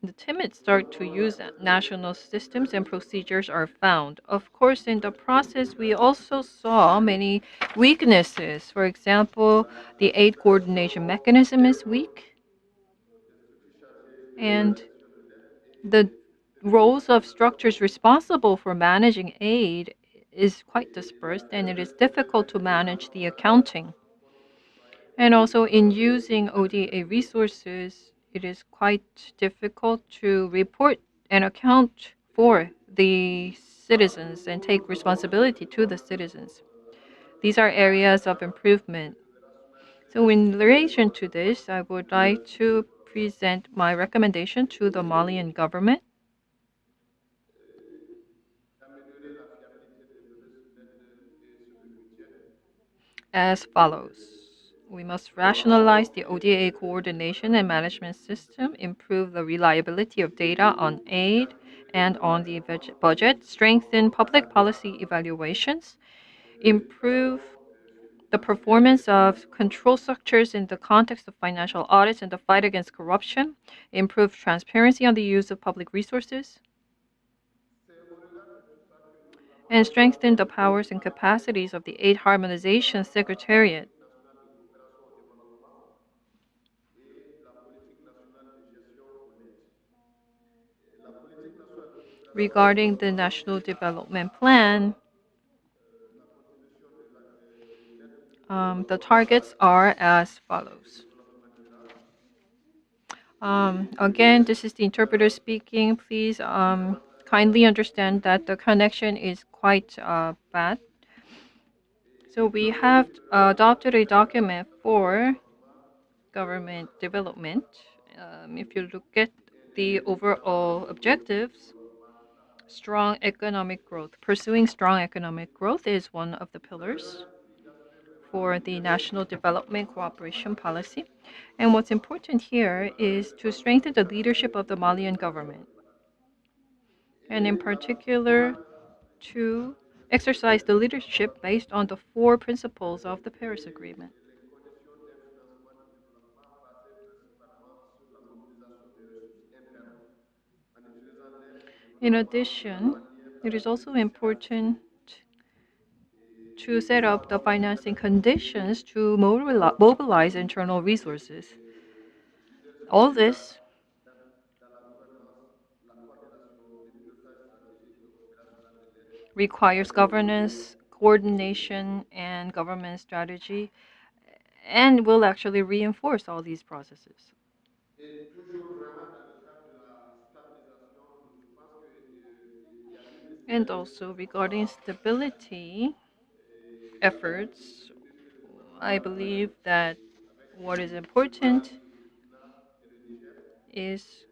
the timid start to use national systems and procedures are found. Of course, in the process, we also saw many weaknesses. For example, the aid coordination mechanism is weak, and the roles of structures responsible for managing aid is quite dispersed, and it is difficult to manage the accounting. And also in using ODA resources, it is quite difficult to report and account for the citizens and take responsibility to the citizens. These are areas of improvement. So in relation to this, I would like to present my recommendation to the Malian government as follows. We must rationalize the ODA coordination and management system, improve the reliability of data on aid and on the budget, strengthen public policy evaluations, improve the performance of control structures in the context of financial audits and the fight against corruption, improve transparency on the use of public resources, and strengthen the powers and capacities of the Aid Harmonization Secretariat. regarding the National Development Plan, the targets are as follows. Again, this is the interpreter speaking. Please kindly understand that the connection is quite bad. So we have adopted a document for government development. If you look at the overall objectives, strong economic growth. Pursuing strong economic growth is one of the pillars for the national development cooperation policy. And what's important here is to strengthen the leadership of the Malian government, and in particular, to exercise the leadership based on the four principles of the Paris Agreement. In addition, it is also important to set up the financing conditions to mobilize internal resources. All this requires governance, coordination, and government strategy, and will actually reinforce all these processes. And also regarding stability efforts, I believe that what is important is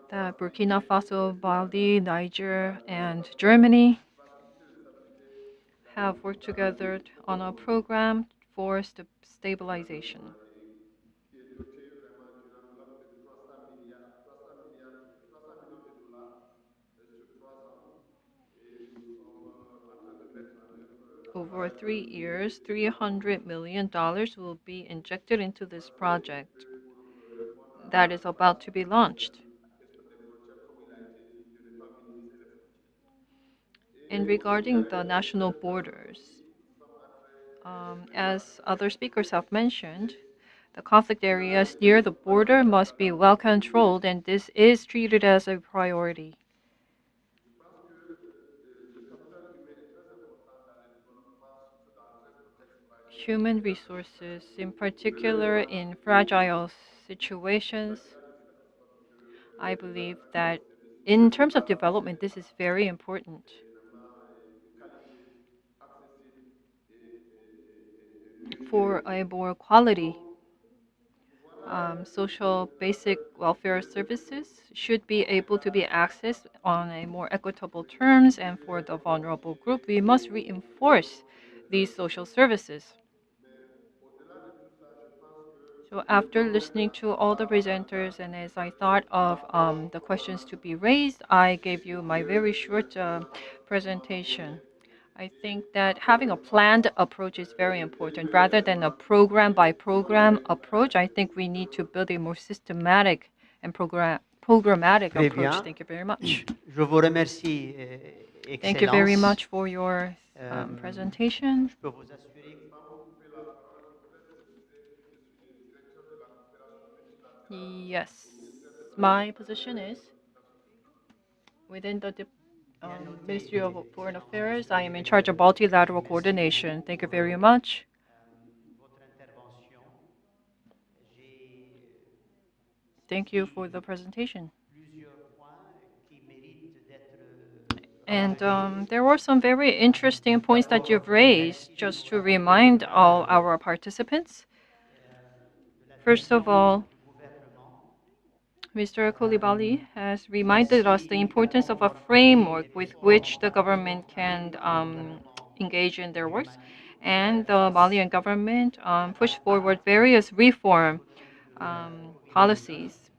that Burkina Faso, Mali, Niger, and Germany have worked together on a program for stabilization. Over 3 years, $300 million will be injected into this project that is about to be launched. And regarding the national borders, as other speakers have mentioned, the conflict areas near the border must be well controlled, and this is treated as a priority. Human resources, in particular in fragile situations, I believe that in terms of development, this is very important. For a more quality social basic welfare services should be able to be accessed on a more equitable terms, and for the vulnerable group, we must reinforce these social services. So after listening to all the presenters and as I thought of the questions to be raised, I gave you my very short presentation. I think that having a planned approach is very important. Rather than a program by program approach, I think we need to build a more systematic and programmatic Très approach. bien. Thank you very much. Je vous remercie, Thank you very Excellence. much for your presentation. Je peux vous assurer. Yes, my position is within the Ministry of Foreign Affairs. I am in charge of multilateral coordination. Thank you very much. Thank you for the presentation. And there were some very interesting points that you've raised, just to remind all our participants. First of all, Mr. Koulibaly has reminded us the importance of a framework with which the government can engage in their works. And the Malian government pushed forward various reform policies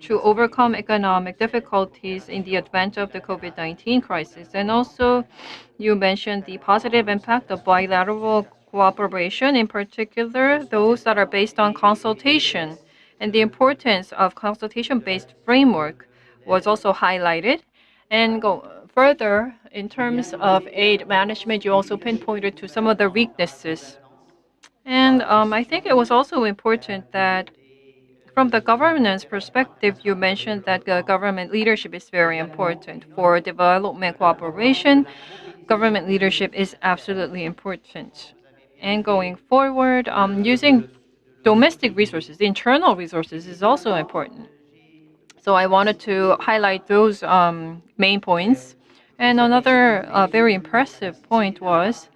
to overcome economic difficulties in the advent of the COVID-19 crisis. And also, you mentioned the positive impact of bilateral cooperation, in particular, those that are based on consultation. And the importance of consultation-based framework was also highlighted. And go further, in terms of aid management, you also pinpointed to some of the weaknesses. And I think it was also important that From the governance perspective, you mentioned that government leadership is very important. For development cooperation, government leadership is absolutely important. And going forward, using domestic resources, internal resources is also important. So I wanted to highlight those main points. And another very impressive point was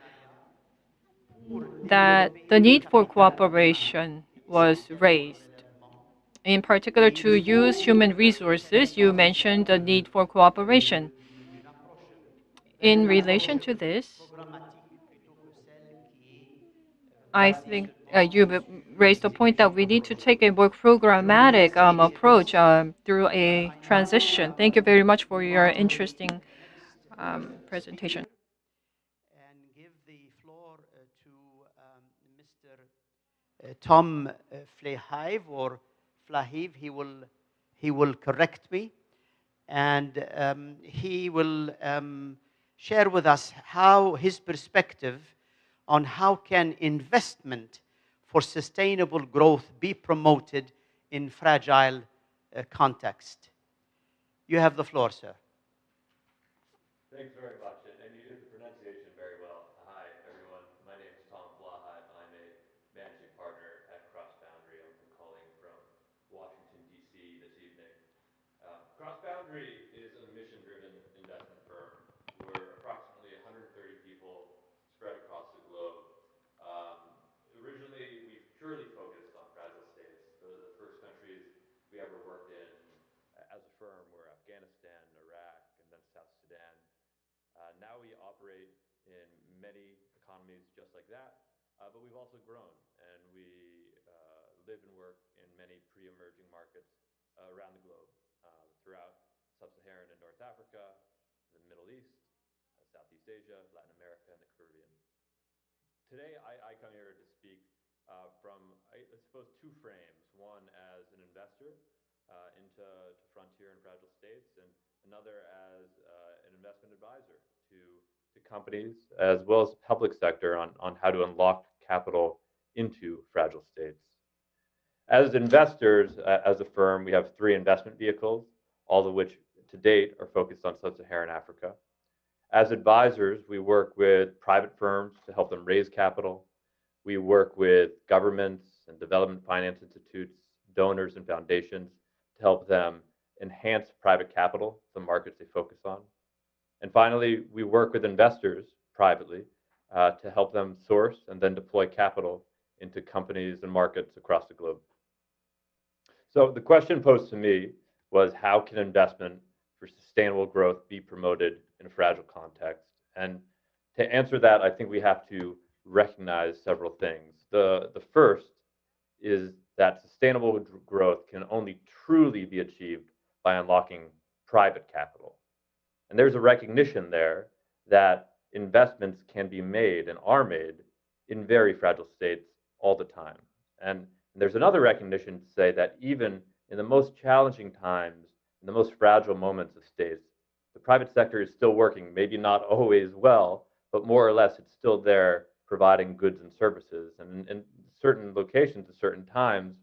that the need for cooperation was raised. In particular, to use human resources, you mentioned the need for cooperation. In relation to this, I think you raised the point that we need to take a more programmatic approach through a transition. Thank you very much for your interesting presentation. And give the floor to Mr. Tom Flahive or Flahive. He will correct me, and he will share with us how his perspective on how can investment for sustainable growth be promoted in fragile context. You have the floor, sir. Thanks very much, and you did the pronunciation very well. Hi, everyone. My name is Tom Flahive. I'm a managing partner at Cross Boundary. I'm calling from Washington, D.C. this evening. Cross Boundary is a mission-driven investment firm. We're approximately 130 people spread across the globe. Originally, we purely focused on fragile states. The first countries we ever worked in as a firm were Afghanistan, Iraq, and then South Sudan. Now we operate in many economies just like that, but we've also grown, and we live and work in many pre-emerging markets around the globe, throughout Sub-Saharan and North Africa, the Middle East, Southeast Asia, Latin America, and the Caribbean. Today, I come here to speak from, I suppose, two frames. One as an investor into frontier and fragile states, and another as an investment advisor to companies, as well as the public sector, on how to unlock capital into fragile states. As investors, as a firm, we have three investment vehicles, all of which to date are focused on Sub-Saharan Africa. As advisors, we work with private firms to help them raise capital. We work with governments and development finance institutes, donors and foundations to help them enhance private capital, the markets they focus on. And finally, we work with investors privately to help them source and then deploy capital into companies and markets across the globe. So the question posed to me was, how can investment for sustainable growth be promoted in a fragile context? And to answer that, I think we have to recognize several things. The first is that sustainable growth can only truly be achieved by unlocking private capital. And there's a recognition there that investments can be made and are made in very fragile states all the time. And there's another recognition to say that even in the most challenging times, in the most fragile moments of states, the private sector is still working, maybe not always well, but more or less it's still there providing goods and services. And in certain locations at certain times,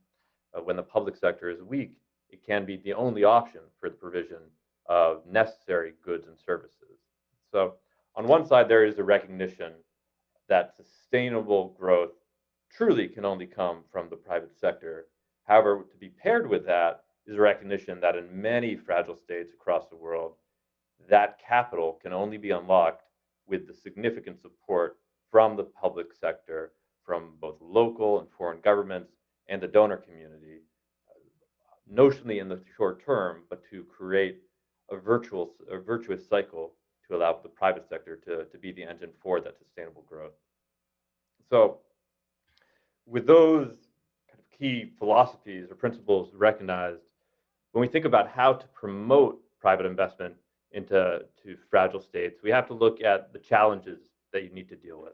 when the public sector is weak, it can be the only option for the provision of necessary goods and services. So on one side, there is a recognition that sustainable growth truly can only come from the private sector. However, to be paired with that is a recognition that in many fragile states across the world, that capital can only be unlocked with the significant support from the public sector, from both local and foreign governments and the donor community, notionally in the short term, but to create a virtuous cycle to allow the private sector to be the engine for that sustainable growth. So with those kind of key philosophies or principles recognized, when we think about how to promote private investment into fragile states, we have to look at the challenges that you need to deal with.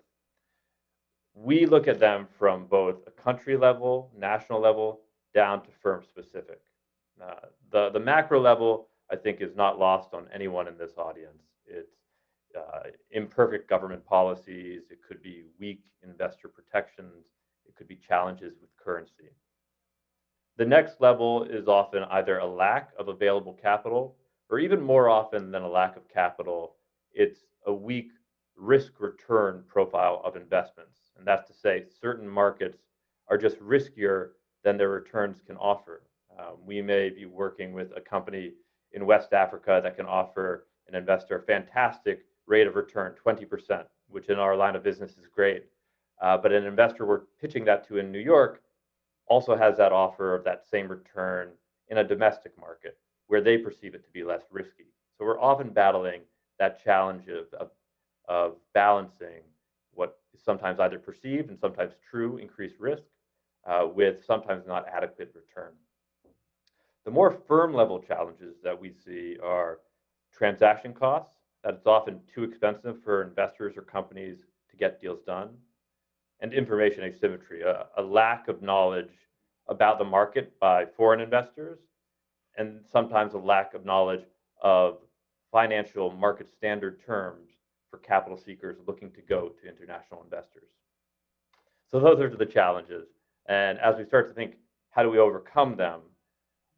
We look at them from both a country level, national level, down to firm specific. The macro level, I think, is not lost on anyone in this audience. It's imperfect government policies. It could be weak investor protections. It could be challenges with currency. The next level is often either a lack of available capital, or even more often than a lack of capital, it's a weak risk return profile of investments. And that's to say, certain markets are just riskier than their returns can offer. We may be working with a company in West Africa that can offer an investor a fantastic rate of return, 20%, which in our line of business is great. But an investor we're pitching that to in New York also has that offer of that same return in a domestic market where they perceive it to be less risky. So we're often battling that challenge of balancing what is sometimes either perceived and sometimes true increased risk with sometimes not adequate return. The more firm level challenges that we see are transaction costs, that it's often too expensive for investors or companies to get deals done, and information asymmetry, a lack of knowledge about the market by foreign investors, and sometimes a lack of knowledge of financial market standard terms for capital seekers looking to go to international investors. So those are the challenges. And as we start to think, how do we overcome them?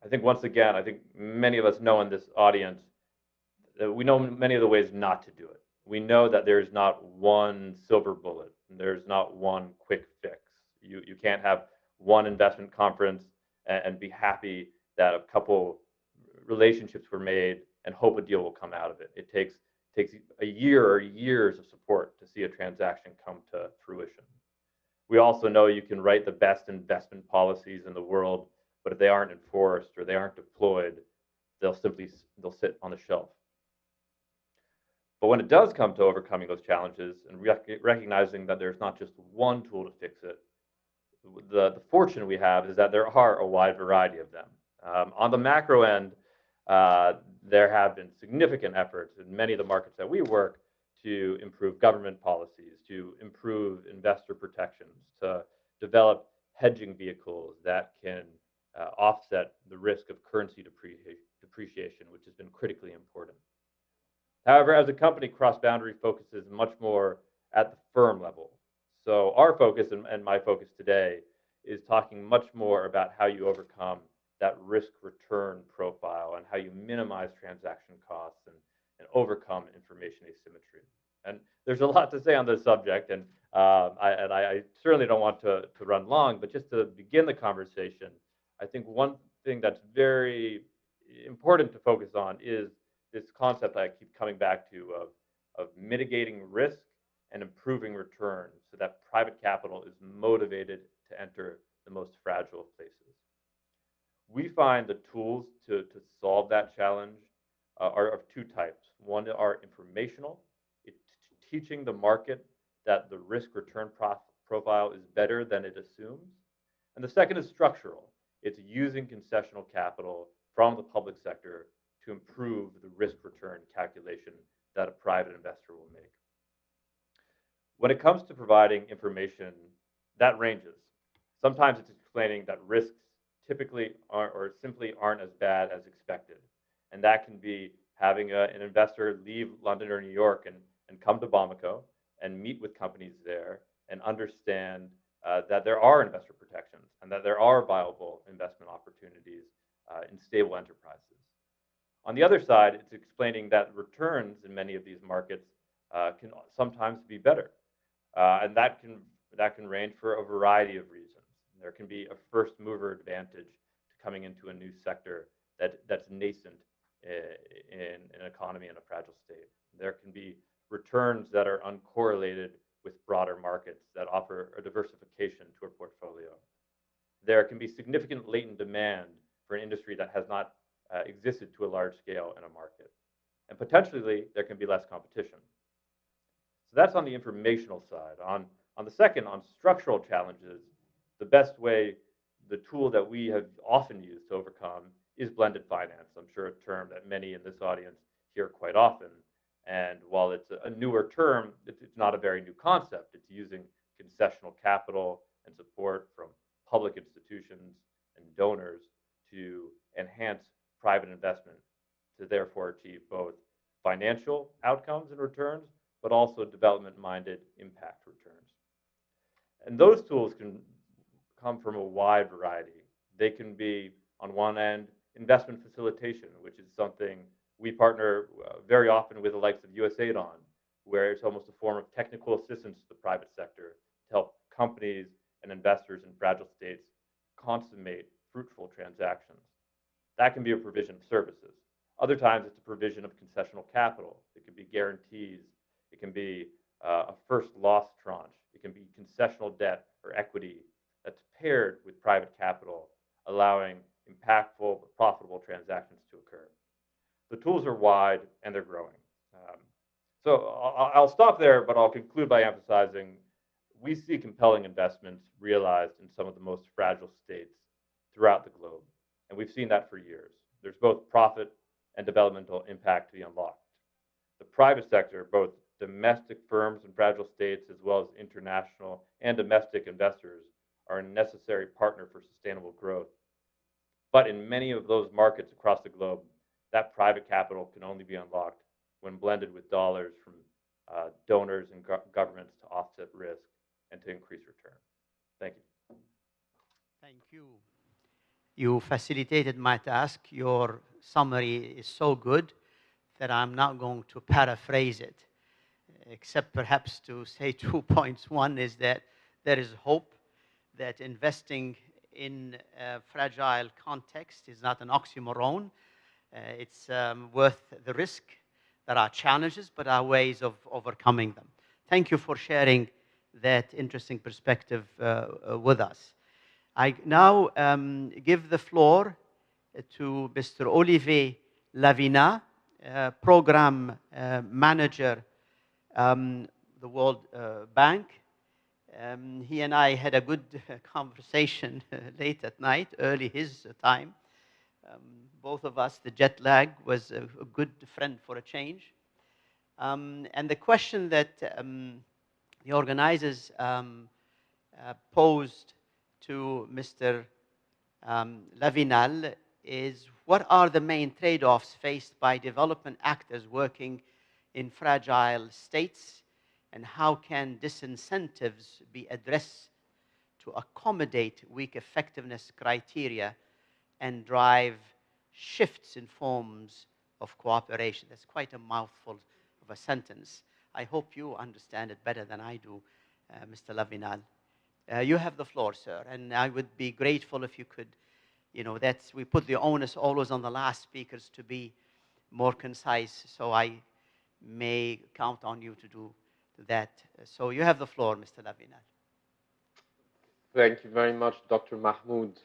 I think once again, I think many of us know in this audience that we know many of the ways not to do it. We know that there's not one silver bullet. There's not one quick fix. You can't have one investment conference and be happy that a couple relationships were made and hope a deal will come out of it. It takes a year or years of support to see a transaction come to fruition. We also know you can write the best investment policies in the world, but if they aren't enforced or they aren't deployed, they'll sit on the shelf. But when it does come to overcoming those challenges and recognizing that there's not just one tool to fix it, the fortune we have is that there are a wide variety of them. On the macro end, there have been significant efforts in many of the markets that we work to improve government policies, to improve investor protections, to develop hedging vehicles that can offset the risk of currency depreciation, which has been critically important. However, as a company, cross-boundary focuses much more at the firm level. So our focus and my focus today is talking much more about how you overcome that risk-return profile and how you minimize transaction costs and overcome information asymmetry. And there's a lot to say on this subject, and I certainly don't want to run long, but just to begin the conversation, I think one thing that's very important to focus on is this concept I keep coming back to of mitigating risk and improving returns so that private capital is motivated to enter the most fragile places. We find the tools to solve that challenge are of two types. One are informational, it's teaching the market that the risk-return profile is better than it assumes. And the second is structural. It's using concessional capital from the public sector to improve the risk-return calculation that a private investor will make. When it comes to providing information, that ranges. Sometimes it's explaining that risks typically aren't or simply aren't as bad as expected. And that can be having an investor leave London or New York and come to Bamako and meet with companies there and understand that there are investor protections and that there are viable investment opportunities in stable enterprises. On the other side, it's explaining that returns in many of these markets can sometimes be better. And that can range for a variety of reasons. There can be a first mover advantage to coming into a new sector that's nascent in an economy in a fragile state. There can be returns that are uncorrelated with broader markets that offer a diversification to a portfolio. There can be significant latent demand for an industry that has not existed to a large scale in a market. And potentially, there can be less competition. So that's on the informational side. On the second, on structural challenges, the best way, the tool that we have often used to overcome is blended finance. I'm sure a term that many in this audience hear quite often. And while it's a newer term, it's not a very new concept. It's using concessional capital and support from public institutions and donors to enhance private investment to therefore achieve both financial outcomes and returns, but also development-minded impact returns. And those tools can come from a wide variety. They can be, on one end, investment facilitation, which is something we partner very often with the likes of USAID on, where it's almost a form of technical assistance to the private sector to help companies and investors in fragile states consummate fruitful transactions. That can be a provision of services. Other times, it's a provision of concessional capital. It can be guarantees. It can be a first loss tranche. It can be concessional debt or equity that's paired with private capital, allowing impactful, profitable transactions to occur. The tools are wide and they're growing. So I'll stop there, but I'll conclude by emphasizing we see compelling investments realized in some of the most fragile states throughout the globe. And we've seen that for years. There's both profit and developmental impact to be unlocked. The private sector, both domestic firms in fragile states as well as international and domestic investors, are a necessary partner for sustainable growth. But in many of those markets across the globe, that private capital can only be unlocked when blended with dollars from donors and governments to offset risk and to increase return. Thank you. Thank you. You facilitated my task. Your summary is so good that I'm not going to paraphrase it, except perhaps to say 2 points. One is that there is hope that investing in a fragile context is not an oxymoron. It's worth the risk. There are challenges, but there are ways of overcoming them. Thank you for sharing that interesting perspective with us. I now give the floor to Mr. Olivier Lavina, Program Manager, the World Bank. He and I had a good conversation late at night, early his time. Both of us, the jet lag was a good friend for a change. And the question that the organizers posed to Mr. Lavinal is, what are the main trade-offs faced by development actors working in fragile states, and how can disincentives be addressed to accommodate weak effectiveness criteria and drive shifts in forms of cooperation? That's quite a mouthful of a sentence. I hope you understand it better than I do, Mr. Lavinal. You have the floor, sir, and I would be grateful if you could, we put the onus always on the last speakers to be more concise, so I may count on you to do that. So you have the floor, Mr. Lavinal. Thank you very much, Dr. Mahmoud,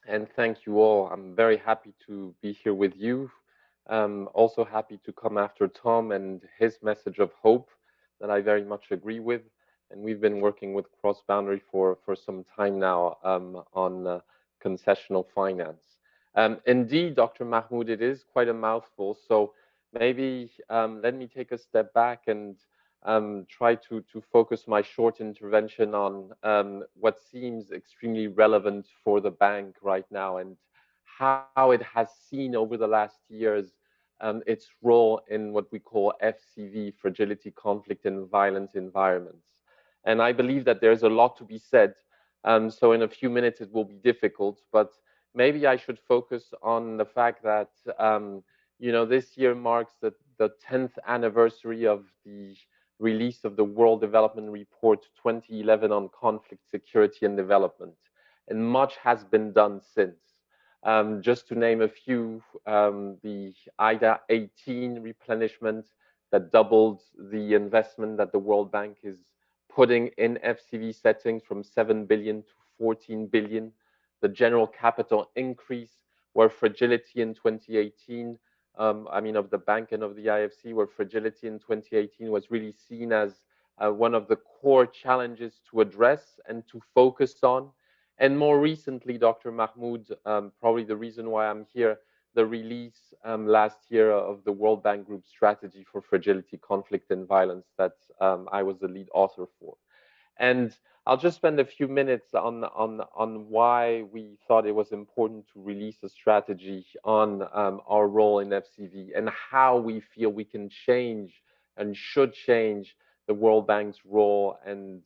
and thank you all. I'm very happy to be here with you. Also happy to come after Tom and his message of hope that I very much agree with. And we've been working with Cross Boundary for some time now on concessional finance. Indeed, Dr. Mahmoud, it is quite a mouthful. So maybe let me take a step back and try to focus my short intervention on what seems extremely relevant for the bank right now and how it has seen over the last years its role in what we call FCV, fragility, conflict, and violence environments. And I believe that there's a lot to be said. So in a few minutes, it will be difficult, but maybe I should focus on the fact that, this year marks the 10th anniversary of the release of the World Development Report 2011 on conflict, security, and development. And much has been done since. Just to name a few, the IDA 18 replenishment that doubled the investment that the World Bank is putting in FCV settings from 7 billion to 14 billion. The general capital increase, where fragility in 2018, of the bank and of the IFC, where fragility in 2018 was really seen as one of the core challenges to address and to focus on. And more recently, Dr. Mahmoud, probably the reason why I'm here, the release last year of the World Bank Group strategy for fragility, conflict, and violence that I was the lead author for. And I'll just spend a few minutes on why we thought it was important to release a strategy on our role in FCV and how we feel we can change and should change the World Bank's role and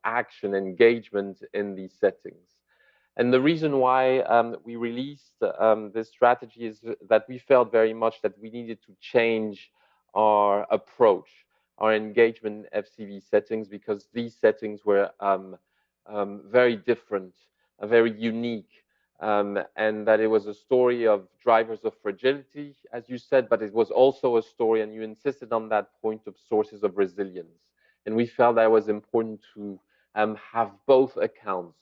action engagement in these settings. And the reason why we released this strategy is that we felt very much that we needed to change our approach, our engagement in FCV settings, because these settings were very different, very unique, and that it was a story of drivers of fragility, as you said, but it was also a story, and you insisted on that point, of sources of resilience. And we felt that it was important to have both accounts,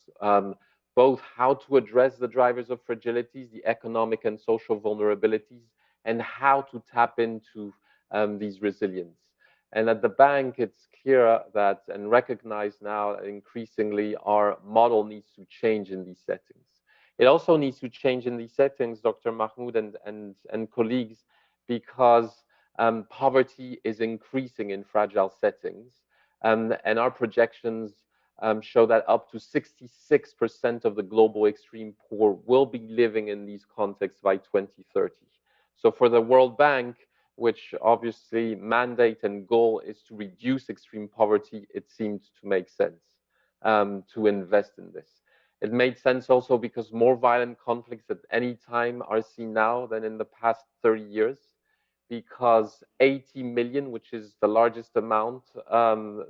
both how to address the drivers of fragilities, the economic and social vulnerabilities, and how to tap into these resilience. And at the bank, it's clear that, and recognized now increasingly, our model needs to change in these settings. It also needs to change in these settings, Dr. Mahmoud and colleagues, because poverty is increasing in fragile settings. And our projections show that up to 66% of the global extreme poor will be living in these contexts by 2030. So for the World Bank, which obviously mandate and goal is to reduce extreme poverty, it seemed to make sense to invest in this. It made sense also because more violent conflicts at any time are seen now than in the past 30 years, because 80 million, which is the largest amount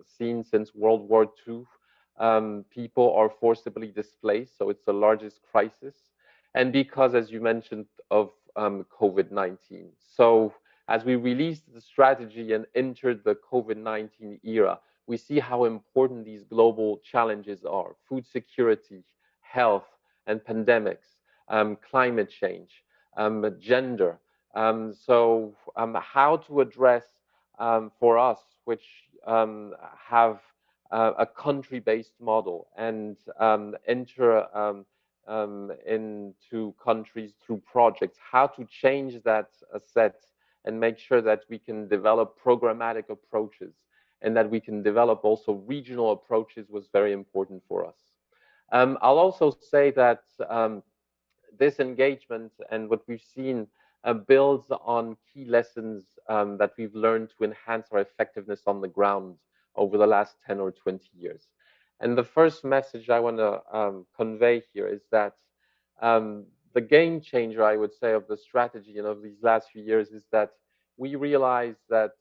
seen since World War II, people are forcibly displaced, so it's the largest crisis, and because, as you mentioned, of COVID-19. So as we released the strategy and entered the COVID-19 era, we see how important these global challenges are: food security, health and pandemics, climate change, gender. So how to address for us, which have a country-based model and enter into countries through projects, how to change that set and make sure that we can develop programmatic approaches and that we can develop also regional approaches was very important for us. I'll also say that this engagement and what we've seen builds on key lessons that we've learned to enhance our effectiveness on the ground over the last 10 or 20 years. And the first message I want to convey here is that the game changer, I would say, of the strategy and of these last few years is that we realize that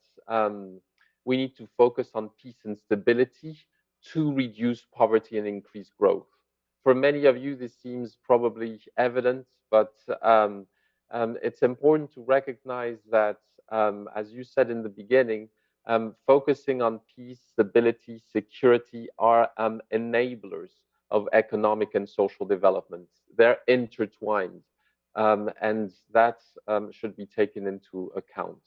we need to focus on peace and stability to reduce poverty and increase growth. For many of you, this seems probably evident, but it's important to recognize that, as you said in the beginning, focusing on peace, stability, security are enablers of economic and social development. They're intertwined, and that should be taken into account.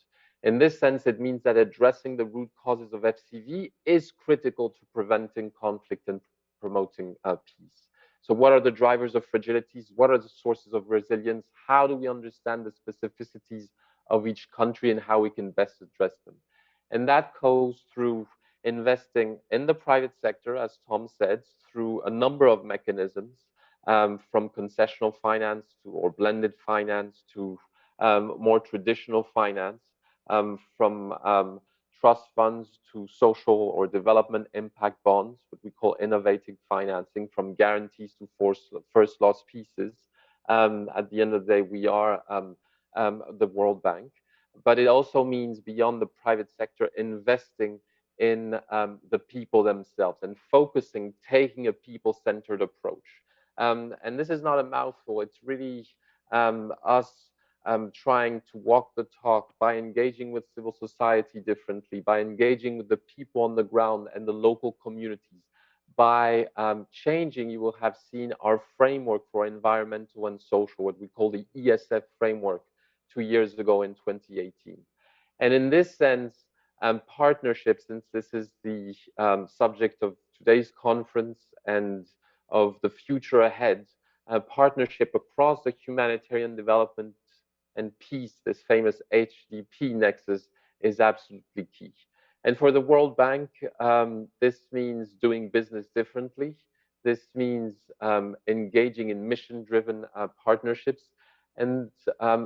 In this sense, it means that addressing the root causes of FCV is critical to preventing conflict and promoting peace. So what are the drivers of fragilities? What are the sources of resilience? How do we understand the specificities of each country and how we can best address them? And that goes through investing in the private sector, as Tom said, through a number of mechanisms, from concessional finance to or blended finance to more traditional finance, from trust funds to social or development impact bonds, what we call innovative financing, from guarantees to first loss pieces. At the end of the day, we are the World Bank. But it also means, beyond the private sector, investing in the people themselves and focusing, taking a people-centered approach. And this is not a mouthful. It's really us trying to walk the talk by engaging with civil society differently, by engaging with the people on the ground and the local communities, by changing, you will have seen our framework for environmental and social, what we call the ESF framework, 2 years ago in 2018. And in this sense, partnerships, since this is the subject of today's conference and of the future ahead, partnership across the humanitarian development and peace, this famous HDP nexus, is absolutely key. And for the World Bank, this means doing business differently. This means engaging in mission-driven partnerships. And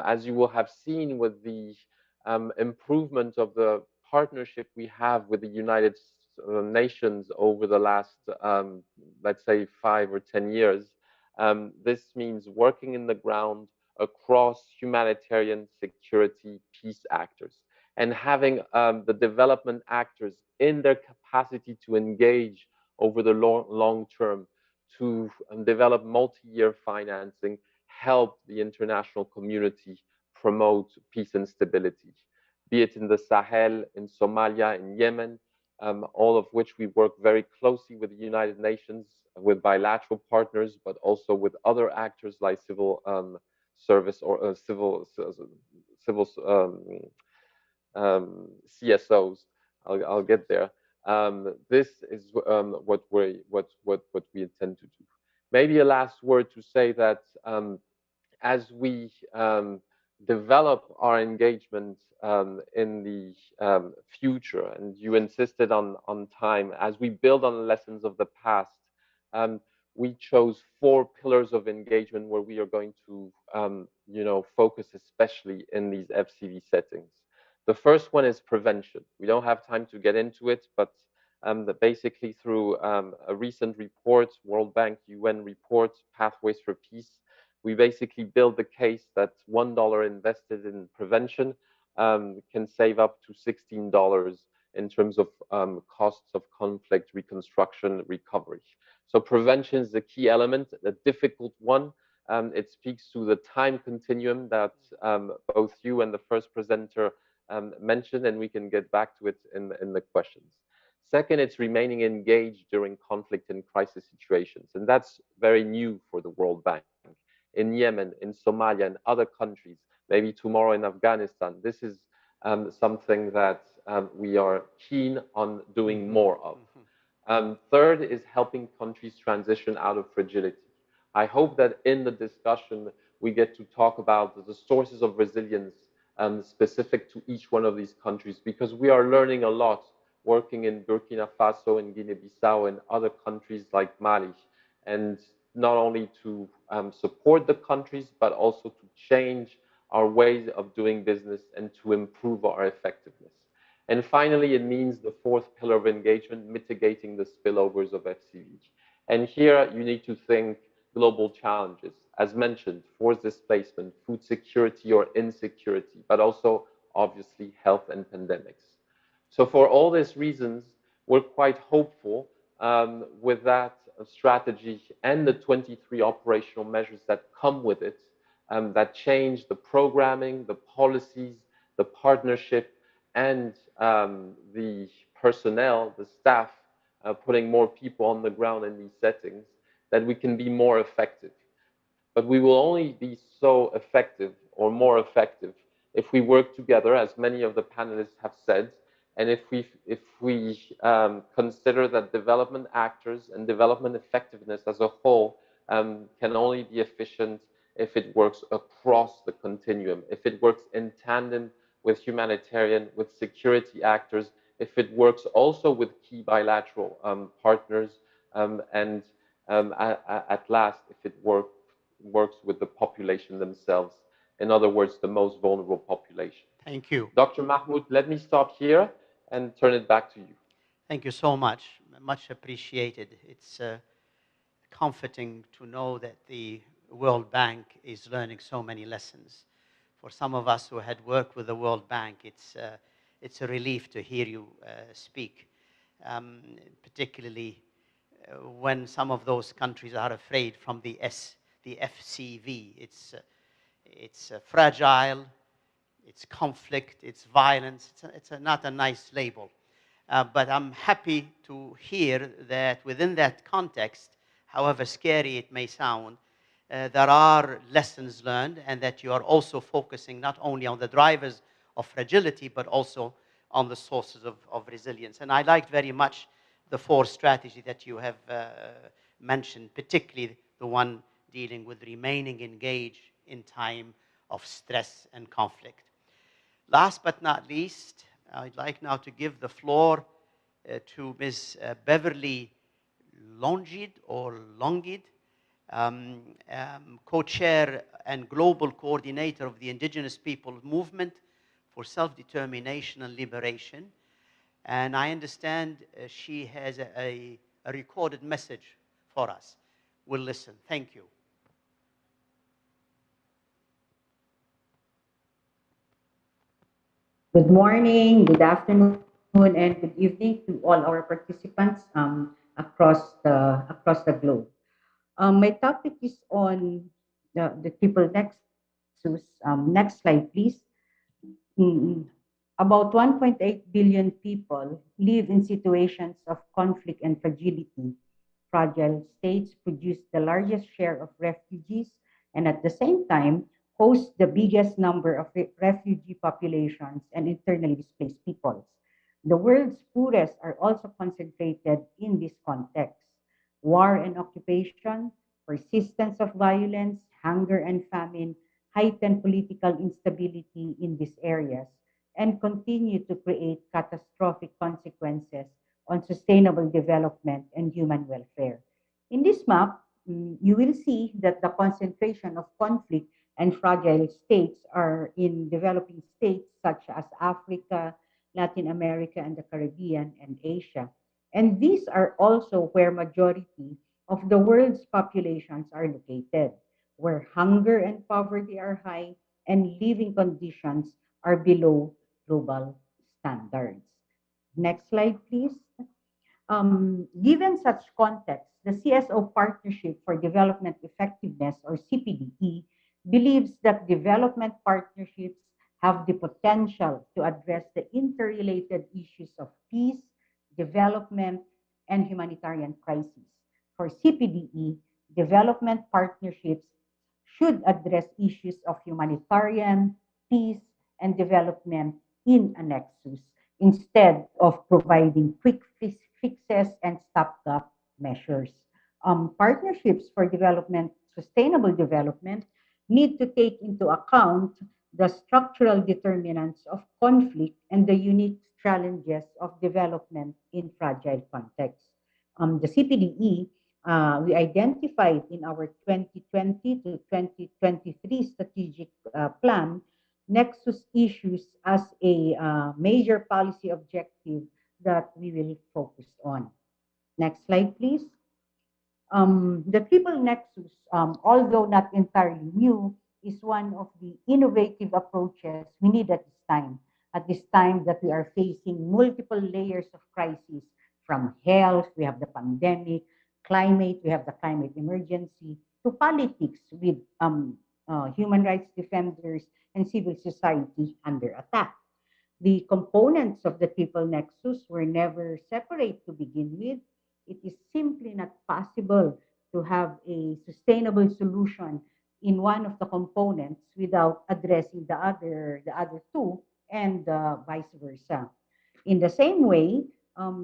as you will have seen with the improvement of the partnership we have with the United Nations over the last, let's say, 5 or 10 years, This means working in the ground across humanitarian, security, peace actors, and having the development actors in their capacity to engage over the long term to develop multi-year financing, help the international community promote peace and stability, be it in the Sahel, in Somalia, in Yemen, all of which we work very closely with the United Nations, with bilateral partners, but also with other actors like civil service or civil CSOs. I'll get there. This is what we intend to do. Maybe a last word to say that as we develop our engagement in the future, and you insisted on time, as we build on the lessons of the past, we chose 4 pillars of engagement where we are going to focus especially in these FCV settings. The first one is prevention. We don't have time to get into it, but basically through a recent report, World Bank, UN report, Pathways for Peace, we basically build the case that $1 invested in prevention can save up to $16 in terms of costs of conflict, reconstruction, recovery. So prevention is the key element, a difficult one. It speaks to the time continuum that both you and the first presenter mentioned, and we can get back to it in the questions. Second, it's remaining engaged during conflict and crisis situations, and that's very new for the World Bank. In Yemen, in Somalia, and other countries, maybe tomorrow in Afghanistan, this is something that we are keen on doing more of. Third is helping countries transition out of fragility. I hope that in the discussion we get to talk about the sources of resilience specific to each one of these countries, because we are learning a lot working in Burkina Faso and Guinea-Bissau and other countries like Mali, and not only to support the countries, but also to change our ways of doing business and to improve our effectiveness. And finally, it means the 4th pillar of engagement, mitigating the spillovers of FCV. And here you need to think global challenges, as mentioned, forced displacement, food security or insecurity, but also obviously health and pandemics. So for all these reasons, we're quite hopeful with that strategy and the 23 operational measures that come with it, that change the programming, the policies, the partnership, and the personnel, the staff, putting more people on the ground in these settings, that we can be more effective. But we will only be so effective or more effective if we work together, as many of the panelists have said, and if we consider that development actors and development effectiveness as a whole can only be efficient if it works across the continuum, if it works in tandem with humanitarian, with security actors, if it works also with key bilateral partners, and at last, if it works with the population themselves. In other words, the most vulnerable population. Thank you. Dr. Mahmoud, let me stop here and turn it back to you. Thank you so much. Much appreciated. It's comforting to know that the World Bank is learning so many lessons. For some of us who had worked with the World Bank, it's a relief to hear you speak, particularly when some of those countries are afraid from the FCV. It's fragile, it's conflict, it's violence. It's not a nice label. But I'm happy to hear that within that context, however scary it may sound, there are lessons learned, and that you are also focusing not only on the drivers of fragility, but also on the sources of resilience. And I liked very much the 4 strategies that you have mentioned, particularly the one dealing with remaining engaged in time of stress and conflict. Last but not least, I'd like now to give the floor to Ms. Beverly Longid, co-chair and global coordinator of the Indigenous People Movement for Self-Determination and Liberation. And I understand she has a recorded message for us. We'll listen. Thank you. Good morning, good afternoon, and good evening to all our participants across the globe. My topic is on the triple nexus. Next slide, please. Mm, About 1.8 billion people live in situations of conflict and fragility. Fragile states produce the largest share of refugees and at the same time host the biggest number of refugee populations and internally displaced peoples. The world's poorest are also concentrated in this context. War and occupation, persistence of violence, hunger and famine heighten political instability in these areas and continue to create catastrophic consequences on sustainable development and human welfare. In this map, you will see that the concentration of conflict and fragile states are in developing states such as Africa, Latin America, and the Caribbean and Asia. And these are also where majority of the world's populations are located, where hunger and poverty are high and living conditions are below global standards. Next slide, please. Given such context, the CSO Partnership for Development Effectiveness, or CPDE, believes that development partnerships have the potential to address the interrelated issues of peace, development, and humanitarian crises. For CPDE, development partnerships should address issues of humanitarian, peace, and development in a nexus instead of providing quick fixes and stopgap measures. Partnerships for development, sustainable development, need to take into account the structural determinants of conflict and the unique challenges of development in fragile contexts. The CPDE, we identified in our 2020 to 2023 strategic plan nexus issues as a major policy objective that we will focus on. Next slide, please. The triple nexus, although not entirely new, is one of the innovative approaches we need at this time that we are facing multiple layers of crises from health, we have the pandemic, climate, we have the climate emergency, to politics with human rights defenders and civil society under attack. The components of the triple nexus were never separate to begin with. It is simply not possible to have a sustainable solution in one of the components without addressing the other two, and vice versa. In the same way,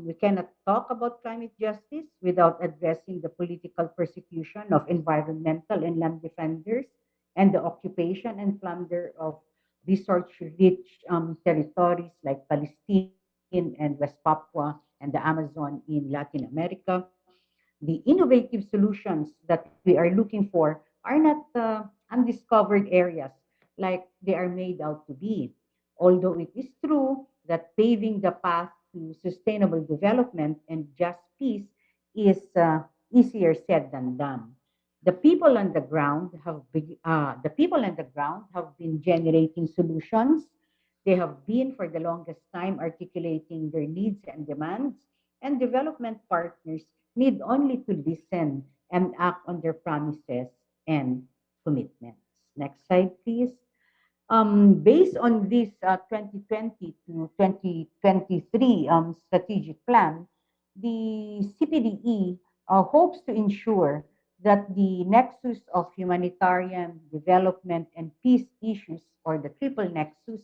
we cannot talk about climate justice without addressing the political persecution of environmental and land defenders and the occupation and plunder of resource-rich territories like Palestine and West Papua and the Amazon in Latin America. The innovative solutions that we are looking for are not undiscovered areas like they are made out to be. Although it is true that paving the path to sustainable development and just peace is easier said than done. The people on the ground have been generating solutions. They have been for the longest time articulating their needs and demands, and development partners need only to listen and act on their promises and commitments. Next slide, please. Based on this 2020 to 2023 strategic plan, the CPDE hopes to ensure that the nexus of humanitarian development and peace issues, or the triple nexus,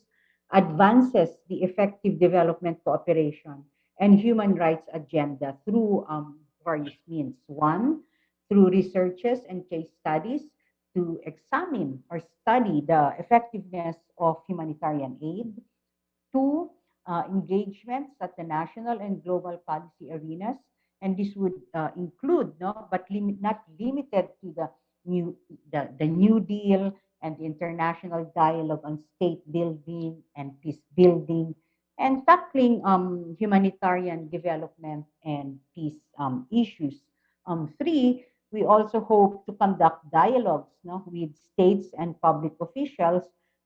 advances the effective development cooperation and human rights agenda through various means. One, through researches and case studies to examine or study the effectiveness of humanitarian aid. Two, engagements at the national and global policy arenas. And this would include, no, but not limited to the New Deal and the international dialogue on state building and peace building, and tackling humanitarian development and peace issues. Three, we also hope to conduct dialogues, no, with states and public officials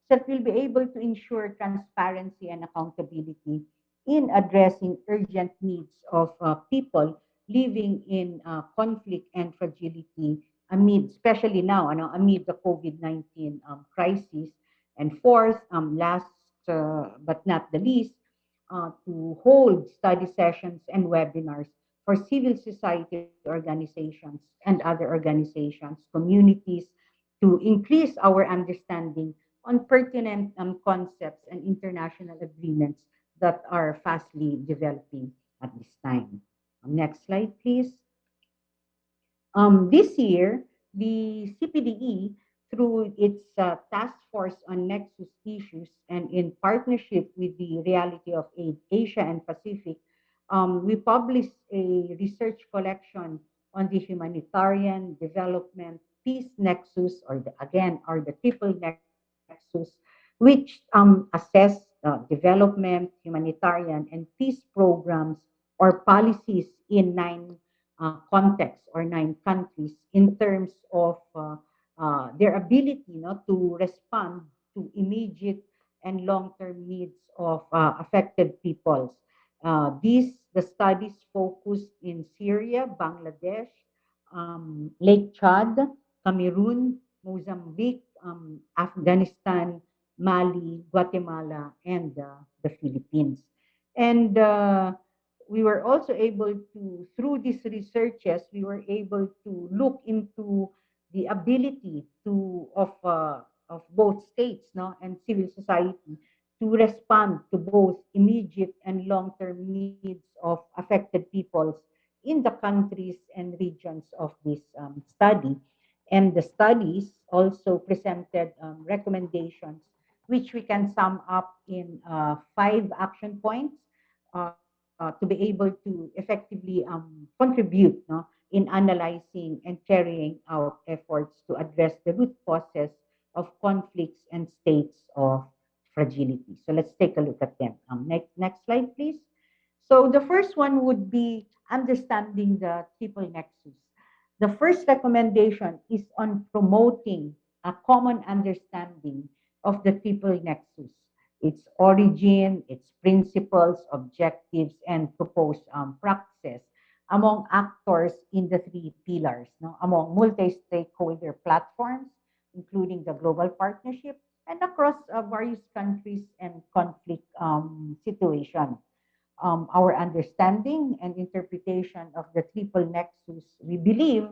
that will be able to ensure transparency and accountability in addressing urgent needs of people living in conflict and fragility amid, especially now, amid the COVID-19 crisis. And fourth, last but not the least, to hold study sessions and webinars for civil society organizations and other organizations, communities, to increase our understanding on pertinent concepts and international agreements that are fastly developing at this time. Next slide, please. This year, the CPDE, through its task force on Nexus issues and in partnership with the Reality of Aid Asia and Pacific, we published a research collection on the humanitarian development peace nexus, or the triple nexus, which assess development, humanitarian, and peace programs or policies in 9 contexts or 9 countries in terms of their ability, to respond to immediate and long-term needs of affected peoples. The studies focused in Syria, Bangladesh, Lake Chad, Cameroon, Mozambique, Afghanistan, Mali, Guatemala, and the Philippines. And we were also able to, through these researches, we were able to look into the ability of both states, and civil society to respond to both immediate and long-term needs of affected peoples in the countries and regions of this study. And the studies also presented recommendations, which we can sum up in 5 action points to be able to effectively contribute, in analyzing and carrying out efforts to address the root causes of conflicts and states of fragility. So let's take a look at them. Next slide, please. So the first one would be understanding the triple nexus. The first recommendation is on promoting a common understanding of the triple nexus, its origin, its principles, objectives, and proposed practices among actors in the 3 pillars, among multi-stakeholder platforms, including the global partnership, and across various countries and conflict situations. Our understanding and interpretation of the triple nexus, we believe,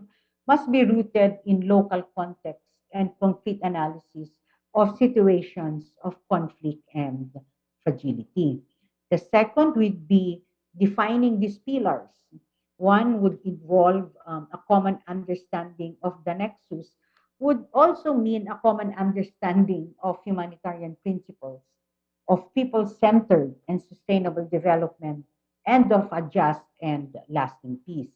must be rooted in local context and concrete analysis of situations of conflict and fragility. The second would be defining these pillars. One would involve a common understanding of the nexus, would also mean a common understanding of humanitarian principles, of people-centered and sustainable development, and of a just and lasting peace.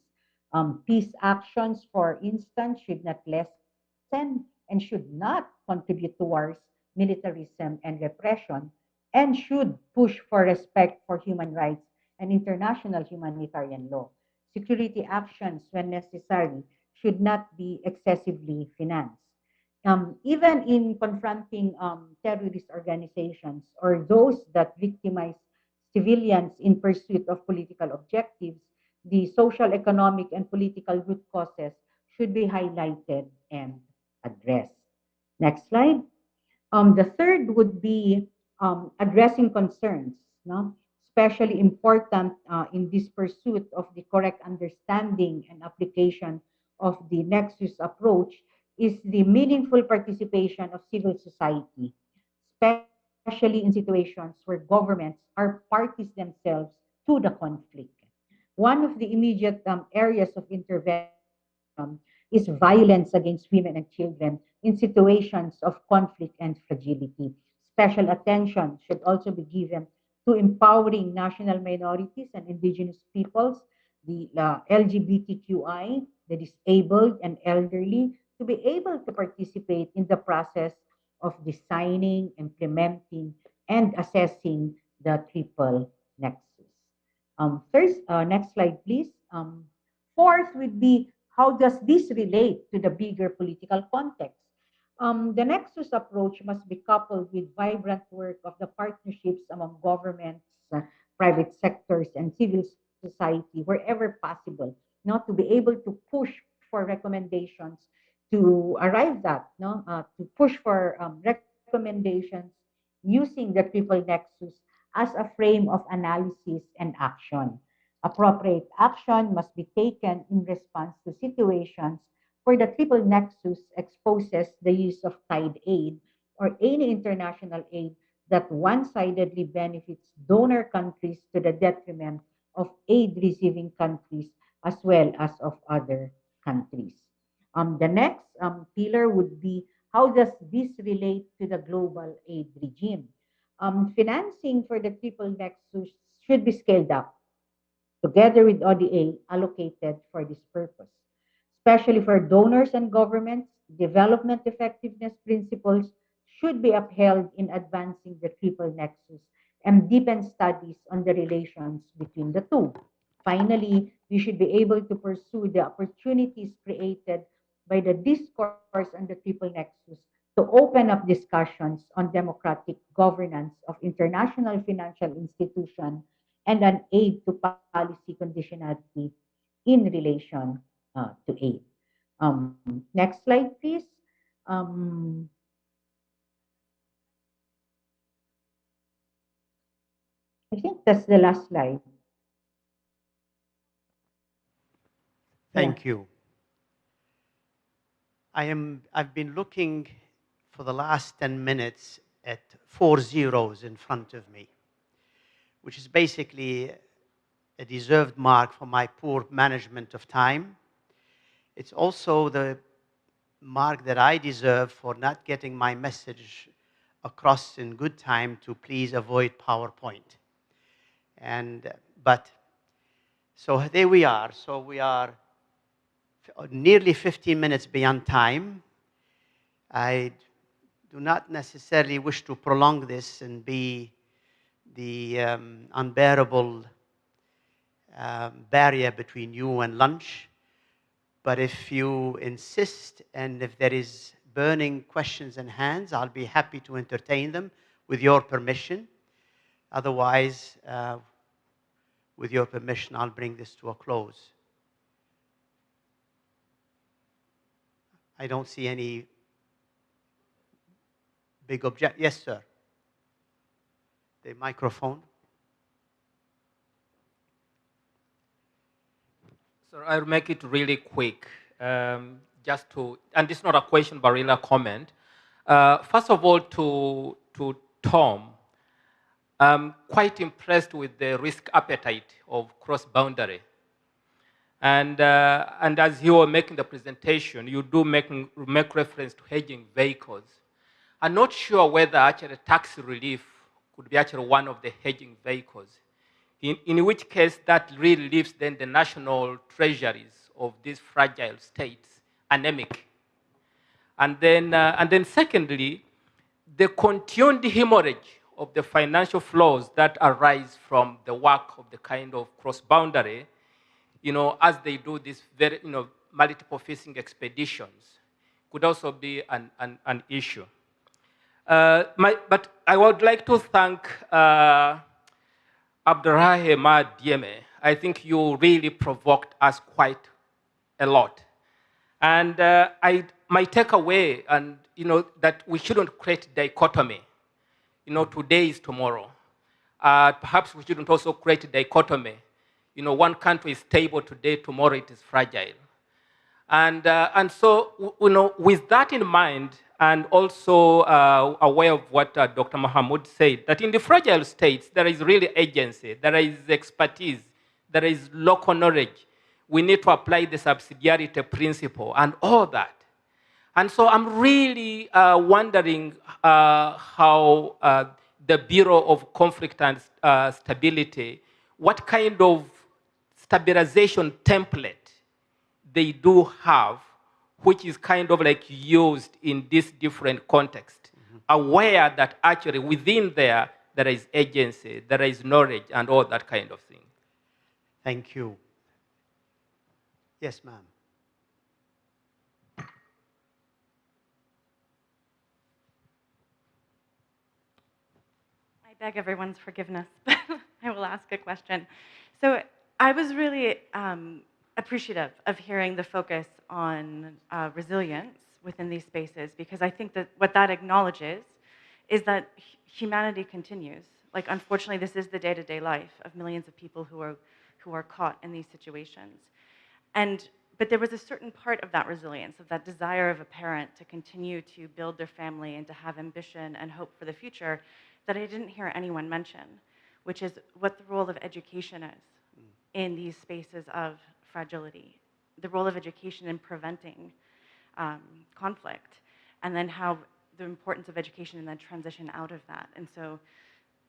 Peace actions, for instance, should not lessen and should not contribute towards militarism and repression, and should push for respect for human rights and international humanitarian law. Security actions, when necessary, should not be excessively financed. Even in confronting terrorist organizations or those that victimize civilians in pursuit of political objectives, the social, economic, and political root causes should be highlighted and addressed. Next slide. The third would be addressing concerns, no? Especially important in this pursuit of the correct understanding and application of the Nexus approach is the meaningful participation of civil society, especially in situations where governments are parties themselves to the conflict. One of the immediate areas of intervention is violence against women and children in situations of conflict and fragility. Special attention should also be given to empowering national minorities and indigenous peoples, the LGBTQI, the disabled and elderly, to be able to participate in the process of designing, implementing, and assessing the triple nexus. Next slide, please. Fourth would be, how does this relate to the bigger political context? The Nexus approach must be coupled with vibrant work of the partnerships among governments, private sectors, and civil society wherever possible, not to be able to push for recommendations to arrive at, no, to push for recommendations using the triple nexus as a frame of analysis and action. Appropriate action must be taken in response to situations where the triple nexus exposes the use of tied aid or any international aid that one-sidedly benefits donor countries to the detriment of aid-receiving countries as well as of other countries. The next pillar would be how does this relate to the global aid regime? Financing for the triple nexus should be scaled up together with ODA allocated for this purpose. Especially for donors and governments, development effectiveness principles should be upheld in advancing the triple nexus and deepen studies on the relations between the two. Finally, we should be able to pursue the opportunities created by the discourse on the triple nexus to open up discussions on democratic governance of international financial institutions and an aid to policy conditionality in relation to aid. Next slide, please. Um, I think that's the last slide. Thank you. I've been looking for the last 10 minutes at 4 zeros in front of me, which is basically a deserved mark for my poor management of time. It's also the mark that I deserve for not getting my message across in good time to please avoid PowerPoint. But so there we are. So we are nearly 15 minutes beyond time. I do not necessarily wish to prolong this and be the unbearable barrier between you and lunch. But if you insist and if there is burning questions and hands, I'll be happy to entertain them with your permission. Otherwise, with your permission, I'll bring this to a close. I don't see any big object. Yes, sir. The microphone. So I'll make it really quick, just to, and this is not a question, but really a comment. First of all, to Tom, I'm quite impressed with the risk appetite of cross-boundary. And as you were making the presentation, you do make reference to hedging vehicles. I'm not sure whether actually tax relief could be actually one of the hedging vehicles, in which case that really leaves then the national treasuries of these fragile states anemic. And then secondly, the continued hemorrhage of the financial flows that arise from the work of the kind of cross-boundary, as they do these very, multiple fishing expeditions, could also be an issue. But I would like to thank Abdurrahim Dieme. I think you really provoked us quite a lot. And my takeaway, that we shouldn't create dichotomy. Today is tomorrow. Perhaps we shouldn't also create dichotomy. One country is stable today, tomorrow it is fragile. And so, with that in mind, and also aware of what Dr. Mahamoud said, that in the fragile states, there is really agency, there is expertise, there is local knowledge. We need to apply the subsidiarity principle and all that. And so I'm really wondering how the Bureau of Conflict and Stability, what kind of stabilization template they do have, which is kind of like used in this different context, aware that actually within there is agency, there is knowledge, and all that kind of thing. Thank you. Yes, ma'am. beg everyone's forgiveness, but I will ask a question. So I was really appreciative of hearing the focus on resilience within these spaces, because I think that what that acknowledges is that humanity continues. Like, unfortunately, this is the day-to-day life of millions of people who are caught in these situations. But there was a certain part of that resilience, of that desire of a parent to continue to build their family and to have ambition and hope for the future, that I didn't hear anyone mention, which is what the role of education is in these spaces of fragility, the role of education in preventing conflict, and then how the importance of education and then transition out of that. And so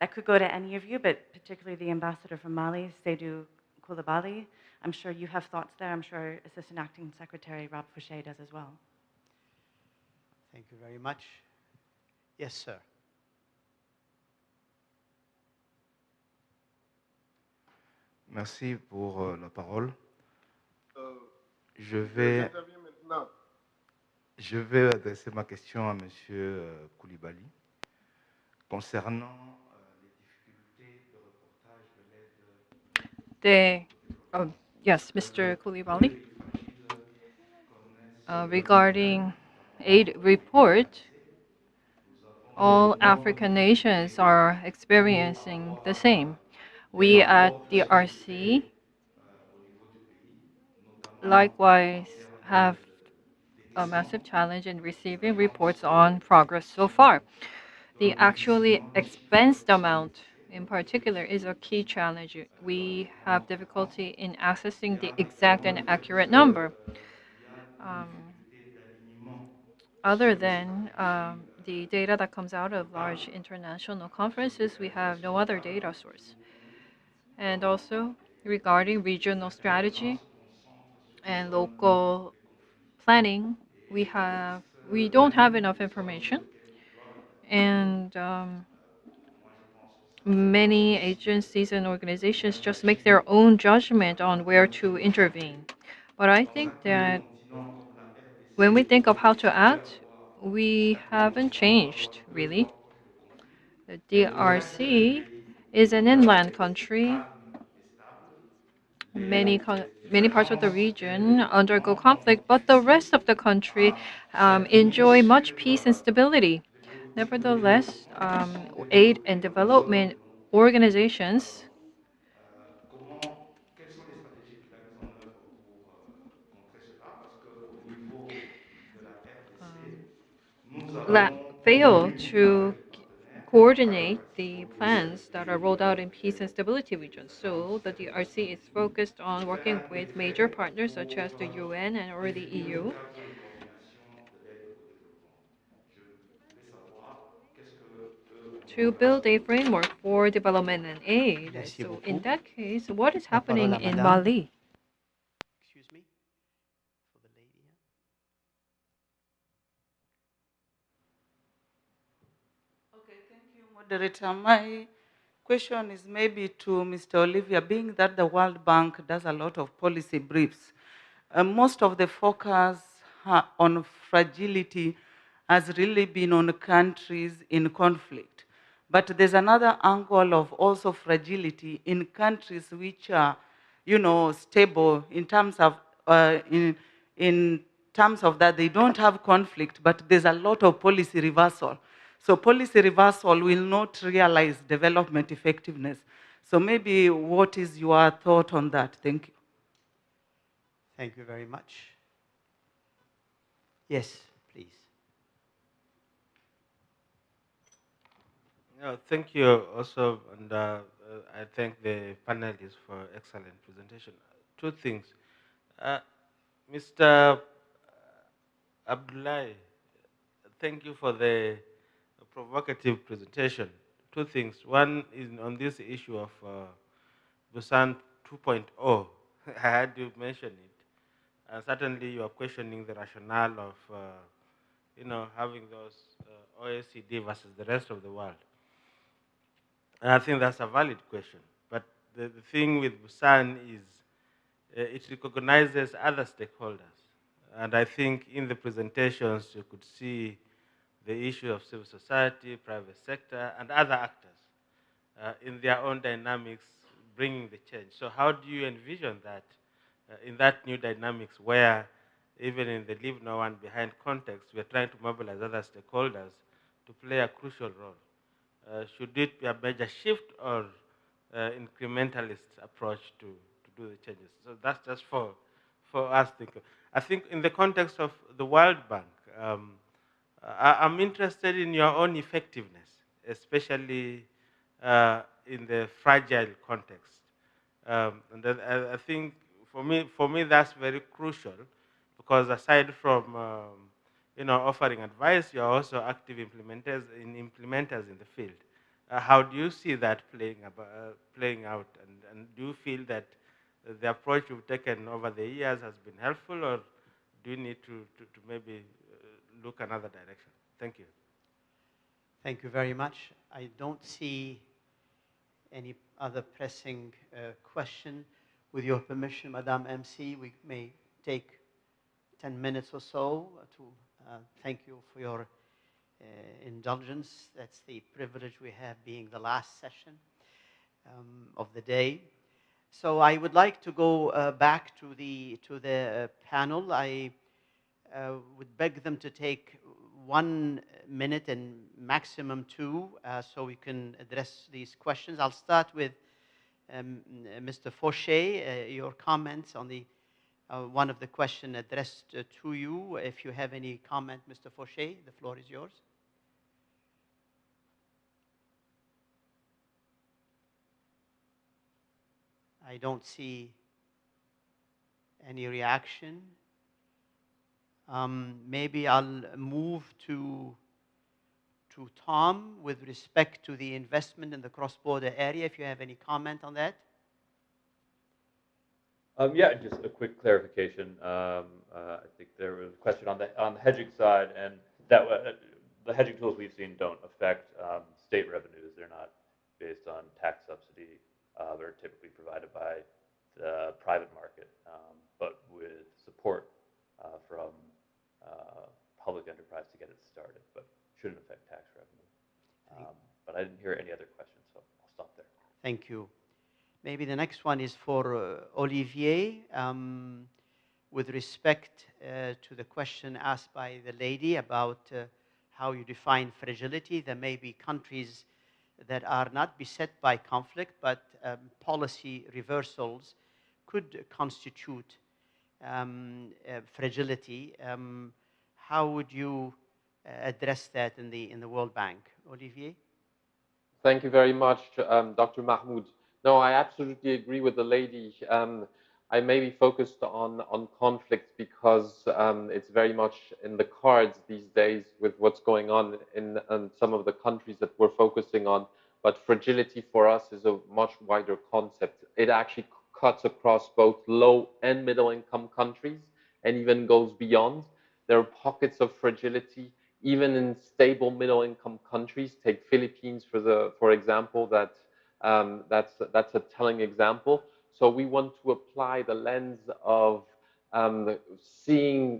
that could go to any of you, but particularly the ambassador from Mali, Seydou Koulibaly. I'm sure you have thoughts there. I'm sure Assistant Acting Secretary Rob Fouché does as well. Thank you very much. Yes, sir. Merci pour la parole. Je vais adresser ma question à M. Koulibaly concernant les difficultés de reportage de l'aide. Yes, Mr. Koulibaly. Regarding aid report, all African nations are experiencing the same. We at the RC likewise have a massive challenge in receiving reports on progress so far. The actually expensed amount in particular is a key challenge. We have difficulty in accessing the exact and accurate number. Other than the data that comes out of large international conferences, we have no other data source. And also, regarding regional strategy and local planning, we don't have enough information, and many agencies and organizations just make their own judgment on where to intervene. But I think that when we think of how to act, we haven't changed really. The DRC is an inland country. Many parts of the region undergo conflict, but the rest of the country enjoy much peace and stability. Nevertheless, aid and development organizations Quelles sont les stratégies qu'il a mises en œuvre pour contrer cela? Parce qu'au niveau de la RDC, nous avons fail aujourd'hui to avec les partenaires coordinate the plans that are rolled out in peace and stability regions. So the DRC is focused on working with major partners such as the UN and or the EU le cadre de coordination de l'aide au développement. Je voulais savoir qu'est-ce que to build a framework for development and aid. Merci So beaucoup. in that case, what is La parole happening à in madame. Mali? Excuse me? For the lady. Okay, thank you, moderator. My question is maybe to Mr. Olivia, being that the World Bank does a lot of policy briefs. Most of the focus on fragility has really been on countries in conflict. But there's another angle of also fragility in countries which are, stable in terms of in terms of that they don't have conflict, but there's a lot of policy reversal. So policy reversal will not realize development effectiveness. So maybe what is your thought on that? Thank you. Thank you very much. Yes, please. Thank you also, and I thank the panelists for excellent presentation. Two things. Mr. Abdullahi, thank you for the provocative presentation. Two things. One is on this issue of Busan 2.0. I had you mention it. And certainly you are questioning the rationale of having those OECD versus the rest of the world. And I think that's a valid question. But the thing with Busan is it recognizes other stakeholders. And I think in the presentations you could see the issue of civil society, private sector, and other actors. in their own dynamics, bringing the change. So how do you envision that in that new dynamics where even in the leave no one behind context, we're trying to mobilize other stakeholders to play a crucial role? Should it be a major shift or incrementalist approach to do the changes? So that's just for us thinking. I think in the context of the World Bank, I'm interested in your own effectiveness, especially in the fragile context. And then I think for me, that's very crucial because aside from offering advice, you're also active implementers in the field. How do you see that playing out? And do you feel that the approach you've taken over the years has been helpful, or do you need to maybe look another direction? Thank you. Thank you very much. I don't see any other pressing question. With your permission, Madame MC, we may take 10 minutes or so to thank you for your indulgence. That's the privilege we have being the last session of the day. So I would like to go back to the panel. I would beg them to take 1 minute and maximum 2 so we can address these questions. I'll start with Mr. Fauché, your comments on the one of the questions addressed to you. If you have any comment, Mr. Fauché, the floor is yours. I don't see any reaction. Maybe I'll move to Tom with respect to the investment in the cross-border area, if you have any comment on that. Yeah, just a quick clarification. I think there was a question on the hedging side, and that the hedging tools we've seen don't affect state revenues. They're not based on tax subsidy. They're typically provided by the private market, but with support from public enterprise to get it started, but shouldn't affect tax revenue. But I didn't hear any other questions, so I'll stop there. Thank you. Maybe the next one is for Olivier. With respect to the question asked by the lady about how you define fragility, there may be countries that are not beset by conflict, but policy reversals could constitute fragility. How would you address that in the World Bank? Olivier? Thank you very much, Dr. Mahmoud. No, I absolutely agree with the lady. I may be focused on conflict because it's very much in the cards these days with what's going on in some of the countries that we're focusing on. But fragility for us is a much wider concept. It actually cuts across both low and middle income countries and even goes beyond. There are pockets of fragility even in stable middle income countries. Take Philippines for example. That's a telling example. So we want to apply the lens of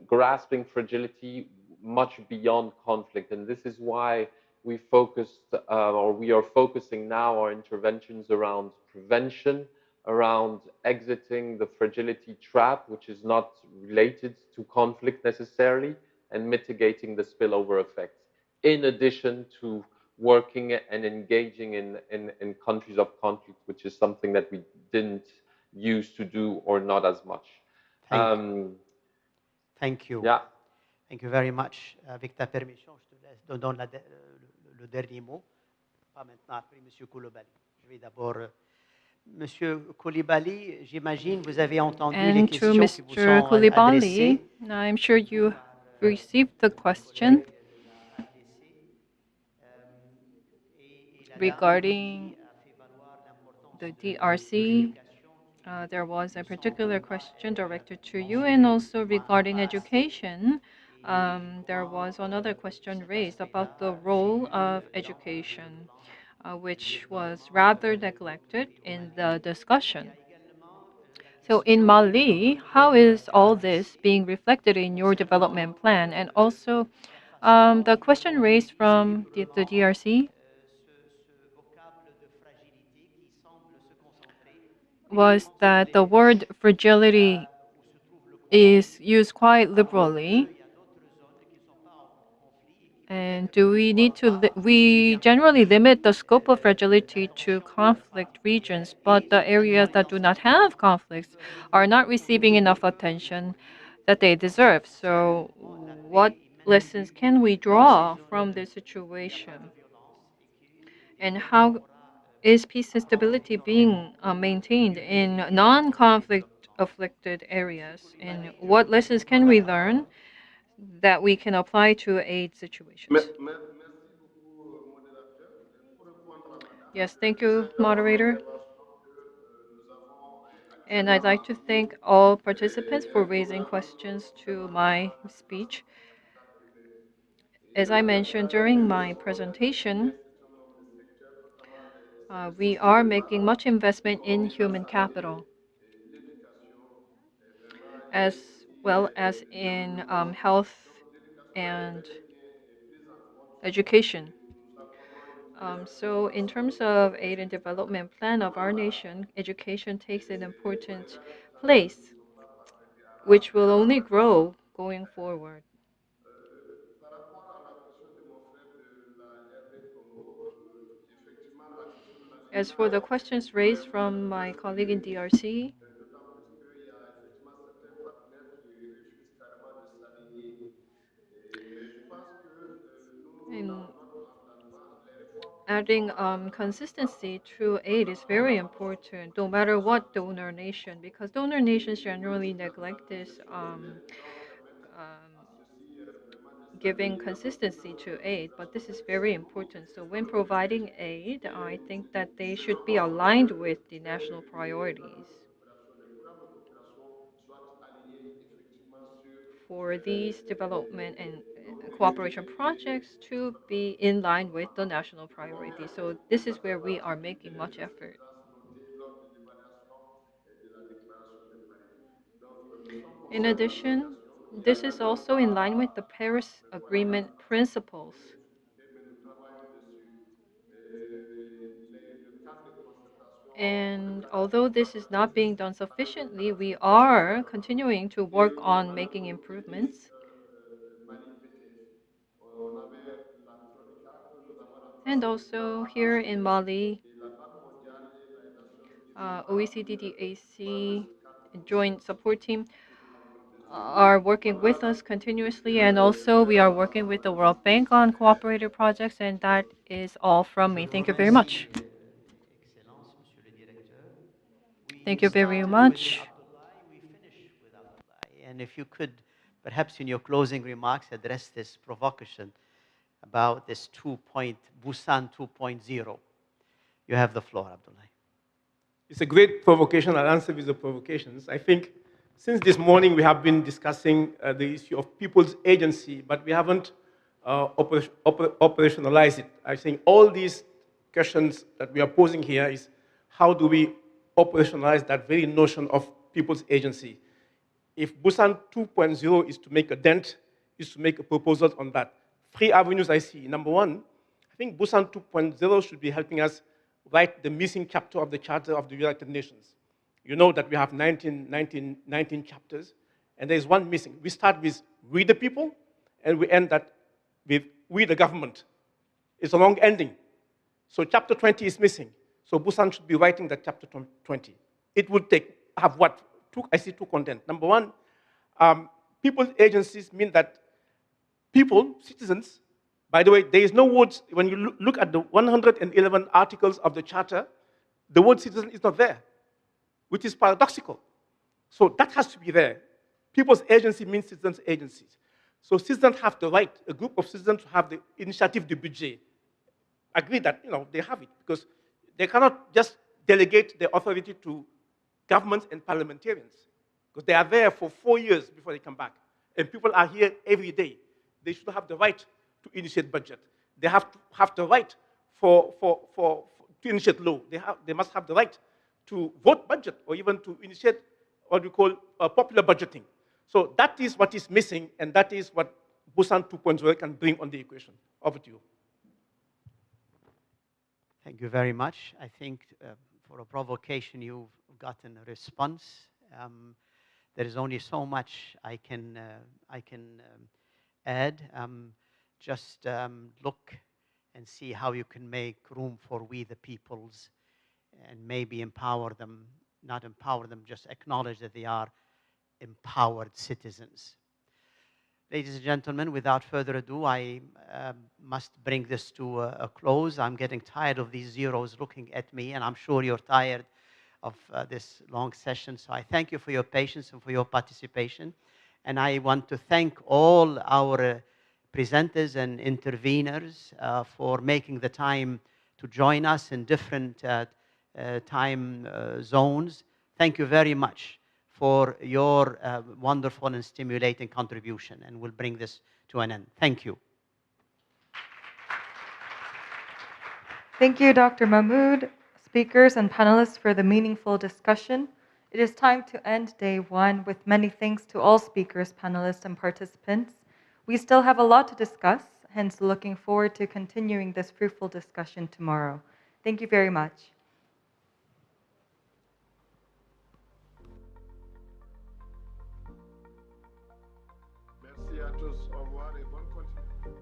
grasping fragility much beyond conflict, and this is why we focused or we are focusing now our interventions around prevention, around exiting the fragility trap, which is not related to conflict necessarily, and mitigating the spillover effects, in addition to working and engaging in countries of conflict, which is something that we didn't used to do or not as much. Thank you. Yeah. Thank you very much. Avec ta permission, je te laisse, donne le dernier mot. Pas maintenant, après M. Koulibaly. Je vais d'abord... Monsieur Koulibaly, j'imagine vous avez entendu les questions qui vous sont adressées. I'm sure you received the question regarding the DRC. There was a particular question directed to you, and also regarding education, there was another question raised about the role of education, which was rather neglected in the discussion. So in Mali, how is all this being reflected in your development plan? And also, the question raised from the DRC. was that the word fragility is used quite liberally. And do we need to, we generally limit the scope of fragility to conflict regions, but the areas that do not have conflicts are not receiving enough attention that they deserve. So, what lessons can we draw from this situation? And how is peace and stability being maintained in non-conflict afflicted areas? And what lessons can we learn that we can apply to aid situations? Yes, thank you, moderator. And I'd like to thank all participants for raising questions to my speech. As I mentioned during my presentation, we are making much investment in human capital, as well as in health and education. So in terms of aid and development plan of our nation, education takes an important place, which will only grow going forward. As for the questions raised from my colleague in DRC, and adding consistency to aid is very important, no matter what donor nation, because donor nations generally neglect this giving consistency to aid, but this is very important. So when providing aid, I think that they should be aligned with the national priorities for these development and cooperation projects to be in line with the national priorities. So this is where we are making much effort. In addition, this is also in line with the Paris Agreement principles. And although this is not being done sufficiently, we are continuing to work on making improvements. And also here in Mali, OECD DAC joint support team are working with us continuously, and also we are working with the World Bank on cooperative projects, and that is all from me. Thank you very much. Thank you very much. And if you could, perhaps in your closing remarks, address this provocation about this Busan 2.0. You have the floor, Abdullah. It's a great provocation. I'll answer with the provocations. I think since this morning we have been discussing the issue of people's agency, but we haven't operationalized it. I think all these questions that we are posing here is how do we operationalize that very notion of people's agency? If Busan 2.0 is to make a dent, is to make a proposal on that. 3 avenues I see. Number one, I think Busan 2.0 should be helping us write the missing chapter of the Charter of the United Nations. You know that we have 19 chapters, and there is one missing. We start with we the people, and we end that with we the government. It's a long ending. So chapter 20 is missing. So Busan should be writing that chapter 20. It would have what? I see 2 content. Number one, people's agencies mean that people, citizens, by the way, there is no words, when you look at the 111 articles of the Charter, the word citizen is not there, which is paradoxical. So that has to be there. People's agency means citizens' agencies. So citizens have the right, a group of citizens to have the initiative de budget. Agree that they have it, because they cannot just delegate their authority to governments and parliamentarians, because they are there for 4 years before they come back. And people are here every day. They should have the right to initiate budget. They have to have the right to initiate law. They must have the right to vote budget, or even to initiate what we call popular budgeting. So that is what is missing, and that is what Busan 2.0 can bring on the equation. Over to you. Thank you very much. I think for a provocation, you've gotten a response. There is only so much I can add. Just look and see how you can make room for we the peoples and maybe empower them, not empower them, just acknowledge that they are empowered citizens. Ladies and gentlemen, without further ado, I must bring this to a close. I'm getting tired of these zeros looking at me, and I'm sure you're tired of this long session. So I thank you for your patience and for your participation. And I want to thank all our presenters and interveners for making the time to join us in different time zones. Thank you very much for your wonderful and stimulating contribution, and we'll bring this to an end. Thank you. Thank you, Dr. Mahmoud, speakers and panelists for the meaningful discussion. It is time to end day one with many thanks to all speakers, panelists, and participants. We still have a lot to discuss, hence looking forward to continuing this fruitful discussion tomorrow. Thank you very much. Merci à tous. Au revoir et bonne continuation.